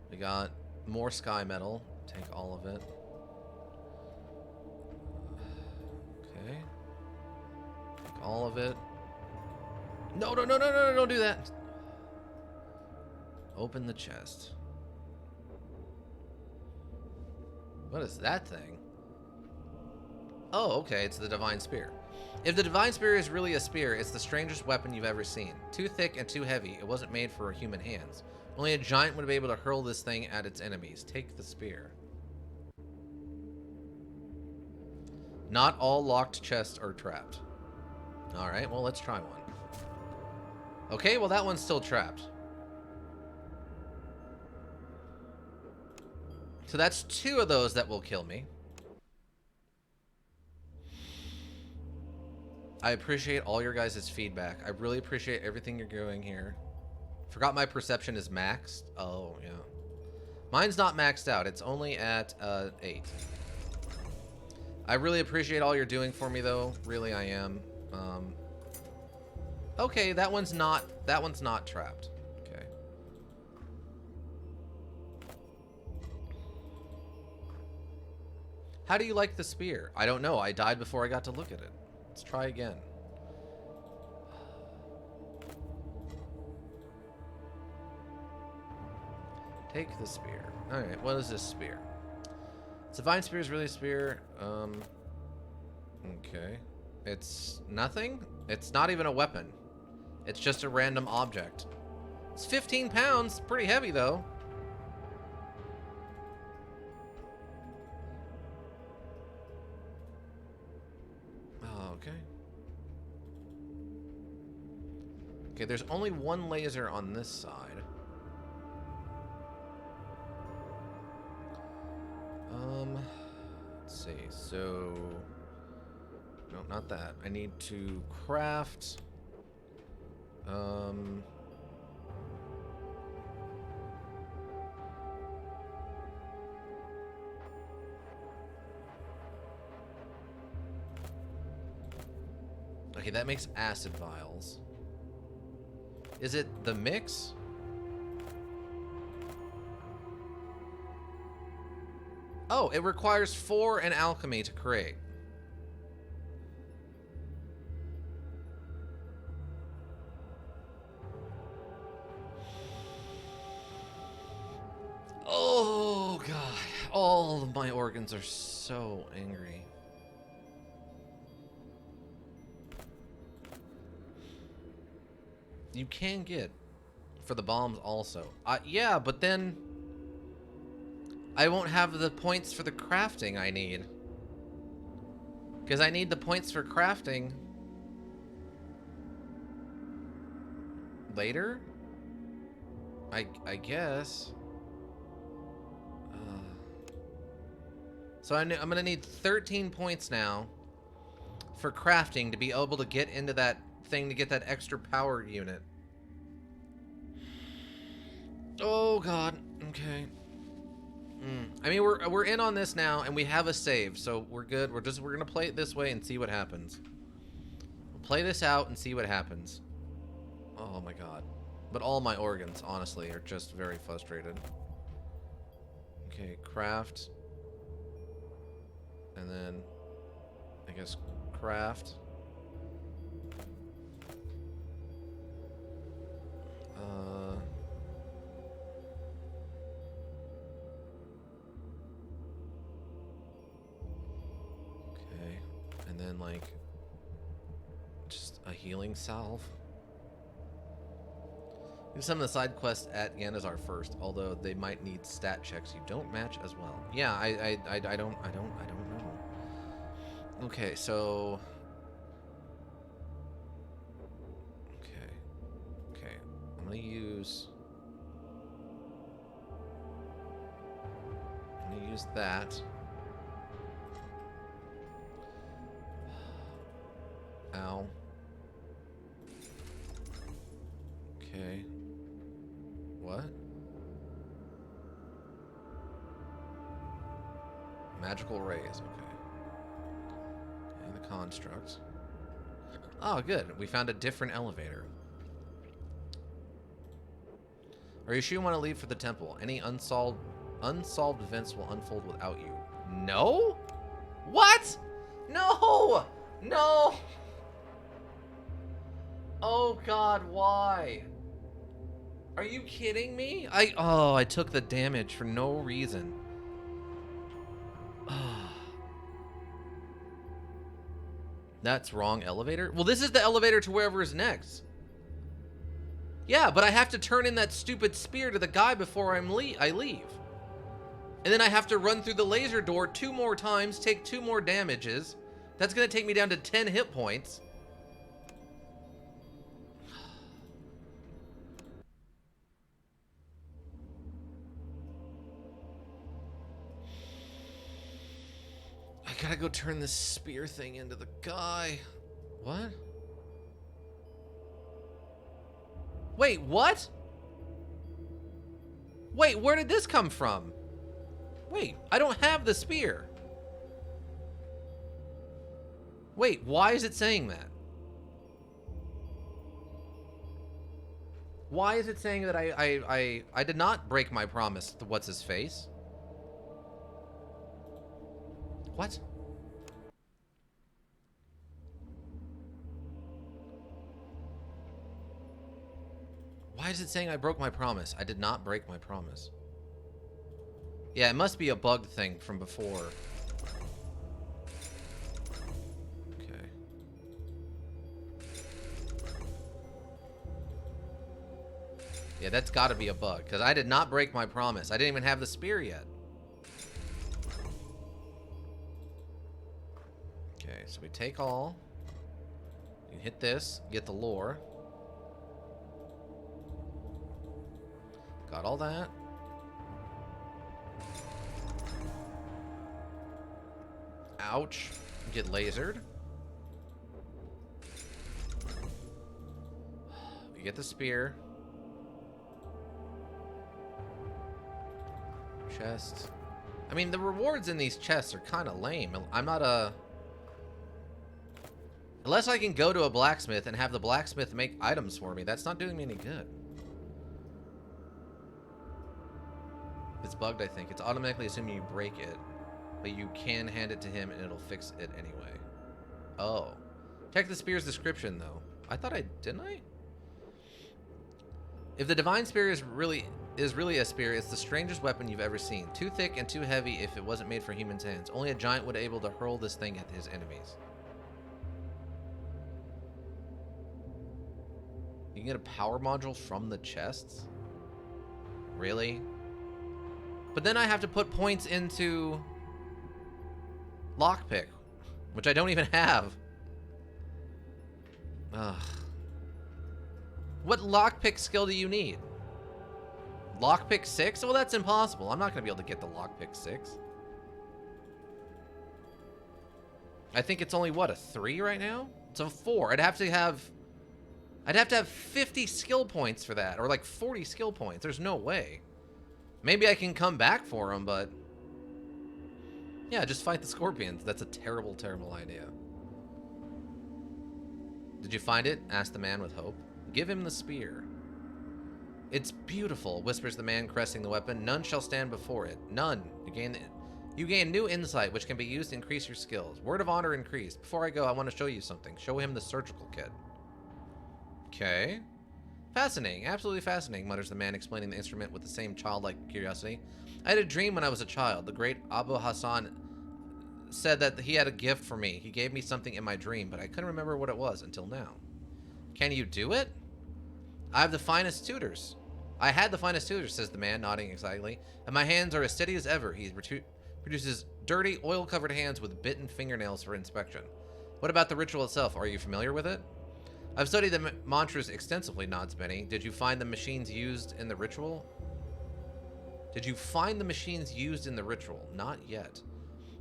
We got more sky metal. Take all of it. Okay. Take all of it. No, don't do that. Open the chest. What is that thing? Oh, okay, it's the Divine Spear. If the Divine Spear is really a spear, it's the strangest weapon you've ever seen. Too thick and too heavy, it wasn't made for human hands. Only a giant would be able to hurl this thing at its enemies. Take the spear. Not all locked chests are trapped. Alright, well, let's try one. Okay, well, that one's still trapped. So that's 2 of those that will kill me. I appreciate all your guys' feedback. I really appreciate everything you're doing here. Forgot my perception is maxed. Oh, yeah. Mine's not maxed out. It's only at 8. I really appreciate all you're doing for me, though. Really, I am. Okay, that one's not trapped. Okay. How do you like the spear? I don't know. I died before I got to look at it. Let's try again. Take the spear. Alright, what is this spear? Divine Spear is really a spear. Okay. It's nothing? It's not even a weapon. It's just a random object. It's 15 pounds. Pretty heavy, though. Okay. Okay, there's only one laser on this side. Let's see. So, no, not that. I need to craft. Okay, that makes acid vials. Is it the mix? Oh, it requires 4 in alchemy to create. Oh, God. All of my organs are so angry. You can get for the bombs also. Yeah, but then I won't have the points for the crafting I need. Because I need the points for crafting later? I guess. So I'm going to need 13 points now for crafting to be able to get into that thing to get that extra power unit. Oh, God. Okay. I mean, we're in on this now, and we have a save, so we're good. We're gonna play it this way and see what happens. We'll play this out and see what happens. Oh my God! But all my organs, honestly, are just very frustrated. Okay, craft, and then I guess craft. And then, like, just a healing salve. Do some of the side quests at Ganezzar first, although they might need stat checks you don't match as well. Yeah, I don't know. Okay, so okay, I'm gonna use that. Ow. Okay. What? Magical rays, okay. And the construct. Oh, good. We found a different elevator. Are you sure you want to leave for the temple? Any unsolved events will unfold without you. No? What? No! No! Oh God, why? Are you kidding me? I took the damage for no reason. That's wrong elevator? Well, this is the elevator to wherever is next. Yeah, but I have to turn in that stupid spear to the guy before I leave. And then I have to run through the laser door 2 more times, take 2 more damages. That's going to take me down to 10 hit points. I gotta go turn this spear thing into the guy. What? Wait, what? Wait, where did this come from? Wait, I don't have the spear. Wait, why is it saying that? Why is it saying that I did not break my promise to what's his face? What? Why is it saying I broke my promise? I did not break my promise. Yeah, it must be a bugged thing from before. Okay. Yeah, that's gotta be a bug, because I did not break my promise. I didn't even have the spear yet. Okay, so we take all. You hit this, get the lore. Got all that. Ouch. Get lasered. You get the spear. Chest. I mean, the rewards in these chests are kind of lame. I'm not a... Unless I can go to a blacksmith and have the blacksmith make items for me, that's not doing me any good. It's bugged, I think. It's automatically assuming you break it, but you can hand it to him and it'll fix it anyway. Oh. Check the spear's description, though. I thought I... Didn't I? If the divine spear is really a spear, it's the strangest weapon you've ever seen. Too thick and too heavy if it wasn't made for humans' hands. Only a giant would be able to hurl this thing at his enemies. You can get a power module from the chests? Really? But then I have to put points into lockpick, which I don't even have. Ugh. What lockpick skill do you need? Lockpick 6? Well, that's impossible. I'm not going to be able to get the lockpick 6. I think it's only, what, a 3 right now? It's a 4. I'd have to have 50 skill points for that, or like 40 skill points. There's no way. Maybe I can come back for them, but... Yeah, just fight the scorpions. That's a terrible, terrible idea. Did you find it? Asked the man with hope. Give him the spear. It's beautiful, whispers the man caressing the weapon. None shall stand before it. None. You gain new insight, which can be used to increase your skills. Word of honor increased. Before I go, I want to show you something. Show him the surgical kit. Okay. Fascinating, absolutely fascinating, mutters the man, explaining the instrument with the same childlike curiosity. I had a dream when I was a child. The great Abu Hassan said that he had a gift for me. He gave me something in my dream, but I couldn't remember what it was until now. Can you do it? I have the finest tutors. I had the finest tutors, says the man, nodding excitedly. And my hands are as steady as ever. He produces dirty, oil-covered hands with bitten fingernails for inspection. What about the ritual itself? Are you familiar with it? I've studied the mantras extensively, nods Benny. Did you find the machines used in the ritual? Did you find the machines used in the ritual? Not yet.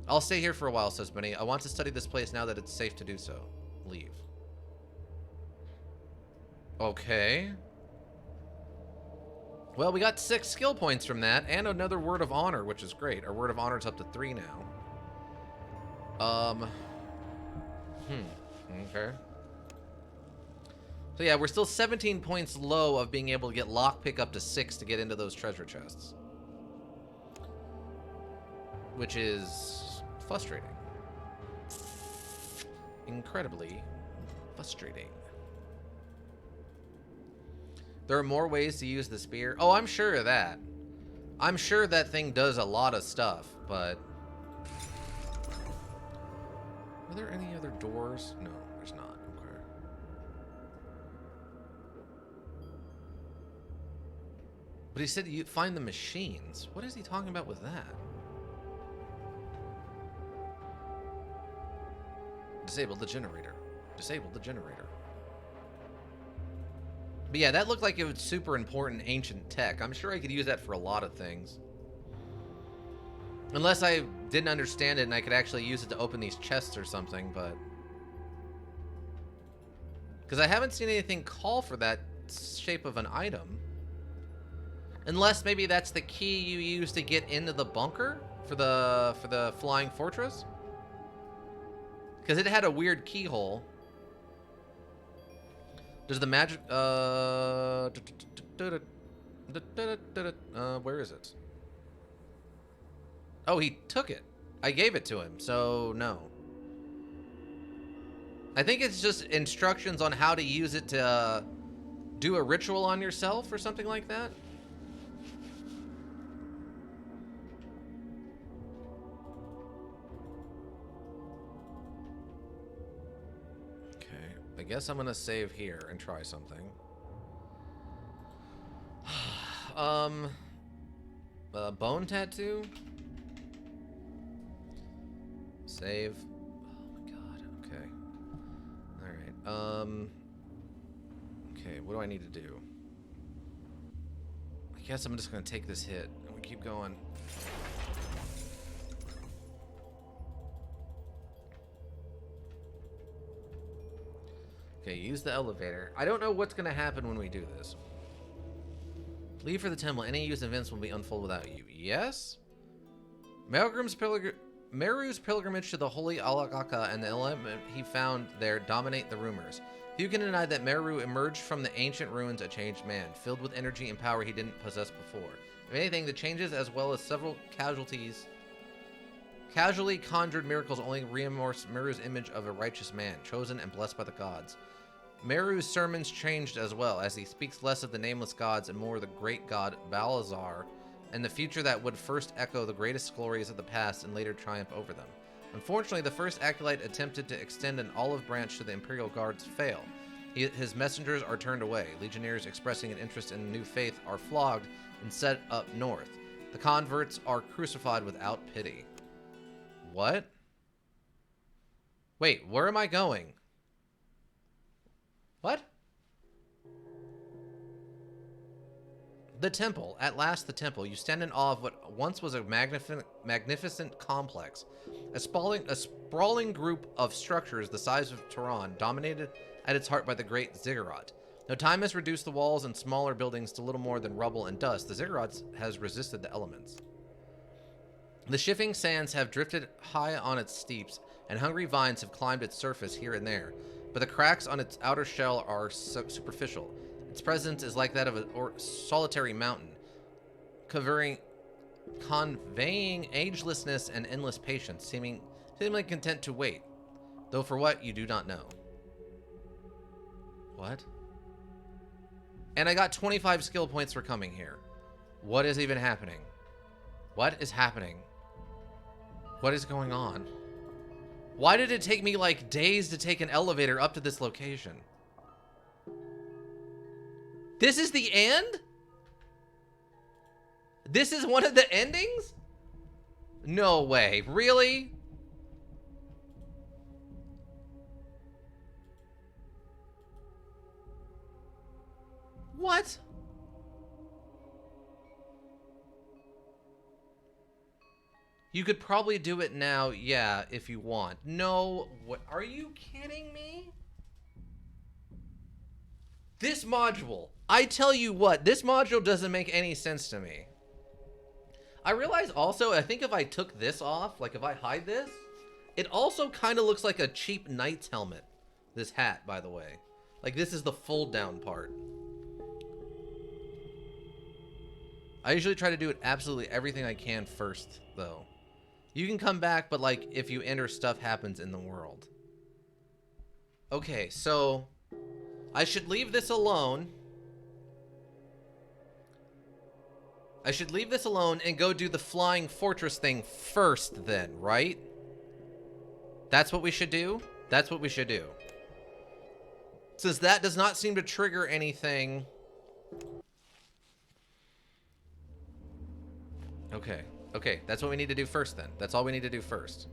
I'll stay here for a while, says Benny. I want to study this place now that it's safe to do so. Leave. Okay. Well, we got 6 skill points from that, and another word of honor, which is great. Our word of honor is up to 3 now. Okay. So yeah, we're still 17 points low of being able to get lockpick up to 6 to get into those treasure chests. Which is frustrating. Incredibly frustrating. There are more ways to use the spear. Oh, I'm sure of that. I'm sure that thing does a lot of stuff, but... Are there any other doors? No, there's not. Okay. But he said you find the machines. What is he talking about with that? Disable the generator. Disable the generator. But yeah, that looked like it was super important ancient tech. I'm sure I could use that for a lot of things. Unless I didn't understand it and I could actually use it to open these chests or something, but... Because I haven't seen anything call for that shape of an item. Unless maybe that's the key you use to get into the bunker for the flying fortress. Because it had a weird keyhole. Does the magic... where is it? Oh, he took it. I gave it to him, so no. I think it's just instructions on how to use it to do a ritual on yourself or something like that. Okay, I guess I'm gonna save here and try something. Bone tattoo? Save. Oh my god, okay. Alright, okay, what do I need to do? I guess I'm just gonna take this hit and we keep going. Okay, use the elevator. I don't know what's gonna happen when we do this. Leave for the temple. Any used events will be unfolded without you. Yes? Meru's pilgrimage to the holy Alagaka and the element he found there dominate the rumors. Few can deny that Meru emerged from the ancient ruins a changed man, filled with energy and power he didn't possess before. If anything, the changes as well as several casually conjured miracles only reinforce Meru's image of a righteous man, chosen and blessed by the gods. Meru's sermons changed as well, as he speaks less of the nameless gods and more of the great god Balazar, and the future that would first echo the greatest glories of the past and later triumph over them. Unfortunately, the first acolyte attempted to extend an olive branch to the Imperial Guards fail. His messengers are turned away. Legionnaires expressing an interest in the new faith are flogged and set up north. The converts are crucified without pity. What? Wait, where am I going? What? The temple. At last, the temple. You stand in awe of what once was a magnificent complex. A sprawling group of structures the size of Tehran, dominated at its heart by the great ziggurat. Though time has reduced the walls and smaller buildings to little more than rubble and dust, the ziggurat has resisted the elements. The shifting sands have drifted high on its steeps, and hungry vines have climbed its surface here and there, but the cracks on its outer shell are superficial. Its presence is like that of a solitary mountain, conveying agelessness and endless patience, seemingly content to wait, though for what you do not know. What? And I got 25 skill points for coming here. What is even happening? What is happening? What is going on? Why did it take me like days to take an elevator up to this location? This is the end? This is one of the endings? No way. Really? What? You could probably do it now, yeah, if you want. No, what? Are you kidding me? This module, I tell you what, this module doesn't make any sense to me. I realize also, I think if I took this off, like if I hide this, it also kind of looks like a cheap knight's helmet. This hat, by the way. Like this is the fold down part. I usually try to do it absolutely everything I can first, though. You can come back, but like if you enter, stuff happens in the world. Okay, so I should leave this alone. I should leave this alone and go do the flying fortress thing first then, right? That's what we should do? That's what we should do. Since that does not seem to trigger anything. Okay. Okay, that's what we need to do first then. That's all we need to do first.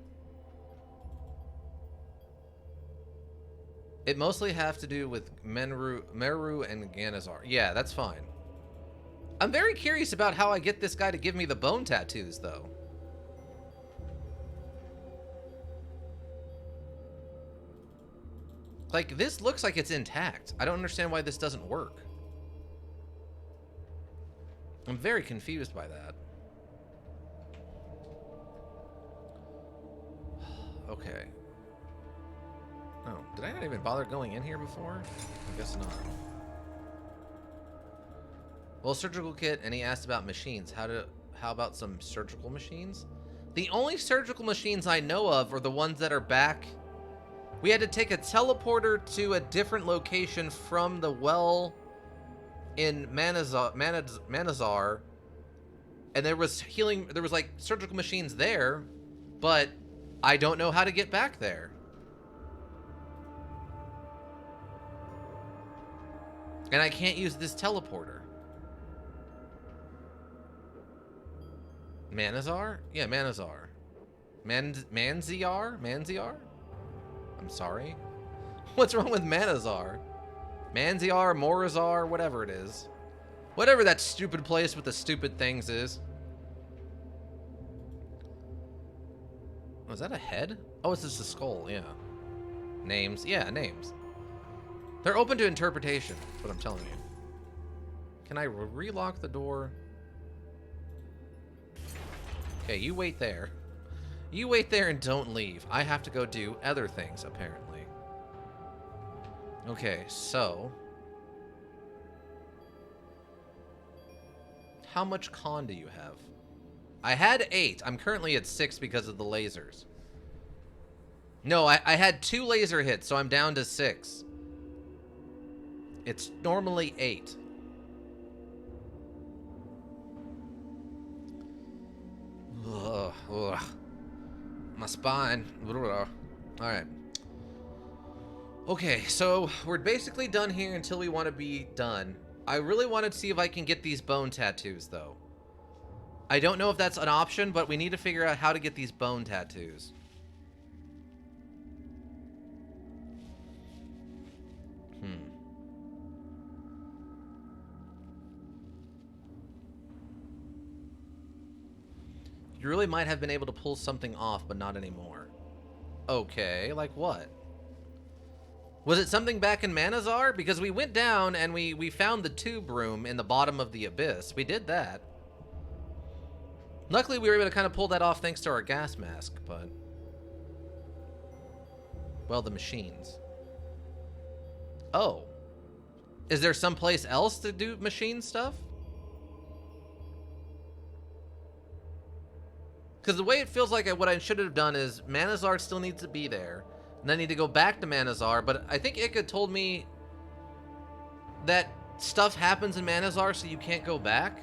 It mostly have to do with Meru and Ganezzar. Yeah, that's fine. I'm very curious about how I get this guy to give me the bone tattoos, though. Like, this looks like it's intact. I don't understand why this doesn't work. I'm very confused by that. Okay. Oh, did I not even bother going in here before? I guess not. Well, surgical kit, and he asked about machines. How about some surgical machines? The only surgical machines I know of are the ones that are back. We had to take a teleporter to a different location from the well in Ganezzar, and there was like surgical machines there, but I don't know how to get back there. And I can't use this teleporter. Ganezzar? Yeah, Ganezzar. Manziar? I'm sorry. What's wrong with Ganezzar? Manziar, Morazar, whatever it is. Whatever that stupid place with the stupid things is. Oh, is that a head? Oh, it's just a skull, yeah. Names. Yeah, names. They're open to interpretation, that's what I'm telling you. Can I relock the door? Okay, you wait there. You wait there and don't leave. I have to go do other things, apparently. Okay, so... how much con do you have? I had 8. I'm currently at 6 because of the lasers. No, I had 2 laser hits, so I'm down to 6. It's normally 8. Ugh. My spine. Alright. Okay, so we're basically done here until we want to be done. I really want to see if I can get these bone tattoos, though. I don't know if that's an option, but we need to figure out how to get these bone tattoos. You really might have been able to pull something off, but not anymore. Okay, like what? Was it something back in Ganezzar? Because we went down and we found the tube room in the bottom of the abyss. We did that. Luckily, we were able to kind of pull that off thanks to our gas mask, but... well, the machines. Oh. Is there someplace else to do machine stuff? Because the way it feels like what I should have done is Ganezzar still needs to be there. And I need to go back to Ganezzar, but I think Ika told me that stuff happens in Ganezzar, so you can't go back.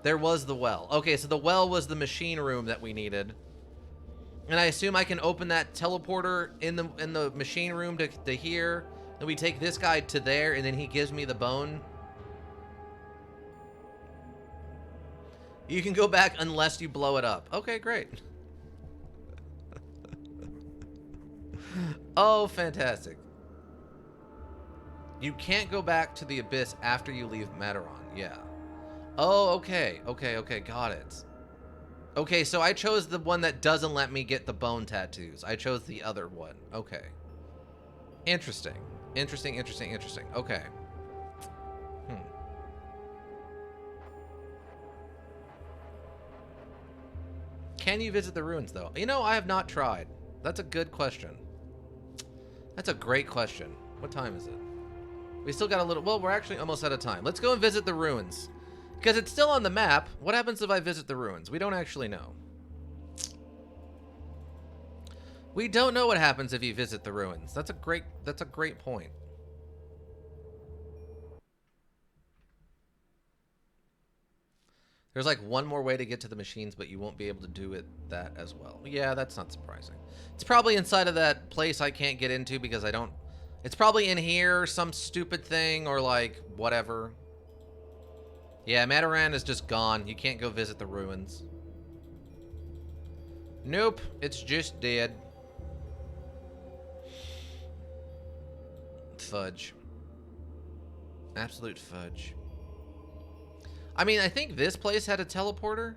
There was the well. Okay, so the well was the machine room that we needed. And I assume I can open that teleporter in the machine room to here. Then we take this guy to there, and then he gives me the bone. You can go back unless you blow it up. Okay, great. Oh, fantastic. You can't go back to the abyss after you leave Mataron. Yeah. Oh, okay. Okay, got it. Okay, so I chose the one that doesn't let me get the bone tattoos. I chose the other one. Okay. Interesting. Interesting. Okay. Can you visit the ruins, though? You know, I have not tried. That's a good question. That's a great question. What time is it? We still got a little... well, we're actually almost out of time. Let's go and visit the ruins. Because it's still on the map. What happens if I visit the ruins? We don't actually know. We don't know what happens if you visit the ruins. That's a great point. There's like one more way to get to the machines, but you won't be able to do it that as well. Yeah, that's not surprising. It's probably inside of that place I can't get into because I don't... It's probably in here, some stupid thing, or like, whatever. Yeah, Mataran is just gone. You can't go visit the ruins. Nope, it's just dead. Fudge. Absolute fudge. I mean, I think this place had a teleporter.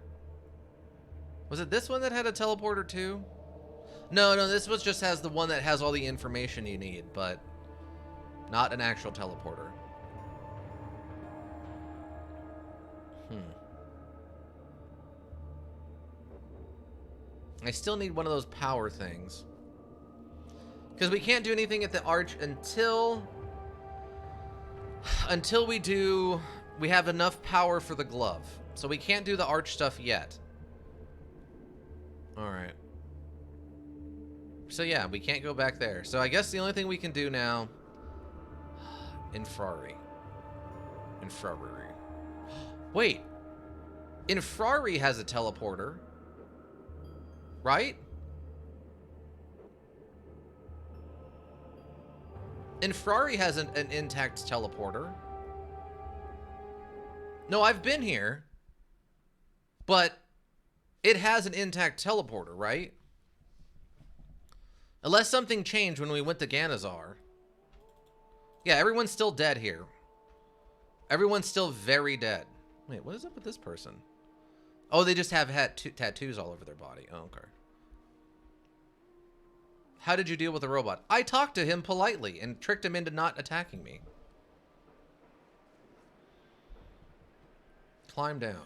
Was it this one that had a teleporter too? No, this was just has the one that has all the information you need, but not an actual teleporter. I still need one of those power things. Because we can't do anything at the arch until we have enough power for the glove. So we can't do the arch stuff yet. Alright. So yeah, we can't go back there. So I guess the only thing we can do now... Infrari. Wait. Infrari has a teleporter. Right? Infrari has an intact teleporter. No, I've been here. But it has an intact teleporter, right? Unless something changed when we went to Ganezzar. Yeah, everyone's still dead here. Everyone's still very dead. Wait, what is up with this person? Oh, they just have had tattoos all over their body. Oh, okay. How did you deal with the robot? I talked to him politely and tricked him into not attacking me. Climb down.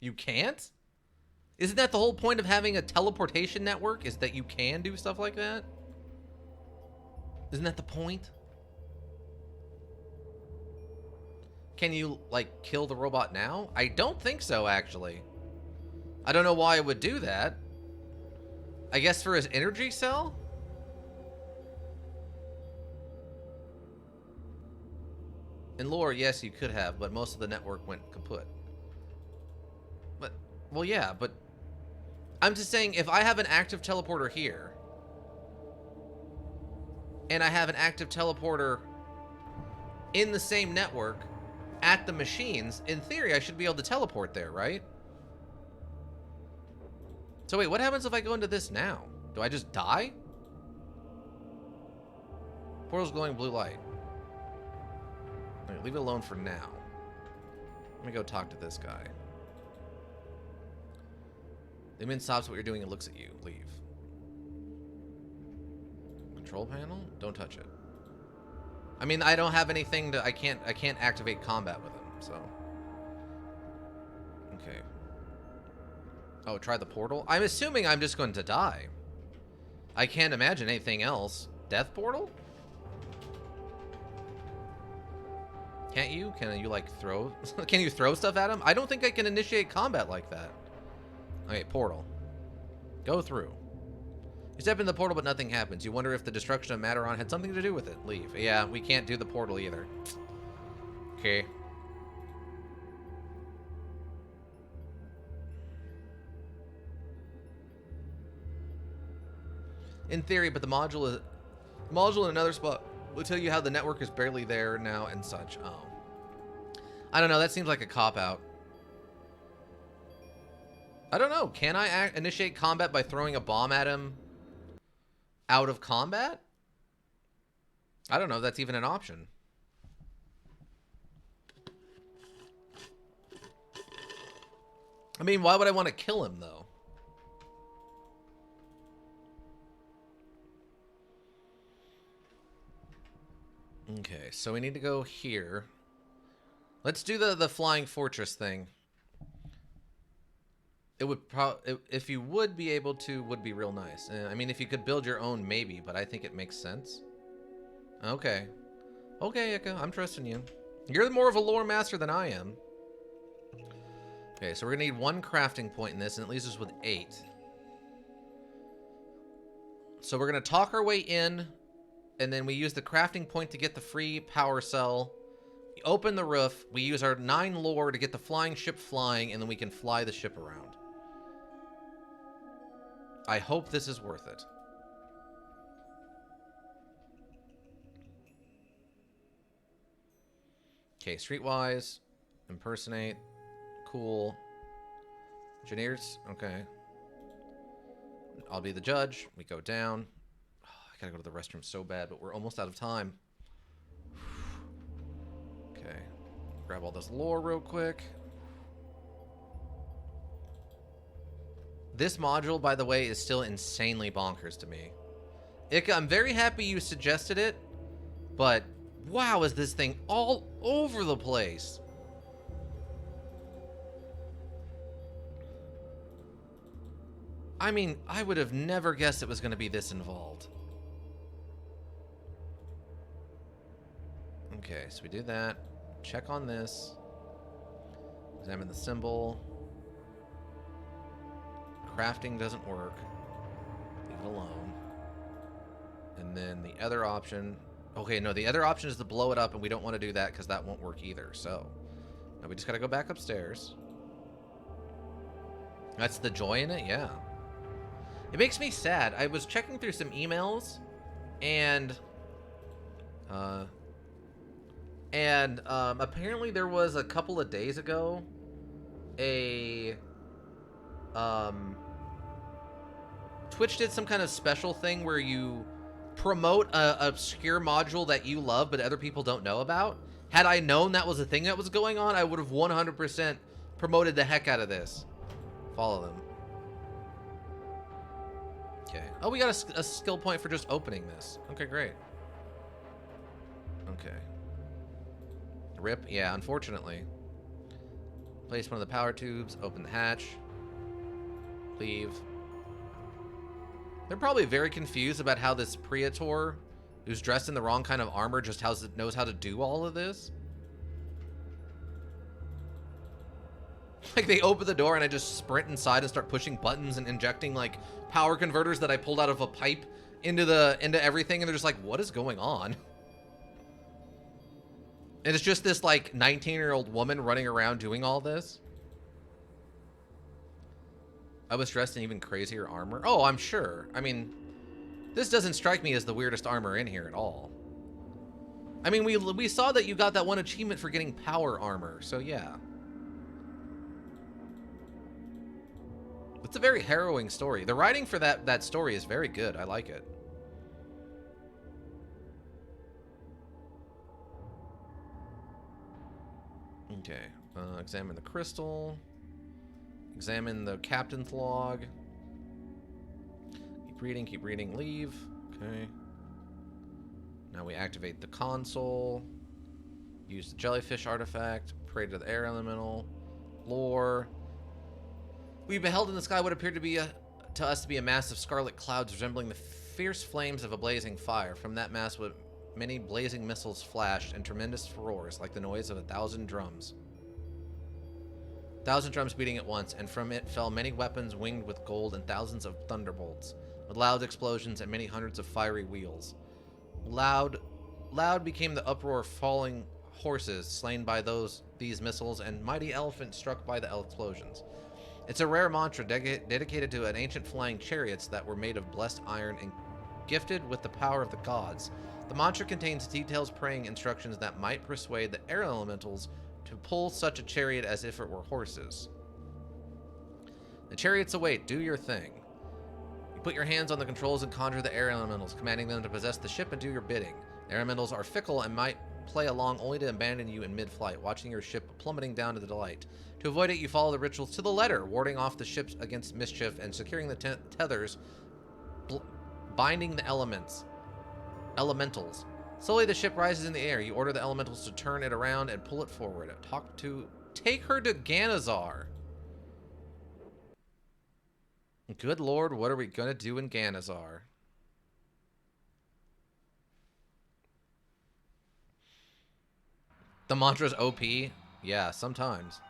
You can't? Isn't that the whole point of having a teleportation network? Is that you can do stuff like that? Isn't that the point? Can you, like, kill the robot now? I don't think so, actually. I don't know why it would do that. I guess for his energy cell? In lore, yes, you could have, but most of the network went kaput. But, well, yeah, but... I'm just saying, if I have an active teleporter here, and I have an active teleporter in the same network at the machines, in theory, I should be able to teleport there, right? So wait, what happens if I go into this now? Do I just die? Portal's glowing blue light. Right, leave it alone for now. Let me go talk to this guy. The min stops what you're doing and looks at you. Leave. Control panel? Don't touch it. I mean, I don't have anything to... I can't activate combat with him, so... Okay. Oh, try the portal? I'm assuming I'm just going to die. I can't imagine anything else. Death portal? Can't you? Can you, like, throw... Can you throw stuff at him? I don't think I can initiate combat like that. Okay, portal. Go through. You step in the portal, but nothing happens. You wonder if the destruction of Mataran had something to do with it. Leave. Yeah, we can't do the portal either. Okay. In theory, but the module in another spot will tell you how the network is barely there now and such. Oh. I don't know. That seems like a cop-out. I don't know. Can I initiate combat by throwing a bomb at him out of combat? I don't know if that's even an option. I mean, why would I want to kill him, though? Okay, so we need to go here. Let's do the flying fortress thing. It would if you would be able to, would be real nice. I mean, if you could build your own, maybe, but I think it makes sense. Okay. Okay, Ika, I'm trusting you. You're more of a lore master than I am. Okay, so we're gonna need 1 crafting point in this, and it leaves us with 8. So we're gonna talk our way in, and then we use the crafting point to get the free power cell Open the roof. We use our 9 lore to get the flying ship flying, and then we can fly the ship around. I hope this is worth it. Okay, streetwise. Impersonate. Cool. Engineers. Okay. I'll be the judge. We go down. Oh, I gotta go to the restroom so bad, but we're almost out of time. Okay. Grab all this lore real quick. This module, by the way, is still insanely bonkers to me. I'm very happy you suggested it, but wow, is this thing all over the place. I mean, I would have never guessed it was going to be this involved. Okay, so we do that. Check on this. Examine the symbol. Crafting doesn't work. Leave it alone. And then the other option... Okay, no, the other option is to blow it up, and we don't want to do that because that won't work either. So, now we just got to go back upstairs. That's the joy in it? Yeah. It makes me sad. I was checking through some emails, and apparently there was a couple of days ago Twitch did some kind of special thing where you promote a obscure module that you love but other people don't know about. Had I known that was a thing that was going on, I would have 100% promoted the heck out of this. Follow them. Okay. Oh, we got a skill point for just opening this. Okay, great. Okay. Rip. Yeah, unfortunately. Place one of the power tubes. Open the hatch. Leave. They're probably very confused about how this Praetor, who's dressed in the wrong kind of armor, just knows how to do all of this. Like, they open the door and I just sprint inside and start pushing buttons and injecting, like, power converters that I pulled out of a pipe into everything, and they're just like, what is going on? And it's just this, like, 19-year-old woman running around doing all this. I was dressed in even crazier armor. Oh, I'm sure. I mean, this doesn't strike me as the weirdest armor in here at all. I mean, we saw that you got that one achievement for getting power armor, so yeah. It's a very harrowing story. The writing for that story is very good. I like it. Okay. Examine the crystal. Examine the captain's log. Keep reading, leave. Okay. Now we activate the console. Use the jellyfish artifact. Pray to the air elemental. Lore. We beheld in the sky what appeared to us to be a mass of scarlet clouds resembling the fierce flames of a blazing fire. From that mass, many blazing missiles flashed in tremendous roars, like the noise of 1,000 drums. 1,000 drums beating at once, and from it fell many weapons winged with gold and thousands of thunderbolts, with loud explosions and many hundreds of fiery wheels. Loud became the uproar of falling horses slain by these missiles, and mighty elephants struck by the explosions. It's a rare mantra dedicated to an ancient flying chariots that were made of blessed iron and gifted with the power of the gods. The mantra contains details praying instructions that might persuade the air elementals to pull such a chariot as if it were horses. The chariots await. Do your thing. You put your hands on the controls and conjure the air elementals, commanding them to possess the ship and do your bidding. The air elementals are fickle and might play along only to abandon you in mid-flight, watching your ship plummeting down to the delight. To avoid it, you follow the rituals to the letter, warding off the ships against mischief and securing the tethers, binding the elementals. Slowly the ship rises in the air. You order the elementals to turn it around and pull it forward. Take her to Ganezzar. Good lord, what are we gonna do in Ganezzar? The mantra's OP? Yeah, sometimes.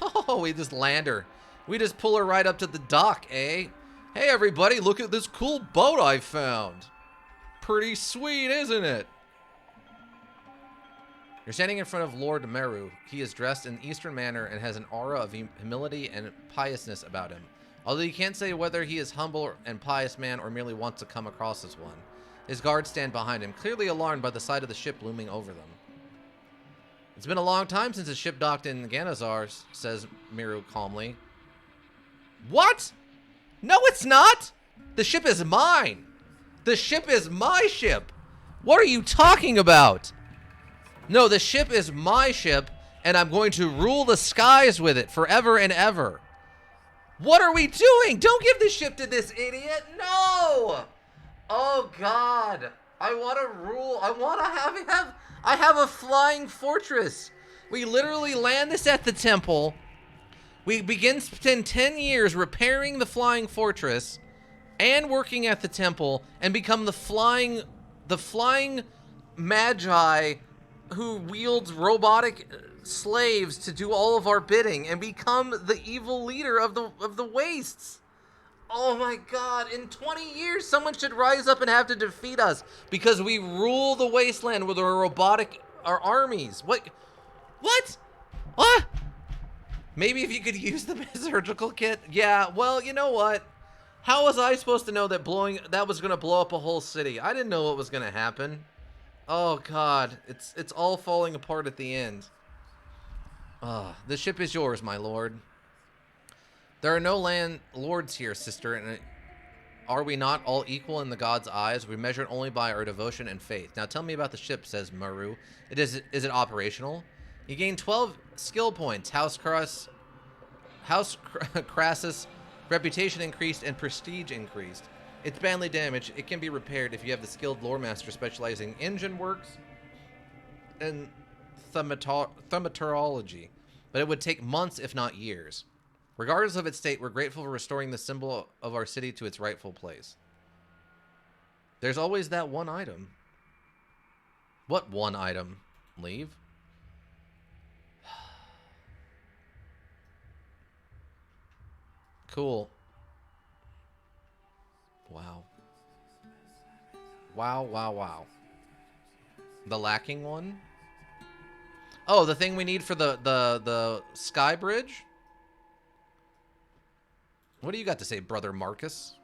Oh, we just land her. We just pull her right up to the dock, eh? Hey everybody, look at this cool boat I found. Pretty sweet, isn't it? You're standing in front of Lord Meru. He is dressed in Eastern manner and has an aura of humility and piousness about him. Although you can't say whether he is humble and pious man or merely wants to come across as one. His guards stand behind him, clearly alarmed by the sight of the ship looming over them. It's been a long time since the ship docked in Ganezzar, says Meru calmly. What? No, it's not! The ship is mine! The ship is my ship! What are you talking about? No, the ship is my ship, and I'm going to rule the skies with it forever and ever. What are we doing? Don't give the ship to this idiot. No! Oh, God. I want to rule. I want to I have a flying fortress. We literally land this at the temple. We begin to spend 10 years repairing the flying fortress and working at the temple and become the flying magi who wields robotic slaves to do all of our bidding and become the evil leader of the wastes. Oh my God, in 20 years someone should rise up and have to defeat us because we rule the wasteland with our armies. What? Maybe if you could use the surgical kit. Yeah, well, you know what? How was I supposed to know that that was going to blow up a whole city? I didn't know what was going to happen. Oh God, it's all falling apart at the end. The ship is yours, my lord. There are no land lords here, sister, and are we not all equal in the god's eyes? We measured only by our devotion and faith. Now tell me about the ship, says Meru. Is it operational? You gain 12 skill points. House Crassus, reputation increased and prestige increased. It's badly damaged. It can be repaired if you have the skilled lore master specializing in engine works and thaumaturgy, but it would take months, if not years. Regardless of its state, we're grateful for restoring the symbol of our city to its rightful place. There's always that one item. What one item? Leave? Cool. Wow. Wow. The lacking one? Oh, the thing we need for the sky bridge? What do you got to say, brother Marcus?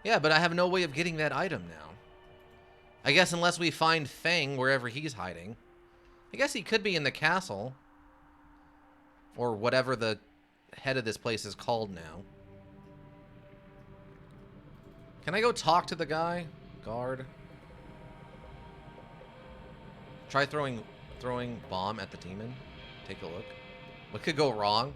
Yeah, but I have no way of getting that item now. I guess unless we find Fang wherever he's hiding. I guess he could be in the castle. Or whatever the head of this place is called now. Can I go talk to the guy? Guard. Try throwing bomb at the demon. Take a look. What could go wrong?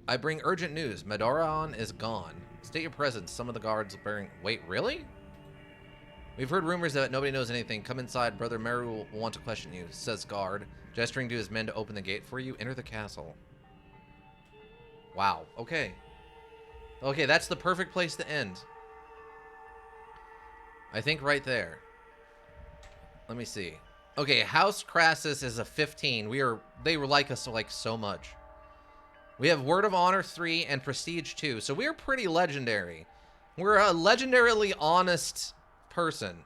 I bring urgent news. Medaron is gone. State your presence. Some of the guards bearing... Wait, really? We've heard rumors that nobody knows anything. Come inside. Brother Meru will want to question you, says guard, gesturing to his men to open the gate for you. Enter the castle. Wow. Okay. Okay, that's the perfect place to end. I think right there. Let me see. Okay, House Crassus is a 15. They like us like so much. We have Word of Honor 3 and Prestige 2. So we're pretty legendary. We're a legendarily honest person.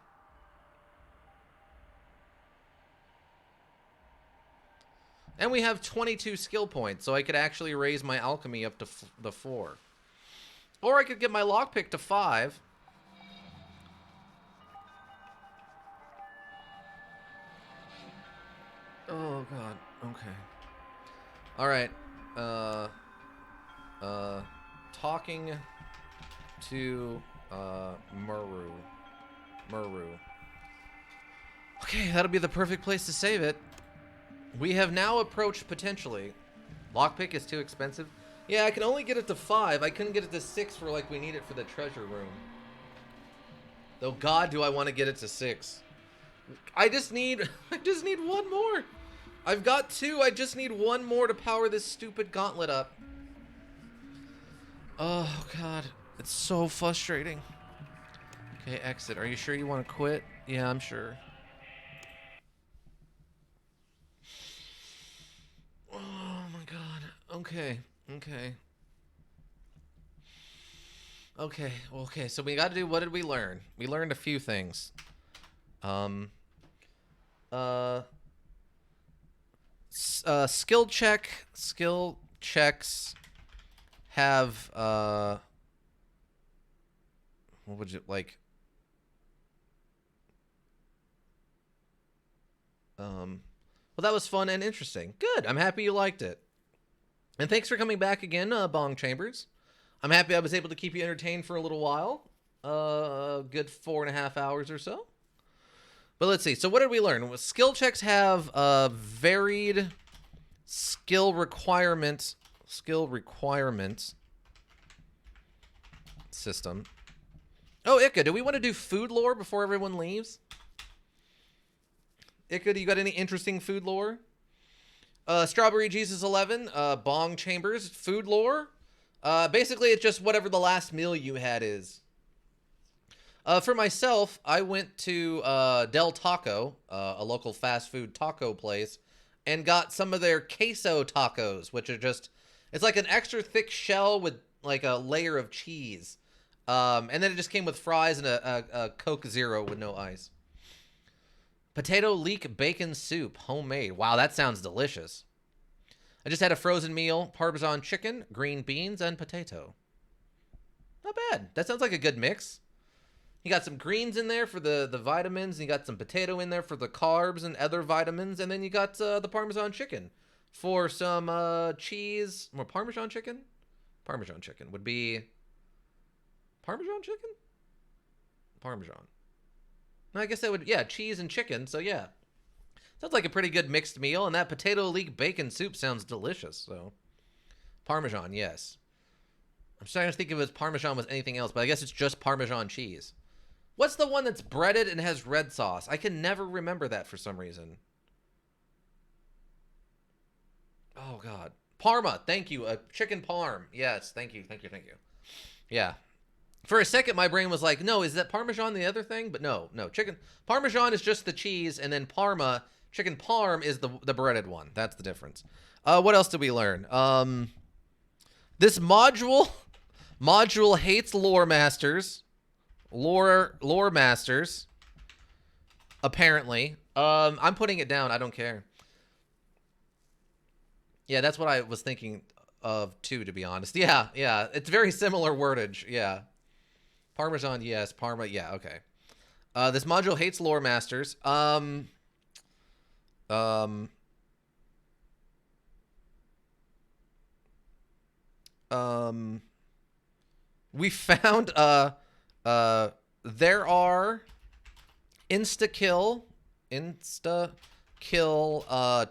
And we have 22 skill points, so I could actually raise my alchemy up to the 4. Or I could get my lockpick to 5. Oh god. Okay. All right. Talking to Meru. Okay, that'll be the perfect place to save it. We have now approached potentially. Lockpick is too expensive. Yeah, I can only get it to 5. I couldn't get it to 6 for like we need it for the treasure room. Though god, do I want to get it to 6. I just need one more. I've got 2. I just need one more to power this stupid gauntlet up. Oh god, it's so frustrating. Okay, exit. Are you sure you want to quit? Yeah, I'm sure. Oh my god. Okay. Okay. Okay, so we got to do, what did we learn? We learned a few things. Um, uh, skill checks have, what would you, like, well, that was fun and interesting. Good, I'm happy you liked it. And thanks for coming back again, Bong Chambers. I'm happy I was able to keep you entertained for a little while. A good 4.5 hours or so. But let's see. So what did we learn? Skill checks have a varied skill requirement system. Oh, Ika, do we want to do food lore before everyone leaves? Ika, do you got any interesting food lore? Strawberry Jesus 11, Bong Chambers, food lore. Basically, it's just whatever the last meal you had is. For myself, I went to Del Taco, a local fast food taco place, and got some of their queso tacos, which are just, it's like an extra thick shell with like a layer of cheese. And then it just came with fries and a Coke Zero with no ice. Potato leek bacon soup, homemade. Wow, that sounds delicious. I just had a frozen meal, Parmesan chicken, green beans, and potato. Not bad. That sounds like a good mix. You got some greens in there for the vitamins, and you got some potato in there for the carbs and other vitamins, and then you got the Parmesan chicken for some cheese. More Parmesan chicken? Parmesan chicken would be... Parmesan chicken? Parmesan. I guess that would, yeah, cheese and chicken, so yeah. Sounds like a pretty good mixed meal, and that potato leek bacon soup sounds delicious, so. Parmesan, yes. I'm starting to think of it as Parmesan with anything else, but I guess it's just Parmesan cheese. What's the one that's breaded and has red sauce? I can never remember that for some reason. Oh, God. Parma, thank you. Chicken parm. Yes, thank you. Yeah. For a second, my brain was like, no, is that Parmesan the other thing? But no. Chicken Parmesan is just the cheese, and then Parma, chicken parm is the breaded one. That's the difference. What else did we learn? This module hates lore masters. Lore masters. Apparently. I'm putting it down. I don't care. Yeah, that's what I was thinking of too, to be honest. Yeah. It's very similar wordage. Yeah. Parmesan, yes. Parma, yeah, okay. This module hates lore masters. We found, there are insta-kill,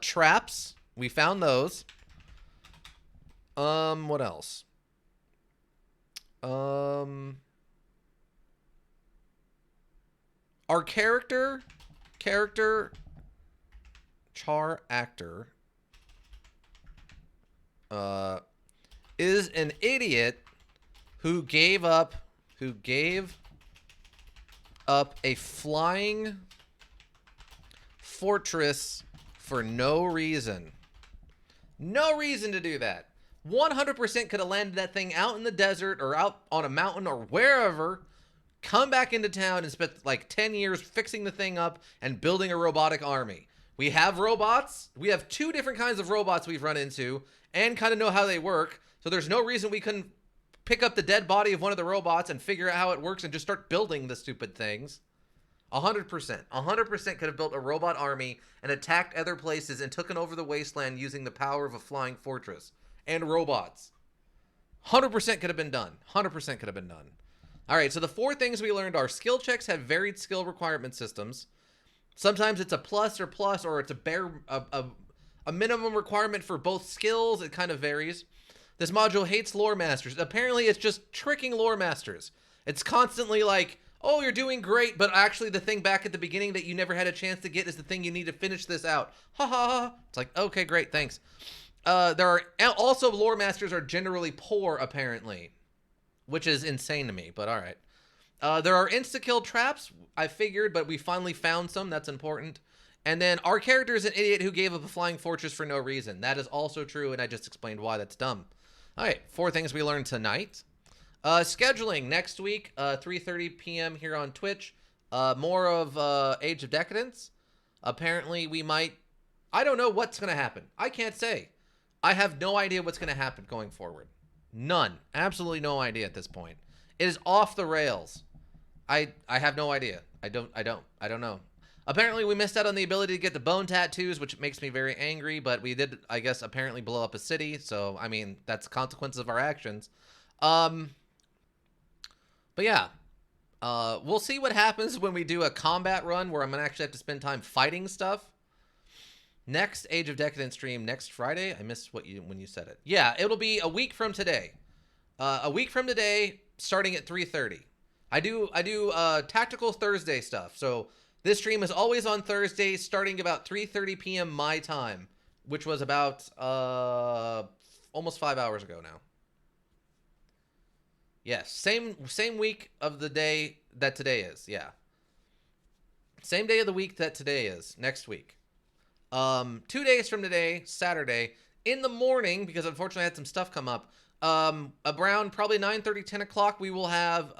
traps. We found those. What else? Our character char actor is an idiot who gave up a flying fortress for no reason. No reason to do that. 100% could have landed that thing out in the desert or out on a mountain or wherever, come back into town and spent like 10 years fixing the thing up and building a robotic army. We have robots. We have 2 different kinds of robots we've run into and kind of know how they work. So there's no reason we couldn't pick up the dead body of one of the robots and figure out how it works and just start building the stupid things. 100%. 100% could have built a robot army and attacked other places and taken over the wasteland using the power of a flying fortress and robots. 100% could have been done. 100% could have been done. All right, so the 4 things we learned are skill checks have varied skill requirement systems. Sometimes it's a plus, or it's a minimum requirement for both skills. It kind of varies. This module hates lore masters. Apparently, it's just tricking lore masters. It's constantly like, oh, you're doing great, but actually the thing back at the beginning that you never had a chance to get is the thing you need to finish this out. Ha ha ha. It's like, okay, great, thanks. There are also lore masters are generally poor, apparently, which is insane to me, but all right. There are insta-kill traps, I figured, but we finally found some. That's important. And then our character is an idiot who gave up a flying fortress for no reason. That is also true, and I just explained why that's dumb. All right, 4 things we learned tonight. Scheduling next week, 3:30 p.m. here on Twitch. More of Age of Decadence. Apparently, we might. I don't know what's going to happen. I can't say. I have no idea what's going to happen going forward. None. Absolutely no idea at this point. It is off the rails. I have no idea. I don't know. Apparently, we missed out on the ability to get the bone tattoos, which makes me very angry. But we did, I guess, apparently blow up a city. So, I mean, that's consequences of our actions. But yeah, we'll see what happens when we do a combat run where I'm gonna actually have to spend time fighting stuff. Next Age of Decadence stream next Friday. I missed when you said it. Yeah, it'll be a week from today. A week from today, starting at 3:30. I do tactical Thursday stuff. So this stream is always on Thursdays, starting about 3:30 p.m. my time, which was about almost 5 hours ago now. Yes, same week of the day that today is. Yeah, same day of the week that today is. Next week. 2 days from today, Saturday, in the morning, because unfortunately I had some stuff come up. Around probably 9:30, 10 o'clock, we will have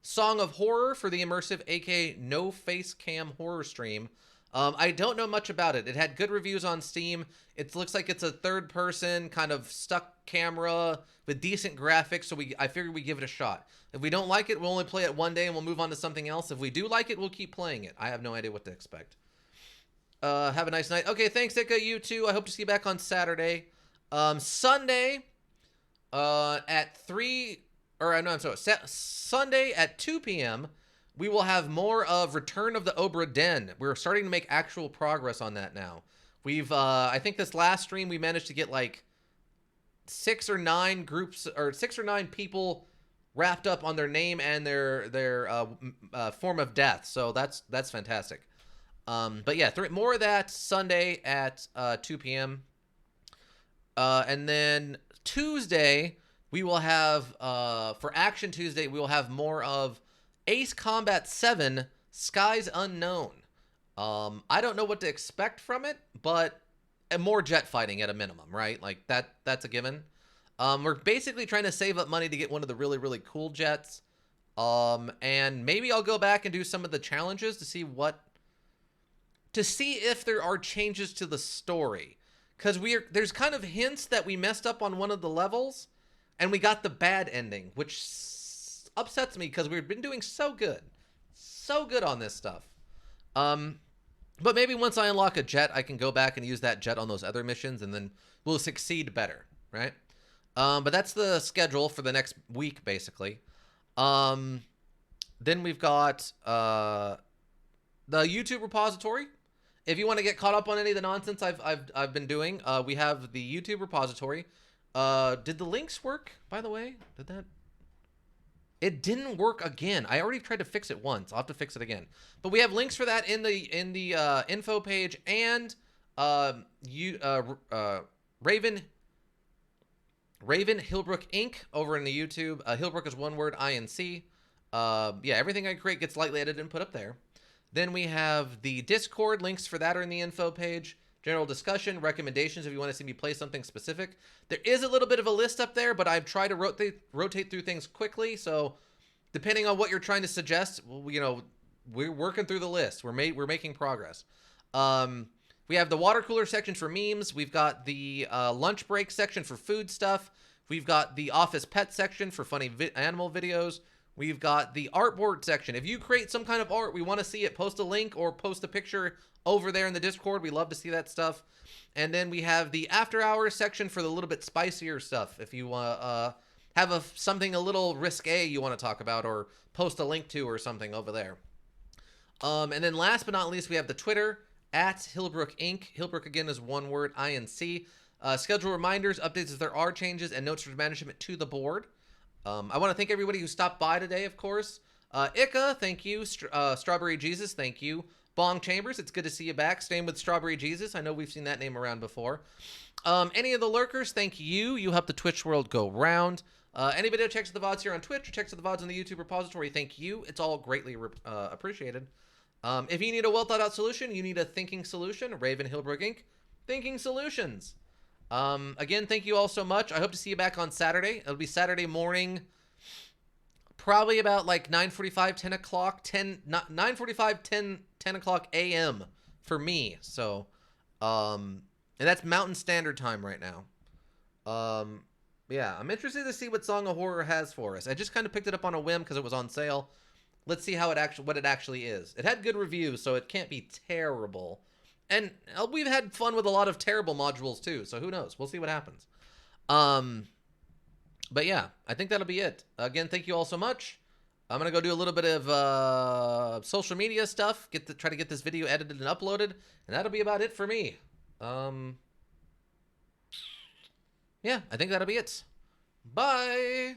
Song of Horror for the immersive, aka no face cam horror stream. I don't know much about it. It had good reviews on Steam. It looks like it's a third person kind of stuck camera with decent graphics, so I figured we give it a shot. If we don't like it, we'll only play it one day and we'll move on to something else. If we do like it, we'll keep playing it. I have no idea what to expect. Have a nice night. Okay, thanks, Ika. You too. I hope to see you back on Saturday. Sunday at 3, or no, I'm sorry, Sunday at 2 p.m., we will have more of Return of the Obra Den. We're starting to make actual progress on that now. We've, I think this last stream, we managed to get like 6 or 9 groups, or 6 or 9 people wrapped up on their name and their form of death. So that's fantastic. But yeah, more of that Sunday at 2 p.m. And then Tuesday, we will have, for Action Tuesday, we will have more of Ace Combat 7, Skies Unknown. I don't know what to expect from it, but more jet fighting at a minimum, right? Like, that's a given. We're basically trying to save up money to get one of the really, really cool jets. And maybe I'll go back and do some of the challenges to see if there are changes to the story. Because there's kind of hints that we messed up on one of the levels, and we got the bad ending, which upsets me because we've been doing so good on this stuff. But maybe once I unlock a jet, I can go back and use that jet on those other missions, and then we'll succeed better, right? But that's the schedule for the next week, basically. Then we've got the YouTube repository. If you want to get caught up on any of the nonsense I've been doing, we have the YouTube repository. Did the links work, by the way? It didn't work again. I already tried to fix it once. I'll have to fix it again. But we have links for that in the info page, and Raven Hillbrook Inc. over in the YouTube. Hillbrook is one word, INC. Yeah, everything I create gets lightly edited and put up there. Then we have the Discord. Links for that are in the info page. General discussion, recommendations if you want to see me play something specific. There is a little bit of a list up there, but I've tried to rotate through things quickly. So depending on what you're trying to suggest, well, we're working through the list. We're making progress. We have the water cooler section for memes. We've got the lunch break section for food stuff. We've got the office pet section for funny animal videos. We've got the artboard section. If you create some kind of art, we want to see it. Post a link or post a picture over there in the Discord. We love to see that stuff. And then we have the after hours section for the little bit spicier stuff. If you have something a little risque you want to talk about or post a link to or something over there. And then last but not least, we have the Twitter at Hillbrook Inc. Hillbrook again is one word, INC. Schedule reminders, updates if there are changes, and notes for management to the board. I want to thank everybody who stopped by today, of course. Ika, thank you. Strawberry Jesus, thank you. Bong Chambers, it's good to see you back. Staying with Strawberry Jesus. I know we've seen that name around before. Any of the lurkers, thank you. You help the Twitch world go round. Anybody who checks the VODs here on Twitch or checks the VODs on the YouTube repository, thank you. It's all greatly appreciated. If you need a well-thought-out solution, you need a thinking solution, Raven Hillbrook Inc. Thinking Solutions. Again, thank you all so much. I hope to see you back on Saturday. It'll be Saturday morning, probably about like 9:45, 10 o'clock, 9:45, 10 o'clock a.m. for me. So, and that's Mountain Standard Time right now. Yeah, I'm interested to see what Song of Horror has for us. I just kind of picked it up on a whim because it was on sale. Let's see how what it actually is. It had good reviews, so it can't be terrible. And we've had fun with a lot of terrible modules too, so who knows? We'll see what happens. But yeah, I think that'll be it. Again, thank you all so much. I'm gonna go do a little bit of social media stuff. Try to get this video edited and uploaded, and that'll be about it for me. Yeah, I think that'll be it. Bye.